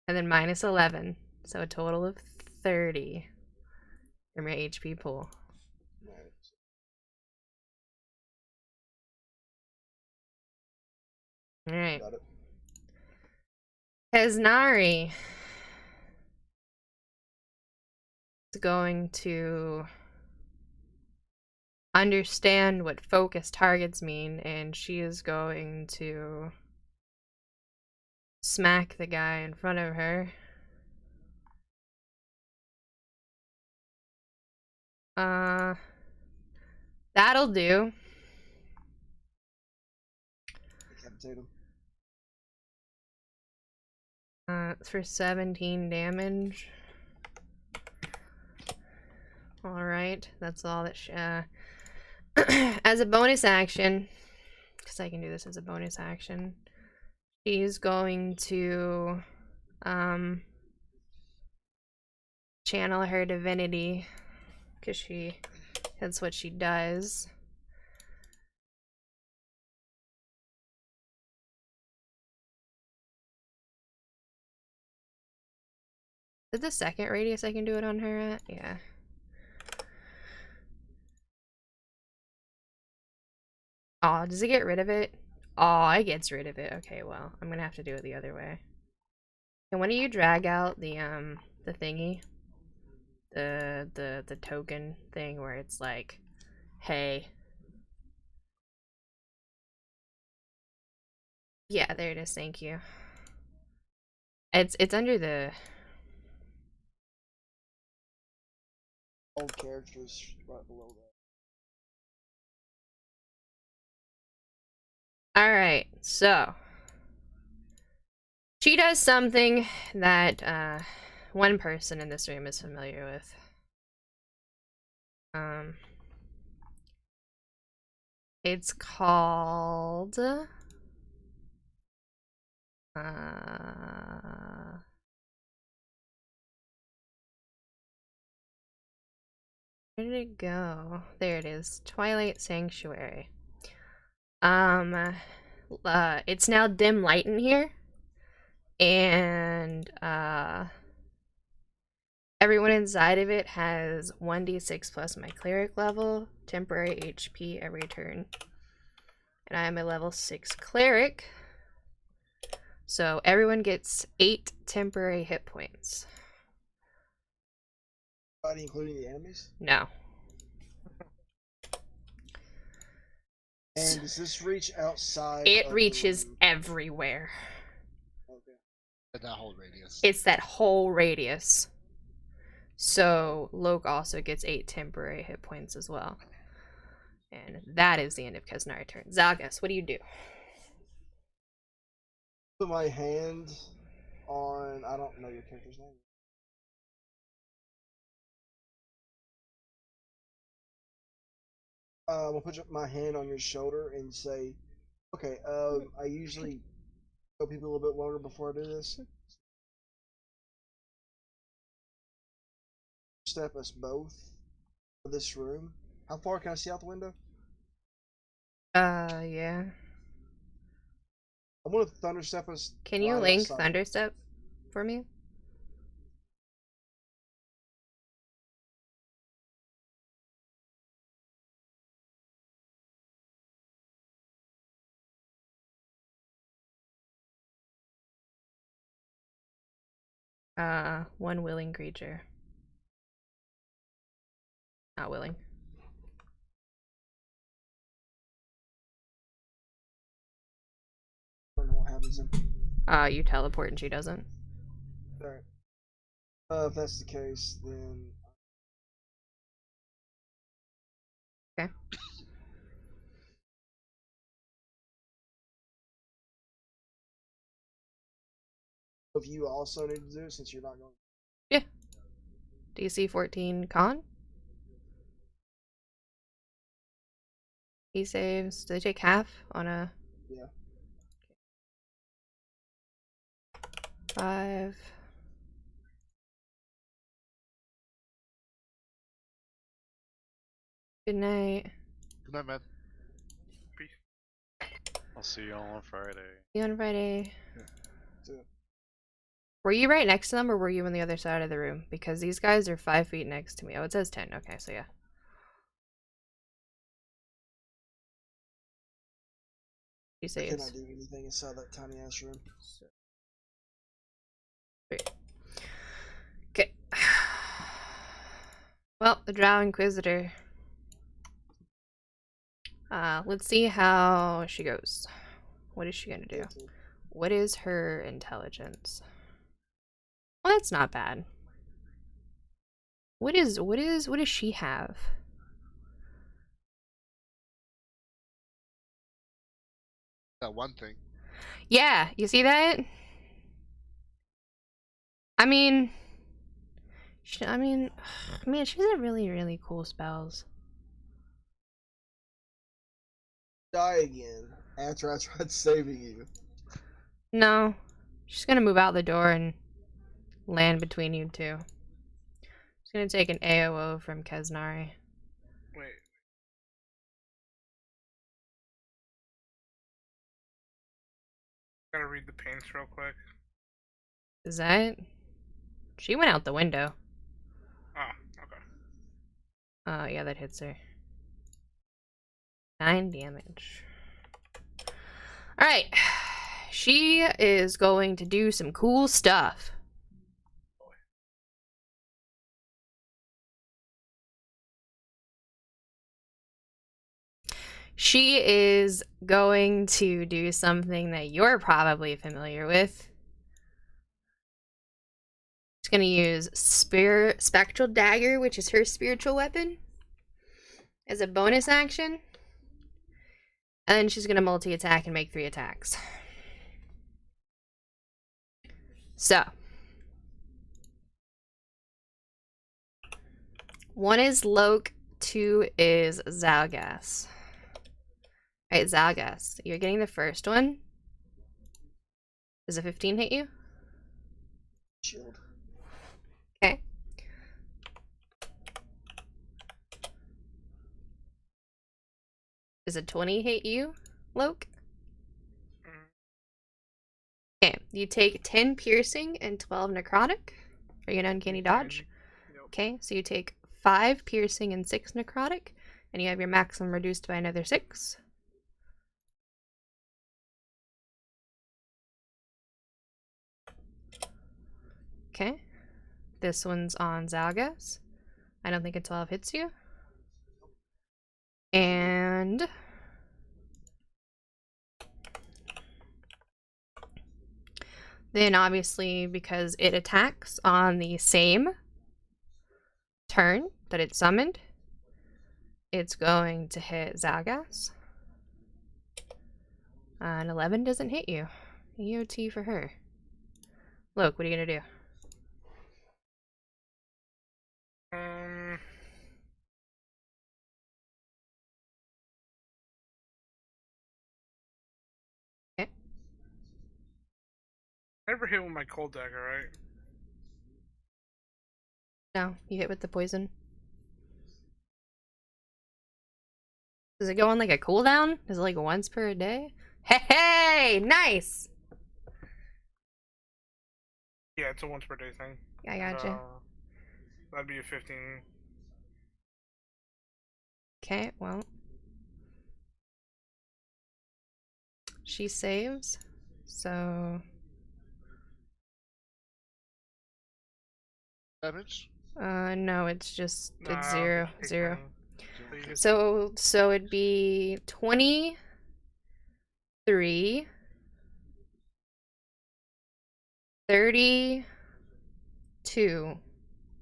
And then minus 11. So a total of 30 from your HP pool. Alright. Got it. Kaznari is going to understand what focus targets mean, and she is going to smack the guy in front of her. That'll do. Decapitate him. It's for 17 damage. Alright, that's all that as a bonus action, because I can do this as a bonus action, she's going to channel her divinity, because that's what she does. Is it the second radius I can do it on her at? Yeah. Oh, does it get rid of it? Oh, it gets rid of it. Okay, well, I'm gonna have to do it the other way. And when do you drag out the thingy? The token thing where it's like, hey. Yeah, there it is, thank you. It's under the Old characters right below that. Alright, so she does something that one person in this room is familiar with. It's called where did it go? There it is. Twilight Sanctuary. It's now dim light in here. And everyone inside of it has 1d6 plus my cleric level, temporary HP every turn. And I am a level 6 cleric. So everyone gets 8 temporary hit points. Everybody, including the enemies? No. And does this reach outside? It of reaches the room? everywhere. Okay. That whole radius. It's that whole radius. So Loke also gets 8 temporary hit points as well. And that is the end of Keznar's turn. Zagas, what do you do? Put my hand on. I don't know your character's name. I'll put my hand on your shoulder and say, "Okay, I usually tell people a little bit longer before I do this. Step us both to this room. How far can I see out the window? Yeah. I'm gonna thunder step us. Can you right link outside. Thunderstep for me? One willing creature. Not willing. I don't know what happens then. You teleport and she doesn't. Alright. If that's the case, then Okay. if you also need to do it since you're not going. Yeah. DC 14 con? He saves. Do they take half on a Yeah. 5? Good night. Good night, man. I'll see you all on Friday. See you on Friday. So, Were you right next to them or were you on the other side of the room? Because these guys are 5 feet next to me. Oh, it says 10. Okay, so yeah. He I saves. cannot do anything inside that tiny ass room. Okay. Well, the Drow Inquisitor. Let's see how she goes. What is she gonna do? What is her intelligence? Well, that's not bad. What does she have? That one thing. Yeah, you see that? I mean, man, she has really, really cool spells. Die again after I tried saving you. No, she's gonna move out the door and land between you two. She's gonna take an AOO from Keznari. Wait. Gotta read the paints real quick. Is that? She went out the window. Oh, okay. Oh, yeah, that hits her. 9 damage. Alright. She is going to do some cool stuff. She is going to do something that you're probably familiar with. She's going to use Spectral Dagger, which is her spiritual weapon, as a bonus action. And then she's going to multi-attack and make 3 attacks. So. 1 is Loke, 2 is Zalgas. Alright, Zalgas, you're getting the first one. Does a 15 hit you? Shield. Okay. Does a 20 hit you, Loke? Okay, you take 10 piercing and 12 necrotic. Are you an uncanny dodge? Nope. Okay, so you take 5 piercing and 6 necrotic, and you have your maximum reduced by another 6. Okay, this one's on Zalgas. I don't think a 12 hits you. And then obviously, because it attacks on the same turn that it summoned, it's going to hit Zalgas. An 11 doesn't hit you. EOT for her. Look, what are you gonna do? Okay. Never hit with my cold dagger, right? No, you hit with the poison. Does it go on like a cooldown? Is it like once per day? Hey, nice! Yeah, it's a once per day thing. I gotcha. That'd be a 15. Okay, well. She saves, so... Damage? No, it's just, Nah, it's 0, take 0. 20. So you get So it'd be 23, 32.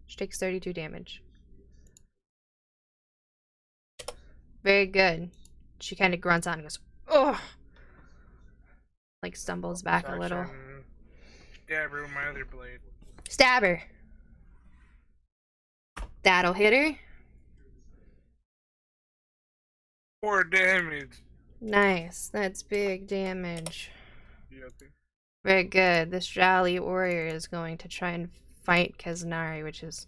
She takes 32 damage. Very good. She kind of grunts out and goes, "Oh!" Like stumbles back a little. action, stab her with my other blade. Stab her. That'll hit her. 4 damage. Nice. That's big damage. Yeah, I think. Very good. This jolly warrior is going to try and fight Kaznari, which is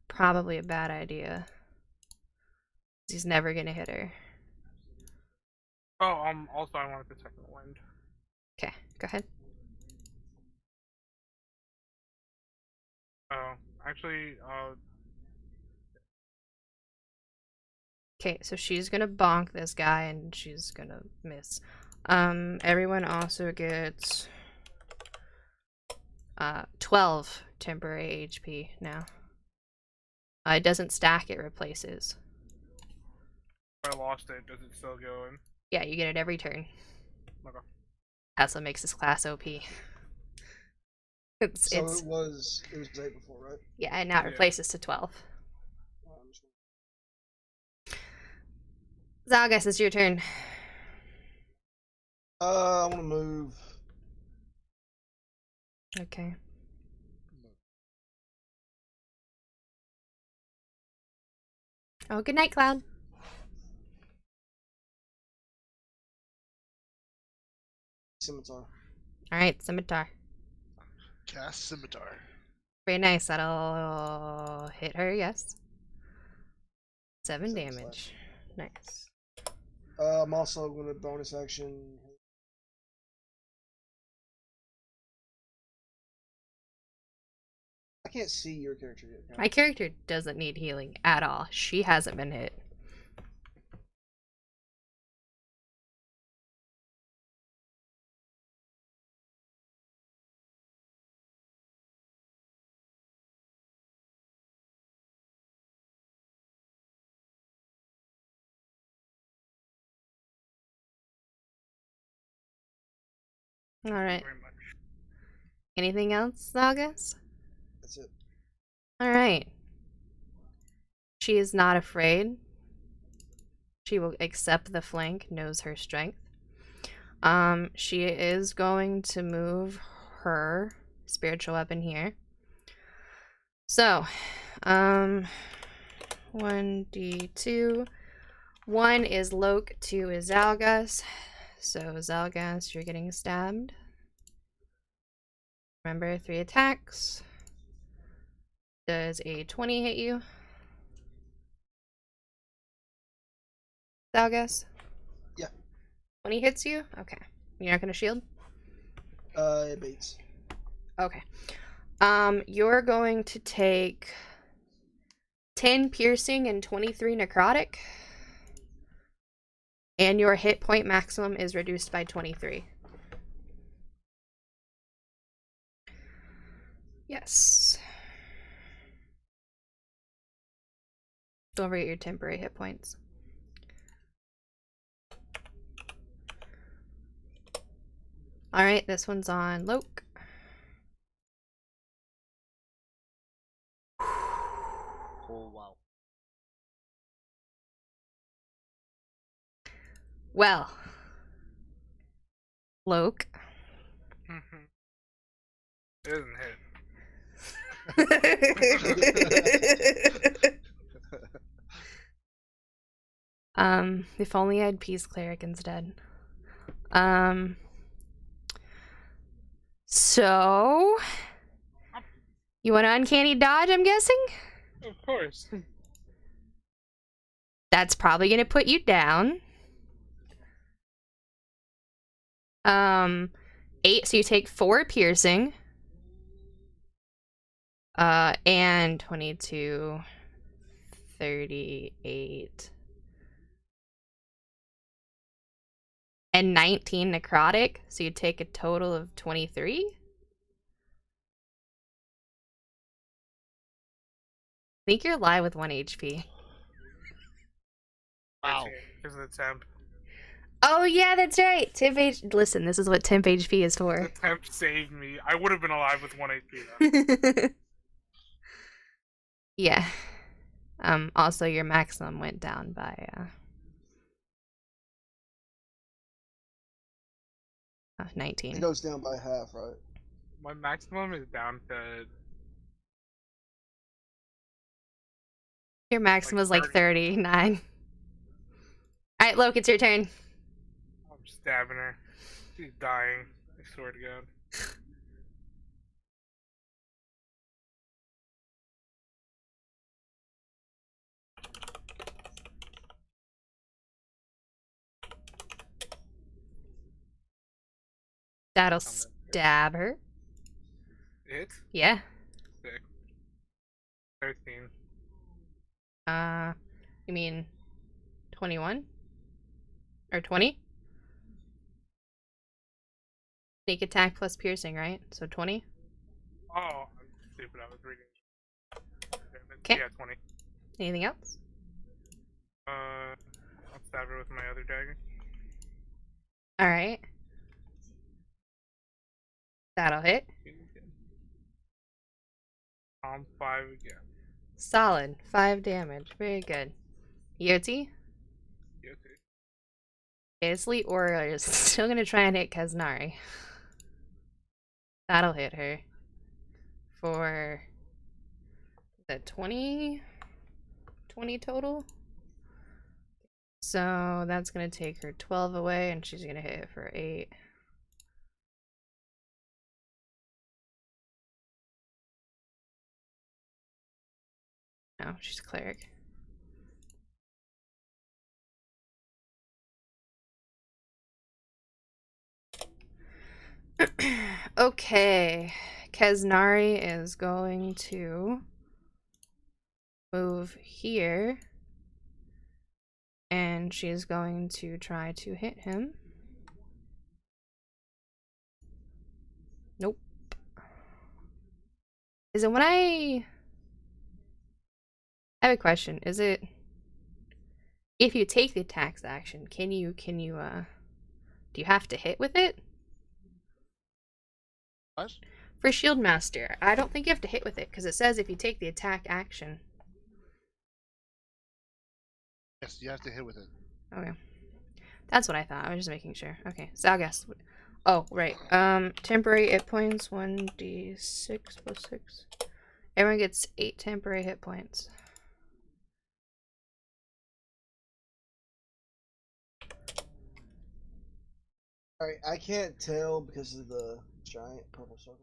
probably a bad idea. He's never gonna hit her. Oh, also I wanted the second wind. Okay, go ahead. Oh, actually, Okay, so she's gonna bonk this guy and she's gonna miss. Everyone also gets 12 temporary HP now. It doesn't stack, it replaces. if I lost it, does it still go in? Yeah, you get it every turn. Okay. That's what makes this class OP. It's So it was 8 before, right? yeah, and now it Yeah. replaces to 12. I'm just Zalgas, it's your turn. I want to move. Okay. Oh, good night, Cloud. Scimitar. Alright, Scimitar. Cast Scimitar. Very nice. That'll hit her, yes. 7 7 damage. Nice. I'm also going to bonus action. I can't see your character yet. can I? My character doesn't need healing at all. She hasn't been hit. All right. Very much. Anything else, August? That's it. All right. She is not afraid. She will accept the flank, knows her strength. She is going to move her spiritual weapon here. So, 1d2. 1 is Loke, 2 is Zalgas. So, Zalgas, you're getting stabbed. Remember, 3 attacks. Does a 20 hit you? Zalgas? Yeah. 20 hits you? Okay. You're not gonna shield? It beats. Okay. You're going to take 10 piercing and 23 necrotic. And your hit point maximum is reduced by 23. Yes. Don't forget your temporary hit points. Alright, this one's on Loke. Oh wow. Well, Loke. It doesn't hit. If only I had Peace Cleric instead. So you want to uncanny dodge, I'm guessing? Of course. That's probably gonna put you down. 8, so you take 4 piercing. And 22, 38, and 19 necrotic, so you take a total of 23. I think you're alive with 1 HP. Wow. Because of the temp. Oh yeah, that's right. Temp HP. Listen, this is what temp HP is The for. temp saved me. I would have been alive with 1 HP though. Yeah. Also your maximum went down by 19. It goes down by half, right? My maximum is down to Your maximum is like 30. 39. Alright, Loke, it's your turn. I'm stabbing her. She's dying. I swear to God. That'll stab her. It? Yeah. Sick. 13. You mean 21? Or 20? Sneak attack plus piercing, right? So 20? Oh, I'm stupid. I was reading. Okay. Yeah, 20. Anything else? I'll stab her with my other dagger. Alright. That'll hit. 5 again. Solid. 5 damage. Very good. Yoti? Yes, Isley Aura is still gonna try and hit Kaznari. That'll hit her. For... is that 20? 20 total? So that's gonna take her 12 away, and she's gonna hit it for 8. No, she's a cleric. Okay, Kaznari is going to move here, and she's going to try to hit him. Nope. Is it when I have a question? Is it if you take the attacks action, can you do you have to hit with it? What? For Shield Master, I don't think you have to hit with it, because it says if you take the attack action. Yes, you have to hit with it. Okay. That's what I thought. I was just making sure. Okay, Zalgas. Oh, right. Temporary hit points, 1d6 plus 6. Everyone gets 8 temporary hit points. Alright, I can't tell because of the giant purple circle.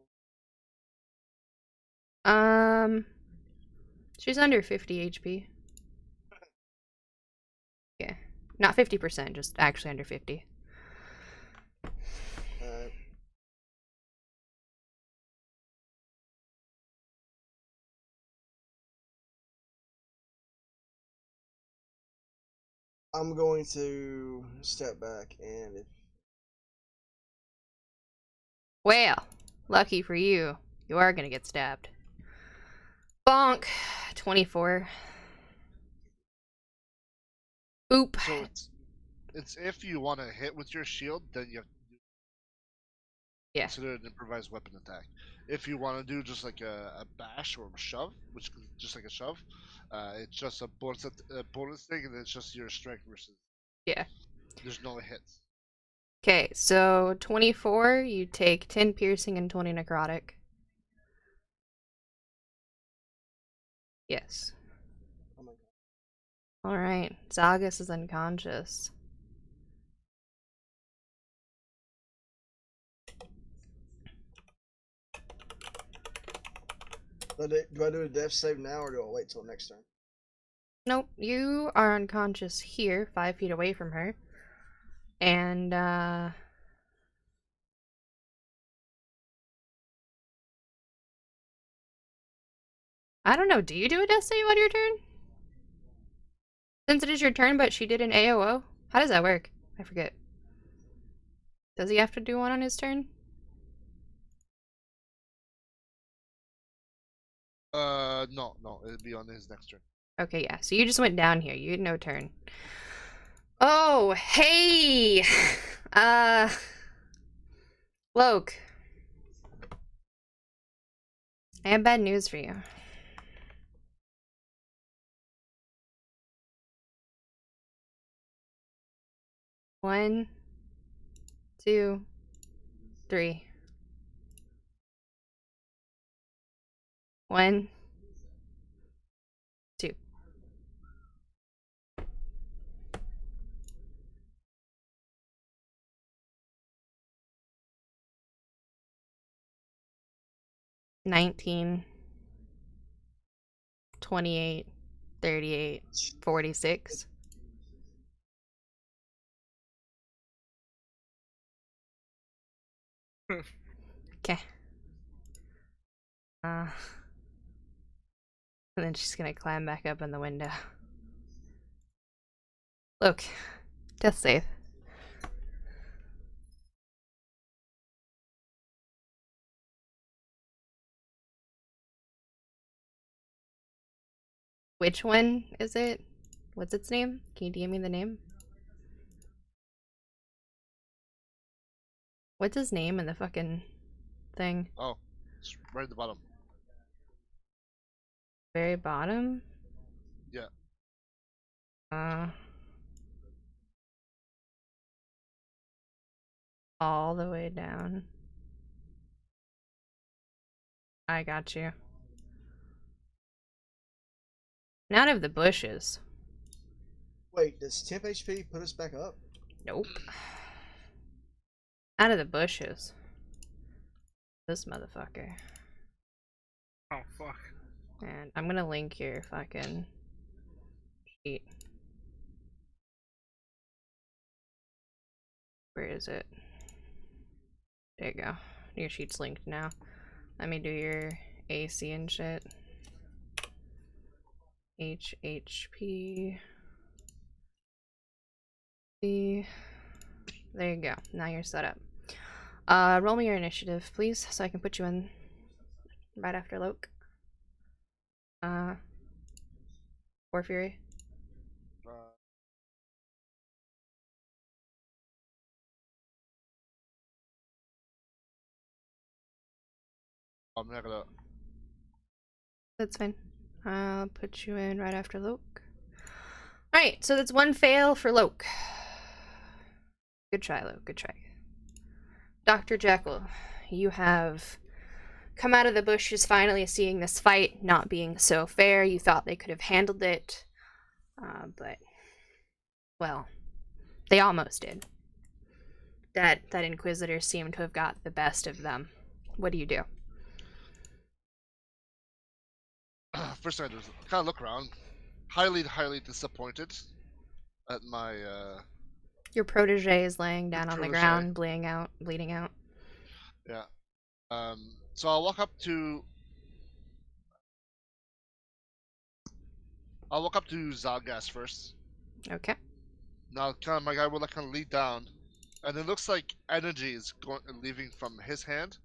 She's under 50 HP. Yeah. Not 50%, just actually under 50. I'm going to step back and if Well, lucky for you, you are gonna get stabbed. Bonk! 24. Oop. So it's if you want to hit with your shield, then you have to Yeah. consider it an improvised weapon attack. If you want to do just like a bash or a shove, which is just like a shove, it's just a bonus thing, and it's just your strength versus. Yeah. There's no hits. Okay, so 24, you take 10 piercing and 20 necrotic. Yes. oh my god. Alright, Zalgas is unconscious. Do I do a death save now or do I wait till next turn? Nope, you are unconscious here, 5 feet away from her. And, I don't know, do you do a death save on your turn? Since it is your turn, but she did an AOO? How does that work? I forget. Does he have to do one on his turn? No, it'd be on his next turn. Okay, yeah, so you just went down here. You had no turn. Oh, hey! Loke. I have bad news for you. One, two, three. One, two. $19, $28, $38, $46. Okay. And then she's gonna climb back up in the window. Look, death save. Which one is it? What's its name? Can you DM me the name? What's his name in the fucking thing? Oh, it's right at the bottom. Very bottom? Yeah. All the way down. I got you. And out of the bushes. Wait, does temp HP put us back up? Nope. Out of the bushes. This motherfucker. Oh fuck. And I'm gonna link your fucking sheet. Where is it? There you go. Your sheet's linked now. Let me do your AC and shit. HHP. There you go. Now you're set up. Roll me your initiative, please, so I can put you in right after Loke. War Fury. I'm not gonna. That's fine. I'll put you in right after Loke. Alright, so that's one fail for Loke. Good try, Loke. Good try. Dr. Jekyll, you have come out of the bushes finally seeing this fight not being so fair. You thought they could have handled it. But, well, they almost did. That Inquisitor seemed to have got the best of them. What do you do? First, I just kind of look around, highly disappointed at my. Your protege is laying down on the protege. ground, bleeding out. Yeah. So I'll walk up to. Zalgas first. Okay. Now, kind of my guy will like kind of lead down, and it looks like energy is leaving from his hand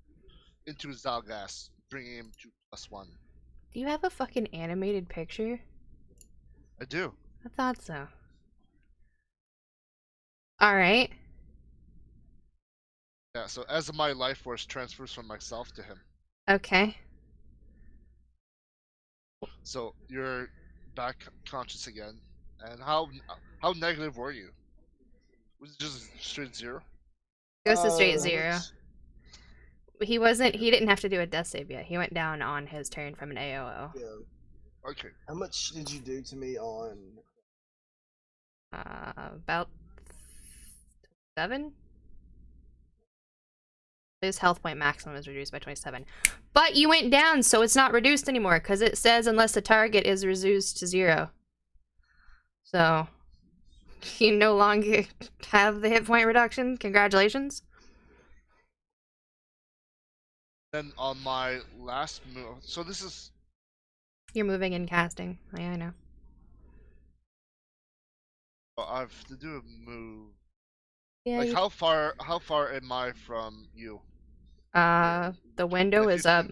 into Zalgas, bringing him to +1. Do you have a fucking animated picture? I do. I thought so. Alright. Yeah. So as my life force transfers from myself to him, Okay. so you're back conscious again. And how negative were you? Was it just straight 0? Goes to straight how 0. much- He didn't have to do a death save yet. He went down on his turn from an AOO. Yeah. Okay. How much did you do to me on? About 7? His health point maximum is reduced by 27. But you went down, so it's not reduced anymore, because it says unless the target is reduced to 0. So, you no longer have the hit point reduction. Congratulations. Then on my last move, so this is You're moving and casting. Yeah, I know. I have to do a move. Yeah. Like how far am I from you? The window Like is up.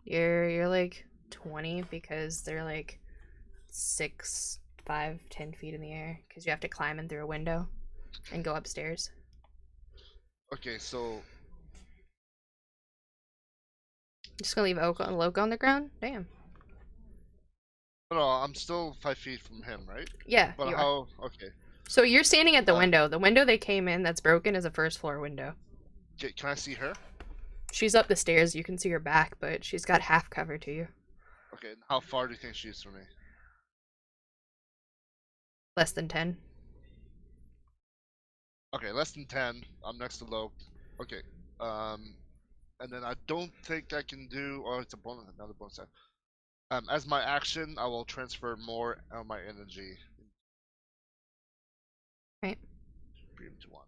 15? You're like 20 because they're like 6, 5, 10 feet in the air because you have to climb in through a window and go upstairs. Okay, so Just gonna leave Loco on the ground? Damn. no, I'm still 5 feet from him, right? Yeah, But you are. how? Okay. So you're standing at the window. The window they came in that's broken is a first floor window. Can I see her? She's up the stairs. You can see her back, but she's got half cover to you. Okay, and how far do you think she is from me? Less than 10. Okay, less than 10. I'm next to Lope. Okay. And then I don't think I can do. Oh, it's a bonus. Another bonus. As my action, I will transfer more of my energy. Right. Bring him to 1.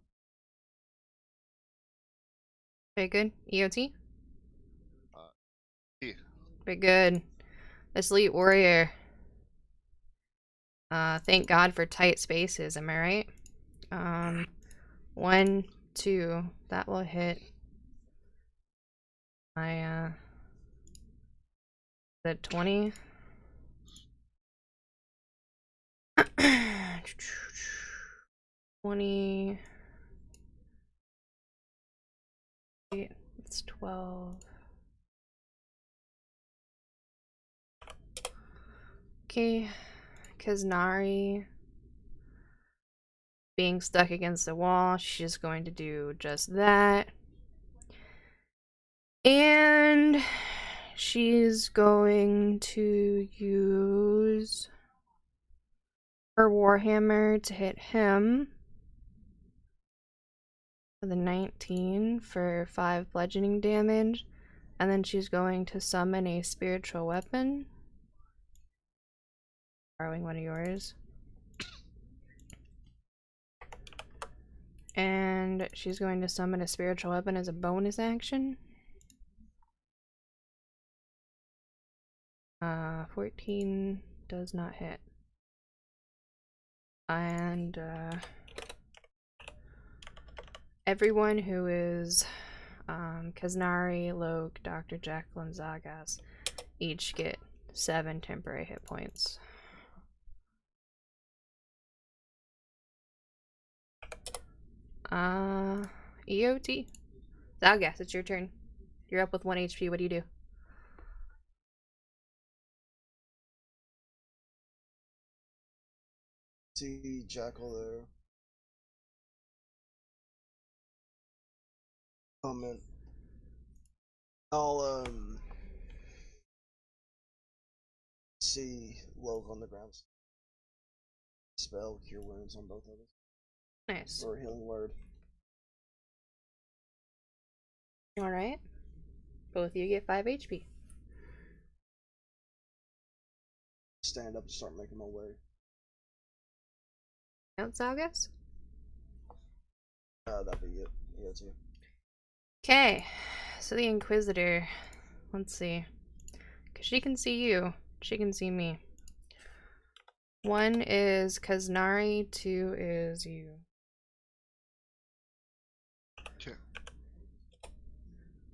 Very good. EOT? E. Very good. This elite warrior. Thank God for tight spaces, am I right? 1, 2, that will hit my, the 20. 20. It's 12. Okay. Kaznari being stuck against the wall, she's going to do just that. And she's going to use her Warhammer to hit him with a 19 for 5 bludgeoning damage. And then she's going to summon a spiritual weapon. Borrowing one of yours. And she's going to summon a spiritual weapon as a bonus action. 14 does not hit. And everyone who is Kaznari, Loke, Dr. Jekyll, and Zagas each get 7 temporary hit points. EOT. Zagas, it's your turn. You're up with 1 HP. What do you do? See Jackal there. Comment. I'll see Loke on the ground. Spell Cure Wounds on both of us. Nice. Or Healing Word. Alright. Both of you get 5 HP. Stand up and start making my way. Counts, August? That'd be it. Yeah, too. Okay. So the Inquisitor. Let's see. Because she can see you. She can see me. 1 is Kaznari, 2 is you. Okay.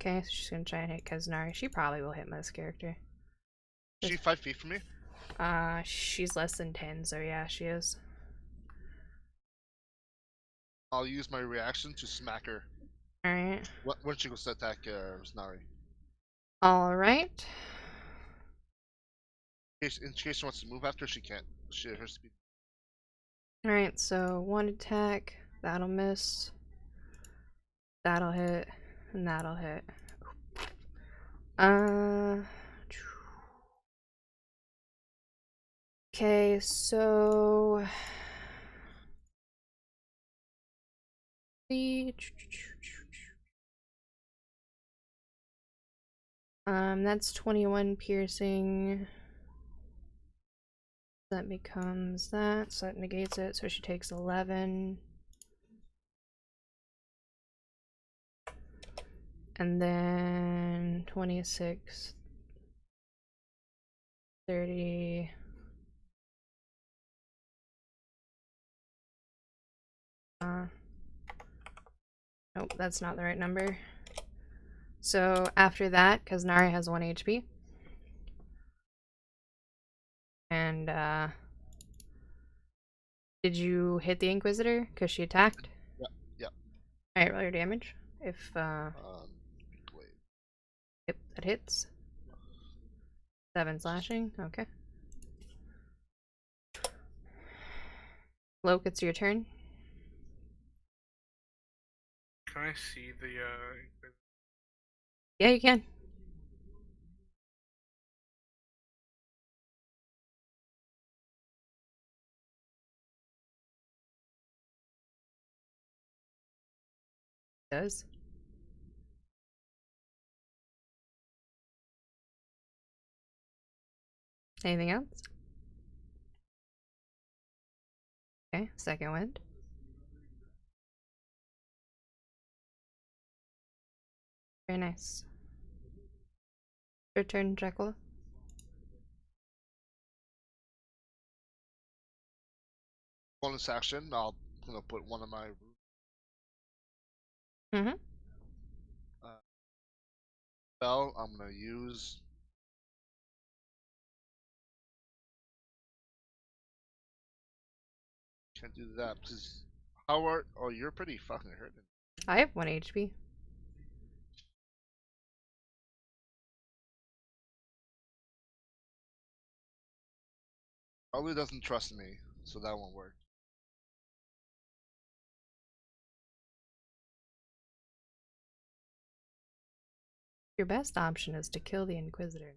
Okay, so she's gonna try and hit Kaznari. She probably will hit most character. She 5 feet from me. She's less than 10, so yeah, she is. I'll use my reaction to smack her. Alright. When she goes to attack Snari. Alright. In case she wants to move after, she can't. Her speed. Alright, so 1 attack. That'll miss. That'll hit. And that'll hit. Okay, so that's 21 piercing. That becomes that, so that negates it, so she takes 11. And then 26, 30. Nope, that's not the right number. So after that, because Nari has 1 HP. And did you hit the Inquisitor? Because she attacked? Yep. Alright, roll your damage. If Wait. yep, that hits. 7 slashing, okay. Loke, it's your turn. Can I see the Yeah, you can. Does. Anything else? Okay, second wind. Very nice. Your turn, Jekyll. Bonus action. I'm gonna put one of my. Mm-hmm. Spell. I'm gonna use. Can't do that because Howard. Oh, you're pretty fucking hurting. I have 1 HP. Probably doesn't trust me, so that won't work. Your best option is to kill the Inquisitor.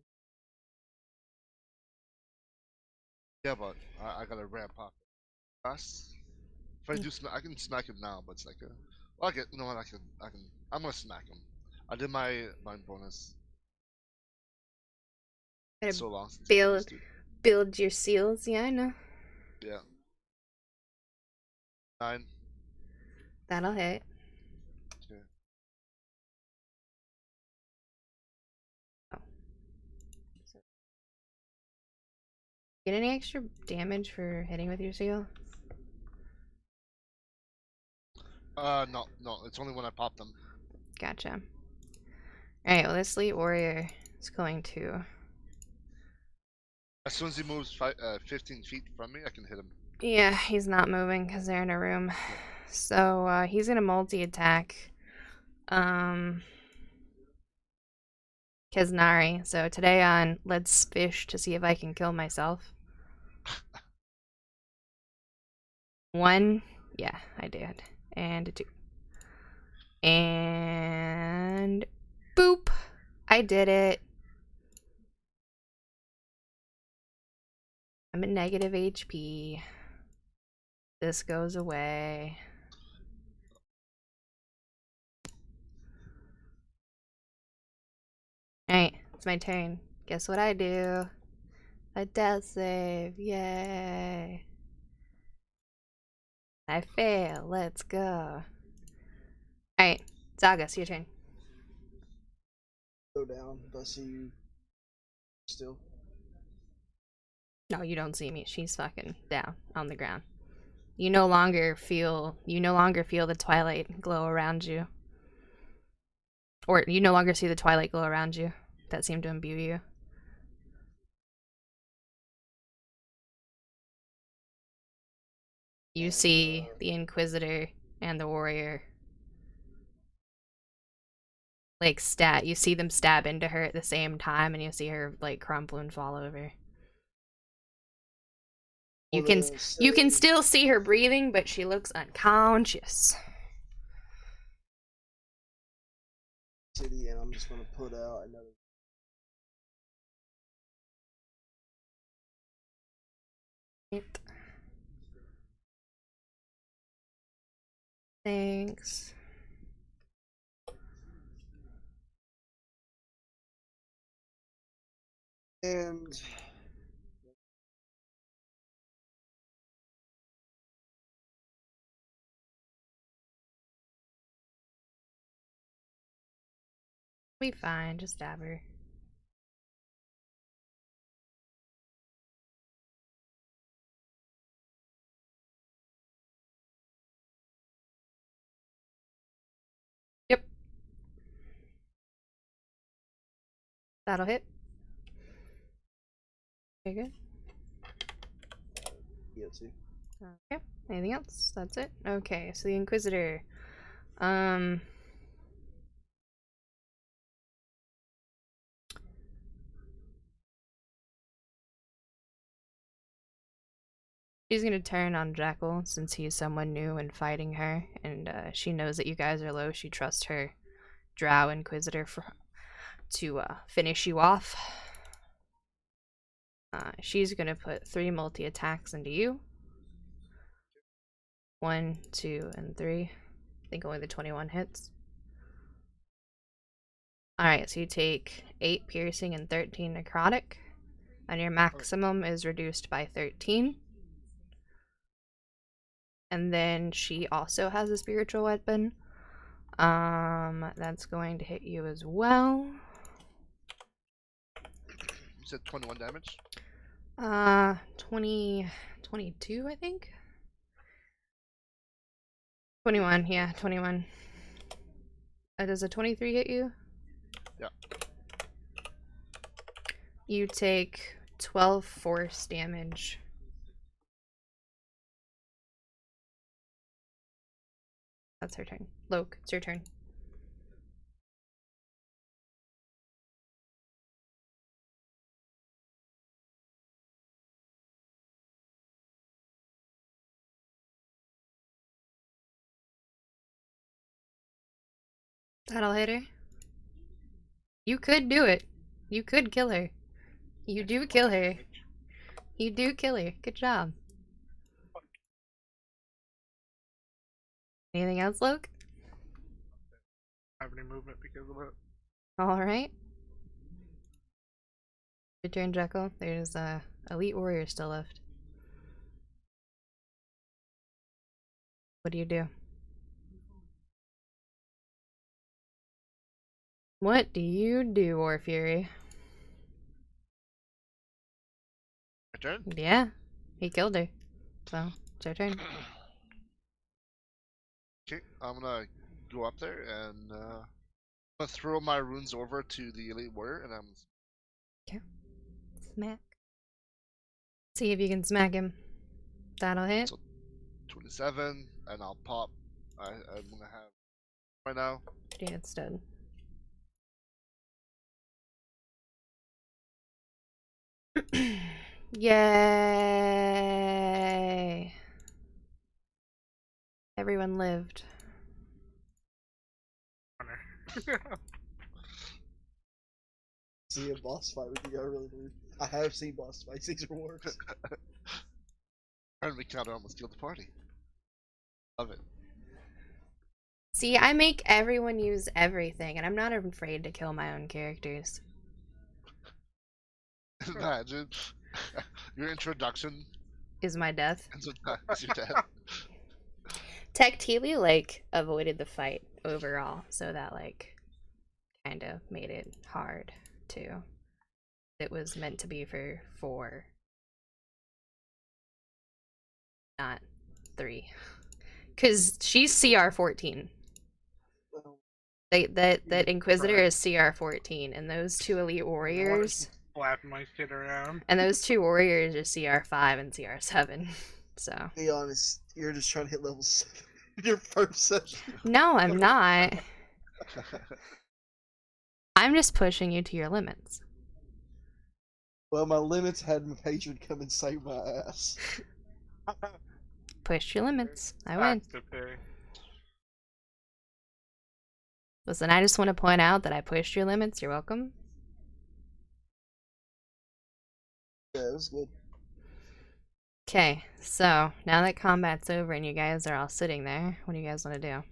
Yeah, but I gotta ramp up fast. If I do smack, I can smack him now, but it's like a. Well, you know what? I'm gonna smack him. I did my bonus. Gotta So long since build your seals. Yeah, I know. Yeah. 9. That'll hit. Okay. Oh. Get any extra damage for hitting with your seal? No. It's only when I pop them. Gotcha. Alright, well, this Elite Warrior is going to. As soon as he moves 15 feet from me, I can hit him. Yeah, he's not moving because they're in a room. So he's gonna multi-attack. Kiznari. So today on Let's Fish to see if I can kill myself. 1, yeah, I did. And a 2. And boop! I did it. I'm at negative HP. This goes away. Alright, it's my turn. Guess what I do? A death save. Yay. I fail. Let's go. Alright, Zagas, your turn. Go down. Do I see you still? No, you don't see me. She's fucking down on the ground. You no longer feel the twilight glow around you. Or you no longer see the twilight glow around you that seemed to imbue you. You see the Inquisitor and the warrior like you see them stab into her at the same time, and you see her like crumple and fall over. You can still see her breathing, but she looks unconscious. City, and I'm just gonna put out another. Thanks. And Be fine, just stab her. Yep. That'll hit. Very good. yeah, too. Okay. Anything else? That's it? Okay, so the Inquisitor. She's gonna turn on Jackal since he's someone new and fighting her, and she knows that you guys are low. She trusts her Drow Inquisitor to finish you off. She's gonna put 3 multi-attacks into you. 1, 2, and 3. I think only the 21 hits. Alright, so you take 8 piercing and 13 necrotic, and your maximum is reduced by 13. And then she also has a spiritual weapon. That's going to hit you as well. You said 21 damage? 22, I think. 21, yeah, 21. Does a 23 hit you? Yeah. You take 12 force damage. That's her turn. Loke, it's your turn. That'll hit her. You could do it. You could kill her. You do kill her. You do kill her. Good job. Anything else, Loke? I have any movement because of it. Alright. Your turn, Jekyll. There's elite warrior still left. What do you do? What do you do, War Fury? My turn? Yeah, he killed her. So, it's your turn. Okay, I'm gonna go up there and I'm gonna throw my runes over to the elite warrior, and I'm Smack. See if you can smack him. That'll hit. So- 27, and I'll pop. I'm gonna have right now. Yeah, it's dead. Yay! Everyone lived. See a boss fight with you, I really do. I have seen boss fights, these are worse. Tournament counter almost killed the party. Love it. See, I make everyone use everything, and I'm not afraid to kill my own characters. Imagine your introduction Is my death. ends with your death. Tech Teely, like, avoided the fight overall, so that, like, kind of made it hard, too. It was meant to be for 4. Not 3. Because she's CR 14. That Inquisitor is CR 14, and those 2 elite warriors. Slapping my shit around. And those 2 warriors are CR 5 and CR 7. So. Be honest, you're just trying to hit level 7 in your first session. No, I'm not. I'm just pushing you to your limits. Well, my limits had my patron come and save my ass. Push your limits. I win. That's okay. Listen, I just want to point out that I pushed your limits. You're welcome. Yeah, it was good. Okay, so now that combat's over and you guys are all sitting there, what do you guys want to do?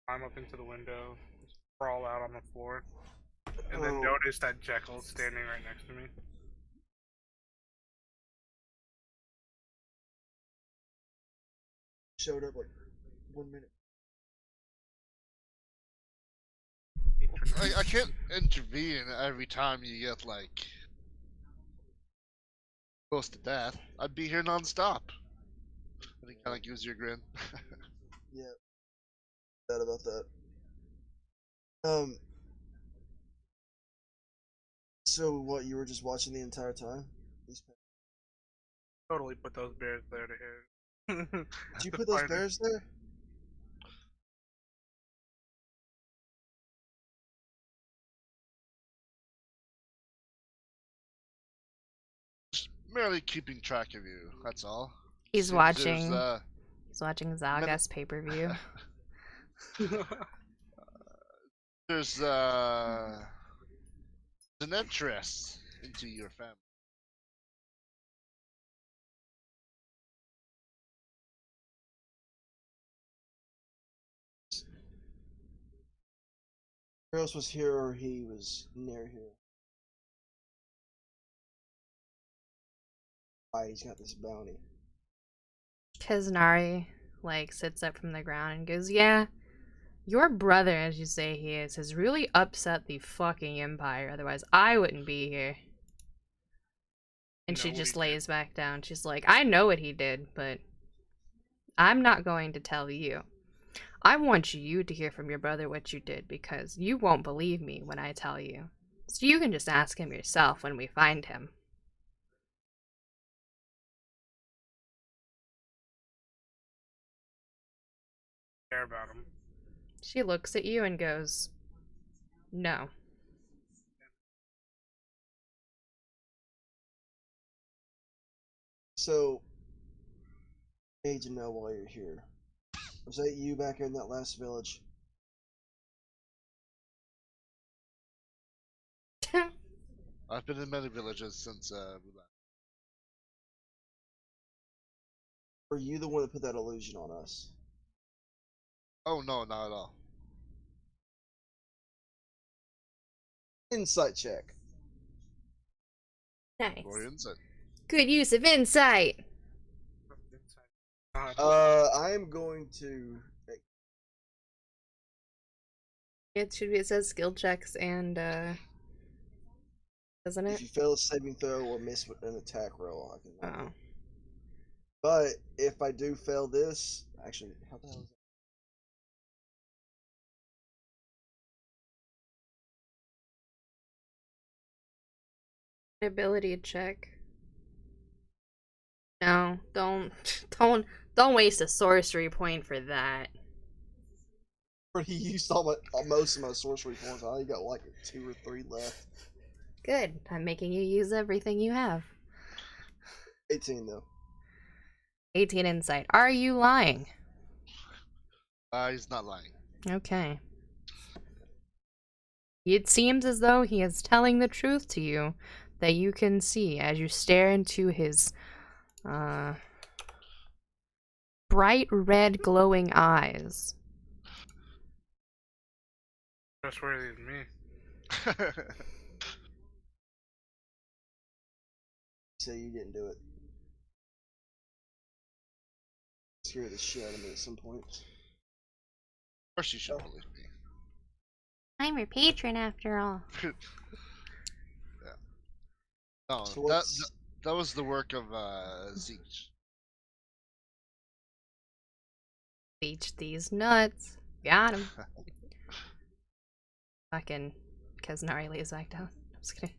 Climb up into the window, just crawl out on the floor, and then notice that Jekyll's standing right next to me. Showed up like 1 minute. I can't intervene every time you get like close to death. I'd be here non-stop. I think kind of gives you a grin. Yeah. Bad about that. So what, you were just watching the entire time? Totally put those bears there to hit. Did you put those bears there? Just merely keeping track of you. That's all. He's Seems watching. there's, He's watching Zaga's pay-per-view. there's an interest into your family. Girls was here or he was near here. Why he's got this bounty. Kaznari, like, sits up from the ground and goes, yeah, your brother, as you say he is, has really upset the fucking Empire. Otherwise, I wouldn't be here. And she just lays back down. She's like, I know what he did, but I'm not going to tell you. I want you to hear from your brother what you did, because you won't believe me when I tell you. So you can just ask him yourself when we find him. Care about him. She looks at you and goes, no. So, I need to know why you're here. Was that you back in that last village? I've been in many villages since we left. Were you the one that put that illusion on us? Oh no, not at all. Insight check. Nice. Roll your insight. Good use of insight. I am going to. It should be, it says skill checks and, doesn't If it? you fail a saving throw or miss an attack roll, I can. Oh. But if I do fail this, actually, how the hell is that? Ability check. No, don't waste a sorcery point for that. He used all most of my sorcery points. I only got like 2 or 3 left. Good. I'm making you use everything you have. 18 though. 18 insight. Are you lying? He's not lying. Okay. It seems as though he is telling the truth to you that you can see as you stare into his bright red glowing eyes. Trustworthy than me. Say you didn't do it. Scare the shit out of me at some point. Of course you should believe me. I'm your patron after all. Yeah. No, So what's that was the work of Zeech. Beach these nuts. Got him. Fucking Kaznari lays back down. I'm just kidding.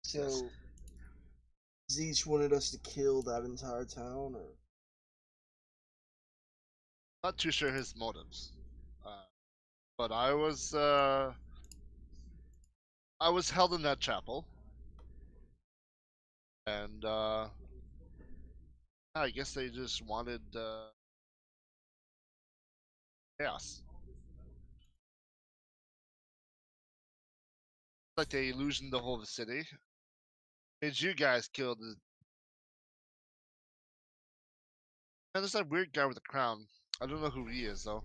so? Zeech wanted us to kill that entire town, or Not too sure his motives, but I was held in that chapel, and I guess they just wanted chaos. Like they illusioned the whole city. Made you guys kill the. Man, there's that weird guy with the crown. I don't know who he is though.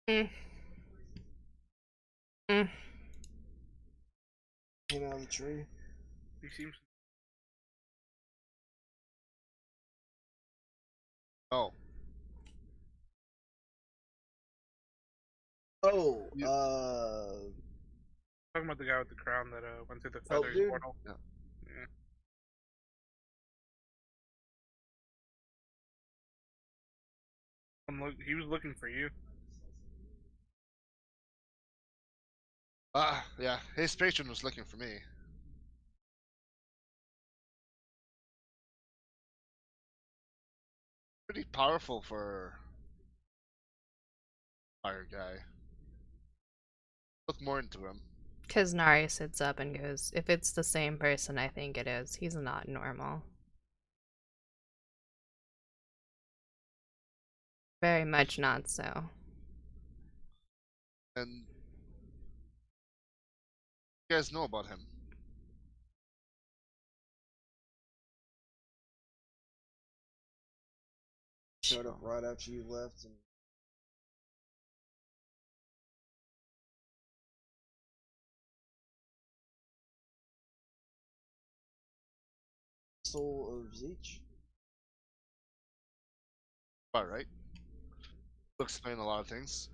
Mm. Mm. came out of the tree. He seems. Oh, Oh, You- Talking about the guy with the crown that went through the Oh, feathers dude. portal. Yeah. Yeah. He was looking for you. yeah. His patron was looking for me. Pretty powerful for fire guy. Look more into him. Kaznari sits up and goes, if it's the same person I think it is, he's not normal. Very much not so. And you guys know about him. showed up right after you left, and soul of Zeech. About right. Will explain a lot of things.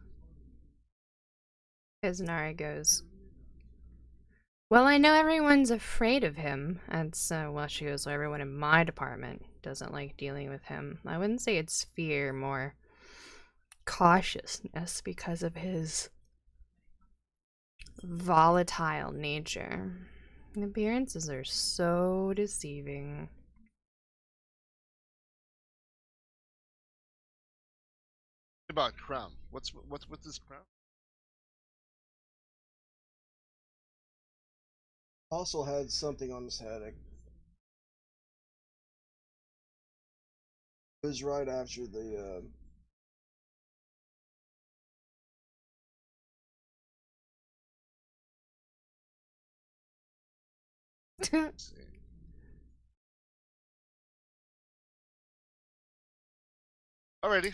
Kaznari goes, well, I know everyone's afraid of him, and so, well, she goes, well, everyone in my department doesn't like dealing with him. I wouldn't say it's fear, more cautiousness because of his volatile nature. The appearances are so deceiving. About crown. What's with this crown? Also had something on his head. It was right after the. Let's see. Alrighty.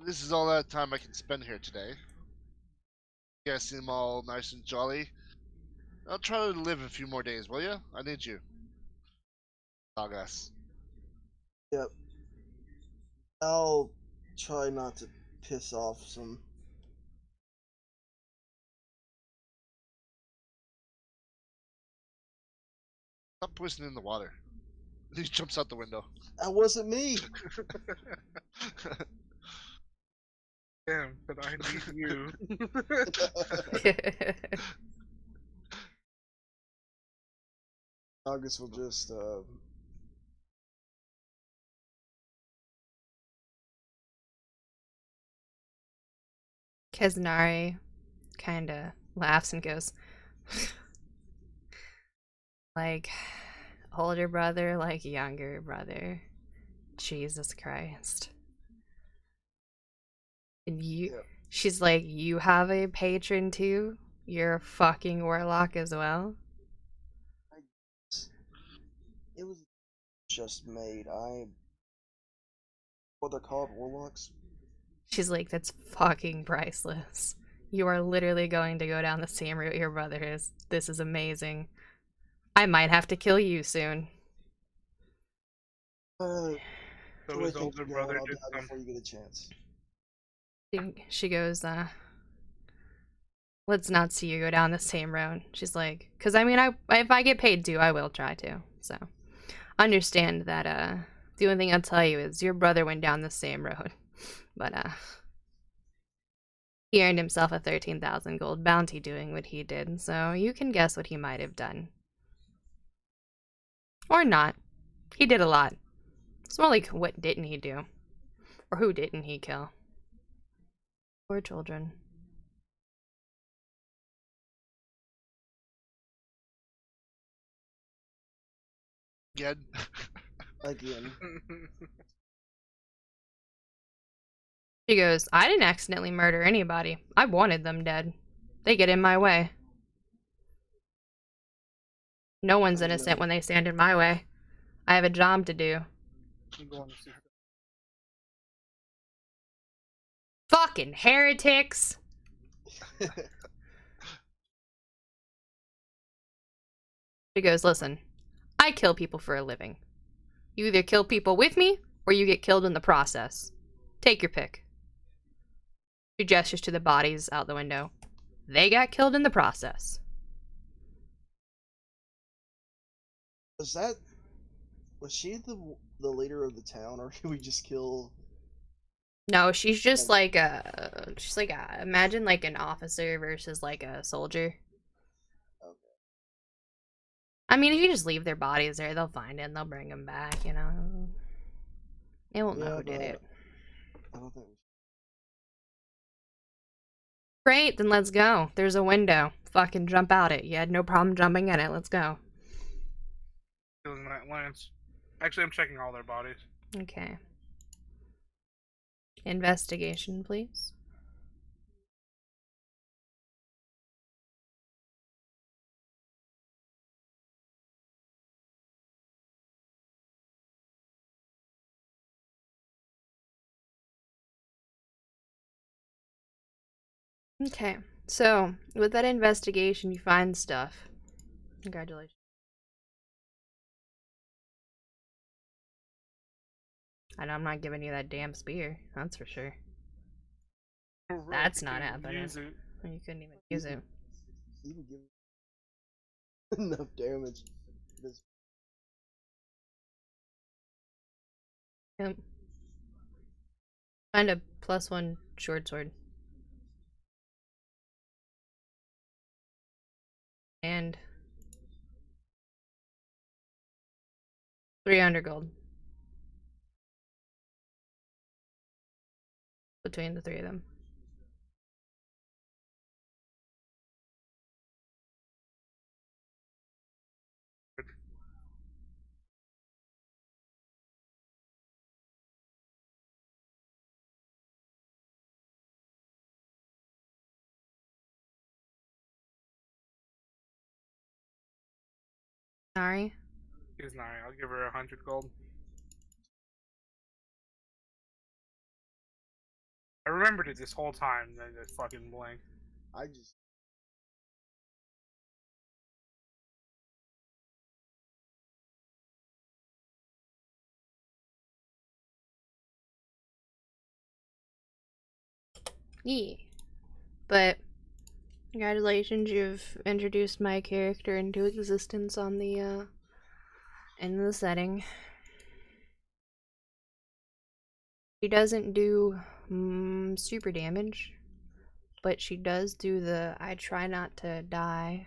This is all that time I can spend here today. You guys seem all nice and jolly. I'll try to live a few more days, will you? I need you. Sagas. Yep. I'll try not to piss off some. Stop poisoning the water. He jumps out the window. That wasn't me. Damn, but I need you. August will just Keznari kind of laughs and goes, like, older brother, like younger brother. Jesus Christ. And you, Yeah. she's like, you have a patron too? You're a fucking warlock as well? It was just made. What they're called, warlocks? She's like, that's fucking priceless. You are literally going to go down the same route your brother is. This is amazing. I might have to kill you soon. So The way his things older are going, brother I'll did die some. before you get a chance. She goes, let's not see you go down the same road. She's like, because I mean, if I get paid to, I will try to. So, understand that, the only thing I'll tell you is your brother went down the same road. But, he earned himself a 13,000 gold bounty doing what he did, so you can guess what he might have done. Or not. He did a lot. It's more like, what didn't he do? Or who didn't he kill? Poor children. Again. Again. She goes, I didn't accidentally murder anybody. I wanted them dead. They get in my way. No one's innocent when they stand in my way. I have a job to do. I'm going to see. Fucking heretics! She goes, listen, I kill people for a living. You either kill people with me, or you get killed in the process. Take your pick. She gestures to the bodies out the window. They got killed in the process. Was she the leader of the town, or can we just kill? No, she's just like imagine like an officer versus like a soldier. Okay. I mean, if you just leave their bodies there, they'll find it and they'll bring them back, you know. They won't know Yeah, who did it. I don't think. Great, then let's go. There's a window. Fucking jump out it. You had no problem jumping in it. Let's go. Doing that lance. Actually, I'm checking all their bodies. Okay. Investigation, please. Okay, so with that investigation, you find stuff. Congratulations. And I'm not giving you that damn spear, that's for sure. That's not happening. Use it. You couldn't even use it. Even give enough damage. This Yep. Find a +1 short sword. And 300 gold. Between the three of them. Sorry. She's 9. I'll give her 100 gold. I remembered it this whole time, then I fucking blanked. I just. Yeah. But congratulations, you've introduced my character into existence on the in the setting. She doesn't do super damage, but she does do the I try not to die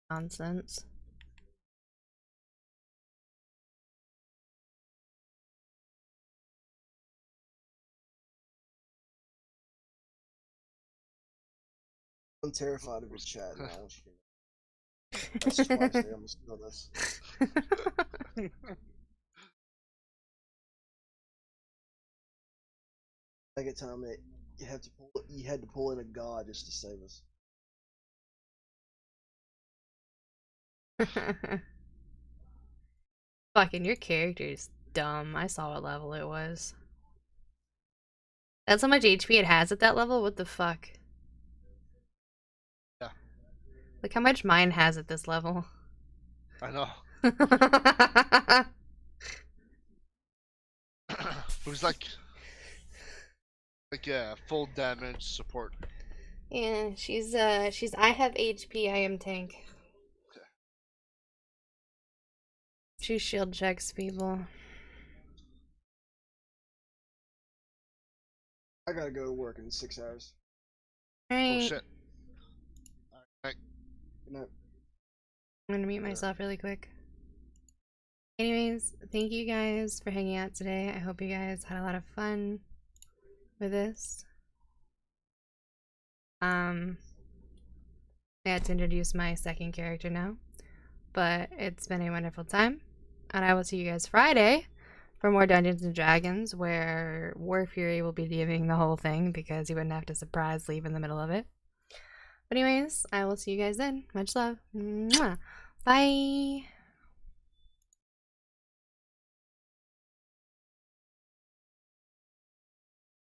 nonsense. I'm terrified of his chat now. I want you to know. That's twice. They almost know this. Second time that you had to pull in a god just to save us. Fucking your character is dumb. I saw what level it was. That's how much HP it has at that level? What the fuck? Yeah. Look how much mine has at this level. I know. It was like full damage support. Yeah, she's I have HP, I am tank. Okay. She shield checks people. I gotta go to work in 6 hours. Oh Right. shit. Alright. Good night. I'm gonna mute myself really quick. Anyways, thank you guys for hanging out today. I hope you guys had a lot of fun with this. I had to introduce my second character now, but it's been a wonderful time, and I will see you guys Friday for more Dungeons and Dragons, where War Fury will be DMing the whole thing because he wouldn't have to surprise leave in the middle of it. But anyways, I will see you guys then. Much love. Mwah. Bye.